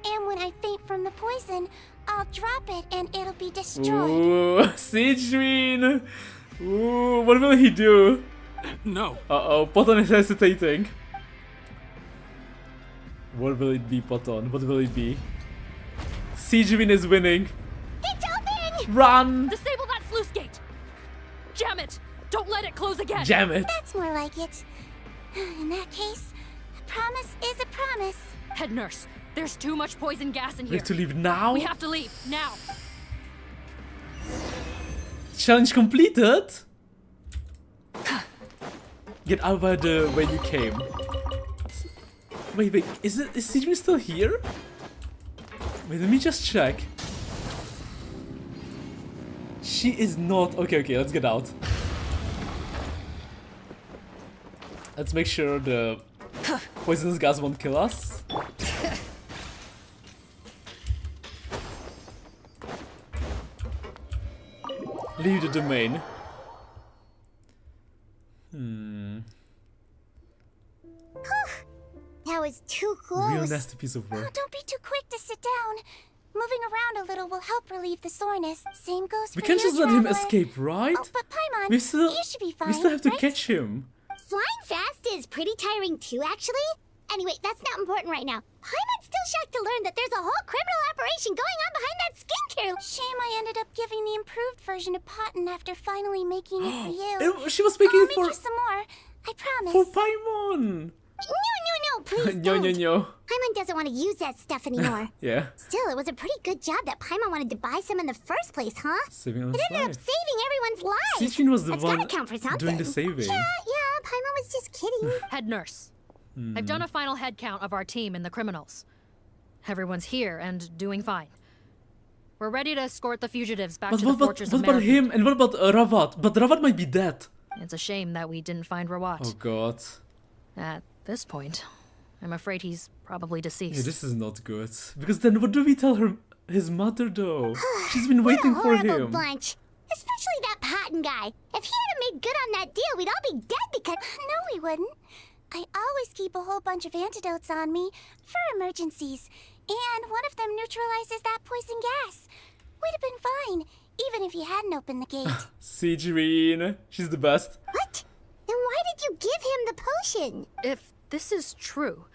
And when I faint from the poison, I'll drop it and it'll be destroyed. Ooh, Siege Bean! Ooh, what will he do? No. Uh-oh, Poton is hesitating. What will it be, Poton? What will it be? Siege Bean is winning. It's open! Run! Disable that sluice gate! Jam it! Don't let it close again! Jam it! That's more like it. In that case, a promise is a promise. Head nurse, there's too much poison gas in We here. have to leave now? We have to leave, now! Challenge completed? Get out by the way you came. Wait, is Siege Bean still here? Wait, let me just check. She is not. Okay, let's get out. Let's make sure the poisonous gas won't kill us. Leave the domain. That was too close. Real nasty piece of Oh, work. don't be too quick to sit down. Moving around a little will help relieve the soreness. Same goes We for can't you, just let him traveler. escape, right? Oh, but Paimon, We still you should be fine, we still have to right? catch him. Flying fast is pretty tiring too, actually. Anyway, that's not important right now. Paimon's still shocked to learn that there's a whole criminal operation going on behind that skincare. Shame I ended up giving the improved version to Potten after finally making it for you. She was making I'll it make for you some more. I promise. for Paimon. No, please No, don't. no. Paimon doesn't want to use that stuff anymore. Yeah. Still, it was a pretty good job that Paimon wanted to buy some in the first place, huh? Saving on It his ended up life. saving everyone's lives. Siege Bean was the That's one gotta count for something. doing the saving. Yeah, Paimon was just kidding. Head nurse, I've done a final head count of our team and the criminals. Everyone's here and doing fine. We're ready to escort the fugitives back But to the what about, fortress what of about Meribit. him? And what about Ravat? But Ravat might be dead. It's a shame that we didn't find Rawat. Oh god. At this point, I'm afraid he's probably deceased. Yeah, this is not good. Because then what do we tell her? His mother though? She's been waiting for Horrible him. bunch. Especially that Patton guy. If he hadn't made good on that deal, we'd all be dead because... No, we wouldn't. I always keep a whole bunch of antidotes on me for emergencies, and one of them neutralizes that poison gas. We'd have been fine, even if you hadn't opened the gate. Siege Bean. She's the best. What? Then why did you give him the potion? If this is true,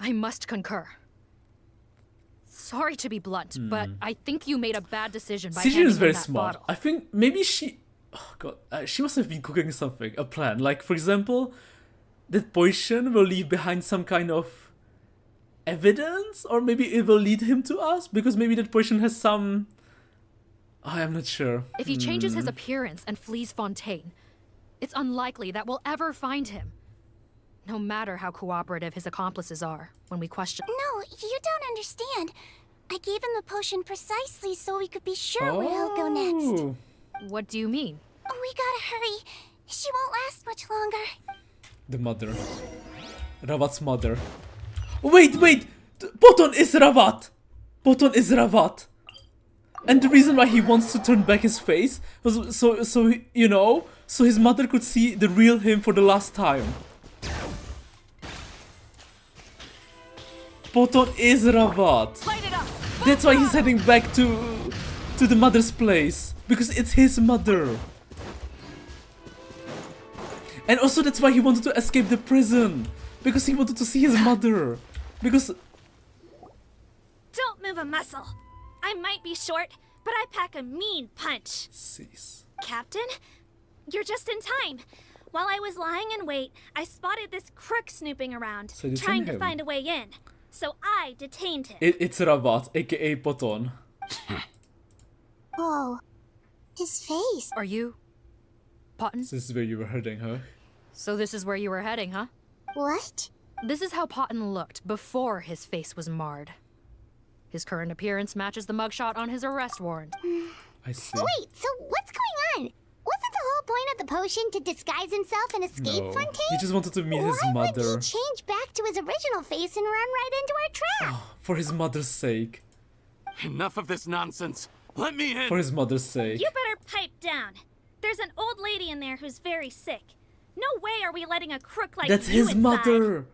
I must concur. Sorry to be blunt, but I think you made a bad decision by Sijun handing is him very that smart. bottle. I think maybe she... Oh god, she must have been cooking something, a plan. Like, for example, that potion will leave behind some kind of evidence? Or maybe it will lead him to us? Because maybe that potion has some... I am not sure. If he changes his appearance and flees Fontaine, it's unlikely that we'll ever find him. No matter how cooperative his accomplices are when we question... No, you don't understand. I gave him the potion precisely so we could be sure where he'll go next. What do you mean? We gotta hurry. She won't last much longer. The mother. Ravat's mother. Wait! Boton is Ravat! Boton is Ravat! And the reason why he wants to turn back his face was so you know, so his mother could see the real him for the last time. Boton is Ravat. That's why he's heading back to the mother's place. Because it's his mother. And also that's why he wanted to escape the prison. Because he wanted to see his mother. Because... Don't move a muscle. I might be short, but I pack a mean punch. Cease. Captain, you're just in time. While I was lying in wait, I spotted this crook snooping around, So detain trying to him. find a way in. So I detained him. It's Ravat, aka Boton. Whoa. His face. Are you... Potton? This is where you were hurting her. So this is where you were heading, huh? What? This is how Potton looked before his face was marred. His current appearance matches the mugshot on his arrest warrant. I see. Wait, so what's going on? Wasn't the whole point of the potion to disguise himself and escape No, Fontaine? he just wanted to meet his Why mother. would he change back to his original face and run right into our trap? For his mother's sake. Enough of this nonsense. Let me in. For his mother's sake. You better pipe down. There's an old lady in there who's very sick. No way are we letting a crook like That's you his inside. mother.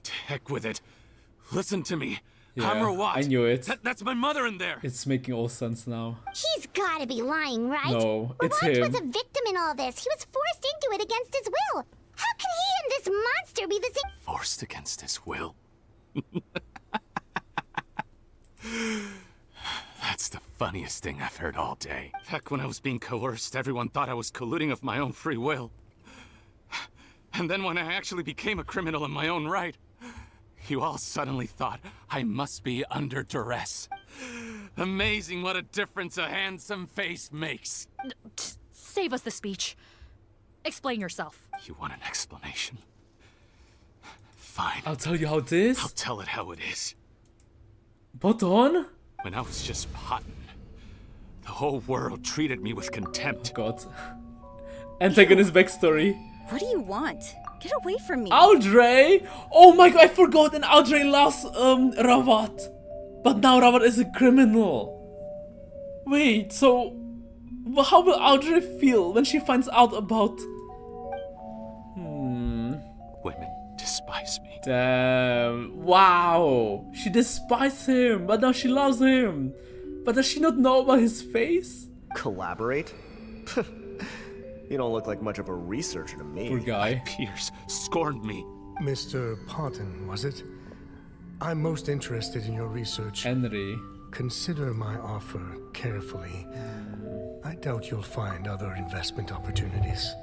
To heck with it. Listen to me. Yeah, I'm Rawat. I knew it. That's my mother in there. It's making all sense now. He's gotta be lying, right? No, it's Rawat him. was a victim in all this. He was forced into it against his will. How can he and this monster be the same? Forced against his will. That's the funniest thing I've heard all day. Heck, when I was being coerced, everyone thought I was colluding of my own free will. And then when I actually became a criminal in my own right, you all suddenly thought I must be under duress. Amazing what a difference a handsome face makes. Save us the speech. Explain yourself. You want an explanation? Fine. I'll tell you how it is. I'll tell it how it is. Boton? When I was just Potton, the whole world treated me with contempt. God. Antagonist backstory. What do you want? Get away from me. Audrey! Oh my god, I forgot, and Audrey loves Ravat. But now Ravat is a criminal. Wait, so how will Audrey feel when she finds out about... Women despise me. Damn. Wow. She despises him, but now she loves him. But does she not know about his face? Collaborate? You don't look like much of a researcher to me. Poor guy. Peers scorned me. Mr. Potton, was it? I'm most interested in your research. Henry. Consider my offer carefully. I doubt you'll find other investment opportunities.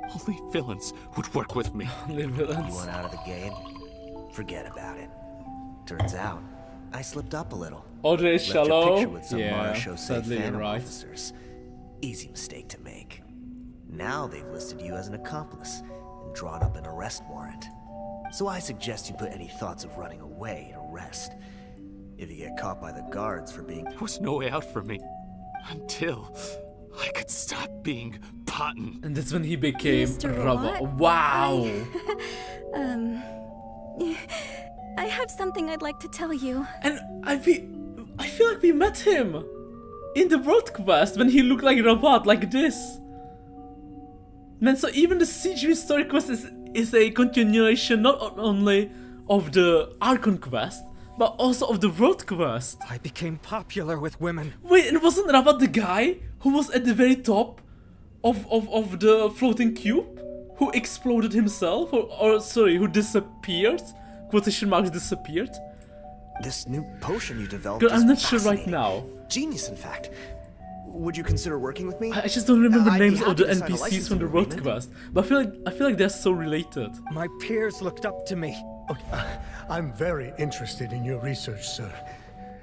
Only villains would work with me. Only villains. You want out of the game? Forget about it. Turns out, I slipped up a little. Audrey is Left your shallow. picture with some Yeah, Marachaussee sadly you're Phantom right. officers. Easy mistake to make. Now they've listed you as an accomplice and drawn up an arrest warrant. So I suggest you put any thoughts of running away to rest. If you get caught by the guards for being... There was no way out for me until I could stop being Potton. And that's when he became Mr. Ravat. Rawat? Wow. I have something I'd like to tell you. And I feel like we met him in the world quest when he looked like Ravat, like this. Man, so even the CG story quest is a continuation not only of the Archon quest, but also of the world quest. I became popular with women. Wait, and wasn't Ravat the guy who was at the very top of the floating cube? Who exploded himself? Or sorry, who disappeared? Quotation marks disappeared? This new potion you developed God, is I'm not sure right fascinating. now. Genius, in fact. Would you consider working with me? I just don't remember I'd be names of happy the to sign a NPCs licensing from the road agreement. quest, but I feel like they're so related. My peers looked up to me. I'm very interested in your research, sir.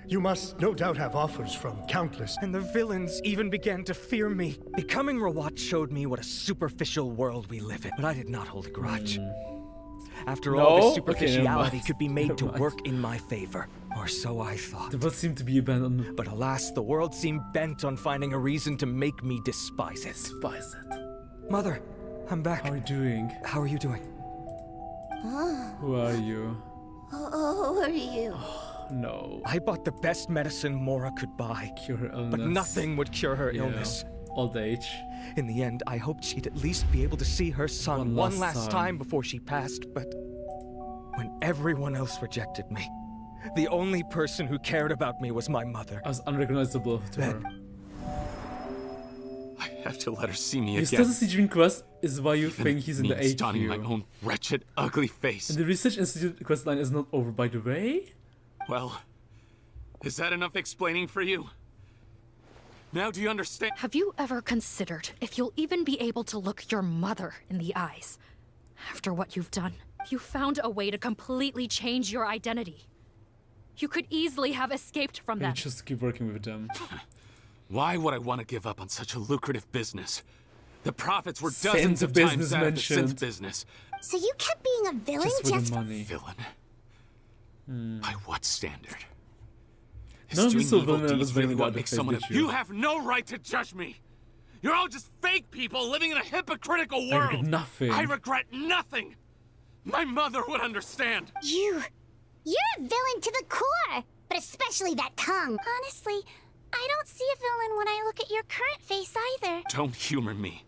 You must no doubt have offers from countless. And the villains even began to fear me. Becoming Rawat showed me what a superficial world we live in, but I did not hold a grudge. After all, this superficiality could be made to work in my favor. Or so I thought. The world seemed to be abandoned. But alas, the world seemed bent on finding a reason to make me despise it. Despise it. Mother, I'm back. How are you doing? How are you doing? Who are you? Who are you? No. I bought the best medicine Mora could buy. Cure her illness. But nothing would cure her Yeah. illness. Old age. In the end, I hoped she'd at least be able to see her son one last time before she passed, but when everyone else rejected me, the only person who cared about me was my mother. I was unrecognizable to her. I have to let her see me Your again. status Dream quest is why you Even think if he's it in the means HQ. donning my own wretched, ugly face. And the Research Institute quest line is not over, by the way. Well, is that enough explaining for you? Now do you understand? Have you ever considered if you'll even be able to look your mother in the eyes? After what you've done, you found a way to completely change your identity. You could easily have escaped from Maybe them. just keep working with them. Why would I want to give up on such a lucrative business? The profits were Synth dozens of business times out of the mentioned. synth business. So you kept being a villain Just for just the money. Villain? By what standard? None of Is the doing silver evil was deeds bringing really out what the makes face, someone did a... you? You have no right to judge me! You're all just fake people living in a hypocritical I world! regret nothing. I regret nothing! My mother would understand! You're a villain to the core, but especially that tongue. Honestly, I don't see a villain when I look at your current face either. Don't humor me.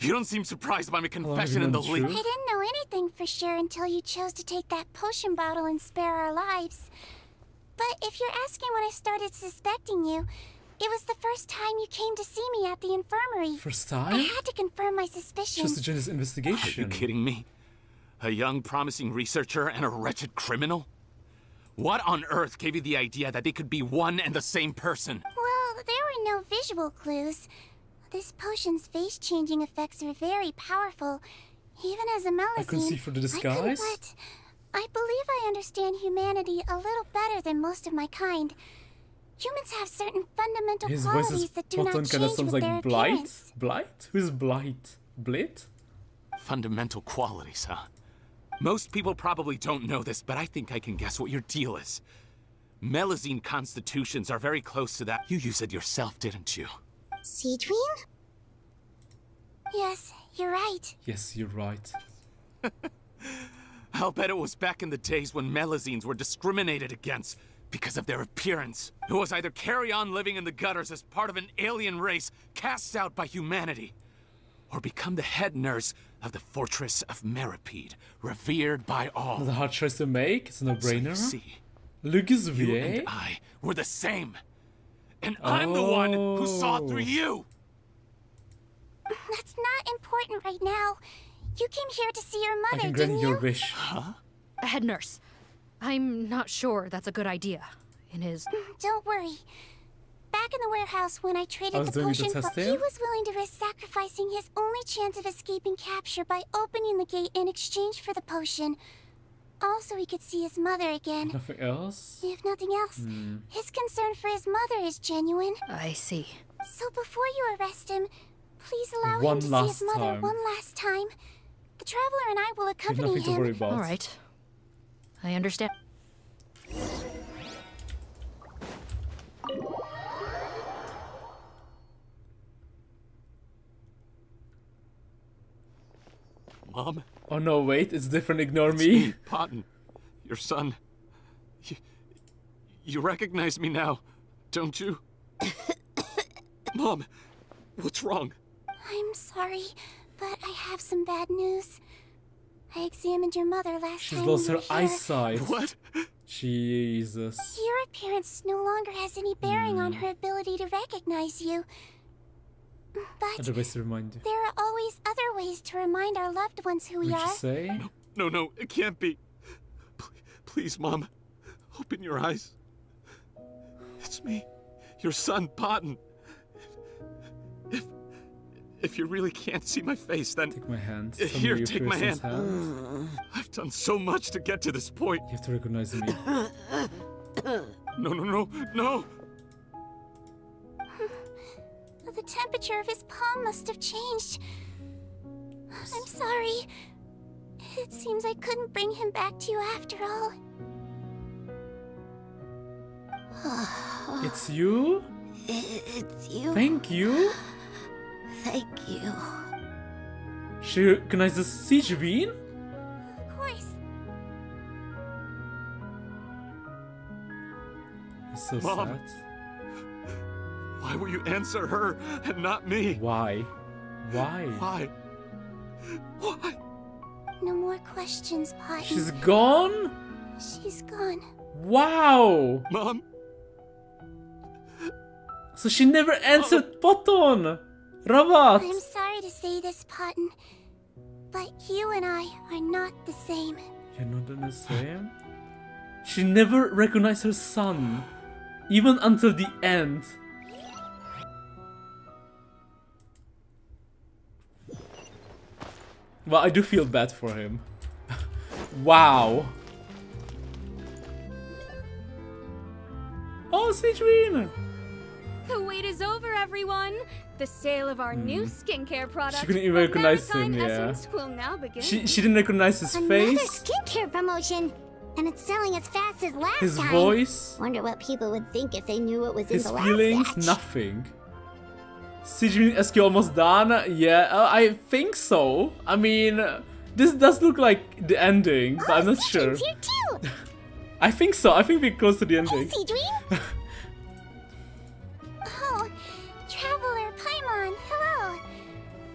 You don't seem surprised by my confession you in the known least. truth? I didn't know anything for sure until you chose to take that potion bottle and spare our lives. But if you're asking when I started suspecting you, it was the first time you came to see me at the infirmary. First I time? had to confirm my suspicions. Just to join this Are investigation. you kidding me? A young, promising researcher and a wretched criminal? What on earth gave you the idea that they could be one and the same person? Well, there were no visual clues. This potion's face-changing effects are very powerful. Even as a Melusine, I could see through the disguise? I believe I understand humanity a little better than most of my kind. Humans have certain fundamental His voice qualities is that do spot not on, kinda change sounds with their like Blight? appearance. Blight? Who's Blight? Blit? Fundamental qualities, huh? Most people probably don't know this, but I think I can guess what your deal is. Melusine constitutions are very close to that. You used it yourself, didn't you? Seedween? Yes, you're right. Yes, you're right. I'll bet it was back in the days when Melusines were discriminated against because of their appearance. It was either carry on living in the gutters as part of an alien race cast out by humanity, or become the head nurse of the fortress of Meripede, revered by all. Not a hard choice to make. It's a no-brainer. So you see, Lucas you V. and I were the same. And I'm the one who saw through you! That's not important right now. You came here to see your I mother, can didn't grant you? your wish. Huh? A head nurse. I'm not sure that's a good idea. In his... Don't worry. Back in the warehouse when I traded was the doing it to potion, test he him? was willing to risk sacrificing his only chance of escaping capture by opening the gate in exchange for the potion. Also, he could see his mother again. Nothing else? If nothing else, his concern for his mother is genuine. I see. So before you arrest him, please allow One him to see last his mother time. one last time. The Traveler and I will There's accompany nothing to him. worry about. All right. I understand. Mom? Oh no, wait, it's different. Ignore It's me. Patton. Your son. You recognize me now, don't you? Mom, what's wrong? I'm sorry, but I have some bad news. I examined your mother last She's time lost you her were here. eyesight. What? Jesus. Your appearance no longer has any bearing on Hmm. her ability to recognize you. But Other ways to remind you. there are always other ways to remind our loved ones who we Would you are. say? No, it can't be. Please, Mom. Open your eyes. It's me, your son, Potton. If you really can't see my face, then... Take my hand. Here, take my hand. I've done so much to get to this point. You have to recognize me. No. The temperature of his palm must have changed. I'm sorry. It seems I couldn't bring him back to you after all. It's you? It's you. Thank you. Thank you. She recognizes Siege Bean? Of course. It's so Mom. sad. Why will you answer her and not me? Why? Why? No more questions, Potton. She's gone? She's gone. Wow! Mom? So she never answered Potton! Ravat! I'm sorry to say this, Potton, but you and I are not the same. You're not the same? She never recognized her son. Even until the end. Well, I do feel bad for him. Wow. Oh, Citrine! The wait is over, everyone. The sale of our new skincare product. She couldn't even recognize him, yeah. Will now begin. She didn't recognize his Another face. skincare promotion, and it's selling as fast as last His time. voice. Wonder what people would think if they knew what was His in the feelings, last batch. nothing. Citrine SQ almost done? Yeah, I think so. I mean, this does look like the ending, but I'm not sure. Citrine's here too. I think so. I think we're close to the ending. Hey, Citrine. Oh, Traveler Paimon, hello.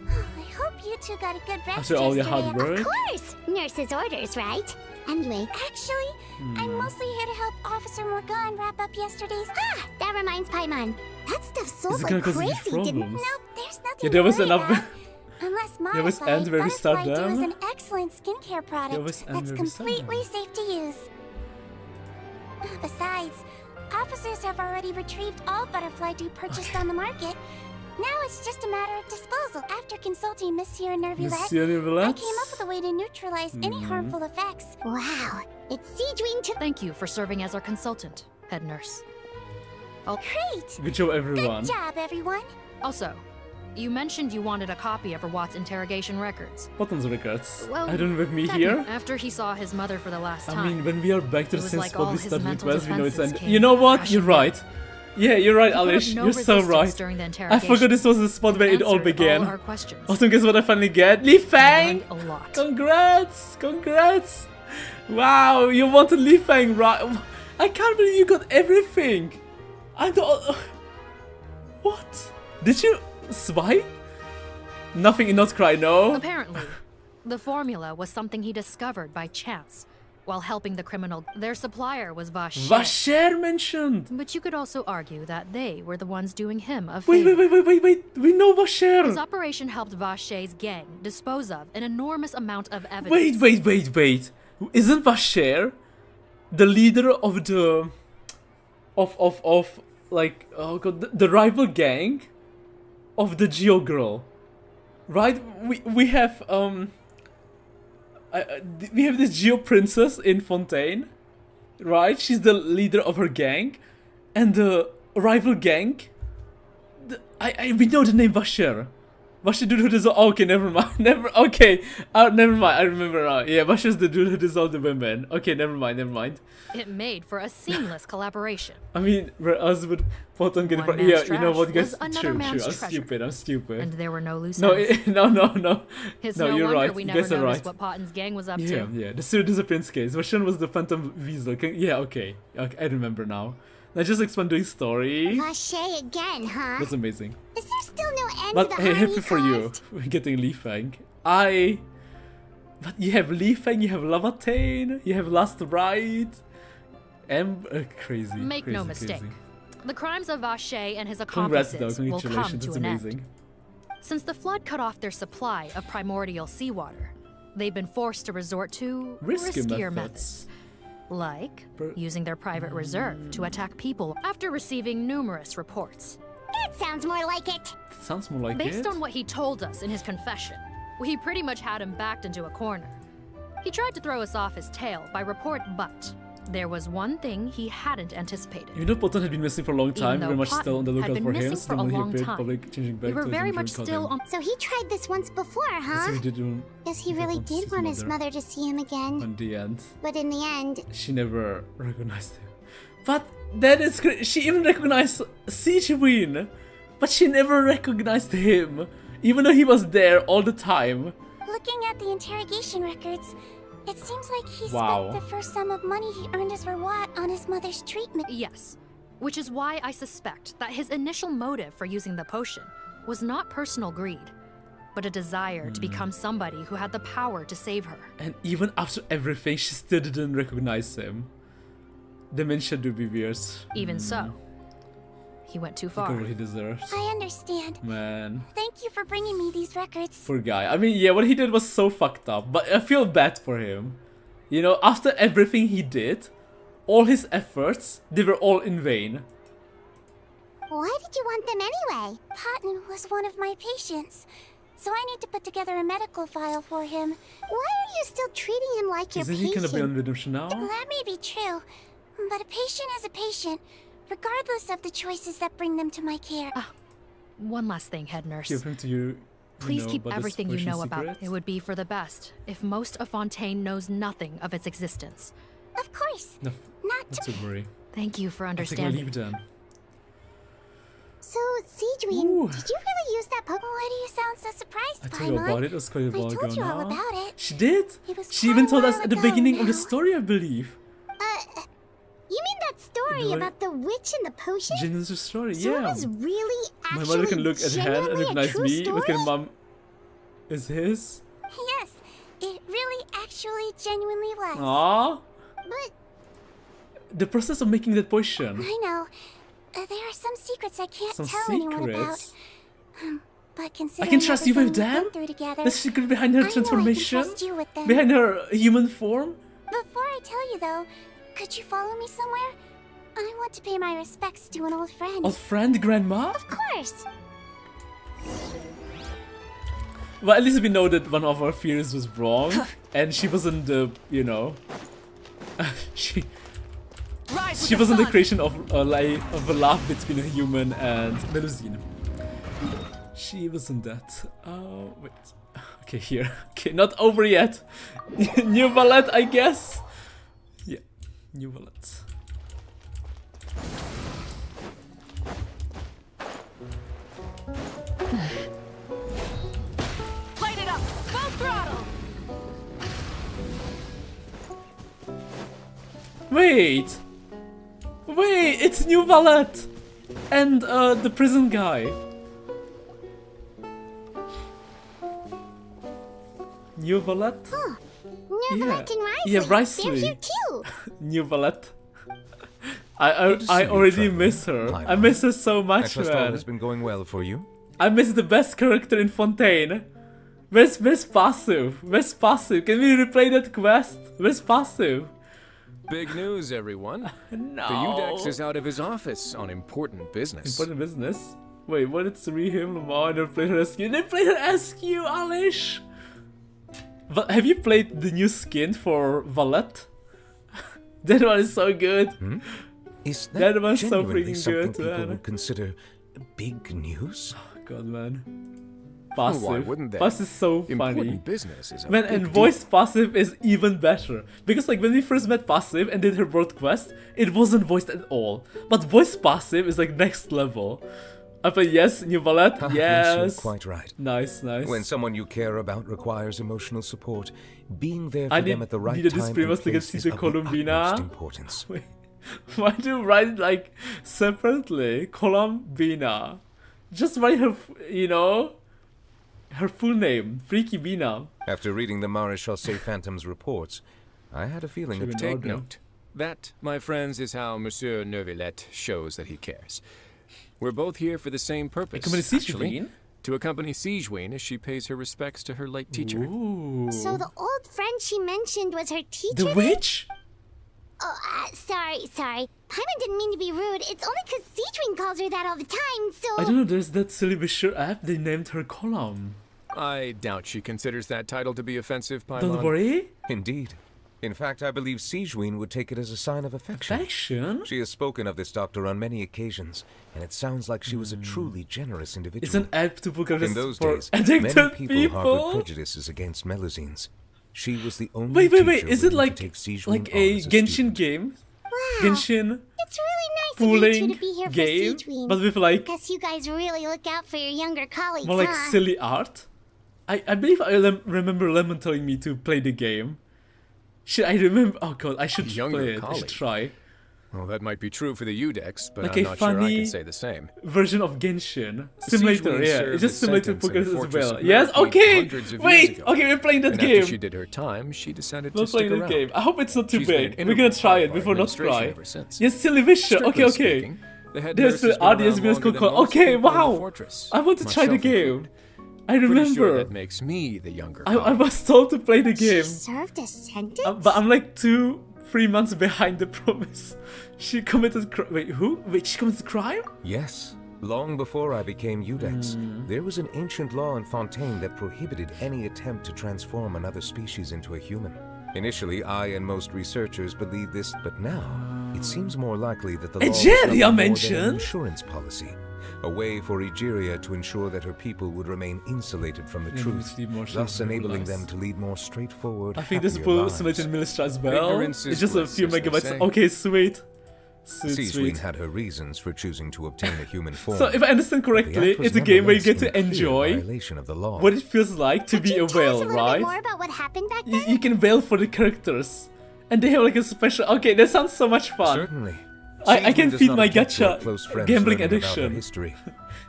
Oh, I hope you two got a good rest After all your yesterday. hard work? Of course. Nurse's orders, right? Anyway, actually, I'm mostly here to help Officer Morgan wrap up yesterday's... Ah, that reminds Paimon. That stuff sold Is it like gonna cause crazy, huge didn't it? problems? Nope, there's nothing Yeah, there was to worry enough. about. Unless There was Modified, end where we start Butterfly Dew is them. an excellent skincare product was end that's where we start them. completely safe to use. Besides, officers have already retrieved all Butterfly Dew purchased on the market. Now it's just a matter of disposal. After consulting Monsieur Nervulette, Monsieur I Nervulette? came up with a way to neutralize any harmful effects. Wow, it's Siegewing to... Thank you for serving as our consultant, head nurse. Great! Good job, everyone. Good job, everyone. Also, you mentioned you wanted a copy of Rawat's interrogation records. Bottom's records. Well, I don't with me that- here. After he saw his mother for the last time. I mean, when we are back to it the was same like spot all we his started with mental Wes, we know it's defenses end. came You know what? crashing You're right. Yeah, you're right, He put up Alish. no You're so resistance right. during the I interrogation forgot this was the spot where it all answered began. all our questions. Awesome, guess what I finally get? Li Fang! A lot. Congrats! Congrats! Wow, you wanted Li Fang, right? I can't believe you got everything! I don't... What? Did you swipe? Nothing in Not Cry, no? Apparently, the formula was something he discovered by chance while helping the criminal. Their supplier was Vacher. Vacher mentioned! But you could also argue that they were the ones doing him a Wait, favor. wait. We know Vacher! His operation helped Vacher's gang dispose of an enormous amount of evidence. Wait. Isn't Vacher the leader of the... like, oh god, the rival gang of the Geo girl? Right? We have, we have this Geo princess in Fontaine, right? She's the leader of her gang, and the rival gang. We know the name Vacher. Vacher dude who does all. Okay, never mind. Never mind. I remember now. Yeah, Vacher's the dude who does all the women. Okay, never mind. It made for a seamless collaboration. I mean, whereas with Photon getting One yeah, man's you know what, trash guys? was another True. man's I'm stupid. And there were no loose No, ends. no. It's no, no you're wonder right. we You never guys are noticed right. what Potton's gang was up Yeah, to. the Pseudo Disappearance case. Vacher was the Phantom Weasel. Yeah, okay, I remember now. Now just expand doing story. Vacher again, huh? That's amazing. Is there still no end But to the hey, harm happy he for you caused? getting Li Fang. But you have Li Fang, you have Lavatane, you have Last Ride. Crazy. Make no crazy. mistake. The crimes of Vacher and his Congrats accomplices though, will come congratulations, to that's an amazing. end. Since the flood cut off their supply of primordial seawater, they've been forced to resort to Riskier riskier methods. Like using their private reserve to attack people after receiving numerous reports. That sounds more like it. Sounds more like Based on what he told us in his confession, we pretty much had him backed into a corner. He tried to throw us off his tail by report, but there was one thing he hadn't anticipated. Even though Potten had been missing for a long time, we were much still on the lookout for him. For a long time. Probably changing back we were to very much still on. So he tried this once before, huh? Guess he really did want his mother to see him again. In the end. But in the end, she never recognized him. But that is great. She even recognized Sigewin, but she never recognized him, even though he was there all the time. Looking at the interrogation records, it seems like he Wow. spent the first sum of money he earned as reward on his mother's treatment. Yes, which is why I suspect that his initial motive for using the potion was not personal greed, but a desire to become somebody who had the power to save her. And even after everything, she still didn't recognize him. Dementia do be weird. Even so, he went too far. He got what he deserved. I understand. Man. Thank you for bringing me these records. Poor guy. I mean, yeah, what he did was so fucked up, but I feel bad for him. You know, after everything he did, all his efforts, they were all in vain. why did you want them anyway? Potten was one of my patients, so I need to put together a medical file for him. Why are you still treating him like your Isn't patient? he gonna be on redemption now? That may be true, but a patient is a patient, regardless of the choices that bring them to my care. One last thing, head nurse. Give him to you. Please know keep about this everything you potion know about secret? it. It would be for the best if most of Fontaine knows nothing of its existence. Of course. No, not to worry. Thank you for I think I'll understanding. leave then. So, Sigewin, did you really use that potion? Why do you sound so surprised, I told you Paimon? about it. It was quite a while I ago told you all now. about it. She did. It was She even quite a told us while at the ago beginning of the now. story, I believe. You mean that story The- about the witch and the potion? Genuine story, So yeah. it was really My actually mother can look at hand and genuinely a recognize true me. story? Look at mom. Is his? Yes, it really actually genuinely was. Aww. But The process of making that potion. I know. There are some secrets I can't Some tell anyone about. secrets. But I considering can trust you with everything we've them? been through together, The secret behind her I know I can transformation? trust you with them. Behind her human form? Before I tell you though, could you follow me somewhere? I want to pay my respects to an old friend. Old friend, grandma? Of course. Well, at least we know that one of our fears was wrong. And she wasn't the, you know... she wasn't the creation of a love between a human and Melusine. She wasn't that. Oh, wait. Okay, here. Okay, not over yet. New valet, I guess. Yeah, new valet. Light it up! Full throttle! Wait! Wait, it's new valet! And the prison guy. New valet? Huh. New Yeah. Valet and Risley. Yeah, They're Risley. here too. New valet. I already miss her. I miss her so I much, trust all man. has been going well for you. I miss the best character in Fontaine. Where's Passive? Where's Passive? Can we replay that quest? Where's Passive? Big news, everyone. No. The Udex is out of his office on important business. Important business? Wait, what did Suri him, Lamar, and played her SQ? They played her SQ, Alish! But have you played the new skin for Valet? That one is so good. Is That one's so genuinely freaking something good, people man. would consider big news? God, man. Well, Passive. why wouldn't they? Passive is so funny. Important business is a Man, big and deal. voice Passive is even better. Because like when we first met Passive and did her birth quest, it wasn't voiced at all. But voice Passive is like next level. I play yes, new valet, Yes, yes. you're quite right. Nice, nice. When someone you care about requires emotional support, being there for I them at the right needed time this and previous to get place is to of the utmost Columbina. importance. Wait, why do you write it like separately? Columbina. Just write her, you know, her full name, Freaky Bina. After reading the Maréchal Phantom's reports, I had a feeling of Take note. That, my friends, is how Monsieur Neuvillette shows that he cares. We're both here for the same purpose, Accompany actually, Sigewin? to accompany Sigewin as she pays her respects to her late teacher. Ooh. So the old friend she mentioned was her teacher? The then? witch? Sorry. Paimon didn't mean to be rude. It's only because Seedwing calls her that all the time, so... I don't know, there's that silly Wisher app, they named her column. I doubt she considers that title to be offensive, Paimon. Don't worry. Indeed. In fact, I believe Seedwing would take it as a sign of affection. Affection? She has spoken of this doctor on many occasions, and it sounds like she was a truly generous individual. It's an app to book In those for days, addicted many people harbored prejudices against Melusines. She was the only Wait, is it like a Genshin game? Wow. Genshin It's really nice of you two to be here game, for Seedwing. but with like Guess you guys really look out for your younger colleagues, more like huh? silly art. I believe I remember Lemon telling me to play the game. Should I remember? Oh god, I should play it. I should try. Well, that might be true for the Udex, but Like I'm a not sure I funny can say the same. version of Genshin simulator. Seedwing Yeah, served it's just a simulator sentence in poker a as fortress well. of Yes, Melancholy okay. hundreds of years Wait, ago. okay, we're playing that And game. After she did her time, she decided We're to stick playing that around. game. I hope it's not too She's been big. an We're gonna integral try part it of our before not administration try. ever since. Yes, silly Wisher. Strictly Okay. speaking, the head There's nurse the has been audience around videos longer than called. most Okay, people in the wow. fortress, I want to try the myself game. included. I Pretty sure remember. that makes me the younger I colleague. was told to play the game. Served a sentence? But I'm like 2-3 months behind the promise. She committed wait, who? Wait, she committed crime? Yes. Long before I became Udex, there was an ancient law in Fontaine that prohibited any attempt to transform another species into a human. Initially, I and most researchers believed this, but now it seems more likely that the law was nothing more than an insurance policy. A way for Egeria to ensure that her people would remain insulated from the truth, thus enabling them to lead more straightforward, I think this happier will lives. simulate in Millistra as well. Ignorance It's is just a bliss, few as they megabytes. say. Okay, sweet. Sweet. Seedwing had her reasons for choosing to obtain a human form. So if I understand correctly, it's a game where you get to enjoy what it feels like to be a whale, right? More about what happened back then? You can wail for the characters. And they have like a special... Okay, that sounds so much fun. Certainly. I can does feed not my object to her gacha close friends gambling learning about her addiction. history.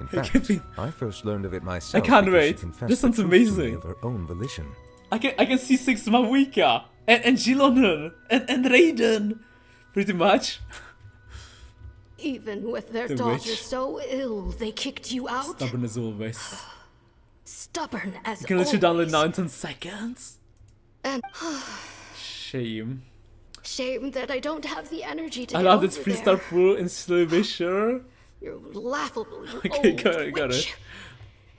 In fact, I first learned of it myself. I can't because she wait. confessed This sounds the truth to me amazing. Of her own volition. I can see Six Mawika and Gilonen and Raiden. Pretty much. Even with their The daughter witch. so ill, they kicked you out? Stubborn as always. Stubborn as You can let you always. download now in 10 seconds. And Shame. shame that I don't have the energy to I get love over this there. freestyle pool in Silly Wisher. You're laughable, you Okay, old got it. witch.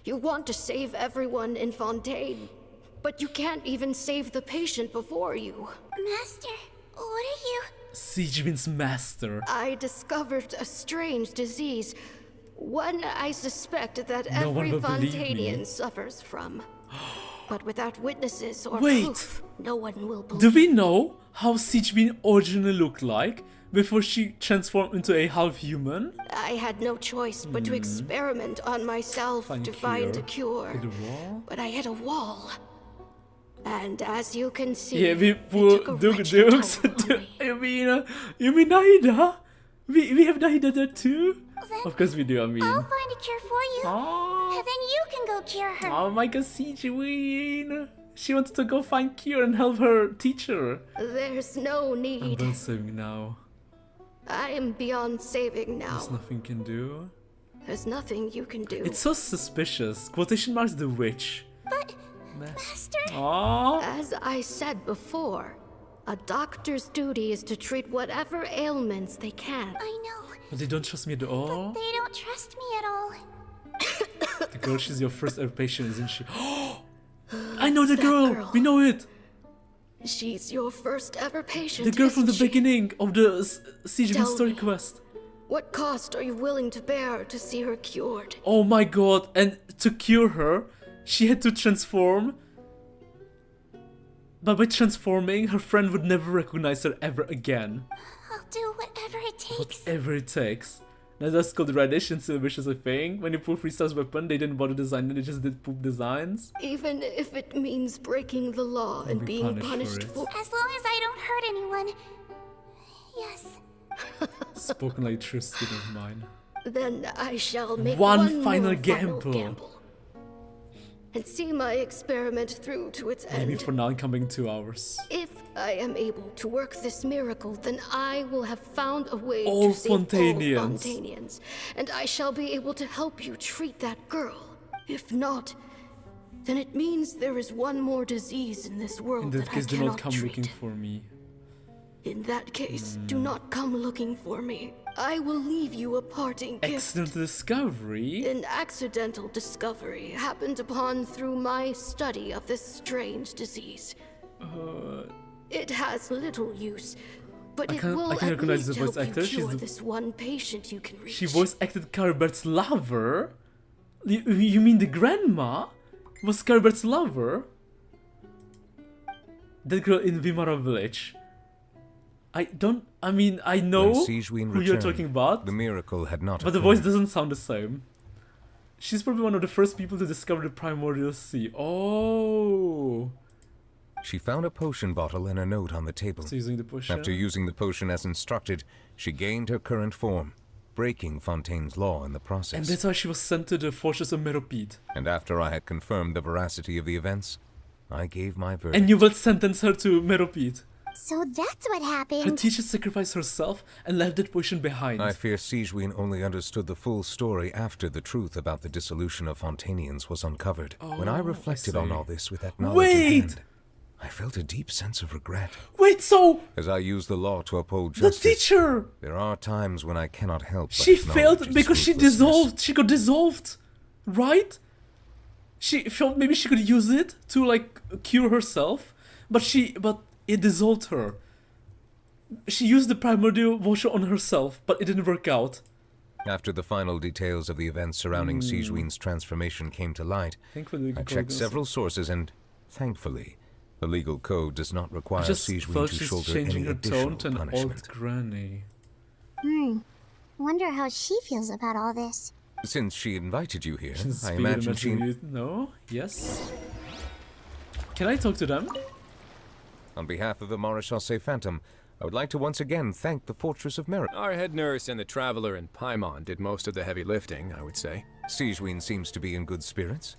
You want to save everyone in Fontaine, but you can't even save the patient before you. Master, what are you... Seedwing's master. I discovered a strange disease, one I suspect that No one every will believe me. Fontanian suffers from. But without witnesses or Wait. proof, no one will believe. Do we know how Seedwing originally looked like before she transformed into a half-human? I had no choice but to experiment on myself to find a cure. Hit a wall? But I hit a wall. And as you can see, Yeah, we it poor took a Dukes. wretched toll on me. You mean Nahida? We have Nahida there too? Of course we do, I mean. I'll find a cure for you. And then you can go cure her. Oh my god, Seedwing! She wanted to go find cure and help her teacher. There's no I'm need. done saving now. I am beyond saving now. There's nothing can do. There's nothing you can do. It's so suspicious. Quotation marks the witch. But, Master... Aww. As I said before, a doctor's duty is to treat whatever ailments they can. I know. But they don't trust me at all. They don't trust me at all. The girl, she's your first ever patient, isn't she? I know the girl. We know it! She's your first ever patient. The girl from the isn't she? beginning of the Seedwing Tell story me. quest. What cost are you willing to bear to see her cured? Oh my god, and to cure her, she had to transform. But by transforming, her friend would never recognize her ever again. I'll do whatever it takes. Whatever it takes. Now that's called Radish in Silver Wishes, I think. When you pull Freestar's weapon, they didn't bother designing it, they just did poop designs. Even if it means breaking the law and be being punished punished for for... As long as I don't hurt anyone. Yes. Spoken like a true student of mine. Then I shall make One one final more gamble. And see my experiment through to its Maybe end. for now, coming 2 hours. If I am able to work this miracle, then I will have found a way All to save all Fontanians. Fontanians, and I shall be able to help you treat that girl. If not, then it means there is one more disease in this world In that that case, I do cannot not come treat. looking for me. In that case, do not come looking for me. I will leave you a parting gift. Accidental discovery? An accidental discovery happened upon through my study of this strange disease. It has little use, but it will at least help you cure this one patient you can reach. She voice acted Caribert's lover? You mean the grandma? Was Caribert's lover? That girl in Vimara village. I mean, I know who you're talking about. The miracle had not But the voice doesn't sound the same. She's probably one of the first people to discover the primordial sea. Oh. She found a potion bottle and a note on the table. So using the potion? After using the potion as instructed, she gained her current form, breaking Fontaine's law in the process. And that's why she was sent to the fortress of Meropide. And after I had confirmed the veracity of the events, I gave my verdict. And you will sentence her to Meropide. So that's what happened. Her teacher sacrificed herself and left that potion behind. I fear Sigewinne only understood the full story after the truth about the dissolution of Fontainians was uncovered. When I reflected on all this with that knowledge in hand, I felt a deep sense of regret. Wait, so... As I use the law to uphold justice, the teacher! There are times when I cannot help but she failed because she dissolved. She got dissolved, right? She felt maybe she could use it to, like, cure herself, but it dissolved her. She used the primordial potion on herself, but it didn't work out. After the final details of the events surrounding Sigewinne's transformation came to light, I checked several sources and, thankfully, the legal code does not require Sigewinne to shoulder any additional punishment. Granny. Wonder how she feels about all this. Since she invited you here, I imagine she... No? Yes? Can I talk to them? On behalf of the Maréchaussée Phantom, I would like to once again thank the Fortress of Merit. Our head nurse and the Traveler in Paimon did most of the heavy lifting, I would say. Sigewinne seems to be in good spirits.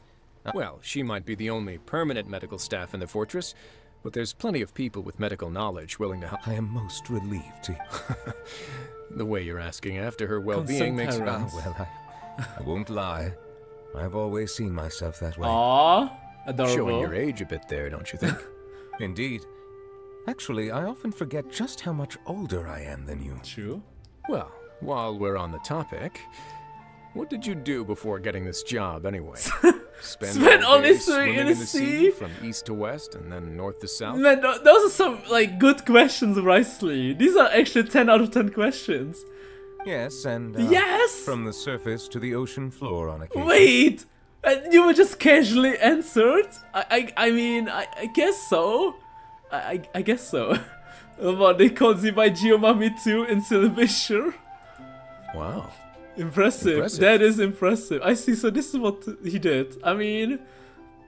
Well, she might be the only permanent medical staff in the fortress, but there's plenty of people with medical knowledge willing to help. I am most relieved to... The way you're asking after her well-being makes... well, I won't lie. I've always seen myself that way. Aww, adorable. Showing your age a bit there, don't you think? Indeed. Actually, I often forget just how much older I am than you. True. Well, while we're on the topic, what did you do before getting this job anyway? Spend all day swimming in the sea? From east to west and then north to south? Man, those are some, like, good questions, Riceley. These are actually 10 out of 10 questions. Yes, and... yes! From the surface to the ocean floor on occasion. Wait! And you were just casually answered? I mean, I guess so. I guess so. What, they called me by Geomami too in Silvisher? Wow. Impressive. That is impressive. I see, so this is what he did. I mean,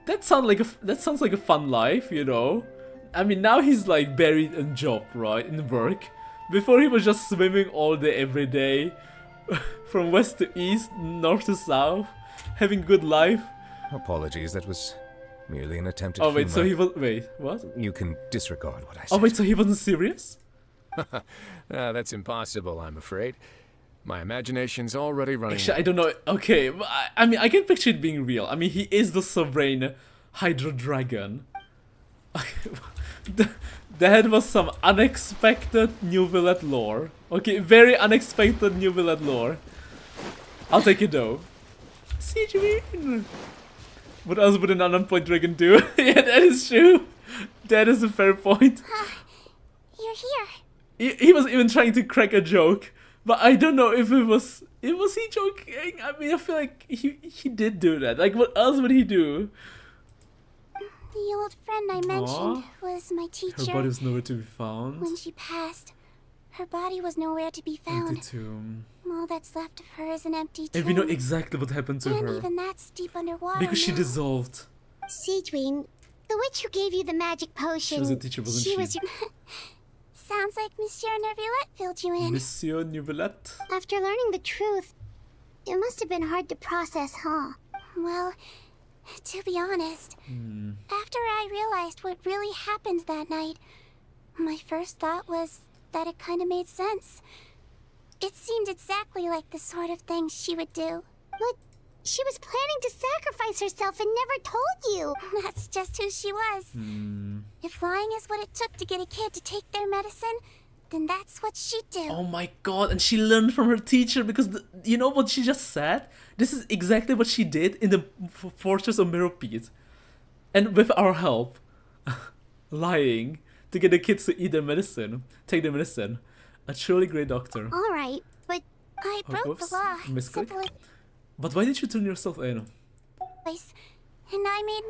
that sounds like a fun life, you know? I mean, now he's like buried in job, right? In work. Before he was just swimming all day, every day. From west to east, north to south. Having good life. Apologies, that was merely an attempt at humor. Wait, so he was... Wait, what? You can disregard what I said. Oh, wait, so he wasn't serious? That's impossible, I'm afraid. My imagination's already running... Actually, I don't know. Okay, I mean, I can picture it being real. I mean, he is the sovereign Hydra Dragon. That was some unexpected New Villette lore. Okay, very unexpected New Villette lore. I'll take it though. Sigewinne! What else would an unemployed dragon do? Yeah, that is true. That is a fair point. You're here. He was even trying to crack a joke. But I don't know if it was he joking? I mean, I feel like he did do that. Like, what else would he do? The old friend I mentioned was my teacher. Her body was nowhere to be found. When she passed, her body was nowhere to be found. Empty tomb. All that's left of her is an empty tomb. And we know exactly what happened to her. And even that's deep underwater. Because she dissolved. Sigewinne, the witch who gave you the magic potion. She was a teacher, wasn't she? Was your... Sounds like Monsieur Neuvillette filled you in. Monsieur Neuvillette? After learning the truth, it must have been hard to process, huh? Well, to be honest, after I realized what really happened that night, my first thought was that it kind of made sense. It seemed exactly like the sort of thing she would do. But she was planning to sacrifice herself and never told you. That's just who she was. If lying is what it took to get a kid to take their medicine, then that's what she'd do. Oh my god, and she learned from her teacher because you know what she just said? This is exactly what she did in the Fortress of Millipede. And with our help. Lying to get the kids to eat their medicine. Take their medicine. A truly great doctor. Alright, but I broke the law. Misclick. But why did you turn yourself in? And I made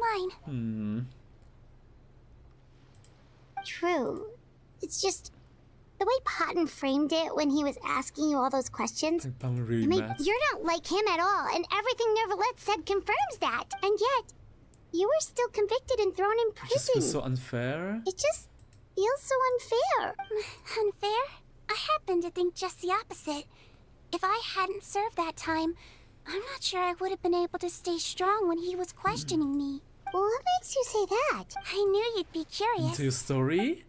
mine. True. It's just the way Patton framed it when he was asking you all those questions. I'm really mad. You're not like him at all, and everything Neverlet said confirms that. And yet, you were still convicted and thrown in prison. It just feels so unfair. It just feels so unfair. Unfair? I happen to think just the opposite. If I hadn't served that time, I'm not sure I would have been able to stay strong when he was questioning me. Well, what makes you say that? I knew you'd be curious. Into your story?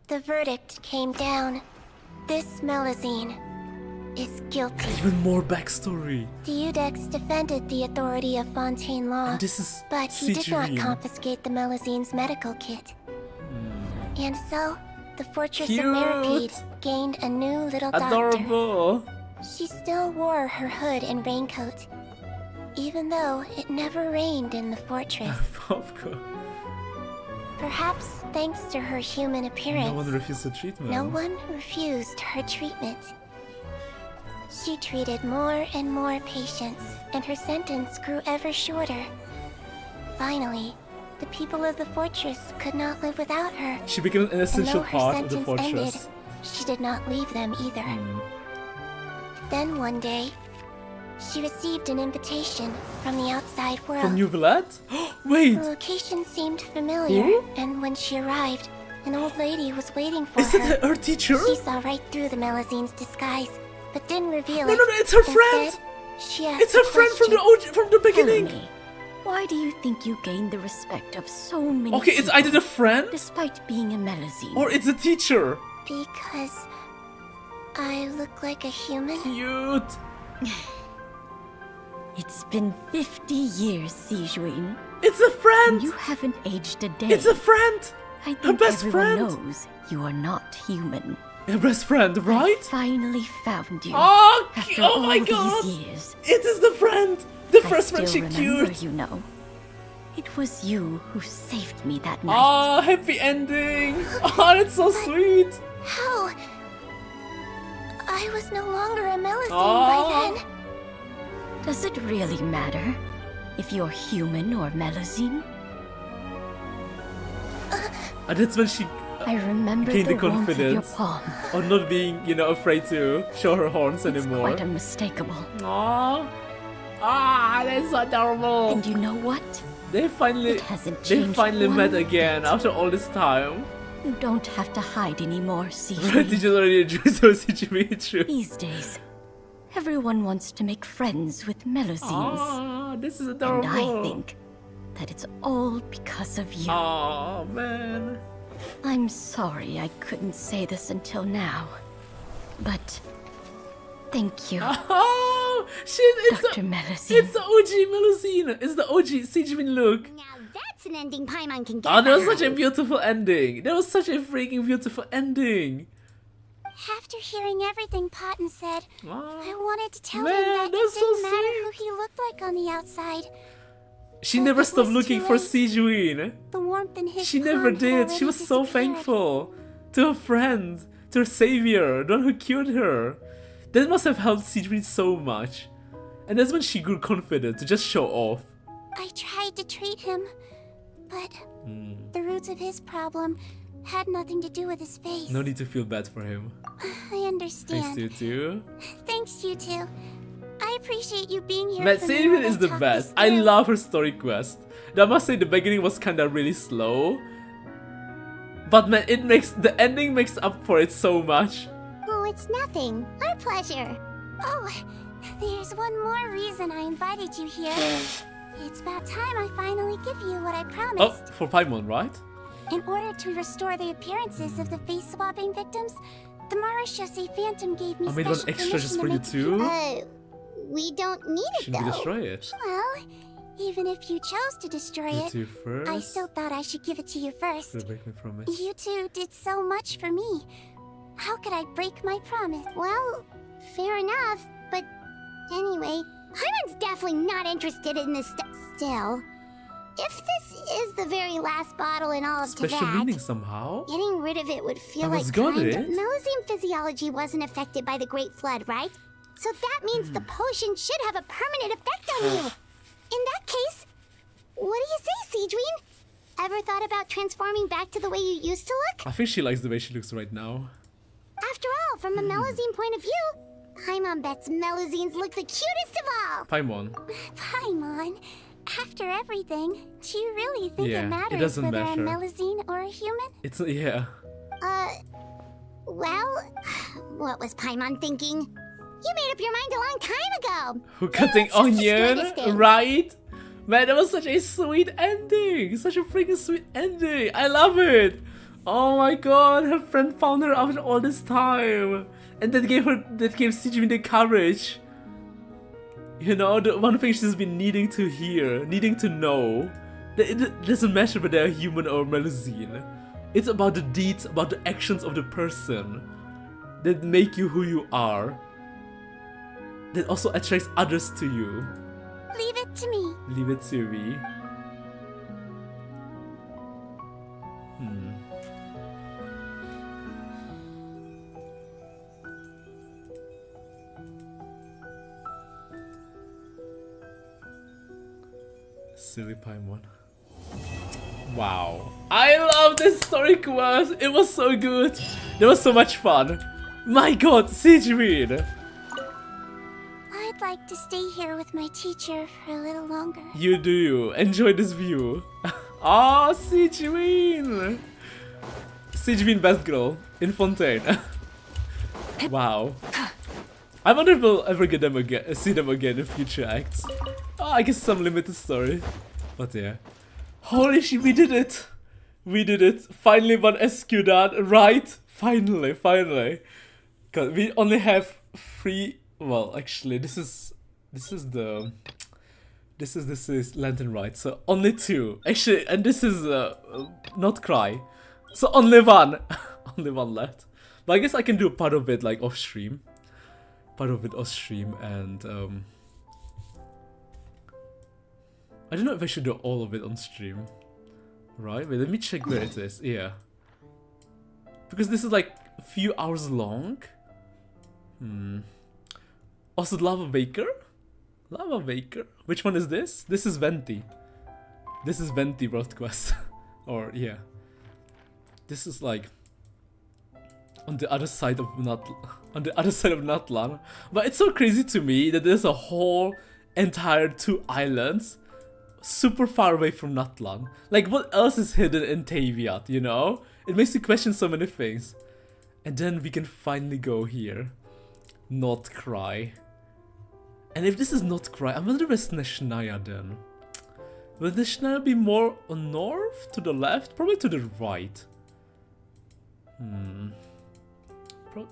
The verdict came down. This Melazine is guilty. Even more backstory. The Udex defended the authority of Fontaine Law, And this is but he did not Cicerine. confiscate the Melazine's medical kit. And so, the Fortress Cute. of Meripede gained a new little Adorable. doctor. She still wore her hood and raincoat, even though it never rained in the fortress. Of course. Perhaps thanks to her human appearance, No one refused the treatment. no one refused her treatment. She treated more and more patients, and her sentence grew ever shorter. Finally, the people of the fortress could not live without her. She became an essential And though her part of the sentence fortress. ended, she did not leave them either. Then one day, she received an invitation from the outside world. From Neverlet? Wait! The location seemed familiar, Who? and when she arrived, an old lady was waiting for Is her. it her teacher? She saw right through the Melazine's disguise, but didn't reveal No, it. no, no, it's her friend! Instead, she asked It's her a friend from the question. from the beginning! Why do you think you gained the respect of so many Okay, it's either the friend despite being a Melazine? or it's the teacher. Because I look like a human. Cute. It's been 50 years, Sijuin. It's a friend! You haven't aged a day. It's a friend! I think Her best everyone friend! knows you are not human. Her best friend, right? I finally found you. Oh, after oh all my these god! years. It is the friend! The I first friend she still remember, cured! you know. It was you who saved me that night. Oh, happy ending! Oh, that's so sweet! How? I was no longer a Melazine Oh. by then. Does it really matter if you're human or Melazine? And that's when she I remember gained the the warmth of your confidence palm. of not being, you know, afraid to show her horns It's anymore. quite unmistakable. Aww. Ah, that's adorable. And you know what? They finally, It hasn't they changed finally one met again after all this time. You don't have to hide anymore, Right, Sijuin. teachers already introduced her to true. These days, everyone wants to make friends with Melazines. Ah, this is And adorable. I think that it's all because of you. Oh man. I'm sorry I couldn't say this until now, but thank you, Oh, it's Dr. the, Melazine. it's the OG Melusine. It's the OG Sijuin look. That's an ending Paimon can get Oh, that was such a behind. beautiful ending. That was such a freaking beautiful ending. After hearing everything Patton said, I wanted to tell him Man, that it that's so didn't matter who he looked like on the outside. She But never it stopped was looking too for late. Sijuin. The warmth in his She never palm had did. She already was so disappeared. thankful to her friend, to her savior, the one who cured her. That must have helped Sijuin so much. And that's when she grew confident to just show off. I tried to treat him, but the roots of his problem had nothing to do with his face. No need to feel bad for him. I understand. Thanks to you too. Thanks, you two. I appreciate you being here. Man, for me Sijuin while is I the talk best. this I through. love her story quest. I must say the beginning was kinda really slow. But man, the ending makes up for it so much. Oh, it's nothing. Our pleasure. Oh, there's one more reason I invited you here. It's about time I finally give you what I Oh, promised. for Paimon, right? In order to restore the appearances of the face swapping victims, the Marechaussee Phantom gave me I made one special extra just permission for to you make too. we don't need it Shouldn't we though. destroy it? Well, Even if you chose to destroy it, first. I still thought I should give it to you first. Break my promise. You two did so much for me. How could I break my promise? Well, fair enough, but anyway, Paimon's definitely not interested in this still. If this is the very last bottle in all of Special Teyvat, meaning somehow. getting rid of it would feel I like got kind it. of... Melusine physiology wasn't affected by the Great Flood, right? So that means the potion should have a permanent effect on you. In that case, what do you say, Seedween? Ever thought about transforming back to the way you used to look? I think she likes the way she looks right now. After all, from a Melusine point of view, Paimon bets Melusines look the cutest of all. Paimon. Paimon, after everything, do you really think Yeah, it it matters doesn't whether matter. a Melusine or a human? It's yeah. Well, what was Paimon thinking? You made up your mind a long time ago. Who cutting It's just the onion, slightest thing. right? Man, that was such a sweet ending. Such a freaking sweet ending. I love it. Oh my god, her friend found her after all this time. And that gave Sijin the courage. You know, the one thing she's been needing to hear, needing to know. That it doesn't matter whether they're human or Melusine. It's about the deeds, about the actions of the person that make you who you are. That also attracts others to you. Leave it to me. Leave it to me. Silly Paimon. Wow. I love this story quest. It was so good. There was so much fun. My god, Sigrid. I'd like to stay here with my teacher for a little longer. You do. Enjoy this view. Ah, Sigrid. Sigrid, best girl in Fontaine. Wow. I wonder if we'll ever get them again, see them again in future acts. Oh, I guess some limited story. But yeah. Holy shit, we did it! We did it. Finally one SQ done, right? Finally. Cause we only have 3. Well, actually, this is Lantern, right? So only 2. Actually, and this is not Cry. So only 1. Only 1 left. But I guess I can do part of it like off stream. And I don't know if I should do all of it on stream. Right? Wait, let me check where it is. Yeah. Because this is like a few hours long. Also, Lava Baker? Which one is this? This is Venti. This is Venti World Quest. Or, yeah. This is like on the other side of Natlan. But it's so crazy to me that there's a whole entire 2 islands super far away from Natlan. Like, what else is hidden in Teyvat, you know? It makes you question so many things. And then we can finally go here. Not Cry. And if this is not Cry, I wonder where's Neshnaya then? Will Neshnaya be more on north? To the left? Probably to the right.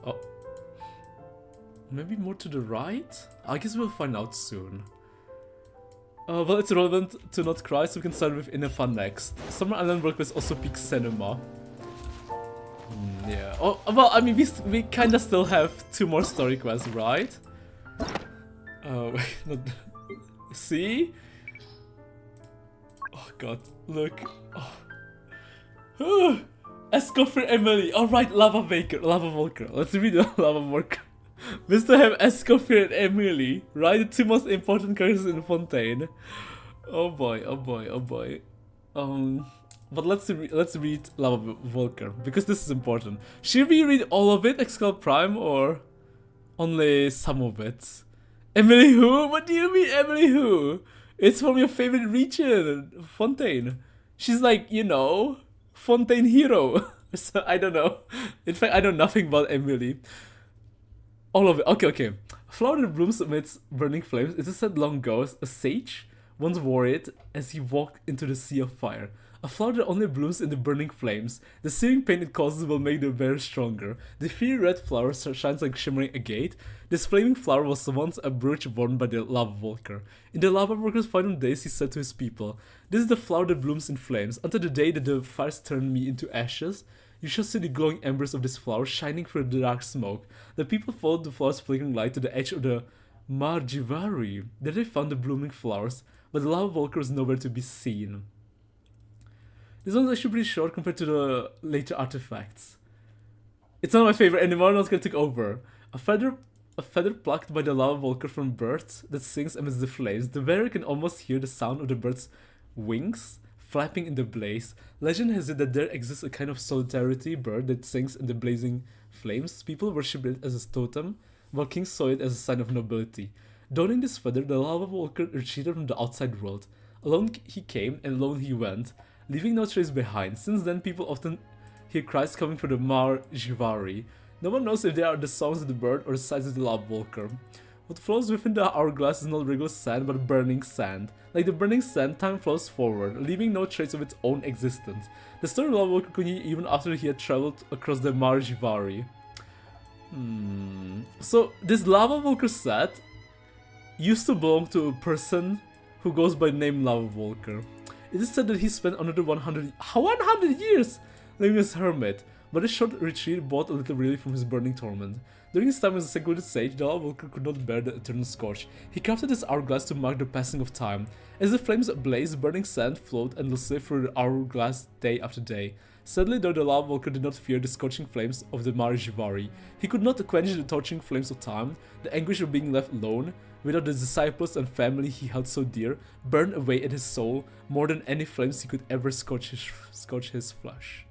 Oh. Maybe more to the right? I guess we'll find out soon. Well, it's relevant to Not Cry, so we can start with Innefa next. Summer Island World Quest also peaks cinema. Yeah. Oh, well, I mean, we kinda still have 2 more story quests, right? Wait, not... See? Oh god, look. Oh. Escoffer Emily. Alright, Lava Volker. Let's read the Lava Volker. We still have Escoffer and Emily, right? The 2 most important characters in Fontaine. Oh boy. But let's read Lava Volker, because this is important. Should we read all of it, Excalibur Prime, or only some of it? Emily who? What do you mean, Emily who? It's from your favorite region, Fontaine. She's like, you know, Fontaine hero. So I don't know. In fact, I know nothing about Emily. All of it. Okay. Flower that blooms amidst burning flames. It is said long ago, a sage once wore it as he walked into the sea of fire. A flower that only blooms in the burning flames. The searing pain it causes will make the bear stronger. The fiery red flower shines like shimmering agate. This flaming flower was once a brooch worn by the lava walker. In the lava walker's final days, he said to his people, "This is the flower that blooms in flames. Until the day that the fires turn me into ashes, you shall see the glowing embers of this flower shining through the dark smoke." The people followed the flower's flickering light to the edge of the Marjivari. There they found the blooming flowers, but the lava walker was nowhere to be seen. This one's actually pretty short compared to the later artifacts. It's not my favorite anymore, I'm not gonna take over. A feather plucked by the lava walker from a bird that sings amidst the flames. The wearer can almost hear the sound of the bird's wings flapping in the blaze. Legend has it that there exists a kind of solidarity bird that sings in the blazing flames. People worship it as a totem, while kings saw it as a sign of nobility. Donning this feather, the lava walker retreated from the outside world. Alone he came, and alone he went, leaving no trace behind. Since then, people often hear cries coming from the Marjivari. No one knows if they are the songs of the bird or the sights of the lava walker. What flows within the hourglass is not regular sand, but burning sand. Like the burning sand, time flows forward, leaving no trace of its own existence. The story of the lava walker continued even after he had traveled across the Marjivari. So, this lava walker set used to belong to a person who goes by the name Lava Walker. It is said that he spent another 100 years living as a hermit, but his short retreat brought a little relief from his burning torment. During his time as a secluded sage, the Lava Walker could not bear the eternal scorch. He crafted this hourglass to mark the passing of time. As the flames blazed, burning sand flowed endlessly through the hourglass day after day. Sadly, though, the Lava Walker did not fear the scorching flames of the Marjivari. He could not quench the torching flames of time. The anguish of being left alone, without the disciples and family he held so dear, burned away at his soul more than any flames he could ever scorch his flesh.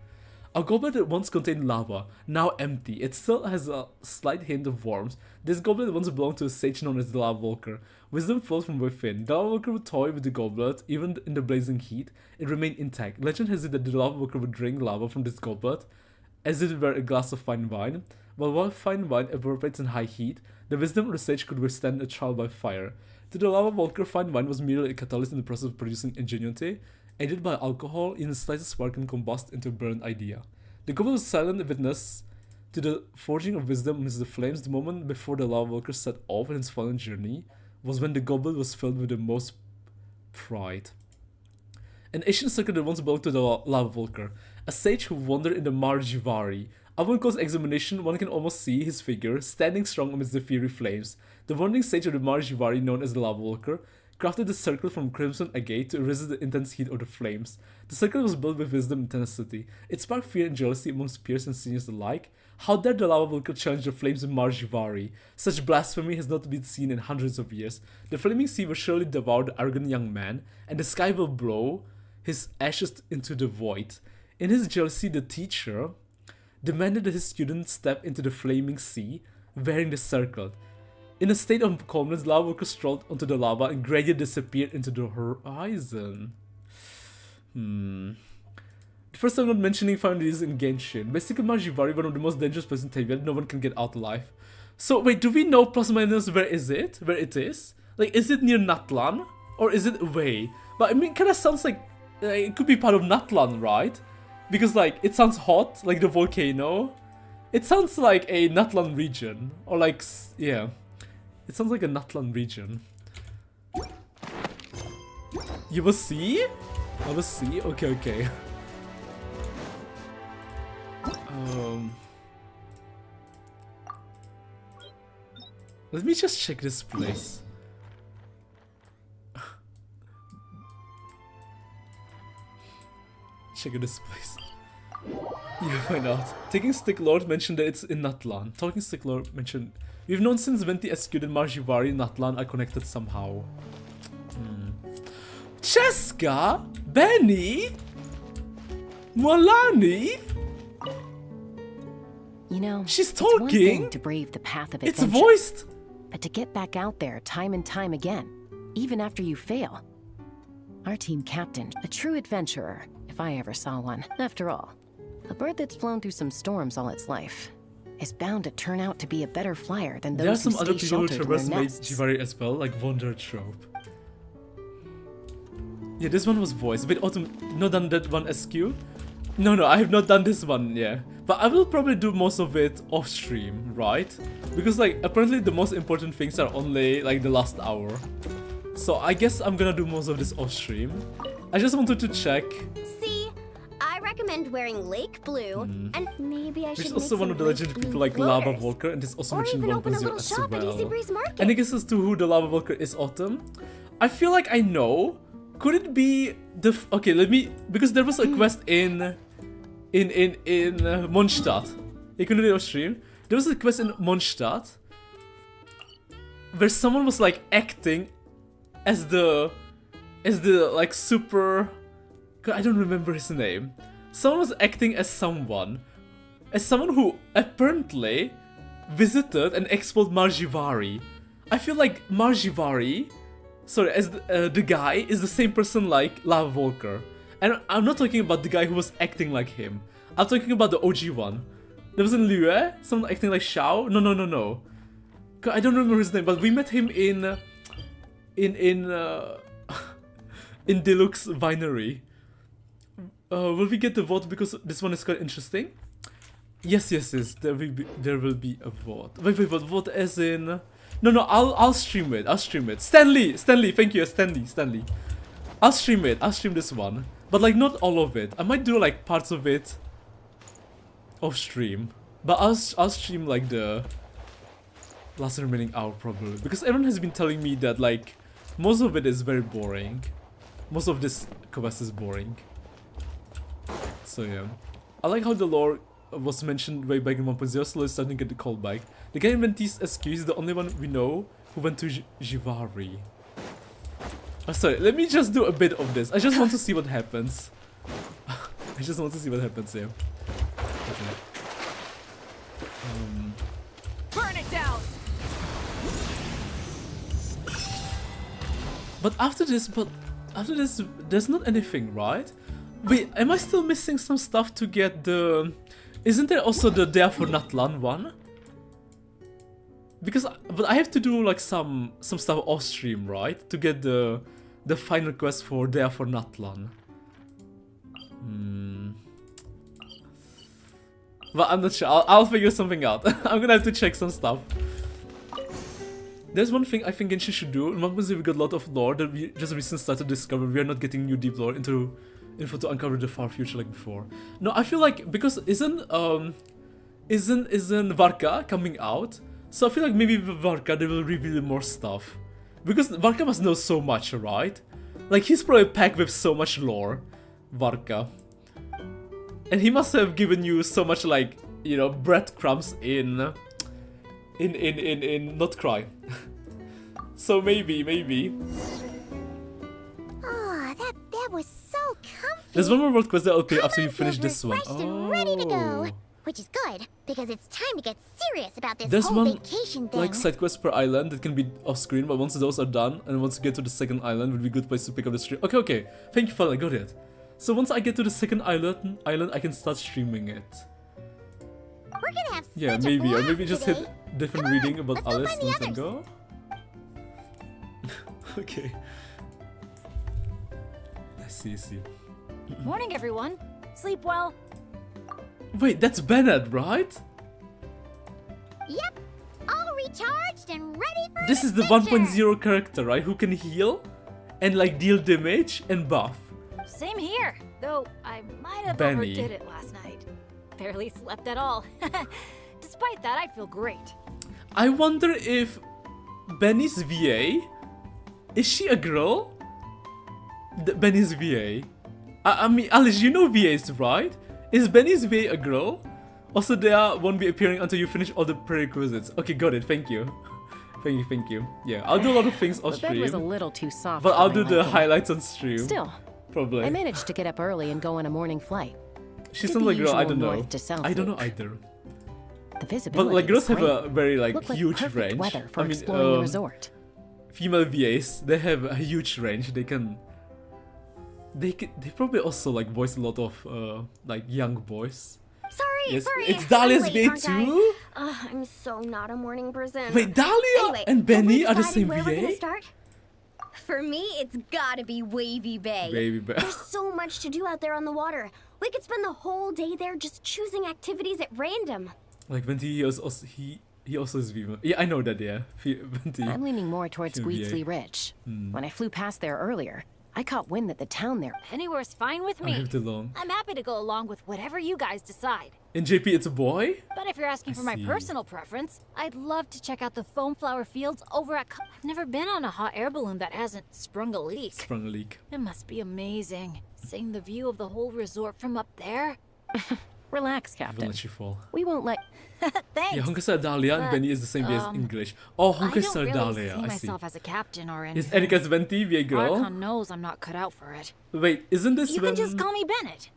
A goblet that once contained lava, now empty. It still has a slight hint of warmth. This goblet once belonged to a sage known as the Lava Walker. Wisdom flowed from within. The Lava Walker would toy with the goblet, even in the blazing heat. It remained intact. Legend has it that the Lava Walker would drink lava from this goblet, as if it were a glass of fine wine. While fine wine evaporates in high heat, the wisdom of the sage could withstand a trial by fire. To the Lava Walker, fine wine was merely a catalyst in the process of producing ingenuity. Aided by alcohol, even the slightest spark can combust into a burned idea. The goblet was silent witness to the forging of wisdom amidst the flames. The moment before the Lava Walker set off on his fallen journey was when the goblet was filled with the most pride. An ancient circle that once belonged to the Lava Walker, a sage who wandered in the Marjivari. Upon close examination, one can almost see his figure, standing strong amidst the fiery flames. The wandering sage of the Marjivari, known as the Lava Walker, crafted the circle from crimson agate to resist the intense heat of the flames. The circle was built with wisdom and tenacity. It sparked fear and jealousy amongst peers and seniors alike. How dare the Lava Walker challenge the flames of Marjivari? Such blasphemy has not been seen in hundreds of years. The flaming sea will surely devour the arrogant young man, and the sky will blow his ashes into the void. In his jealousy, the teacher demanded that his students step into the flaming sea, wearing the circle. In a state of calmness, Lava Walker strolled onto the lava and gradually disappeared into the horizon. The first time I'm not mentioning found these in Genshin. Basically, Marjivari, one of the most dangerous places in Tavia, no one can get out alive. So wait, do we know plus or minus where is it? Where it is? Like, is it near Natlan? Or is it away? But I mean, kinda sounds like it could be part of Natlan, right? Because like, it sounds hot, like the volcano. It sounds like a Natlan region. Or like, yeah. It sounds like a Natlan region. You will see? I will see? Okay. Let me just check this place. Check this place. You find out. Taking Stick Lord mentioned that it's in Natlan. Talking Stick Lord mentioned... We've known since when the SQ and Marjivari and Natlan are connected somehow. Cheska? Benny? Molani? You know, she's it's one talking. thing to brave the path of adventure, It's voiced. But to get back out there time and time again, even after you fail. Our team captain, a true adventurer, if I ever saw one. After all, a bird that's flown through some storms all its life is bound to turn out to be a better flyer than those There are some who other stay people who sheltered in traverse their Maid nests. Jivari as well, like Wonder Trope. Yeah, this one was voice. Wait, Autumn, not done that one SQ? No, I have not done this one, yeah. But I will probably do most of it off stream, right? Because like, apparently the most important things are only like the last hour. So I guess I'm gonna do most of this off stream. I just wanted to check. See, I recommend wearing lake blue, and maybe I should There's make also one some of the legendary blue people like Lava floaters. Volker, and this also Or mentioned even open a 1.0 little as shop at Easy well. Breeze Market. And I guess as to who the Lava Volker is, Autumn. I feel like I know. Could it be the okay? Let me, because there was a quest in Mondstadt. You can do it off stream. There was a quest in Mondstadt where someone was like acting as the like super. I don't remember his name. Someone was acting as someone who apparently visited and explored Margivari. I feel like Margivari, sorry, as the guy is the same person like Lava Volker. And I'm not talking about the guy who was acting like him. I'm talking about the OG one. There was in Lue, someone acting like Xiao. No. I don't remember his name, but we met him in Deluxe Binary. Will we get the vote because this one is quite interesting? Yes. There will be a vote. Wait. Vote as in? No. I'll stream it. Stanley. Thank you, Stanley. I'll stream it. I'll stream this one, but like not all of it. I might do like parts of it off stream, but I'll stream like the last remaining hour probably, because everyone has been telling me that like most of it is very boring. Most of this quest is boring. So yeah, I like how the lore was mentioned way back in 1.0, slowly starting to get the callback. The guy in Mentee's SQ is the only one we know who went to Jivari. Oh, sorry, let me just do a bit of this. I just want to see what happens. Yeah. Okay. Burn it down. But after this, there's not anything, right? Wait, am I still missing some stuff to get the... Isn't there also the Dea for Natlan one? But I have to do like some stuff off stream, right? To get the final quest for Dea for Natlan. But I'm not sure. I'll figure something out. I'm gonna have to check some stuff. There's one thing I think Genshin should do. In 1.0 we got a lot of lore that we just recently started to discover. We are not getting new deep lore info to uncover the far future like before. No, I feel like because isn't Varka coming out? So I feel like maybe with Varka they will reveal more stuff. Because Varka must know so much, right? Like he's probably packed with so much lore, Varka. And he must have given you so much like, you know, breadcrumbs in not cry. So maybe. Oh, that was so comfy. There's one more world quest that I'll play after you finish this one. And ready to go. Which is good, because it's time to get serious about this There's whole one vacation thing. like side quest per island that can be off screen, but once those are done and once you get to the second island would be a good place to pick up the stream. Okay. Thank you, fella, I got it. So once I get to the second island I can start streaming it. We're gonna have Yeah, such maybe, a or blast maybe just today. hit different reading about Alice find the once I others. go. Okay. I see. Morning, everyone. Sleep well. Wait, that's Bennett, right? Yep, all recharged and ready for This is the 1.0 character, right? Who can heal and like deal damage and buff. Same here, though I might have Benny. overdid it last night. Barely slept at all. Despite that, I feel great. I wonder if Benny's VA, is she a girl? Benny's VA. I mean, Alice, you know VAs, right? Is Benny's VA a girl? Also, they won't be appearing until you finish all the prerequisites. Okay, got it. Thank you. Thank you. Yeah, I'll do a lot of things off The bed stream. was a little too soft. But for I'll my do the liking. highlights on stream. Still, probably. I managed to get up early and go on a morning flight. She Did sounds the like a girl. I usual don't know. north to south I don't know loop. either. The visibility But like girls was have a great. very like Looked like huge perfect range. weather for I mean, exploring the resort. Female VAs, they have a huge range. They probably also like voice a lot of like young boys. Sorry. It's Dahlia's I'm late, VA aren't I? too? I'm so not a morning person. Wait, Dahlia Anyway, and have we Benny are the decided same where we're gonna VA? start? For me, it's gotta be Wavy Bay. Wavy Bay. There's so much to do out there on the water. We could spend the whole day there just choosing activities at random. Like Venti, he also is Viva. Yeah, I know that. Yeah, Venti. I'm leaning more towards Gweedsley Ridge. When I flew past there earlier, I caught wind that the town there. Anywhere's fine with me. I'm happy to go along with whatever you guys decide. In JP, it's a boy? But if you're asking for my personal preference, I'd love to check out the foam flower fields over at... I've never been on a hot air balloon that hasn't sprung a leak. Sprung a leak. It must be amazing. Seeing the view of the whole resort from up there. Relax, Captain. We'll let you fall. We won't let... Thanks. Yeah, Honka Sardalia and Benny is the same way as English. Oh, Honka Sardalia, I don't really see I see. myself as a captain or anything. Is Erika's Venti be a girl? Archon knows I'm not cut out for it. Wait, isn't this You when can just call me Bennett.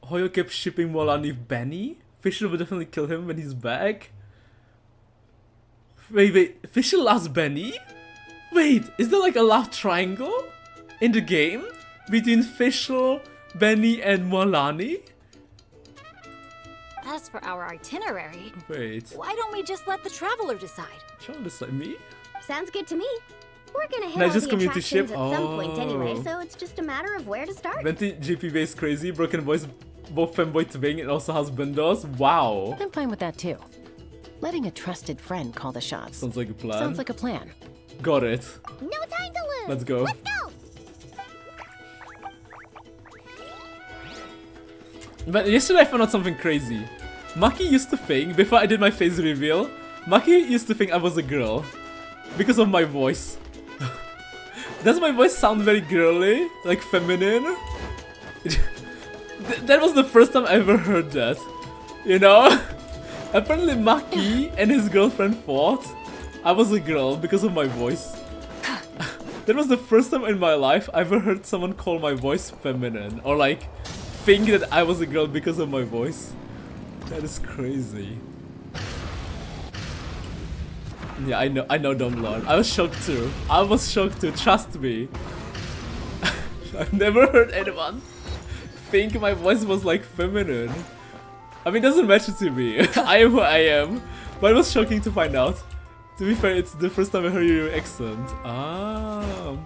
Hoyo kept shipping Molani with Benny? Fisher would definitely kill him when he's back. Wait, Fisher loves Benny? Wait, is there like a love triangle in the game between Fisher, Benny, and Molani? As for our itinerary, Wait, why don't we just let the traveler decide? Sean is like me? Sounds good to me. We're gonna hit Not all just the community attractions ship? at some point anyway, Oh. so it's just a matter of where to start. Venti GP base crazy, Broken Boys, both femboy twing, and also has windows. Wow. I'm fine with that too. Letting a trusted friend call the shots. Sounds like a plan. Sounds like a plan. Got it. No time to lose. Let's go. Let's go. But yesterday I found out something crazy. Maki used to think, before I did my face reveal, Maki used to think I was a girl. Because of my voice. Does my voice sound very girly? Like feminine? That was the first time I ever heard that. You know? Apparently Maki and his girlfriend thought I was a girl because of my voice. That was the first time in my life I ever heard someone call my voice feminine. Or like, think that I was a girl because of my voice. That is crazy. Yeah, I know, Dumbledore. I was shocked too. I was shocked too, trust me. I've never heard anyone think my voice was like feminine. I mean, it doesn't matter to me. I am who I am. But it was shocking to find out. To be fair, it's the first time I heard your accent. Ah.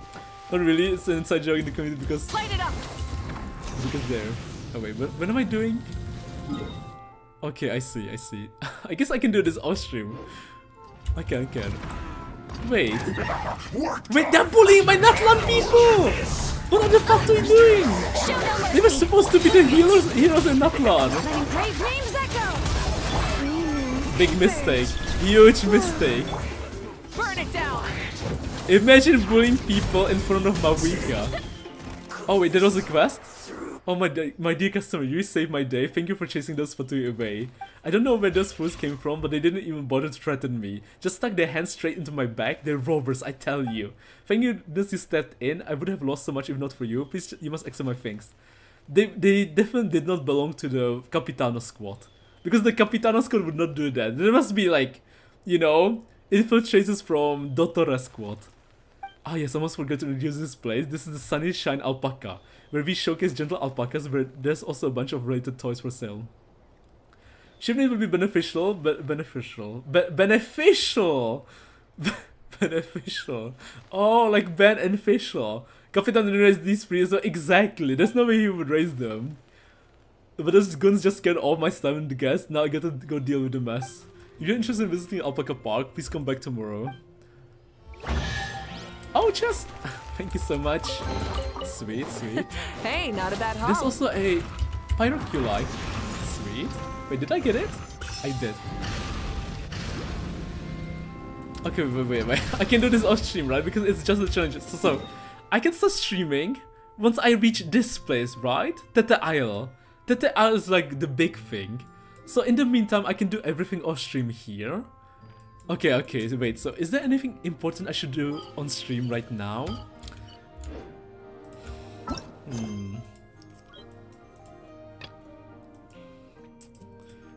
Not really, it's an inside joke in the community because... Light it up! Because there. Oh wait, what am I doing? Okay, I see. I guess I can do this off stream. I can. Wait, they're bullying my Natlan people! What the fuck are they doing? They were supposed to be the heroes in Natlan. Big mistake. Huge mistake. Burn it down! Imagine bullying people in front of Mawika. Oh wait, that was a quest? Oh my dear customer, you saved my day. Thank you for chasing those Fatui away. I don't know where those fools came from, but they didn't even bother to threaten me. Just stuck their hands straight into my back. They're robbers, I tell you. Thank you that you stepped in. I would have lost so much if not for you. Please, you must accept my thanks. They definitely did not belong to the Capitano squad. Because the Capitano squad would not do that. There must be like, you know, infiltrators from Dottore squad. Ah yes, I almost forgot to introduce this place. This is the Sunny Shine Alpaca, where we showcase gentle alpacas, where there's also a bunch of related toys for sale. Shipment will be beneficial. Oh, like Ben and Fischl. Capitan didn't raise these free, so exactly. There's no way he would raise them. But those guns just scared all my stuff in the gas. Now I gotta go deal with the mess. If you're interested in visiting Alpaca Park, please come back tomorrow. Oh, just thank you so much. Sweet. Hey, not a bad haul. There's also a Pyroculi. Sweet. Wait, did I get it? I did. Okay, wait. I can do this off stream, right? Because it's just a challenge. So I can start streaming once I reach this place, right? Tete Isle. Tete Isle is like the big thing. So in the meantime, I can do everything off stream here. Okay, so wait, so is there anything important I should do on stream right now?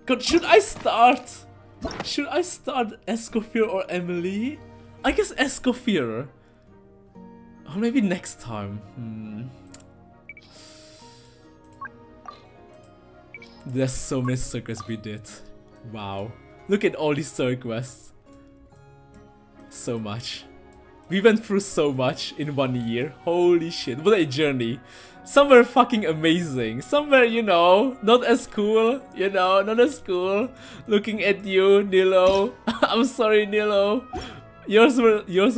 God, should I start Escoffier or Emily? I guess Escoffier. Or maybe next time. There's so many circles we did. Wow. Look at all these circle quests. So much. We went through so much in 1 year. Holy shit, what a journey. Some were fucking amazing. Some were, you know, not as cool. You know, not as cool. Looking at you, Nilo. I'm sorry, Nilo. Yours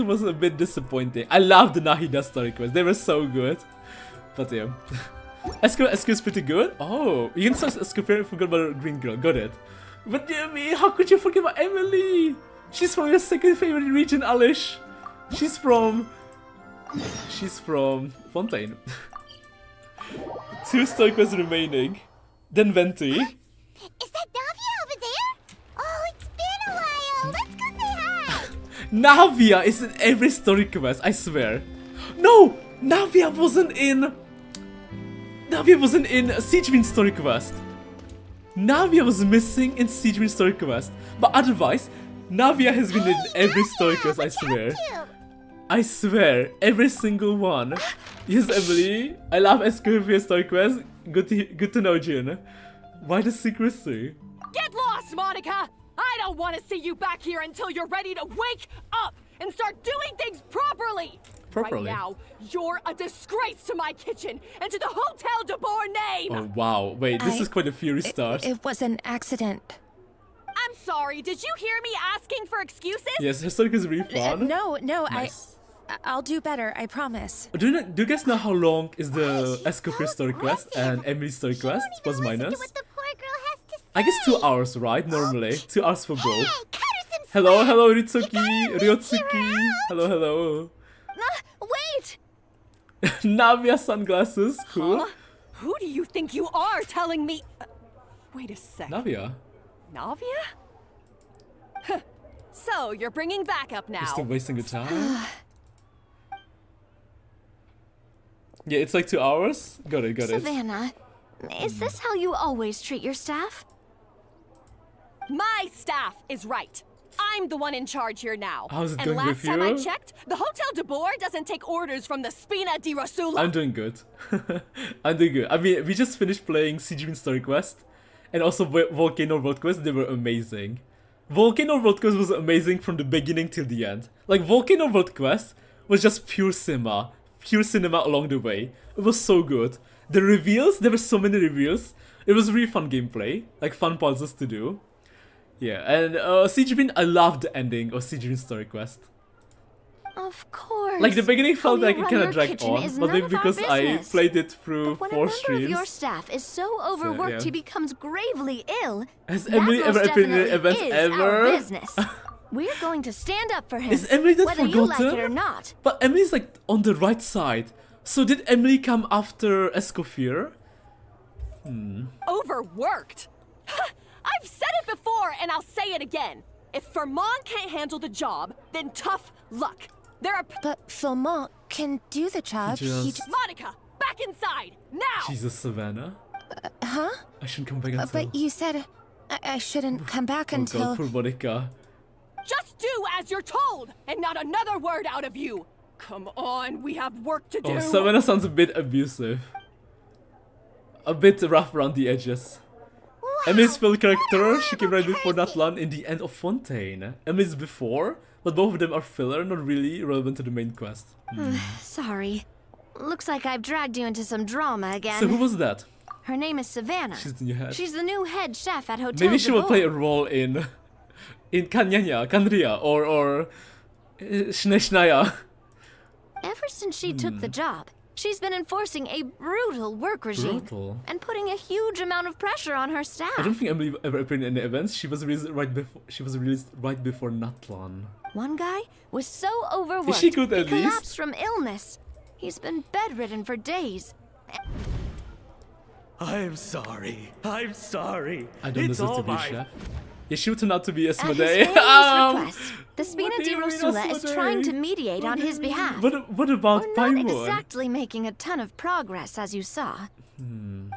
was a bit disappointing. I loved the Nahida story quests. They were so good. But yeah. Esco is pretty good. Oh, you can start Esco and forget about Green Girl. Got it. But dear me, how could you forget about Emily? She's from your second favorite region, Alish. She's from Fontaine. 2 story quests remaining. Then Venti. Is that Navia over there? Oh, it's been a while. Let's go say hi. Navia is in every story quest, I swear. No! Navia wasn't in Siegewin story quest. Navia was missing in Siegewin story quest. But otherwise, Navia has been in every story quest, I swear. I swear, every single one. Yes, Emily, I love Escoffier story quest. Good to know, Jin. Why the secrecy? Get lost, Monica! I don't want to see you back here until you're ready to wake up and start doing things properly! Properly? Right now, you're a disgrace to my kitchen and to the Hotel de Boer name! Oh, wow. Wait, this is quite a fiery start. It was an accident. I'm sorry, did you hear me asking for excuses? Yes, historic is really fun. No, Nice. I'll do better, I promise. Do you guys know how long is the Escoffier story quest and Emily's story quest? Plus minus? I guess 2 hours, right? Normally. 2 hours for both. Hello, Ritsuki, Ryotsuki. Hello. Wait! Navia sunglasses, cool. Huh? Who do you think you are telling me? Wait a sec. Navia? Navia? So, you're bringing backup now. You're still wasting your time? Yeah, it's like 2 hours? Got it. Savannah, is this how you always treat your staff? My staff is right. I'm the one in charge here now. How's it and going last with time you? I checked, the Hotel de Boer doesn't take orders from the Spina di Rosula. I'm doing good. I'm doing good. I mean, we just finished playing Siegewin story quest and also Volcano World Quest. They were amazing. Volcano World Quest was amazing from the beginning till the end. Like, Volcano World Quest was just pure cinema along the way. It was so good. The reveals, there were so many reveals. It was really fun gameplay, like fun puzzles to do. Yeah, and Siegewin, I loved the ending of Siegewin story quest. Of course. Like, the beginning felt How like you it run kind of your dragged kitchen on, is but none maybe of our because I business. played it through When 4 a member streams. of your staff is so overworked yeah. he becomes gravely ill, Has that Emily most ever appeared in definitely events is ever? our business. We're going to stand up for him, Is Emily that whether forgotten? you like it or not. But Emily's like on the right side. So did Emily come after Escoffier? Overworked? I've said it before and I'll say it again. If Fermont can't handle the job, then tough luck. There are... But Philmont can do the job. Monica, back inside, now! Jesus, Savannah. Huh? I shouldn't come back until... But you said I shouldn't come back Oh until... god, poor Monica. Just do as you're told, and not another word out of you. Come on, we have work to do. Oh, Savannah sounds a bit abusive. A bit rough around the edges. Emily's field character, she came right before Natlan in the end of Fontaine. Emily's before, but both of them are filler, not really relevant to the main quest. Sorry. Looks like I've dragged you into some drama again. So who was that? Her name is Savannah. She's the new head. She's the new head chef at Hotel Maybe she de will Boer. play a role in Kanria, or Shnaya. Ever since she took the job, she's been enforcing a brutal work regime Brutal. and putting a huge amount of pressure on her staff. I don't think Emily ever appeared in any events. She was released right before Natlan. One guy was so overworked, Is she good at he collapsed least? from illness. He's been bedridden for days. I'm sorry. I'm sorry. I don't it's deserve all to be a my... chef. Yeah, she would turn out to be At his Asmodee. family's request, the Spina what do di you mean, Rosula is Asmodee? trying to mediate on his behalf. What about We're not Paimon? exactly making a ton of progress, as you saw.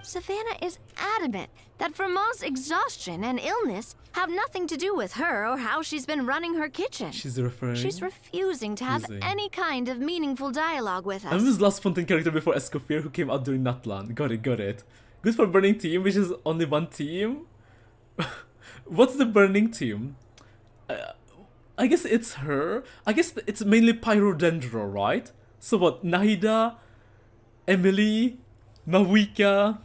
Savannah is adamant that Vermont's exhaustion and illness have nothing to do with her or how she's been running her kitchen. She's referring. She's refusing to have Refusing. any kind of meaningful dialogue with us. I'm his last Fontaine character before Escoffier, who came out during Natlan. Got it. Good for Burning Team, which is only one team. What's the Burning Team? I guess it's her. I guess it's mainly Pyrodendro, right? So what? Nahida, Emily, Mawika,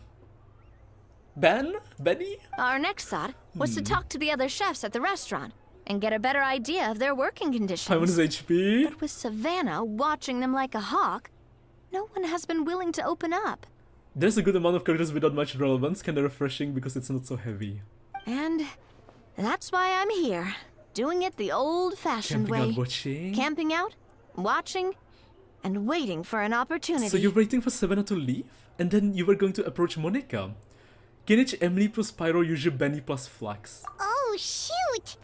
Benny? Our next thought was to talk to the other chefs at the restaurant and get a better idea of their working conditions. Paimon's HP. But with Savannah watching them like a hawk, no one has been willing to open up. There's a good amount of characters without much relevance, kinda refreshing because it's not so heavy. And that's why I'm here, doing it the old-fashioned way. Camping out, watching. Camping out, watching, and waiting for an opportunity. So you're waiting for Savannah to leave? And then you were going to approach Monica. Genich, Emily plus Pyro, usually Benny plus Flax. Oh, shoot!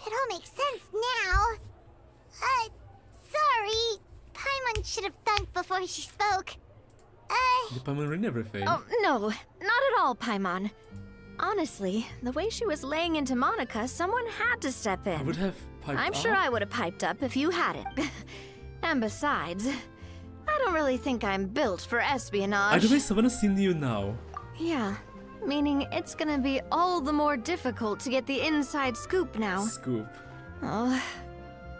It all makes sense now. Sorry. Paimon should have thunk before she spoke. Did Paimon ruin everything? Oh, no, not at all, Paimon. Honestly, the way she was laying into Monica, someone had to step in. I would have piped I'm up. sure I would have piped up if you hadn't. And besides, I don't really think I'm built for espionage. Either way, Savannah's seen you now. Yeah, meaning it's gonna be all the more difficult to get the inside scoop now. Scoop. Oh,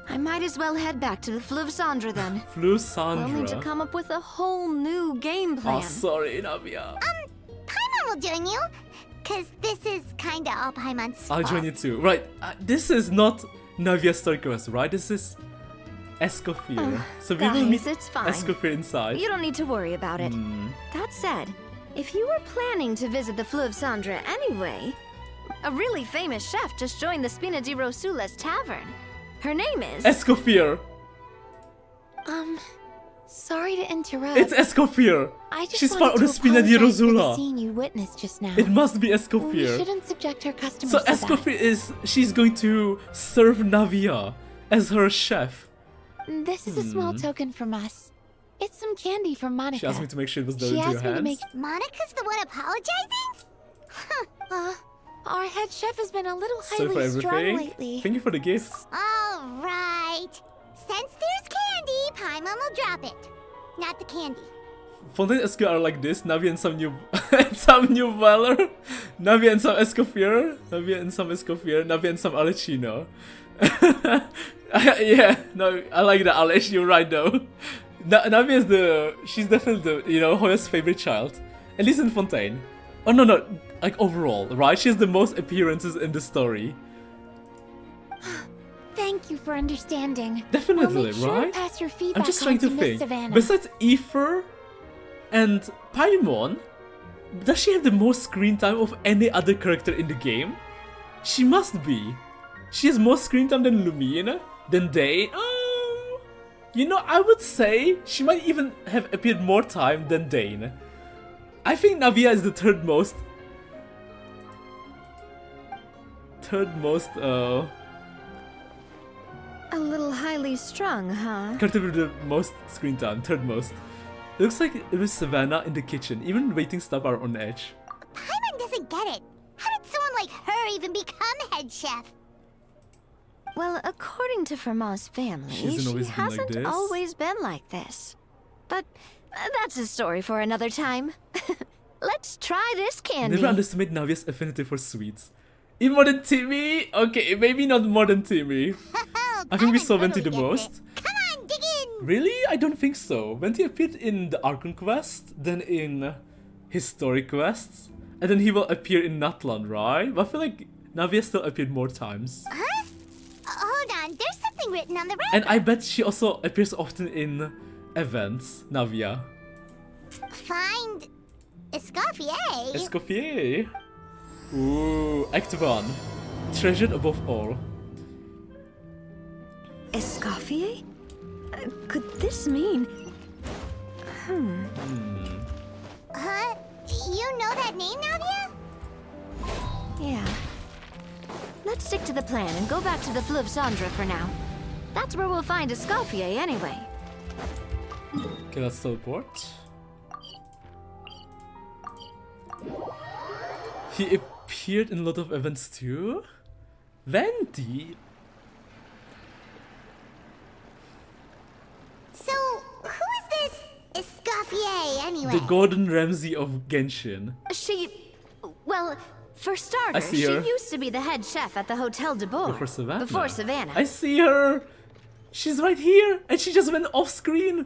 I might as well head back to the Fleuve Sandra then. Fleuve Sandra? We'll need to come up with a whole new game plan. Oh, sorry, Navia. Paimon will join you. Cause this is kinda all Paimon's fault. I'll join you too. Right, this is not Navia's story quest, right? This is Escoffier. So we will meet it's fine. Escoffier inside. You don't need to worry about it. That said, if you were planning to visit the Fleuve Sandra anyway, a really famous chef just joined the Spina di Rosula's tavern. Her name is... Escoffier! Sorry to interrupt. It's Escoffier! I just She's part of the wanted to Spina di apologize for the Rosula! scene you witnessed just now. It must be We Escoffier. shouldn't subject her customers So to that. Escoffier is... She's going to serve Navia as her chef. This is a small token from us. It's some candy from Monica. She asked me to make sure it was She done into asked your me to hands. make... Monica's the one apologizing? Our head chef has been a little Sorry for highly strung everything. lately. Thank you for the gift. Alright. Since there's candy, Paimon will drop it. Not the candy. Fontaine SQ are like this, Navi and some new some new Valor, Navi and some Escoffier, Navi and some Escoffier, Navi and some Alecino. Yeah, no, I like the Alec, you're right though. Navi is she's definitely the, Hoya's favorite child. At least in Fontaine. Oh no, like overall, right? She has the most appearances in the story. Thank you for understanding. Definitely, we'll make sure right? to pass your feedback I'm just trying on to Miss think. Savannah. Besides Aether and Paimon, does she have the most screen time of any other character in the game? She must be. She has more screen time than Lumine, than Dane. I would say she might even have appeared more time than Dane. I think Navia is the third most, A little highly strung, huh? character with the most screen time, third most. It looks like it was Savannah in the kitchen. Even waiting staff are on edge. Paimon doesn't get it. How did someone like her even become head chef? Well, according to Fermat's family, She hasn't always been like hasn't this. always been like this. But that's a story for another time. Let's try this candy. Never underestimate Navia's affinity for sweets. Even more than Timmy? Okay, maybe not more than Timmy. I think we saw Venti the most. Come on, dig in! Really? I don't think so. Venti appeared in the Archon quest, then in Historic quests, and then he will appear in Natlan, right? But I feel like Navia still appeared more times. Huh? Hold on, there's something written on the wrapper. And I bet she also appears often in events, Navia. Find Escoffier. Escoffier. Ooh, Act 1. Treasured above all. Escoffier? Could this mean... Huh? You know that name, Navia? Yeah. Let's stick to the plan and go back to the Fleuve Sandra for now. That's where we'll find Escoffier anyway. Okay, let's teleport. He appeared in a lot of events too? Venti? So, who is this Escoffier anyway? The Gordon Ramsay of Genshin. Well, For starters, she used to be the head chef at the Hotel de Boer. Before Savannah. I see her. She's right here, and she just went off screen.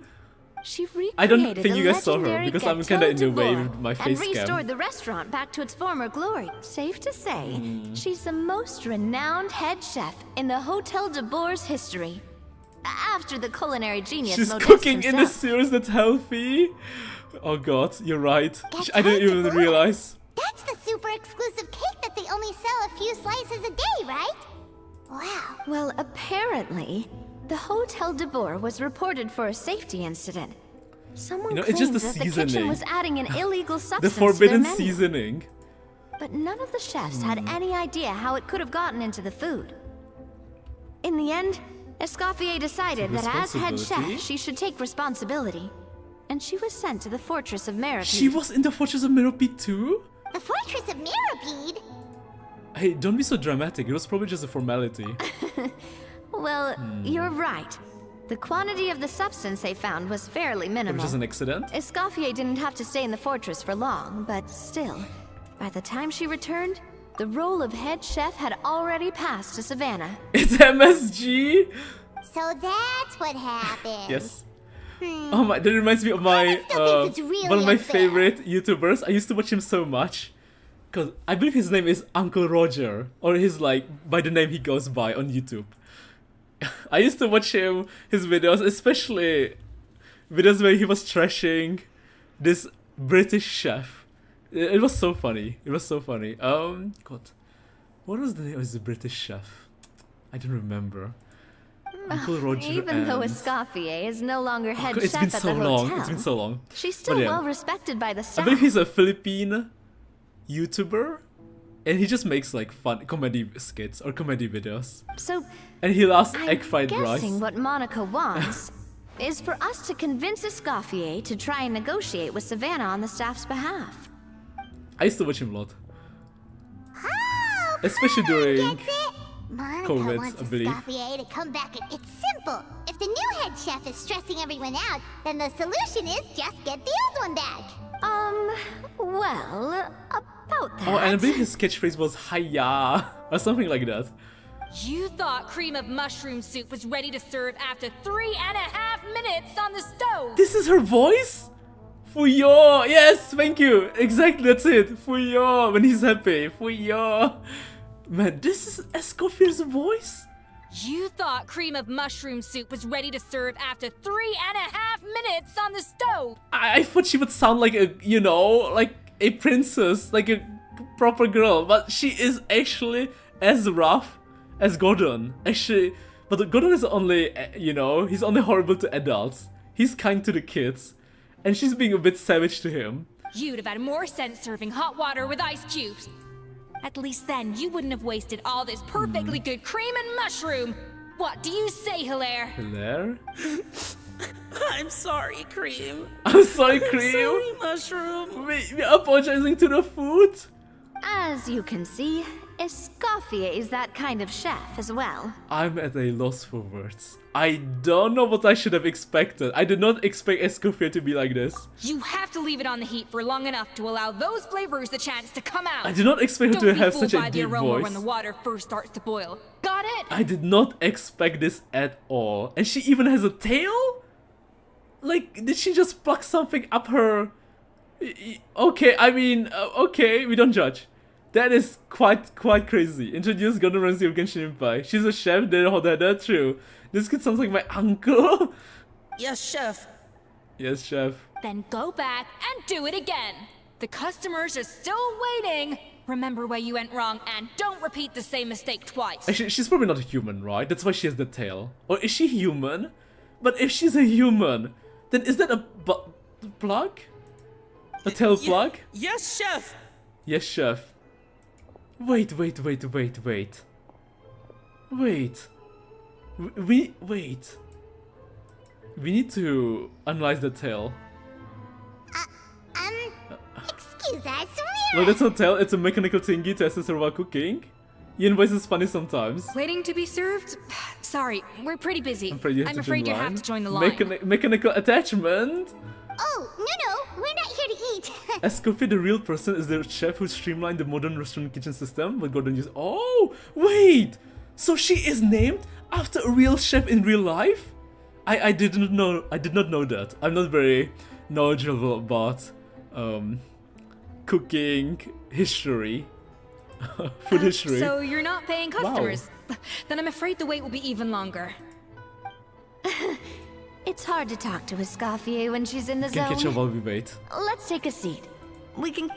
She recreated I don't think you guys saw her because I'm kind of in the way with my face cam. And restored the restaurant back to its former glory. Safe to say, she's the most renowned head chef in the Hotel de Boer's history. After the culinary genius She's Modeste cooking himself. in a series that's healthy. Oh god, you're right. I didn't even realize. That's the super exclusive cake that they only sell a few slices a day, right? Wow. Well, apparently, the Hotel de Boer was reported for a safety incident. Someone It's just claimed the that the seasoning. kitchen was adding an illegal The substance forbidden to their menu. seasoning. But none of the chefs had any idea how it could have gotten into the food. In the end, Escoffier decided that as head chef, she should take responsibility. And she was sent to the Fortress of Meripede. She was in the Fortress of Meripede too? The Fortress of Meripede? Hey, don't be so dramatic. It was probably just a formality. Well, you're right. The quantity of the substance they found was fairly minimal. It was just an accident? Escoffier didn't have to stay in the fortress for long, but still, by the time she returned, the role of head chef had already passed to Savannah. It's MSG? So that's what happened. Yes. Oh my, that reminds me of my one of my favorite YouTubers. I used to watch him so much. Cause I believe his name is Uncle Roger. Or his by the name he goes by on YouTube. I used to watch his videos, especially videos where he was trashing this British chef. It was so funny. It was so funny. God. What was the name of this British chef? I don't remember. Uncle Roger Even though Escoffier is no longer head it's chef been at so the long. hotel, It's been so long. she's still But yeah. well respected by the I staff. believe he's a Philippine YouTuber, and he just makes fun comedy skits or comedy videos. So, And he loves I'm egg fried rice. guessing what Monica wants is for us to convince Escoffier to try and negotiate with Savannah on the staff's behalf. I used to watch him a lot, especially during Monica COVID, wants I believe. Escoffier to come back. It's simple. If the new head chef is stressing everyone out, then the solution is just get the old one back. Well, about that. Oh, and I believe his catchphrase was "Hiya" or something like that. You thought cream of mushroom soup was ready to serve after 3.5 minutes on the stove. This is her voice? Fuyo! Yes, thank you. Exactly, that's it. Fuyo, when he's happy. Fuyo. Man, this is Escoffier's voice? You thought cream of mushroom soup was ready to serve after 3.5 minutes on the stove. I thought she would sound like a, like a princess, like a proper girl, but she is actually as rough as Gordon. Actually, but Gordon is only, he's only horrible to adults. He's kind to the kids, and she's being a bit savage to him. You'd have had more sense serving hot water with ice cubes. At least then you wouldn't have wasted all this perfectly good cream and mushroom. What do you say, Hilaire? Hilaire? I'm sorry, Cream. I'm sorry, Cream. Sorry, Mushroom. We're apologizing to the food? As you can see, Escoffier is that kind of chef as well. I'm at a loss for words. I don't know what I should have expected. I did not expect Escoffier to be like this. You have to leave it on the heat for long enough to allow those flavors the chance to come out. I did not expect her to have such a by the deep aroma voice. when the water first starts to boil. Got it? I did not expect this at all. And she even has a tail? Like, did she just pluck something up her... Okay, I mean, okay, we don't judge. That is quite crazy. Introduce Gordon Ramsay of Genshin Impact. She's a chef, that's true. This kid sounds like my uncle. Yes, Chef. Yes, Chef. Then go back and do it again. The customers are still waiting. Remember where you went wrong and don't repeat the same mistake twice. Actually, she's probably not a human, right? That's why she has the tail. Or is she human? But if she's a human, then is that a plug? A tail plug? Yes, Chef. Yes, Chef. Wait. Wait. We need to analyze the tail. Excuse us, Look, that's not tail, it's a mechanical thingy to assist her while cooking. Ian voice is funny sometimes. Waiting to be served? Sorry, we're pretty busy. I'm afraid you have to join the line. Mechanical attachment? Oh, no, we're not here to eat. Escoffier, the real person, is the chef who streamlined the modern restaurant kitchen system, but Gordon used. Oh, wait! So she is named after a real chef in real life? I didn't know. I did not know that. I'm not very knowledgeable about cooking history, food history. So you're not paying customers? Wow. Then I'm afraid the wait will be even longer. It's hard to talk to Escoffier when she's in the Can zone. catch up while we wait. Let's take a seat. We can...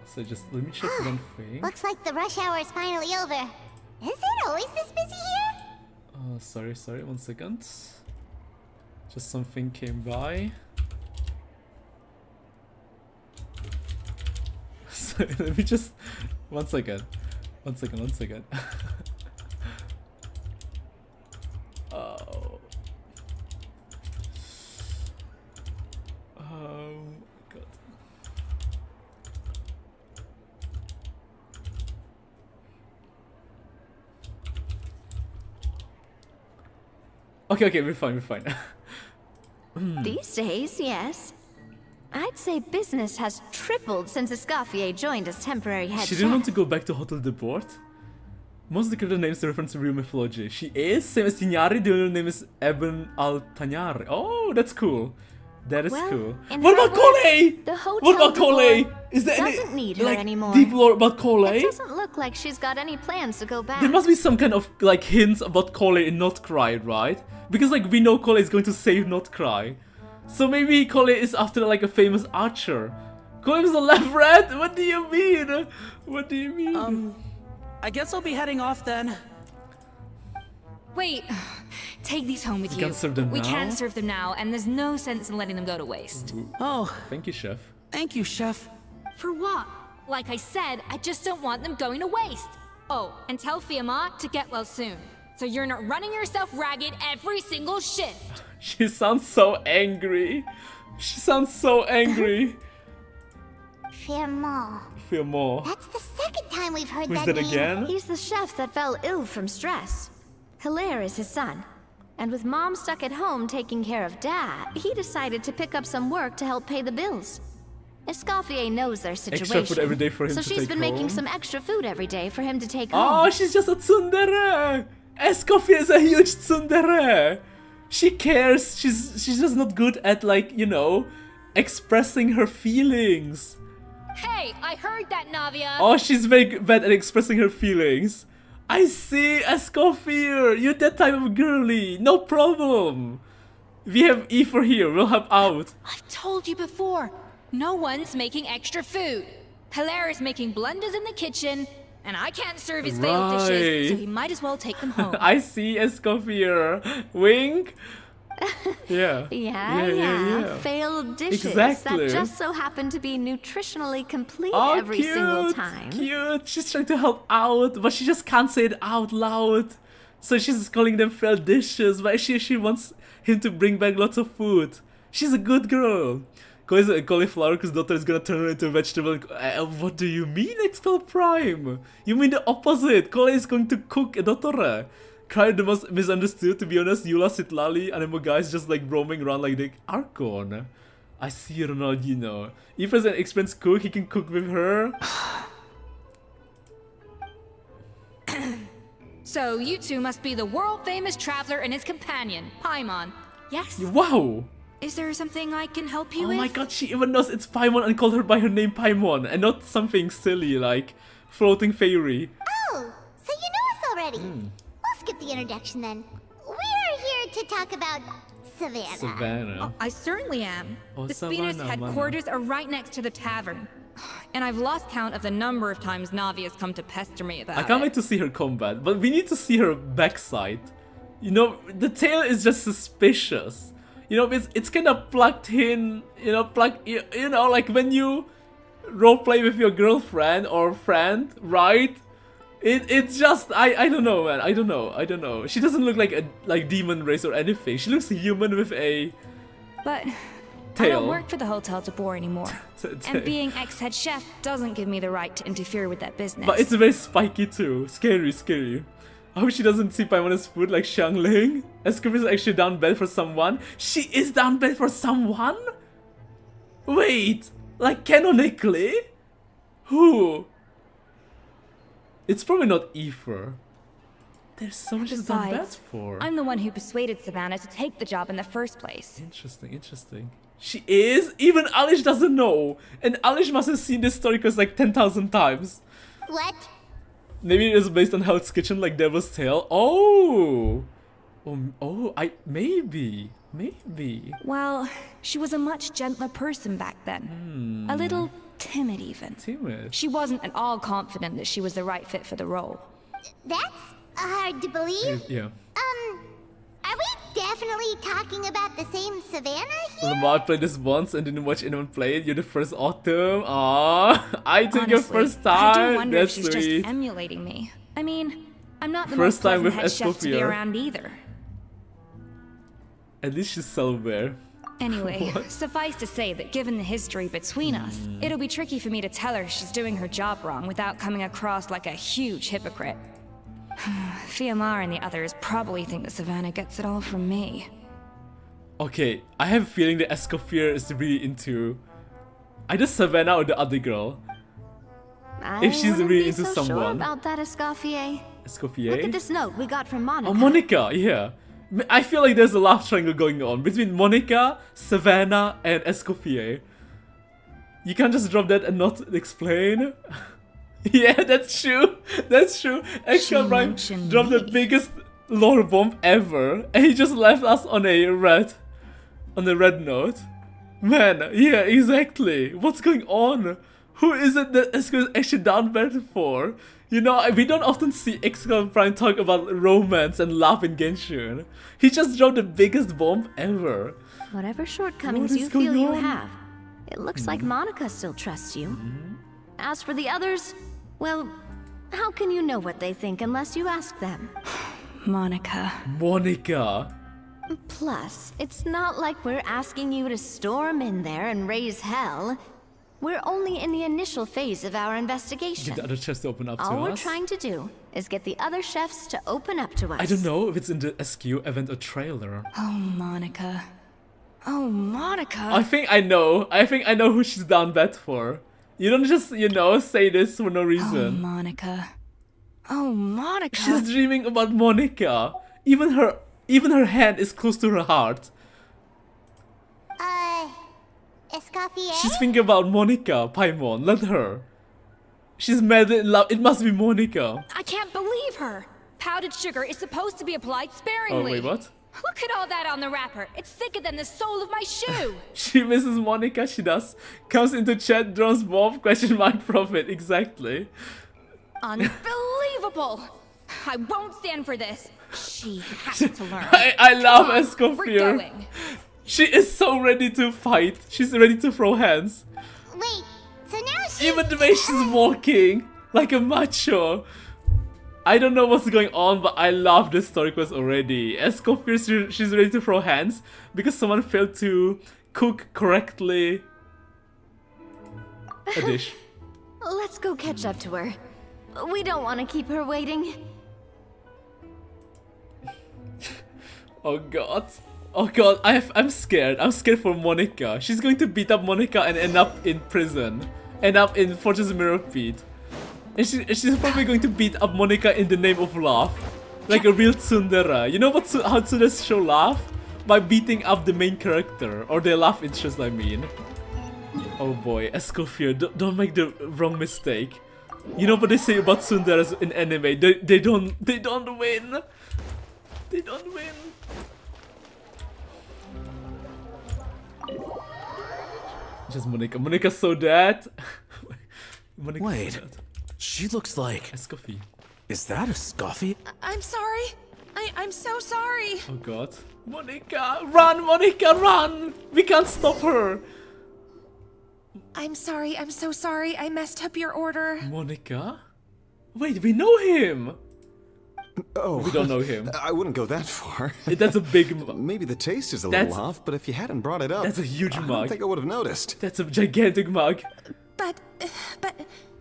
So just let me check one thing. Looks like the rush hour is finally over. Is it always this busy here? Sorry, 1 second. Just something came by. So let me just... 1 second. 1 second. Oh. Oh my god. Okay, we're fine. These days, yes. I'd say business has tripled since Escoffier joined as temporary head She chef. didn't want to go back to Hotel de Port. Most of the character names reference to real mythology. She is, same as Tignari, the other name is Eben Altagnari. Oh, that's cool. That is cool. What about Cole? What about Cole? Is there doesn't any need her like anymore. deep lore about Cole? It doesn't look like she's got any plans to go back. There must be some kind of like hints about Cole in Not Cry, right? Because like we know Cole is going to save Not Cry. So maybe Cole is after like a famous archer. Cole is a left rat? What do you mean? What do you mean? I guess I'll be heading off then. Wait, take these home with We you. can't serve them We now? can't serve them now, and there's no sense in letting them go to waste. Oh. Thank you, chef. Thank you, chef. For what? Like I said, I just don't want them going to waste. Oh, and tell Fiamma to get well soon, so you're not running yourself ragged every single shift. She sounds so angry. Firmo. Feel more. That's the second time we've heard Who's that that name. again? He's the chef that fell ill from stress. Hilaire is his son. And with Mom stuck at home taking care of Dad, he decided to pick up some work to help pay the bills. Escoffier knows their situation, food every day for him so to she's take been making home. some extra food every day for him to take home. Oh, she's just a tsundere. Escoffier is a huge tsundere. She cares. She's just not good at like, you know, expressing her feelings. Hey, I heard that, Navia. Oh, she's very bad at expressing her feelings. I see, Escoffier. You're that type of girly. No problem. We have Ether here. We'll help out. I've told you before, no one's making extra food. Hilaire is making blunders in the kitchen, and I can't serve his failed dishes, so he might as well take them home. I see, Escoffier. Wink. Yeah. Yeah. Failed dishes Exactly. that just so happen to be nutritionally complete Oh, every cute, single time. Cute. She's trying to help out, but she just can't say it out loud. So she's calling them failed dishes, but she wants him to bring back lots of food. She's a good girl. Cauliflower's daughter is gonna turn her into a vegetable. What do you mean, Expel Prime? You mean the opposite. Cole is going to cook a daughter. Cry the most misunderstood, to be honest. Eula, Citlali, Anemo guys just like roaming around like the Archon. I see Ronaldinho. If there's an experienced cook, he can cook with her. So you two must be the world-famous traveler and his companion, Paimon. Yes? Wow! Is there something I can help you Oh with? my god, she even knows it's Paimon and called her by her name Paimon, and not something silly like floating fairy. Oh, so you know us already. We'll skip the introduction then. We're here to talk about Savannah. Savannah. I certainly am. Oh, The Speeder's Savannah, headquarters are right next to the tavern. And I've lost count of the number of times Navi has come to pester me about I can't it. wait to see her combat, but we need to see her backside. You know, the tail is just suspicious. You know, it's kind of plugged in, you know, you know, like when you roleplay with your girlfriend or friend, right? It's just, I don't know, man, I don't know. She doesn't look like a demon race or anything. She looks human with a... But I don't work for the hotel to bore anymore. And being ex-head chef doesn't give me the right to interfere with that business. But it's very spiky too. Scary, scary. I hope she doesn't see Paimona's food like Xiangling. Escoffier is actually down bad for someone. She is down bad for someone? Wait, like canonically? Who? It's probably not Aoife. There's so much she's down bad for. I'm the one who persuaded Savannah to take the job in the first place. Interesting, interesting. She is? Even Alish doesn't know. And Alish must have seen this story because like 10,000 times. What? Maybe it is based on Hell's Kitchen like Devil's Tale. Oh! Maybe. Well, she was a much gentler person back then. A little timid even. Timid? She wasn't at all confident that she was the right fit for the role. That's hard to believe. Yeah. Are we definitely talking about the same Savannah here? Lamar played this once and didn't watch anyone play it. You're the first Autumn. Aww. I took your first time. I do wonder That's if she's sweet. just emulating me. I mean, I'm not the First most time pleasant with head chef to be Escoffier. around either. At least she's self-aware. Anyway, What? suffice to say that given the history between us, it'll be tricky for me to tell her she's doing her job wrong without coming across like a huge hypocrite. Fiamar and the others probably think that Savannah gets it all from me. Okay, I have a feeling that Escoffier is really into either Savannah or the other girl. If she's wouldn't really be into so sure someone. about that, Escoffier. Escoffier? Look at this note we got from Monica. Oh, Monica, yeah. I feel like there's a love triangle going on between Monica, Savannah, and Escoffier. You can't just drop that and not explain. Yeah, that's true. That's true. Extra Prime dropped the biggest lore bomb ever, and he just left us on a red note. Man, yeah, exactly. What's going on? Who is it that Esco is actually down bad for? You know, we don't often see Excalibur Prime talk about romance and love in Genshin. He just dropped the biggest bomb ever. Whatever shortcomings What is you feel going you on? have, it looks like Monica still trusts you. As for the others, well, how can you know what they think unless you ask them? Monica. Monica. Plus, it's not like we're asking you to storm in there and raise hell. We're only in the initial phase of our investigation. Get the other chest to open up to All we're us. trying to do is get the other chefs to open up to us. I don't know if it's in the SQ event or trailer. Oh, Monica. Oh, Monica. I think I know. I think I know who she's down bad for. You don't just, you know, say this for no Oh, reason. Monica. Oh, Monica. She's dreaming about Monica. Even her hand is close to her heart. Escoffier? She's thinking about Monica, Paimon. Let her. She's mad in love. It must be Monica. I can't believe her. Powdered sugar is supposed to be applied sparingly. Oh, wait, what? Look at all that on the wrapper. It's thicker than the sole of my shoe. She misses Monica, she does. Comes into chat, drones bomb, question mark profit. Exactly. Unbelievable. I won't stand for this. She has to learn. I love Come on, Escoffier. we're going. She is so ready to fight. She's ready to throw hands. Wait, so now she's... Even the way she's walking, like a macho. I don't know what's going on, but I love this story quest already. Escoffier, she's ready to throw hands because someone failed to cook correctly a dish. Let's go catch up to her. We don't want to keep her waiting. Oh god. Oh god, I'm scared. I'm scared for Monica. She's going to beat up Monica and end up in prison. End up in Fortress Mirror Pit. And she's probably going to beat up Monica in the name of love. Like a real tsundere. You know what how tsunderes show love? By beating up the main character. Or their love interest, I mean. Oh boy, Escoffier, don't make the wrong mistake. You know what they say about tsunderes in anime? They don't win. They don't win. Just Monica. Monica's so dead. Monica's Wait, so dead. she looks like... Escoffier. Is that a Scoffy? I'm sorry. I'm so sorry. Oh god. Monica! Run, Monica, run! We can't stop her! I'm sorry. I'm so sorry. I messed up your order. Monica? Wait, we know him! Oh, we don't know him. I wouldn't go that far. That's a big mug. Maybe the taste is a little off, but if you hadn't brought it up, that's a huge I mug. don't think I would have noticed. That's a gigantic mug. But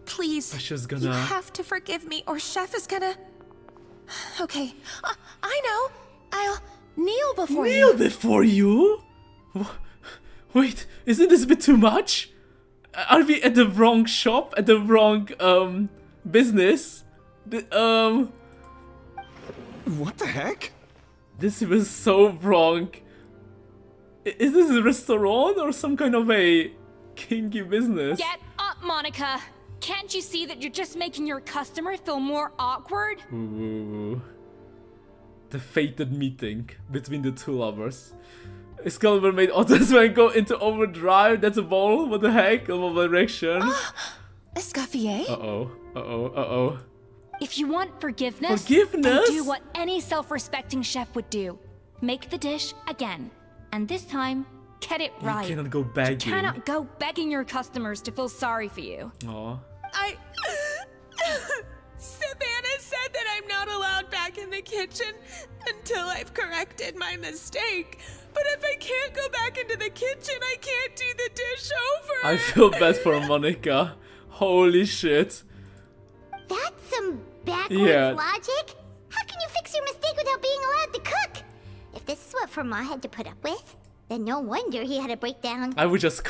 please, you have to forgive me, or Chef is gonna... Okay, I know. I'll kneel before you. Kneel before you? Wait, isn't this a bit too much? Are we at the wrong shop? At the wrong, business? What the heck? This was so wrong. Is this a restaurant or some kind of a kinky business? Get up, Monica! Can't you see that you're just making your customer feel more awkward? Ooh. The fated meeting between the two lovers. Excalibur made Otto's go into overdrive. That's a ball. What the heck? Of a direction. Escoffier? Uh-oh. Uh-oh. Uh-oh. If you want forgiveness, then do what any self-respecting chef would do. Make the dish again. And this time, get it right. You cannot go begging. You cannot go begging your customers to feel sorry for you. Aw. Savannah said that I'm not allowed back in the kitchen until I've corrected my mistake. But if I can't go back into the kitchen, I can't do the dish over. I feel bad for Monica. Holy shit. That's some backwards logic. How can you fix your mistake without being allowed to cook? If this is what Fermat had to put up with, then no wonder he had a breakdown. I would just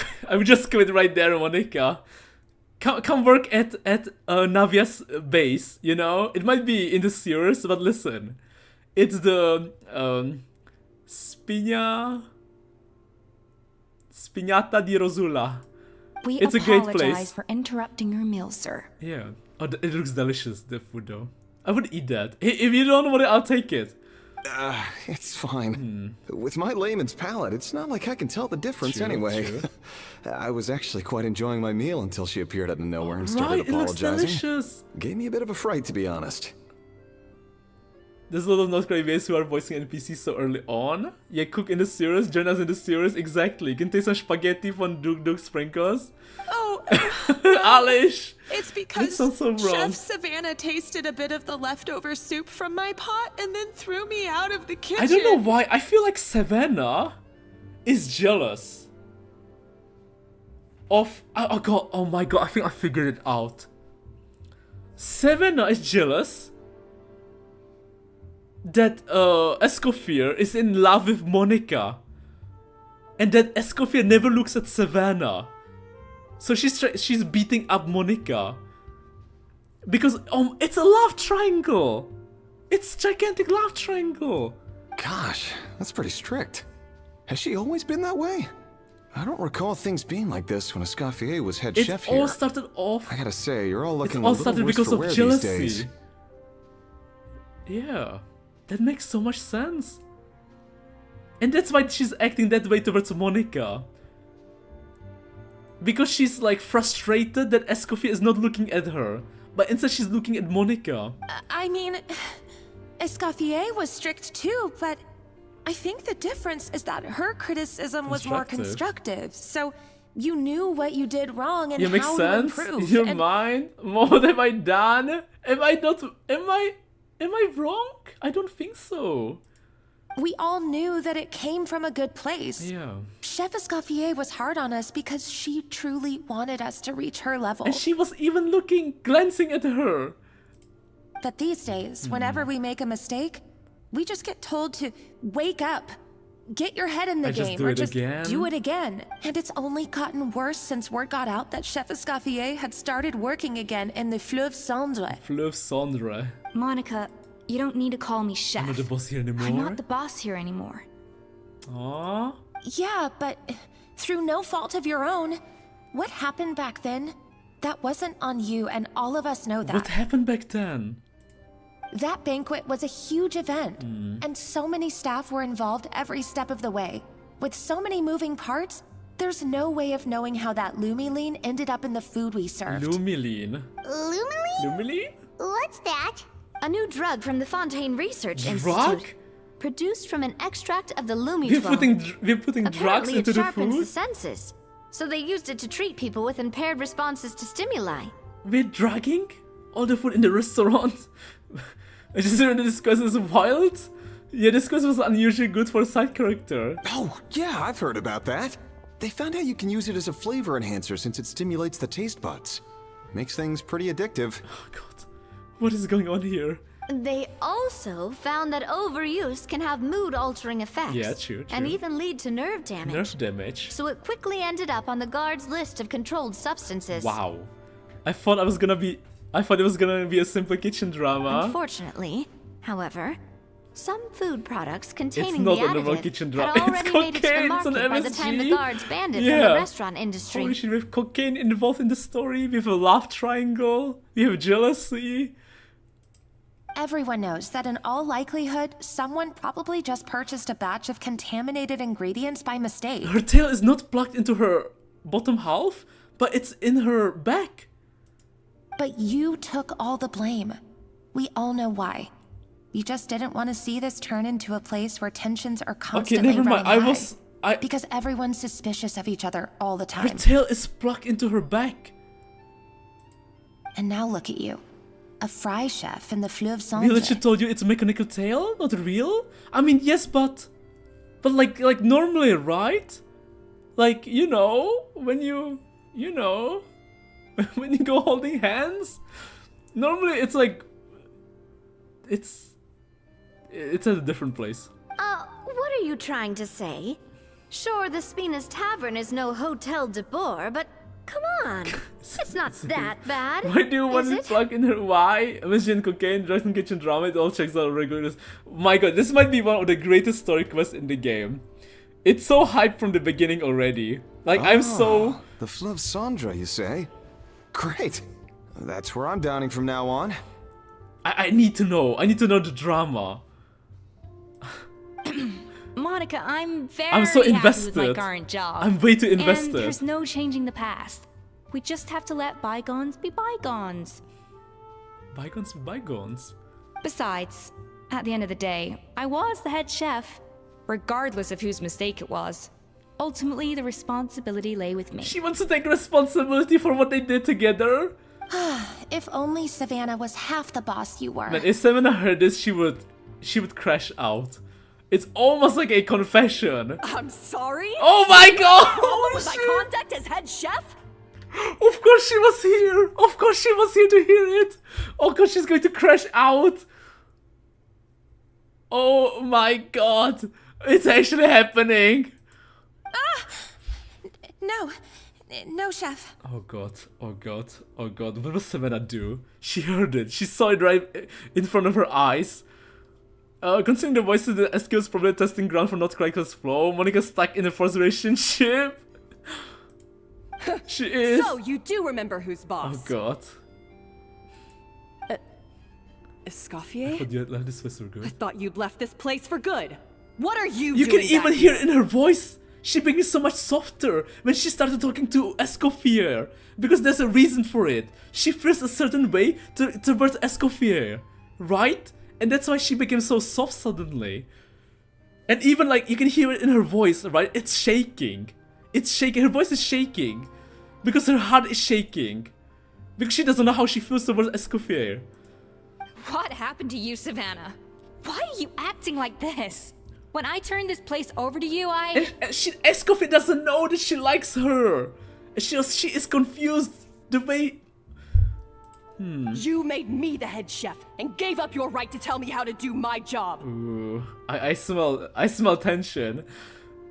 quit right there, Monica. Come work at Navia's base, you know? It might be in the sewers, but listen. It's the Spignata di Rosula. It's a great place. We apologize for interrupting your meal, sir. Yeah. Oh, it looks delicious, the food though. I would eat that. If you don't want it, I'll take it. It's fine. With my layman's palate, it's not like I can tell the difference anyway. I was actually quite enjoying my meal until she appeared out of nowhere and started apologizing. It looks delicious. Gave me a bit of a fright, to be honest. There's a lot of North Koreans who are voicing NPCs so early on. Yeah, cook in the sewers, join us in the sewers, exactly. You can taste some spaghetti from Duk Sprinkles. Oh, Alish! It's because Chef Savannah tasted a bit of the leftover soup from my pot and then threw me out of the kitchen. I don't know why, I feel like Savannah is jealous of... oh my god, I think I figured it out. Savannah is jealous that Escoffier is in love with Monica, and that Escoffier never looks at Savannah, so she's beating up Monica because it's a love triangle. It's a gigantic love triangle. Gosh, that's pretty strict. Has she always been that way? I don't recall things being like this when Escoffier was head chef here. It all started off. I gotta say, you're all looking It all a little started worse because for of wear jealousy. these days. Yeah, that makes so much sense. And that's why she's acting that way towards Monica. Because she's like frustrated that Escoffier is not looking at her, but instead she's looking at Monica. I mean, Escoffier was strict too, but I think the difference is that her criticism was more constructive. So you knew what you did wrong and makes how sense. to improve. Your mind? What have I done? Am I wrong? I don't think so. We all knew that it came from a good place. Yeah. Chef Escoffier was hard on us because she truly wanted us to reach her level. And she was even glancing at her. But these days, whenever we make a mistake, we just get told to wake up, get your head in the game, or just do it again. And it's only gotten worse since word got out that Chef Escoffier had started working again in the Fleuve Cendre. Fleuve Cendre. Monica, you don't need to call me chef. I'm not the boss here anymore. I'm not the boss here anymore. Aww. Yeah, but through no fault of your own, what happened back then, that wasn't on you, and all of us know that. What happened back then? That banquet was a huge event, and so many staff were involved every step of the way. With so many moving parts, there's no way of knowing how that Lumiline ended up in the food we served. Lumiline? Lumiline? Lumiline? What's that? A new drug from the Fontaine Research Drug? Institute. Produced from an extract of the Lumi We're putting drugs into the sharpens food? the senses. So they used it to treat people with impaired responses to stimuli. We're drugging all the food in the restaurant? I just heard this quest is wild. Yeah, this quest was unusually good for a side character. Oh, yeah, I've heard about that. They found out you can use it as a flavor enhancer since it stimulates the taste buds. Makes things pretty addictive. Oh god, what is going on here? They also found that overuse can have mood-altering effects. Yeah, true. And even lead to nerve damage. Nerve damage. So it quickly ended up on the guard's list of controlled substances. Wow. I thought it was gonna be a simple kitchen drama. Unfortunately, however, some food products containing it's not the a normal additive kitchen had drama. already made it to the market by the time the guards banned it from the restaurant industry. Holy shit, we have cocaine involved in the story, we have a love triangle, we have jealousy. Everyone knows that in all likelihood, someone probably just purchased a batch of contaminated ingredients by mistake. Her tail is not plugged into her bottom half, but it's in her back. But you took all the blame. We all know why. You just didn't want to see this turn into a place where tensions are constantly never mind. running high. Because everyone's suspicious of each other all the time. Her tail is plugged into her back. And now look at you. A fry chef in the Fleuve Cendre. Really, she told you it's a mechanical tail, not real? I mean, yes, but like normally, right? Like, you know, when you when you go holding hands, normally it's like, it's at a different place. What are you trying to say? Sure, the Spina's Tavern is no Hotel de Boer, but come on, it's not that bad. Why do you want to plug in her? Why? Mission cocaine, drugs and kitchen drama, it all checks out regulars. My god, this might be one of the greatest story quests in the game. It's so hyped from the beginning already. Like, I'm so... The Fleuve Cendre, you say? Great. That's where I'm downing from now on. I need to know. I need to know the drama. Monica, I'm so invested. happy with my current job. I'm way too invested. And there's no changing the past. We just have to let bygones be bygones. Bygones be bygones? Besides, at the end of the day, I was the head chef, regardless of whose mistake it was. Ultimately, the responsibility lay with me. She wants to take responsibility for what they did together. If only Savannah was half the boss you were. Man, if Savannah heard this, she would crash out. It's almost like a confession. I'm sorry? Oh my god! Problem with my conduct as head chef? Of course she was here! Of course she was here to hear it! Oh god, she's going to crash out! Oh my god! It's actually happening! No, chef. Oh god, oh god, oh god. What was Savannah do? She heard it. She saw it right in front of her eyes. Considering the voices, the SQ is probably a testing ground for Nutcracker's flow. Monica's stuck in a forced relationship. She is. So, you do remember who's boss. Oh god. Escoffier? I thought you had left this place for good. I thought you'd left this place for good. What are you You doing can even back hear here? it in her voice. She became so much softer when she started talking to Escoffier. Because there's a reason for it. She feels a certain way towards Escoffier. Right? And that's why she became so soft suddenly. And even like, you can hear it in her voice, right? It's shaking. It's shaking. Her voice is shaking. Because her heart is shaking. Because she doesn't know how she feels towards Escoffier. What happened to you, Savannah? Why are you acting like this? When I turned this place over to you, Escoffier doesn't know that she likes her. She is confused the way... You made me the head chef and gave up your right to tell me how to do my job. Ooh, I smell tension.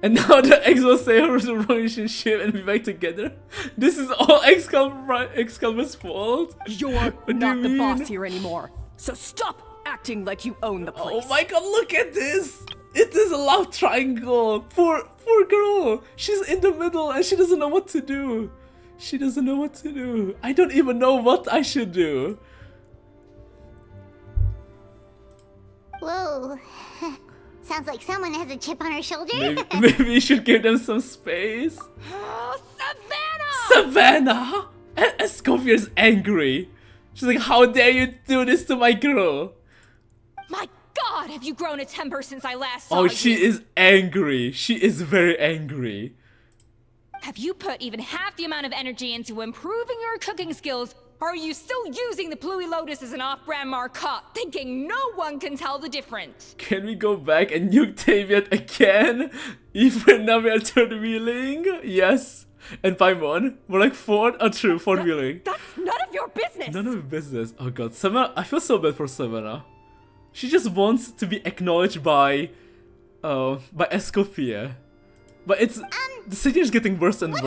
And now the ex will say her relationship and be back together. This is all Excalibur's fault. You're not the boss here anymore. So stop acting like you own the place. Oh my god, look at this! It is a love triangle! Poor girl! She's in the middle and she doesn't know what to do. She doesn't know what to do. I don't even know what I should do. Whoa. Sounds like someone has a chip on her shoulder. Maybe you should give them some space. Oh, Savannah! Savannah! Escoffier is angry. She's like, how dare you do this to my girl? My god, have you grown a temper since I last saw you? Oh, she is angry. She is very angry. Have you put even half the amount of energy into improving your cooking skills, Or are you still using the Pluie Lotus as an off-brand marcotte, thinking no one can tell the difference? Can we go back and nuke Taviat again? Even now we are third wheeling? Yes. And Paimon, we're like fourth wheeling. That's none of your business! None of your business. Oh god, Savannah, I feel so bad for Savannah. She just wants to be acknowledged by Escoffier. But it's, the city is getting worse and worse.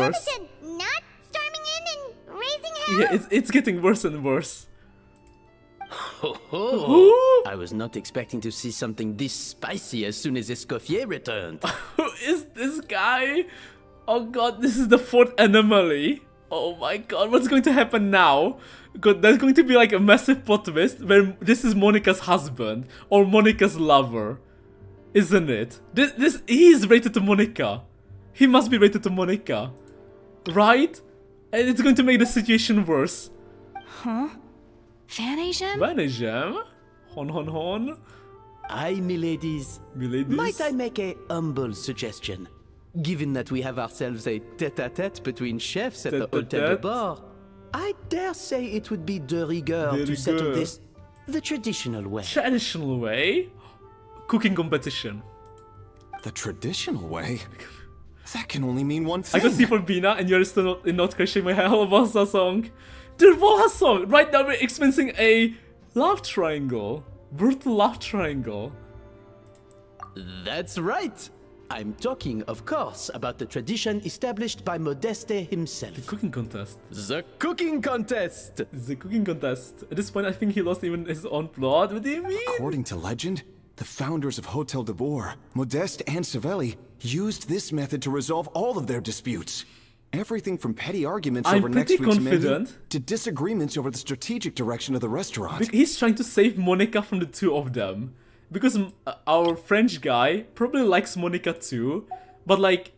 Not storming in and raising hell? Yeah, it's getting worse and worse. Oh, I was not expecting to see something this spicy as soon as Escoffier returned. Who is this guy? Oh god, this is the fourth anomaly. Oh my god, what's going to happen now? God, there's going to be like a massive plot twist where this is Monica's husband or Monica's lover. Isn't it? He is rated to Monica. He must be rated to Monica. Right? And it's going to make the situation worse. Huh? Vanagem? Vanagem? Hon. Aye, miladies. Might I make a humble suggestion? Given that we have ourselves a tête-à-tête between chefs at the Hotel de Bord, I dare say it would be de rigueur to settle this the traditional way. Traditional way? Cooking competition. The traditional way? That can only mean one thing. I can see for Bina, and you're still not crashing my hell Volha song. The Volha song! Right now we're experiencing a love triangle. Brutal love triangle. That's right. I'm talking, of course, about the tradition established by Modeste himself. The cooking contest. The cooking contest! The cooking contest. At this point, I think he lost even his own plot. What do you mean? According to legend, the founders of Hotel de Bord, Modeste and Savelli, used this method to resolve all of their disputes. Everything from petty arguments over next week's menu to disagreements over the strategic direction of the restaurant. He's trying to save Monica from the two of them. Because our French guy probably likes Monica too, but like,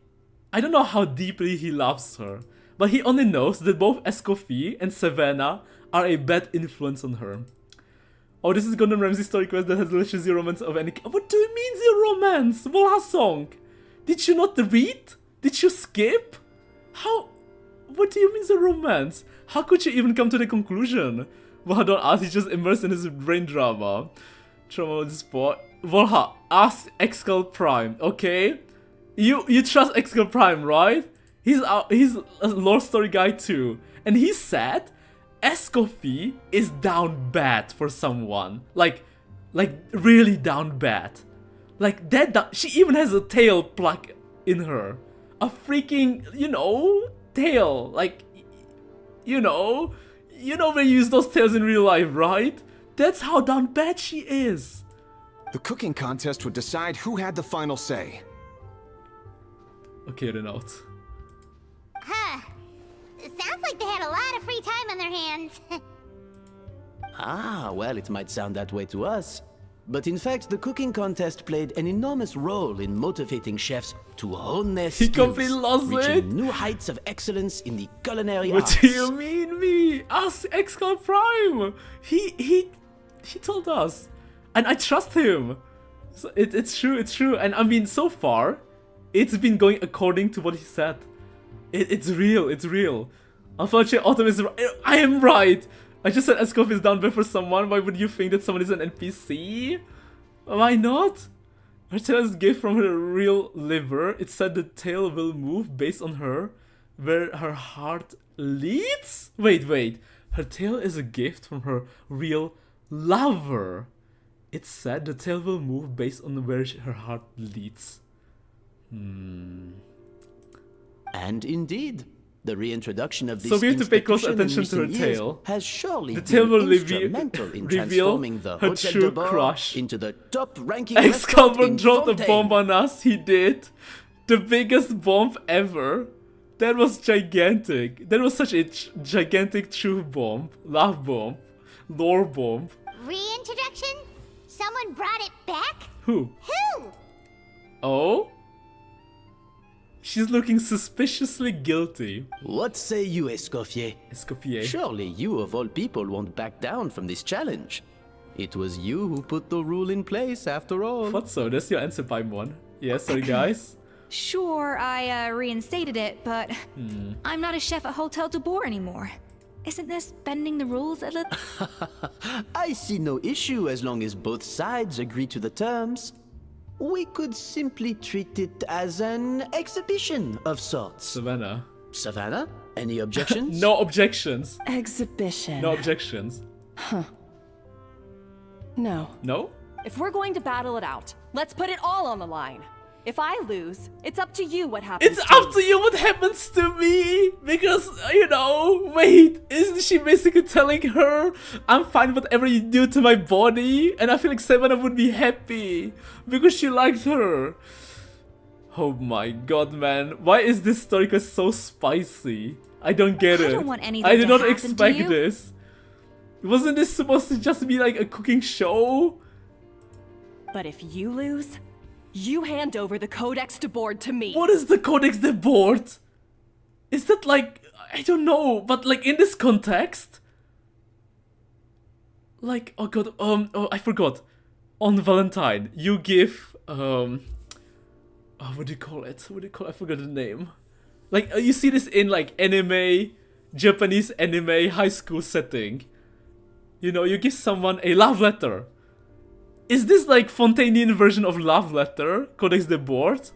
I don't know how deeply he loves her. But he only knows that both Escoffier and Savannah are a bad influence on her. Oh, this is Gordon Ramsay's story quest that has literally zero romance of any... What do you mean zero romance? Volha song? Did you not read? Did you skip? How? What do you mean zero romance? How could you even come to the conclusion? Well, don't ask, he's just immersed in his brain drama. Trauma on the spot. Volha, ask Excal Prime, okay? You trust Excal Prime, right? He's a lore story guy too. And he said Escoffier is down bad for someone. Like really down bad. Like that, she even has a tail plug in her. A freaking, tail. Like, we use those tails in real life, right? That's how down bad she is. The cooking contest would decide who had the final say. Okay, Renault. Huh. It sounds like they had a lot of free time on their hands. Ah, well, it might sound that way to us. But in fact, the cooking contest played an enormous role in motivating chefs to hone their skills, completely lost reaching new heights of excellence in the culinary arts. What do you mean, me? Ask Excal Prime. He told us, and I trust him. So it's true. And I mean, so far, it's been going according to what he said. It's real. Unfortunately, Autumn is right. I am right. I just said Escoffier is down bad for someone. Why would you think that someone is an NPC? Why not? Her tail is a gift from her real liver. It said the tail will move based on her, where her heart leads? Wait. Her tail is a gift from her real lover. It said the tail will move based on where her heart leads. And indeed, the reintroduction of this so we have to pay close attention to her tail. Has surely the tail will instrumental in transforming the her true crush into the top-ranking Excalibur dropped a bomb on us. He did. The biggest bomb ever. That was gigantic. That was such a gigantic true bomb. Love bomb. Lore bomb. Reintroduction? Someone brought it back? Who? Oh? She's looking suspiciously guilty. What say you, Escoffier? Escoffier. Surely you of all people won't back down from this challenge. It was you who put the rule in place after all. Thought so. That's your answer, Paimon. Yeah, sorry guys. Sure, I reinstated it, but I'm not a chef at Hotel de Bord anymore. Isn't this bending the rules a little? I see no issue as long as both sides agree to the terms. We could simply treat it as an exhibition of sorts. Savannah. Savannah? Any objections? No objections. Exhibition. No objections. Huh. No. No? If we're going to battle it out, let's put it all on the line. If I lose, it's up to you what happens. It's up to you what happens to me! Because, you know, wait, isn't she basically telling her, I'm fine whatever you do to my body? And I feel like Savannah would be happy because she likes her. Oh my god, man. Why is this story so spicy? I don't get it. I don't want anything I did to not happen expect to you. this. Wasn't this supposed to just be like a cooking show? But if you lose, you hand over the Codex de Board to me. What is the Codex de Board? Is that like, I don't know, but like in this context? Like, oh god, oh, I forgot. On Valentine, you give, oh, what do you call it? What do you call it? I forgot the name. Like, you see this in like anime, Japanese anime high school setting. You know, you give someone a love letter. Is this like Fontainian version of love letter, Codex de Board?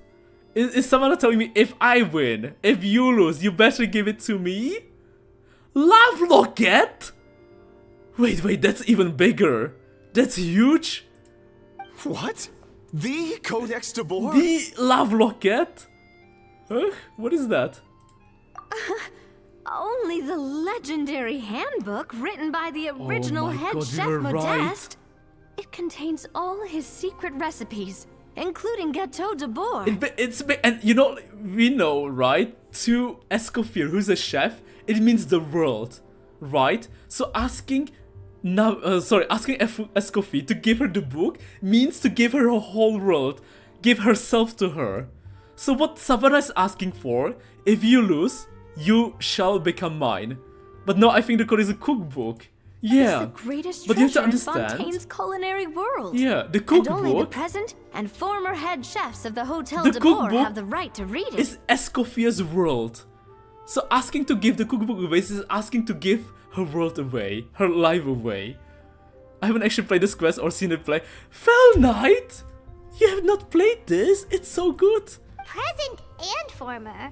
Is someone telling me if I win, if you lose, you better give it to me? Love locket? Wait, that's even bigger. That's huge. What? The Codex de Board? The love locket? Huh? What is that? Only the legendary handbook written by the original head chef Modeste. It contains all his secret recipes, including Gâteau de Bourg. And you know, we know, right? To Escoffier, who's a chef, it means the world, right? So asking Escoffier to give her the book means to give her a whole world, give herself to her. So what Savannah is asking for, if you lose, you shall become mine. But no, I think the code is a cookbook. Yeah, it's the greatest but you have to treasure in understand. Fontaine's culinary world. Yeah, the cookbook. And only the present and former head chefs of the Hotel The de Bourg cookbook have the right to read it. It's Escoffier's world. So asking to give the cookbook away is asking to give her world away, her life away. I haven't actually played this quest or seen it play. Fell Knight? You have not played this? It's so good. Present and former.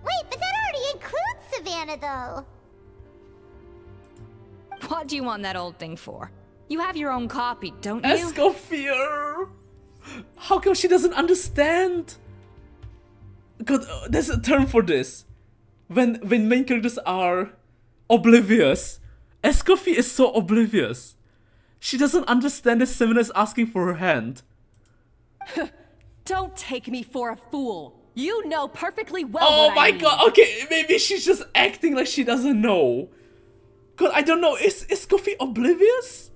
Wait, but that already includes Savannah, though. What do you want that old thing for? You have your own copy, don't you? Escoffier! How come she doesn't understand? God, there's a term for this. When main characters are oblivious. Escoffier is so oblivious. She doesn't understand that Savannah is asking for her hand. Don't take me for a fool. You know perfectly well Oh what my I mean. god, okay, maybe she's just acting like she doesn't know. God, I don't know, is Escoffier oblivious?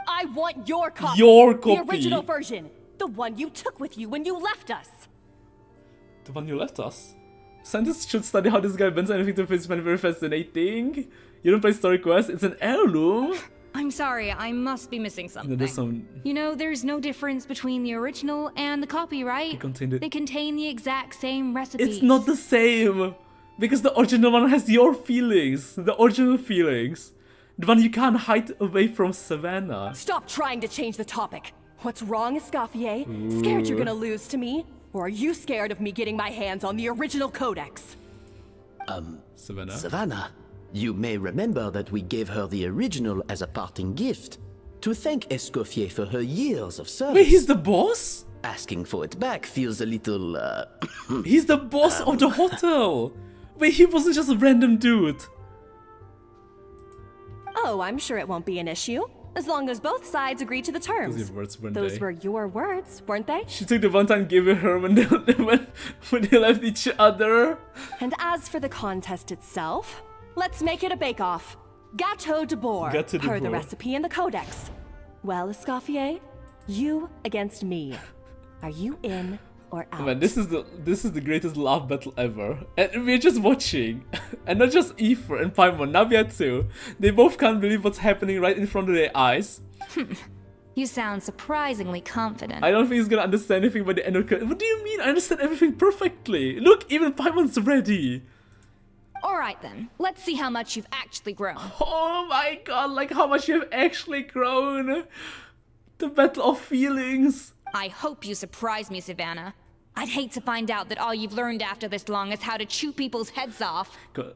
I want your copy. Your copy. The original version. The one you took with you when you left us. The one you left us? Scientists should study how this guy bends anything to face very fascinating. You don't play story quests, it's an heirloom. I'm sorry, I must be missing something. There's some... You know, there's no difference between the original and the copy, right? They contain the exact same recipes. It's not the same. Because the original one has your feelings. The original feelings. The one you can't hide away from Savannah. Stop trying to change the topic. What's wrong, Escoffier? Scared you're gonna lose to me? Or are you scared of me getting my hands on the original codex? Savannah? Savannah, you may remember that we gave her the original as a parting gift. To thank Escoffier for her years of service. Wait, he's the boss? Asking for it back feels a little, He's the boss of the hotel. Wait, he wasn't just a random dude. Oh, I'm sure it won't be an issue. As long as both sides agree to the terms. Those Those were your words, weren't they? She took the one time gave it her when they left each other. And as for the contest itself, let's make it a bake-off. Gâteau de Bourg, Gâteau de per the Bourg. recipe in the codex. Well, Escoffier, you against me. Are you in or out? Man, this is the greatest laugh battle ever. And we're just watching. And not just Aoife and Paimon, Navia too. They both can't believe what's happening right in front of their eyes. You sound surprisingly confident. I don't think he's gonna understand anything by the end of the. What do you mean? I understand everything perfectly. Look, even Paimon's ready. Alright then, let's see how much you've actually grown. Oh my god, like how much you've actually grown. The battle of feelings. I hope you surprise me, Savannah. I'd hate to find out that all you've learned after this long is how to chew people's heads off. God.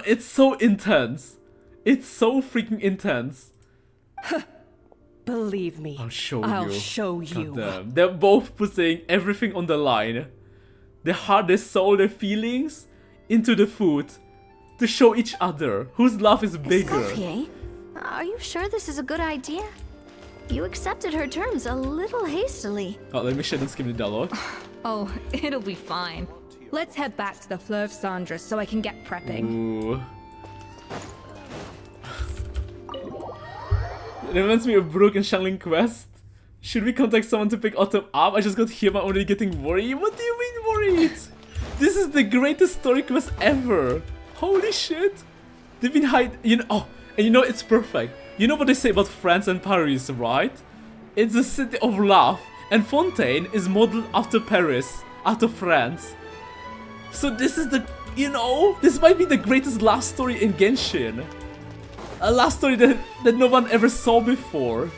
It's so intense. It's so freaking intense. Believe me. I'll show you. Damn. They're both putting everything on the line. Their heart, their soul, their feelings into the food to show each other whose love is bigger. Escoffier, are you sure this is a good idea? You accepted her terms a little hastily. Oh, let me share and skip the dialogue. Oh, it'll be fine. Let's head back to the Fleur of Cendres so I can get prepping. Ooh. It reminds me of Brooke and Xiangling Quest. Should we contact someone to pick Autumn up? I just got here, I'm already getting worried. What do you mean worried? This is the greatest story quest ever. Holy shit. They've been you know, oh, and you know it's perfect. You know what they say about France and Paris, right? It's a city of love, and Fontaine is modeled after Paris, after France. So this is the, you know, this might be the greatest love story in Genshin. A love story that no one ever saw before.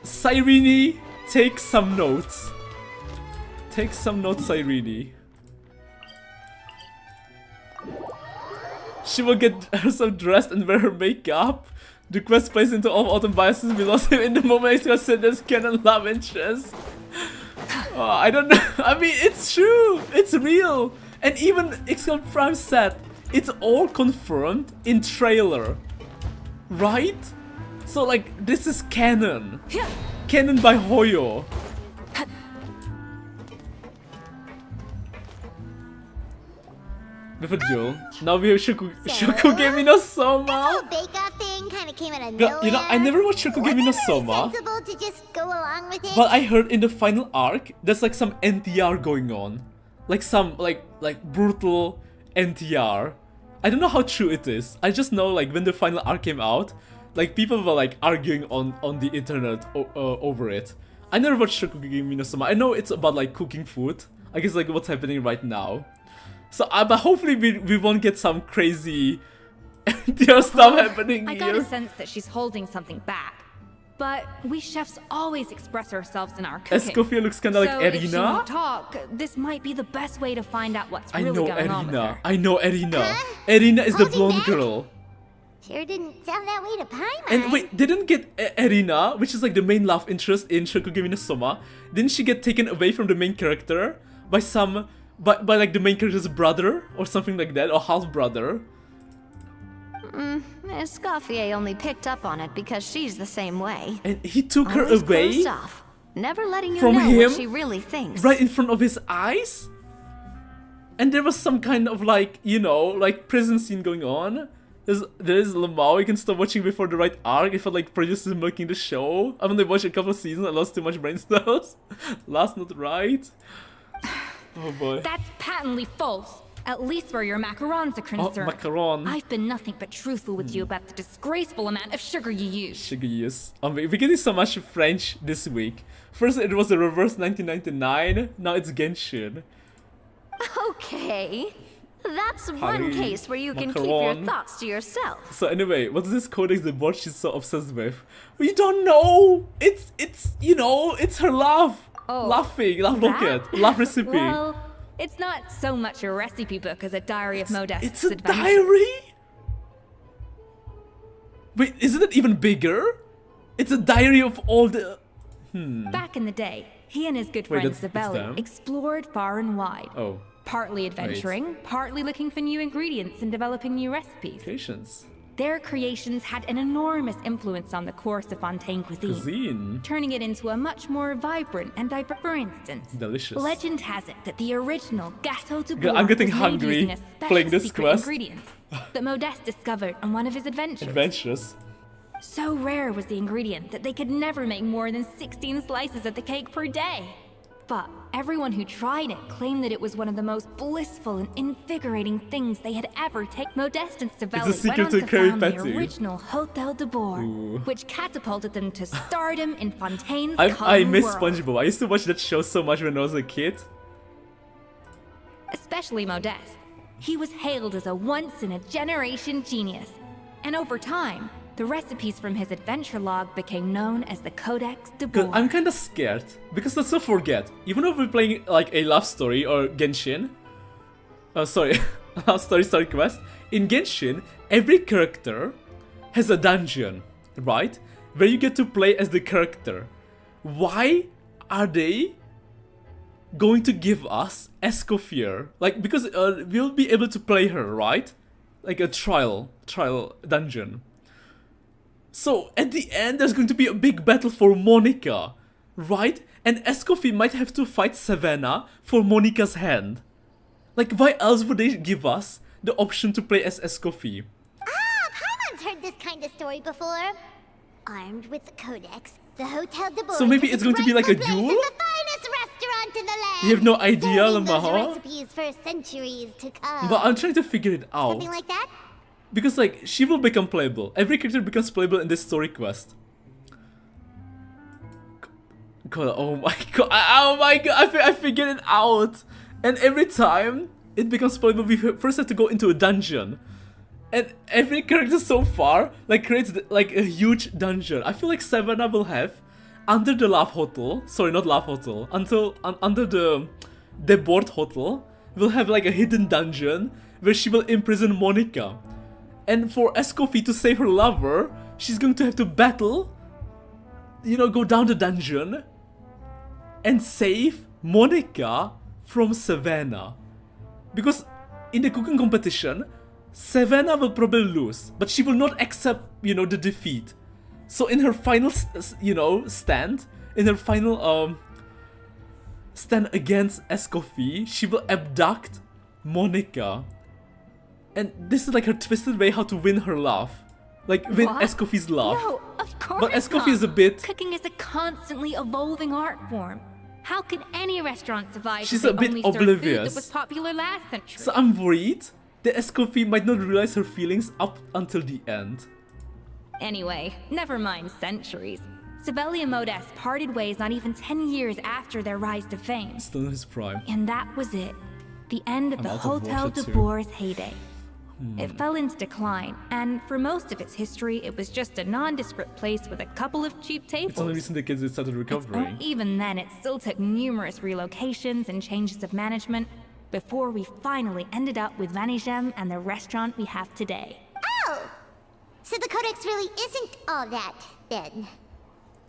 Cyrene, take some notes. Take some notes, Cyrene. She will get herself dressed and wear her makeup. The quest plays into all Autumn biases. We lost him in the moment he's considered this canon love interest. Oh, I don't know. I mean, it's true. It's real. And even XCOM Prime said it's all confirmed in trailer. Right? So, like, this is canon. Canon by Hoyo. With a duel. Now we have Shokugeki no Soma. This whole bake-off thing kind of came out of nowhere. You know, I never watched Shokugeki no Soma. Sensible to just go along with it. But I heard in the final arc, there's like some NTR going on. Like some, like brutal NTR. I don't know how true it is. I just know, like, when the final arc came out, like, people were, like, arguing on the internet over it. I never watched Shokugeki no Soma. I know it's about, like, cooking food. I guess, like, what's happening right now. So, but hopefully we won't get some crazy NTR stuff happening I here. got a sense that she's holding something back. But we chefs always express ourselves in our cooking. Escoffier looks kinda like Erina. If she won't talk, this might be the best way to find out what's really going on with her. I know Erina. Erina is the blonde girl. Sure didn't sound that way to Paimon. And wait, didn't get Erina, which is like the main love interest in Shokugeki no Soma, didn't she get taken away from the main character by some, by like the main character's brother or something like that, or half brother? Escoffier only picked up on it because she's the same way. And he took her Always away closed off, never letting you from know him, what she really thinks. right in front of his eyes? And there was some kind of like, you know, like prison scene going on. There's Lamau, you can stop watching before the right arc. It felt like producers milking the show. I've only watched a couple of seasons, I lost too much brain cells. Last not right. Oh boy. That's patently false. At least where your macarons are concerned. Oh, macaron. I've been nothing but truthful with you about the disgraceful amount of sugar you use. Sugar use. We're getting so much French this week. First it was the reverse 1999, now it's Genshin. Okay. That's Paris, one case where you can keep your thoughts to yourself. So anyway, what's this codex the board she's so obsessed with? We don't know! It's you know, it's her love! Oh, Laughing, laugh rocket, laugh recipe. Well, it's not so much a recipe book as a diary of Modeste's It's a adventures. diary? Wait, isn't it even bigger? It's a diary of all the... Back in the day, he and his good friend Zabelli explored far and wide. Oh. Partly adventuring, partly looking for new ingredients and developing new recipes. Creations. Their creations had an enormous influence on the course of Fontaine cuisine, turning it into a much more vibrant and diverse. For instance, delicious. Legend has it that the original Gâteau de Bois I'm getting was made hungry using a special playing this secret quest. ingredient that Modeste discovered on one of his adventures. Adventures. So rare was the ingredient that they could never make more than 16 slices of the cake per day. But everyone who tried it claimed that it was one of the most blissful and invigorating things they had ever taken. Modeste and Savelli went on to found the original Hotel de Bois, which catapulted them to stardom in Fontaine's I miss world. SpongeBob. I used to watch that show so much when I was a kid. Especially Modeste. he was hailed as a once-in-a-generation genius. And over time, the recipes from his adventure log became known as the Codex de Boer. I'm kinda scared, because let's not forget, even if we're playing like a love story or Genshin, love story quest, in Genshin, every character has a dungeon, right? Where you get to play as the character. Why are they going to give us Escoffier? Like, because we'll be able to play her, right? Like a trial dungeon. So at the end, there's going to be a big battle for Monica, right? And Escoffier might have to fight Savannah for Monica's hand. Like, why else would they give us the option to play as Escoffier? Paimon's heard this kind of story before. Armed with the Codex, the Hotel de Boer. So maybe it's going to be like a duel? The finest restaurant in the land. You have no idea, Lamaha? Recipes for centuries to come. But I'm trying to figure it out. Something like that? Because, like, she will become playable. Every character becomes playable in this story quest. God, oh my god. Oh my god, I figured it out. And every time it becomes playable, we first have to go into a dungeon. And every character so far, like, creates, like, a huge dungeon. I feel like Savannah will have, under the Love Hotel, sorry, not Love Hotel, under the Debord Hotel, will have, like, a hidden dungeon where she will imprison Monica. And for Escoffier to save her lover, she's going to have to battle, you know, go down the dungeon and save Monica from Savannah. Because in the cooking competition, Savannah will probably lose, but she will not accept, you know, the defeat. So in her final, you know, stand, in her final stand against Escoffier, she will abduct Monica. And this is like her twisted way how to win her love. Like, win Escoffier's love. No, of course But Escoffier is a bit... Cooking is a constantly evolving art form. How could any restaurant survive She's if a they bit only served oblivious. food that was popular last century? So I'm worried that Escoffier might not realize her feelings up until the end. Anyway, never mind centuries. Savelli and Modeste parted ways not even 10 years after their rise to fame. Still in his prime. And that was it. The end of I'm the out of Hotel water de too. Boer's heyday. It fell into decline, and for most of its history, it was just a nondescript place with a couple of cheap tables. It's only recent decades it started recovering. Even then, it still took numerous relocations and changes of management before we finally ended up with Vanigem and the restaurant we have today. Oh! So the Codex really isn't all that, then.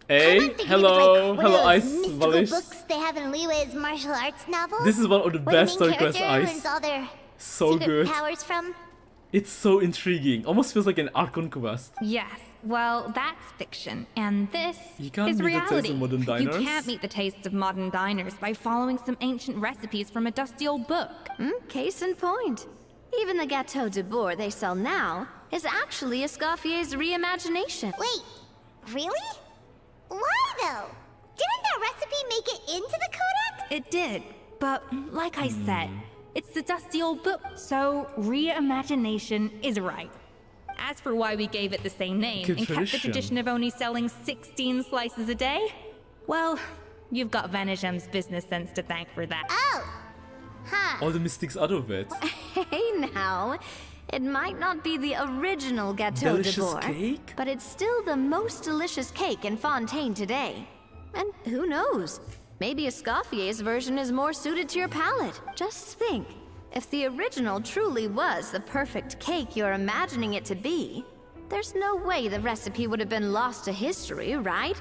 Hey, hello, hello, Ice Valish. Books they have in Liyue's martial arts novels. This is one of the best story quests, Ice. Learns all their so good. Powers from. It's so intriguing. Almost feels like an Archon quest. Yes, well, that's fiction, and this You can't is meet reality. the taste of modern diners. You can't meet the tastes of modern diners by following some ancient recipes from a dusty old book. Case in point. Even the Gâteau de Boer they sell now is actually Escoffier's reimagination. Wait, really? Why though? Didn't that recipe make it into the Codex? It did, but like I said, it's the dusty old book, so reimagination is right. As for why we gave it the same name and kept the tradition of only selling 16 slices a day, well, you've got Vanigem's business sense to thank for that. Oh! Huh. All the mystics out of it. Hey now, it might not be the original Gâteau Delicious de Boer, cake? but it's still the most delicious cake in Fontaine today. And who knows? Maybe Escoffier's version is more suited to your palate. Just think, if the original truly was the perfect cake you're imagining it to be, there's no way the recipe would have been lost to history, right?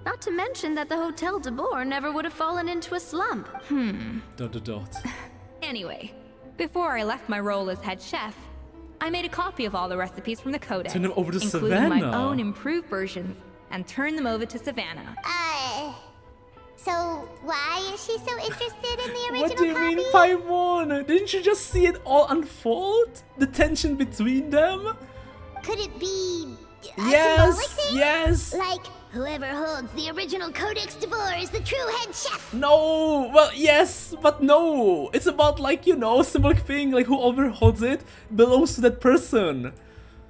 Not to mention that the Hotel de Boer never would have fallen into a slump. Dot dot dot. Anyway, before I left my role as head chef, I made a copy of all the recipes from the Codex, Turn them over to including Savannah. my own improved versions, and turned them over to Savannah. So why is she so interested in the original What do you copy? mean, Paimon? Didn't you just see it all unfold? The tension between them? Could it be a Yes, symbolic thing? yes. Like, whoever holds the original Codex de Boer is the true head chef. No, well, yes, but no. It's about, like, you know, symbolic thing, like whoever holds it belongs to that person.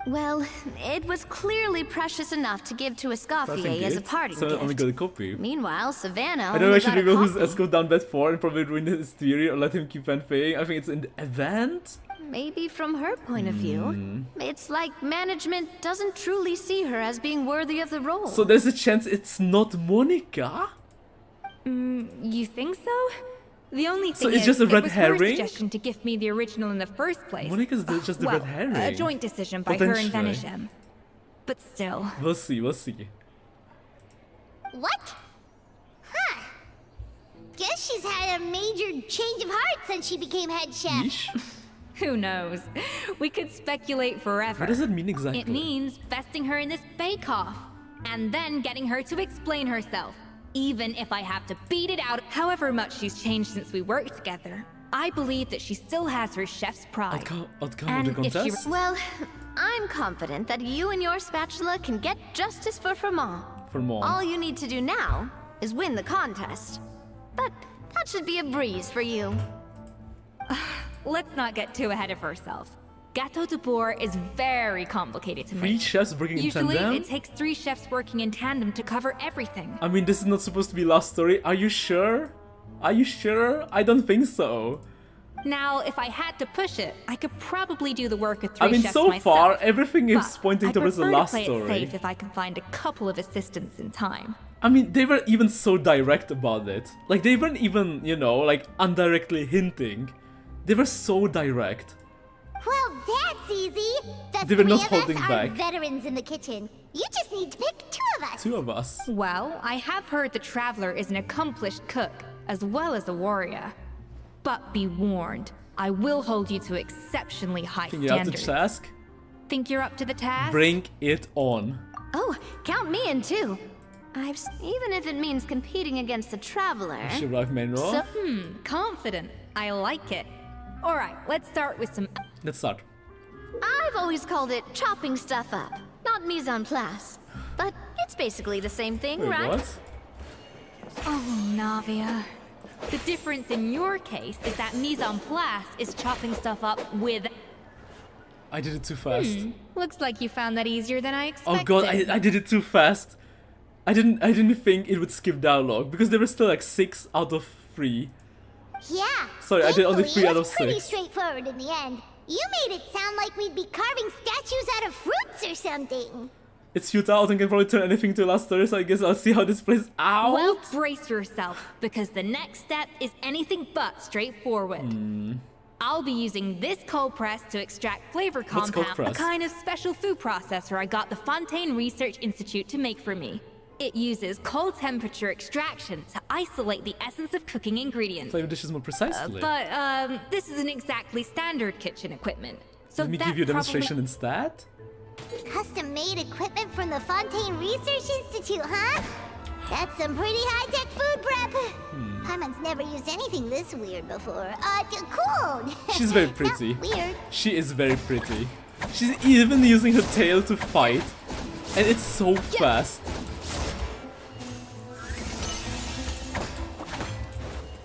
Well, it was clearly precious enough to give to Escoffier as a parting So I only gift. got a copy. Meanwhile, Savannah I don't know only if I should Oh got a reveal who's copy. Esco down bad for and probably ruin his theory or let him keep fanfaying. I think it's in the event. maybe from her point of view, it's like management doesn't truly see her as being worthy of the role. So there's a chance it's not Monica? You think so? The only thing so it's is, just a red it was herring? her suggestion to gift me the original in the first place. Monica's just a red herring. A joint decision by her and Vanisham. But still. We'll see, we'll see. What? Huh. Guess she's had a major change of heart since she became head chef. Yeesh. Who knows? We could speculate forever. What does it mean exactly? It means vesting her in this bake-off. And then getting her to explain herself. Even if I have to beat it out, however much she's changed since we worked together. I believe that she still has her chef's pride. And if she... Well, I'm confident that you and your spatula can get justice for Vermont. All you need to do now is win the contest. But that should be a breeze for you. Let's not get too ahead of ourselves. Gâteau de Bourg is very complicated to make. 3 chefs working in tandem? Usually, it takes 3 chefs working in tandem to cover everything. I mean, this is not supposed to be last story. Are you sure? Are you sure? I don't think so. Now, if I had to push it, I could probably do the work of 3 I mean, chefs so myself, far, everything is pointing towards the last story. story. I prefer to play it safe if I can find a couple of assistants in time. I mean, they were even so direct about it. Like, they weren't even, you know, like, indirectly hinting. They were so direct. Well, that's easy. The They were not 3 of holding us back. are veterans in the kitchen. You just need to pick 2 of us. 2 of us. Well, I have heard the Traveler is an accomplished cook, as well as a warrior. But be warned, I will hold you to exceptionally high Think you're up to standards. the task? Think you're up to the task? Bring it on. Oh, count me in too. Even if it means competing against the Traveler. She arrived manual. So, confident. I like it. Alright, let's start with some... Let's start. I've always called it chopping stuff up, not mise en place. But it's basically the same thing, Wait, right? what? Oh, Navia. The difference in your case is that mise en place is chopping stuff up with... I did it too fast. Looks like you found that easier than I expected. Oh god, I did it too fast. I didn't think it would skip dialogue because there were still like 6 out of 3. Yeah. Sorry, I did only thankfully, 3 out of it's pretty 6. straightforward in the end. You made it sound like we'd be carving statues out of fruits or something. It's futile and can probably turn anything to last story, so I guess I'll see how this plays out. Well, brace yourself, because the next step is anything but straightforward. I'll be using this cold press to extract flavor What's cold compound, a press? kind of special food processor I got the Fontaine Research Institute to make for me. It uses cold temperature extraction to isolate the essence of cooking ingredients. Flavor dishes more precisely. But this isn't exactly standard kitchen equipment. So Let me that give you a probably- demonstration instead. Custom-made equipment from the Fontaine Research Institute, huh? That's some pretty high-tech food prep. Paimon's never used anything this weird before. Cool. She's very pretty. Not weird. She is very pretty. She's even using her tail to fight. And it's so fast.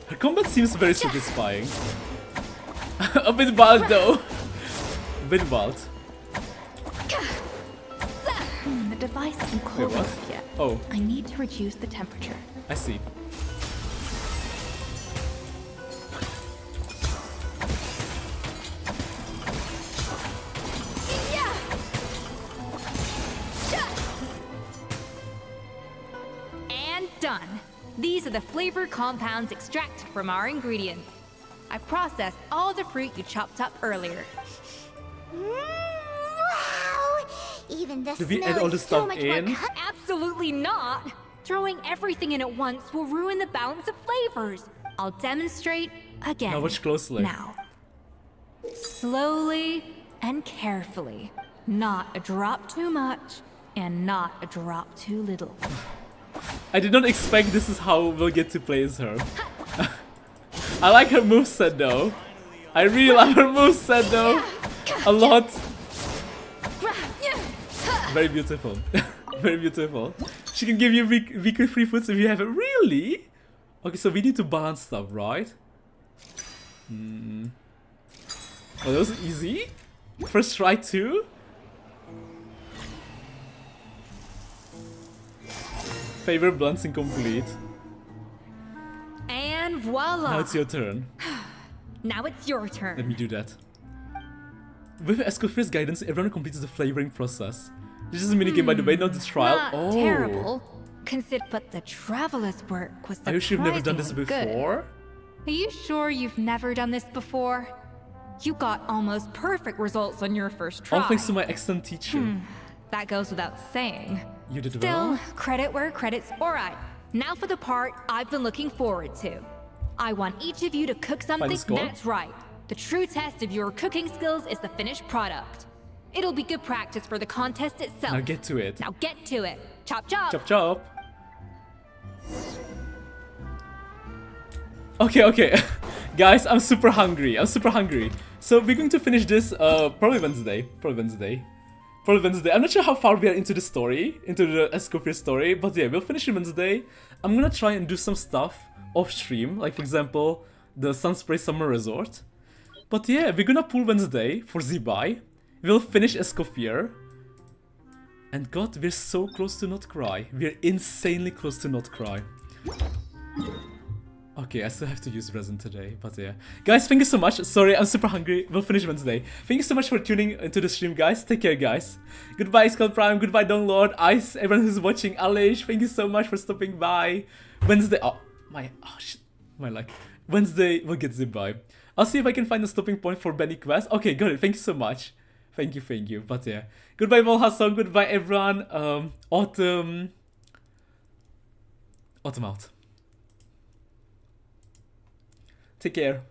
Her combat seems very satisfying. A bit wild though. A bit wild. The device isn't cold Wait, what? enough yet. Oh, I need to reduce the temperature. I see. And done. These are the flavor compounds extracted from our ingredients. I processed all the fruit you chopped up earlier. Wow! Even the Did we smell add all is the so stuff much in? more Absolutely not! Throwing everything in at once will ruin the balance of flavors. I'll demonstrate again. Now watch closely. Now. Slowly and carefully. Not a drop too much, and not a drop too little. I did not expect this is how we'll get to play as her. I like her moveset though. I really like her moveset though. A lot. Very beautiful. Very beautiful. She can give you weaker free foods if you have it. Really? Okay, so we need to balance stuff, right? Oh, that was easy? First try too? Favor blunts incomplete. And voila! Now it's your turn. Now it's your turn. Let me do that. With Escoffier's guidance, everyone completes the flavoring process. This is a minigame, by the way, not the trial. Not terrible. But the Traveler's work was surprisingly good. Are you sure you've never done this before? Are you sure you've never done this before? You got almost perfect results on your first try. All thanks to my excellent teacher. That goes without saying. You did well. Still, credit where credit's alright. Now for the part I've been looking forward to. I want each of you to cook something that's right. The true test of your cooking skills is the finished product. It'll be good practice for the contest itself. Now get to it. Now get to it. Chop chop. Chop chop. Okay. Guys, I'm super hungry. So we're going to finish this probably Wednesday. I'm not sure how far we are into the story, into the Escoffier story, but yeah, we'll finish it Wednesday. I'm gonna try and do some stuff off stream, like for example, the Sunspray Summer Resort. But yeah, we're gonna pull Wednesday for Zibai. We'll finish Escoffier. And God, we're so close to not cry. We're insanely close to not cry. Okay, I still have to use resin today, but yeah. Guys, thank you so much. Sorry, I'm super hungry. We'll finish Wednesday. Thank you so much for tuning into the stream, guys. Take care, guys. Goodbye, Skull Prime. Goodbye, Downlord. Ice, everyone who's watching. Alish, thank you so much for stopping by. Wednesday. Oh, shit. My luck. Wednesday, we'll get Zibai. I'll see if I can find a stopping point for Benny Quest. Okay, got it. Thank you so much. Thank you. But yeah. Goodbye, Volhasson. Goodbye, everyone. Autumn out. Take care.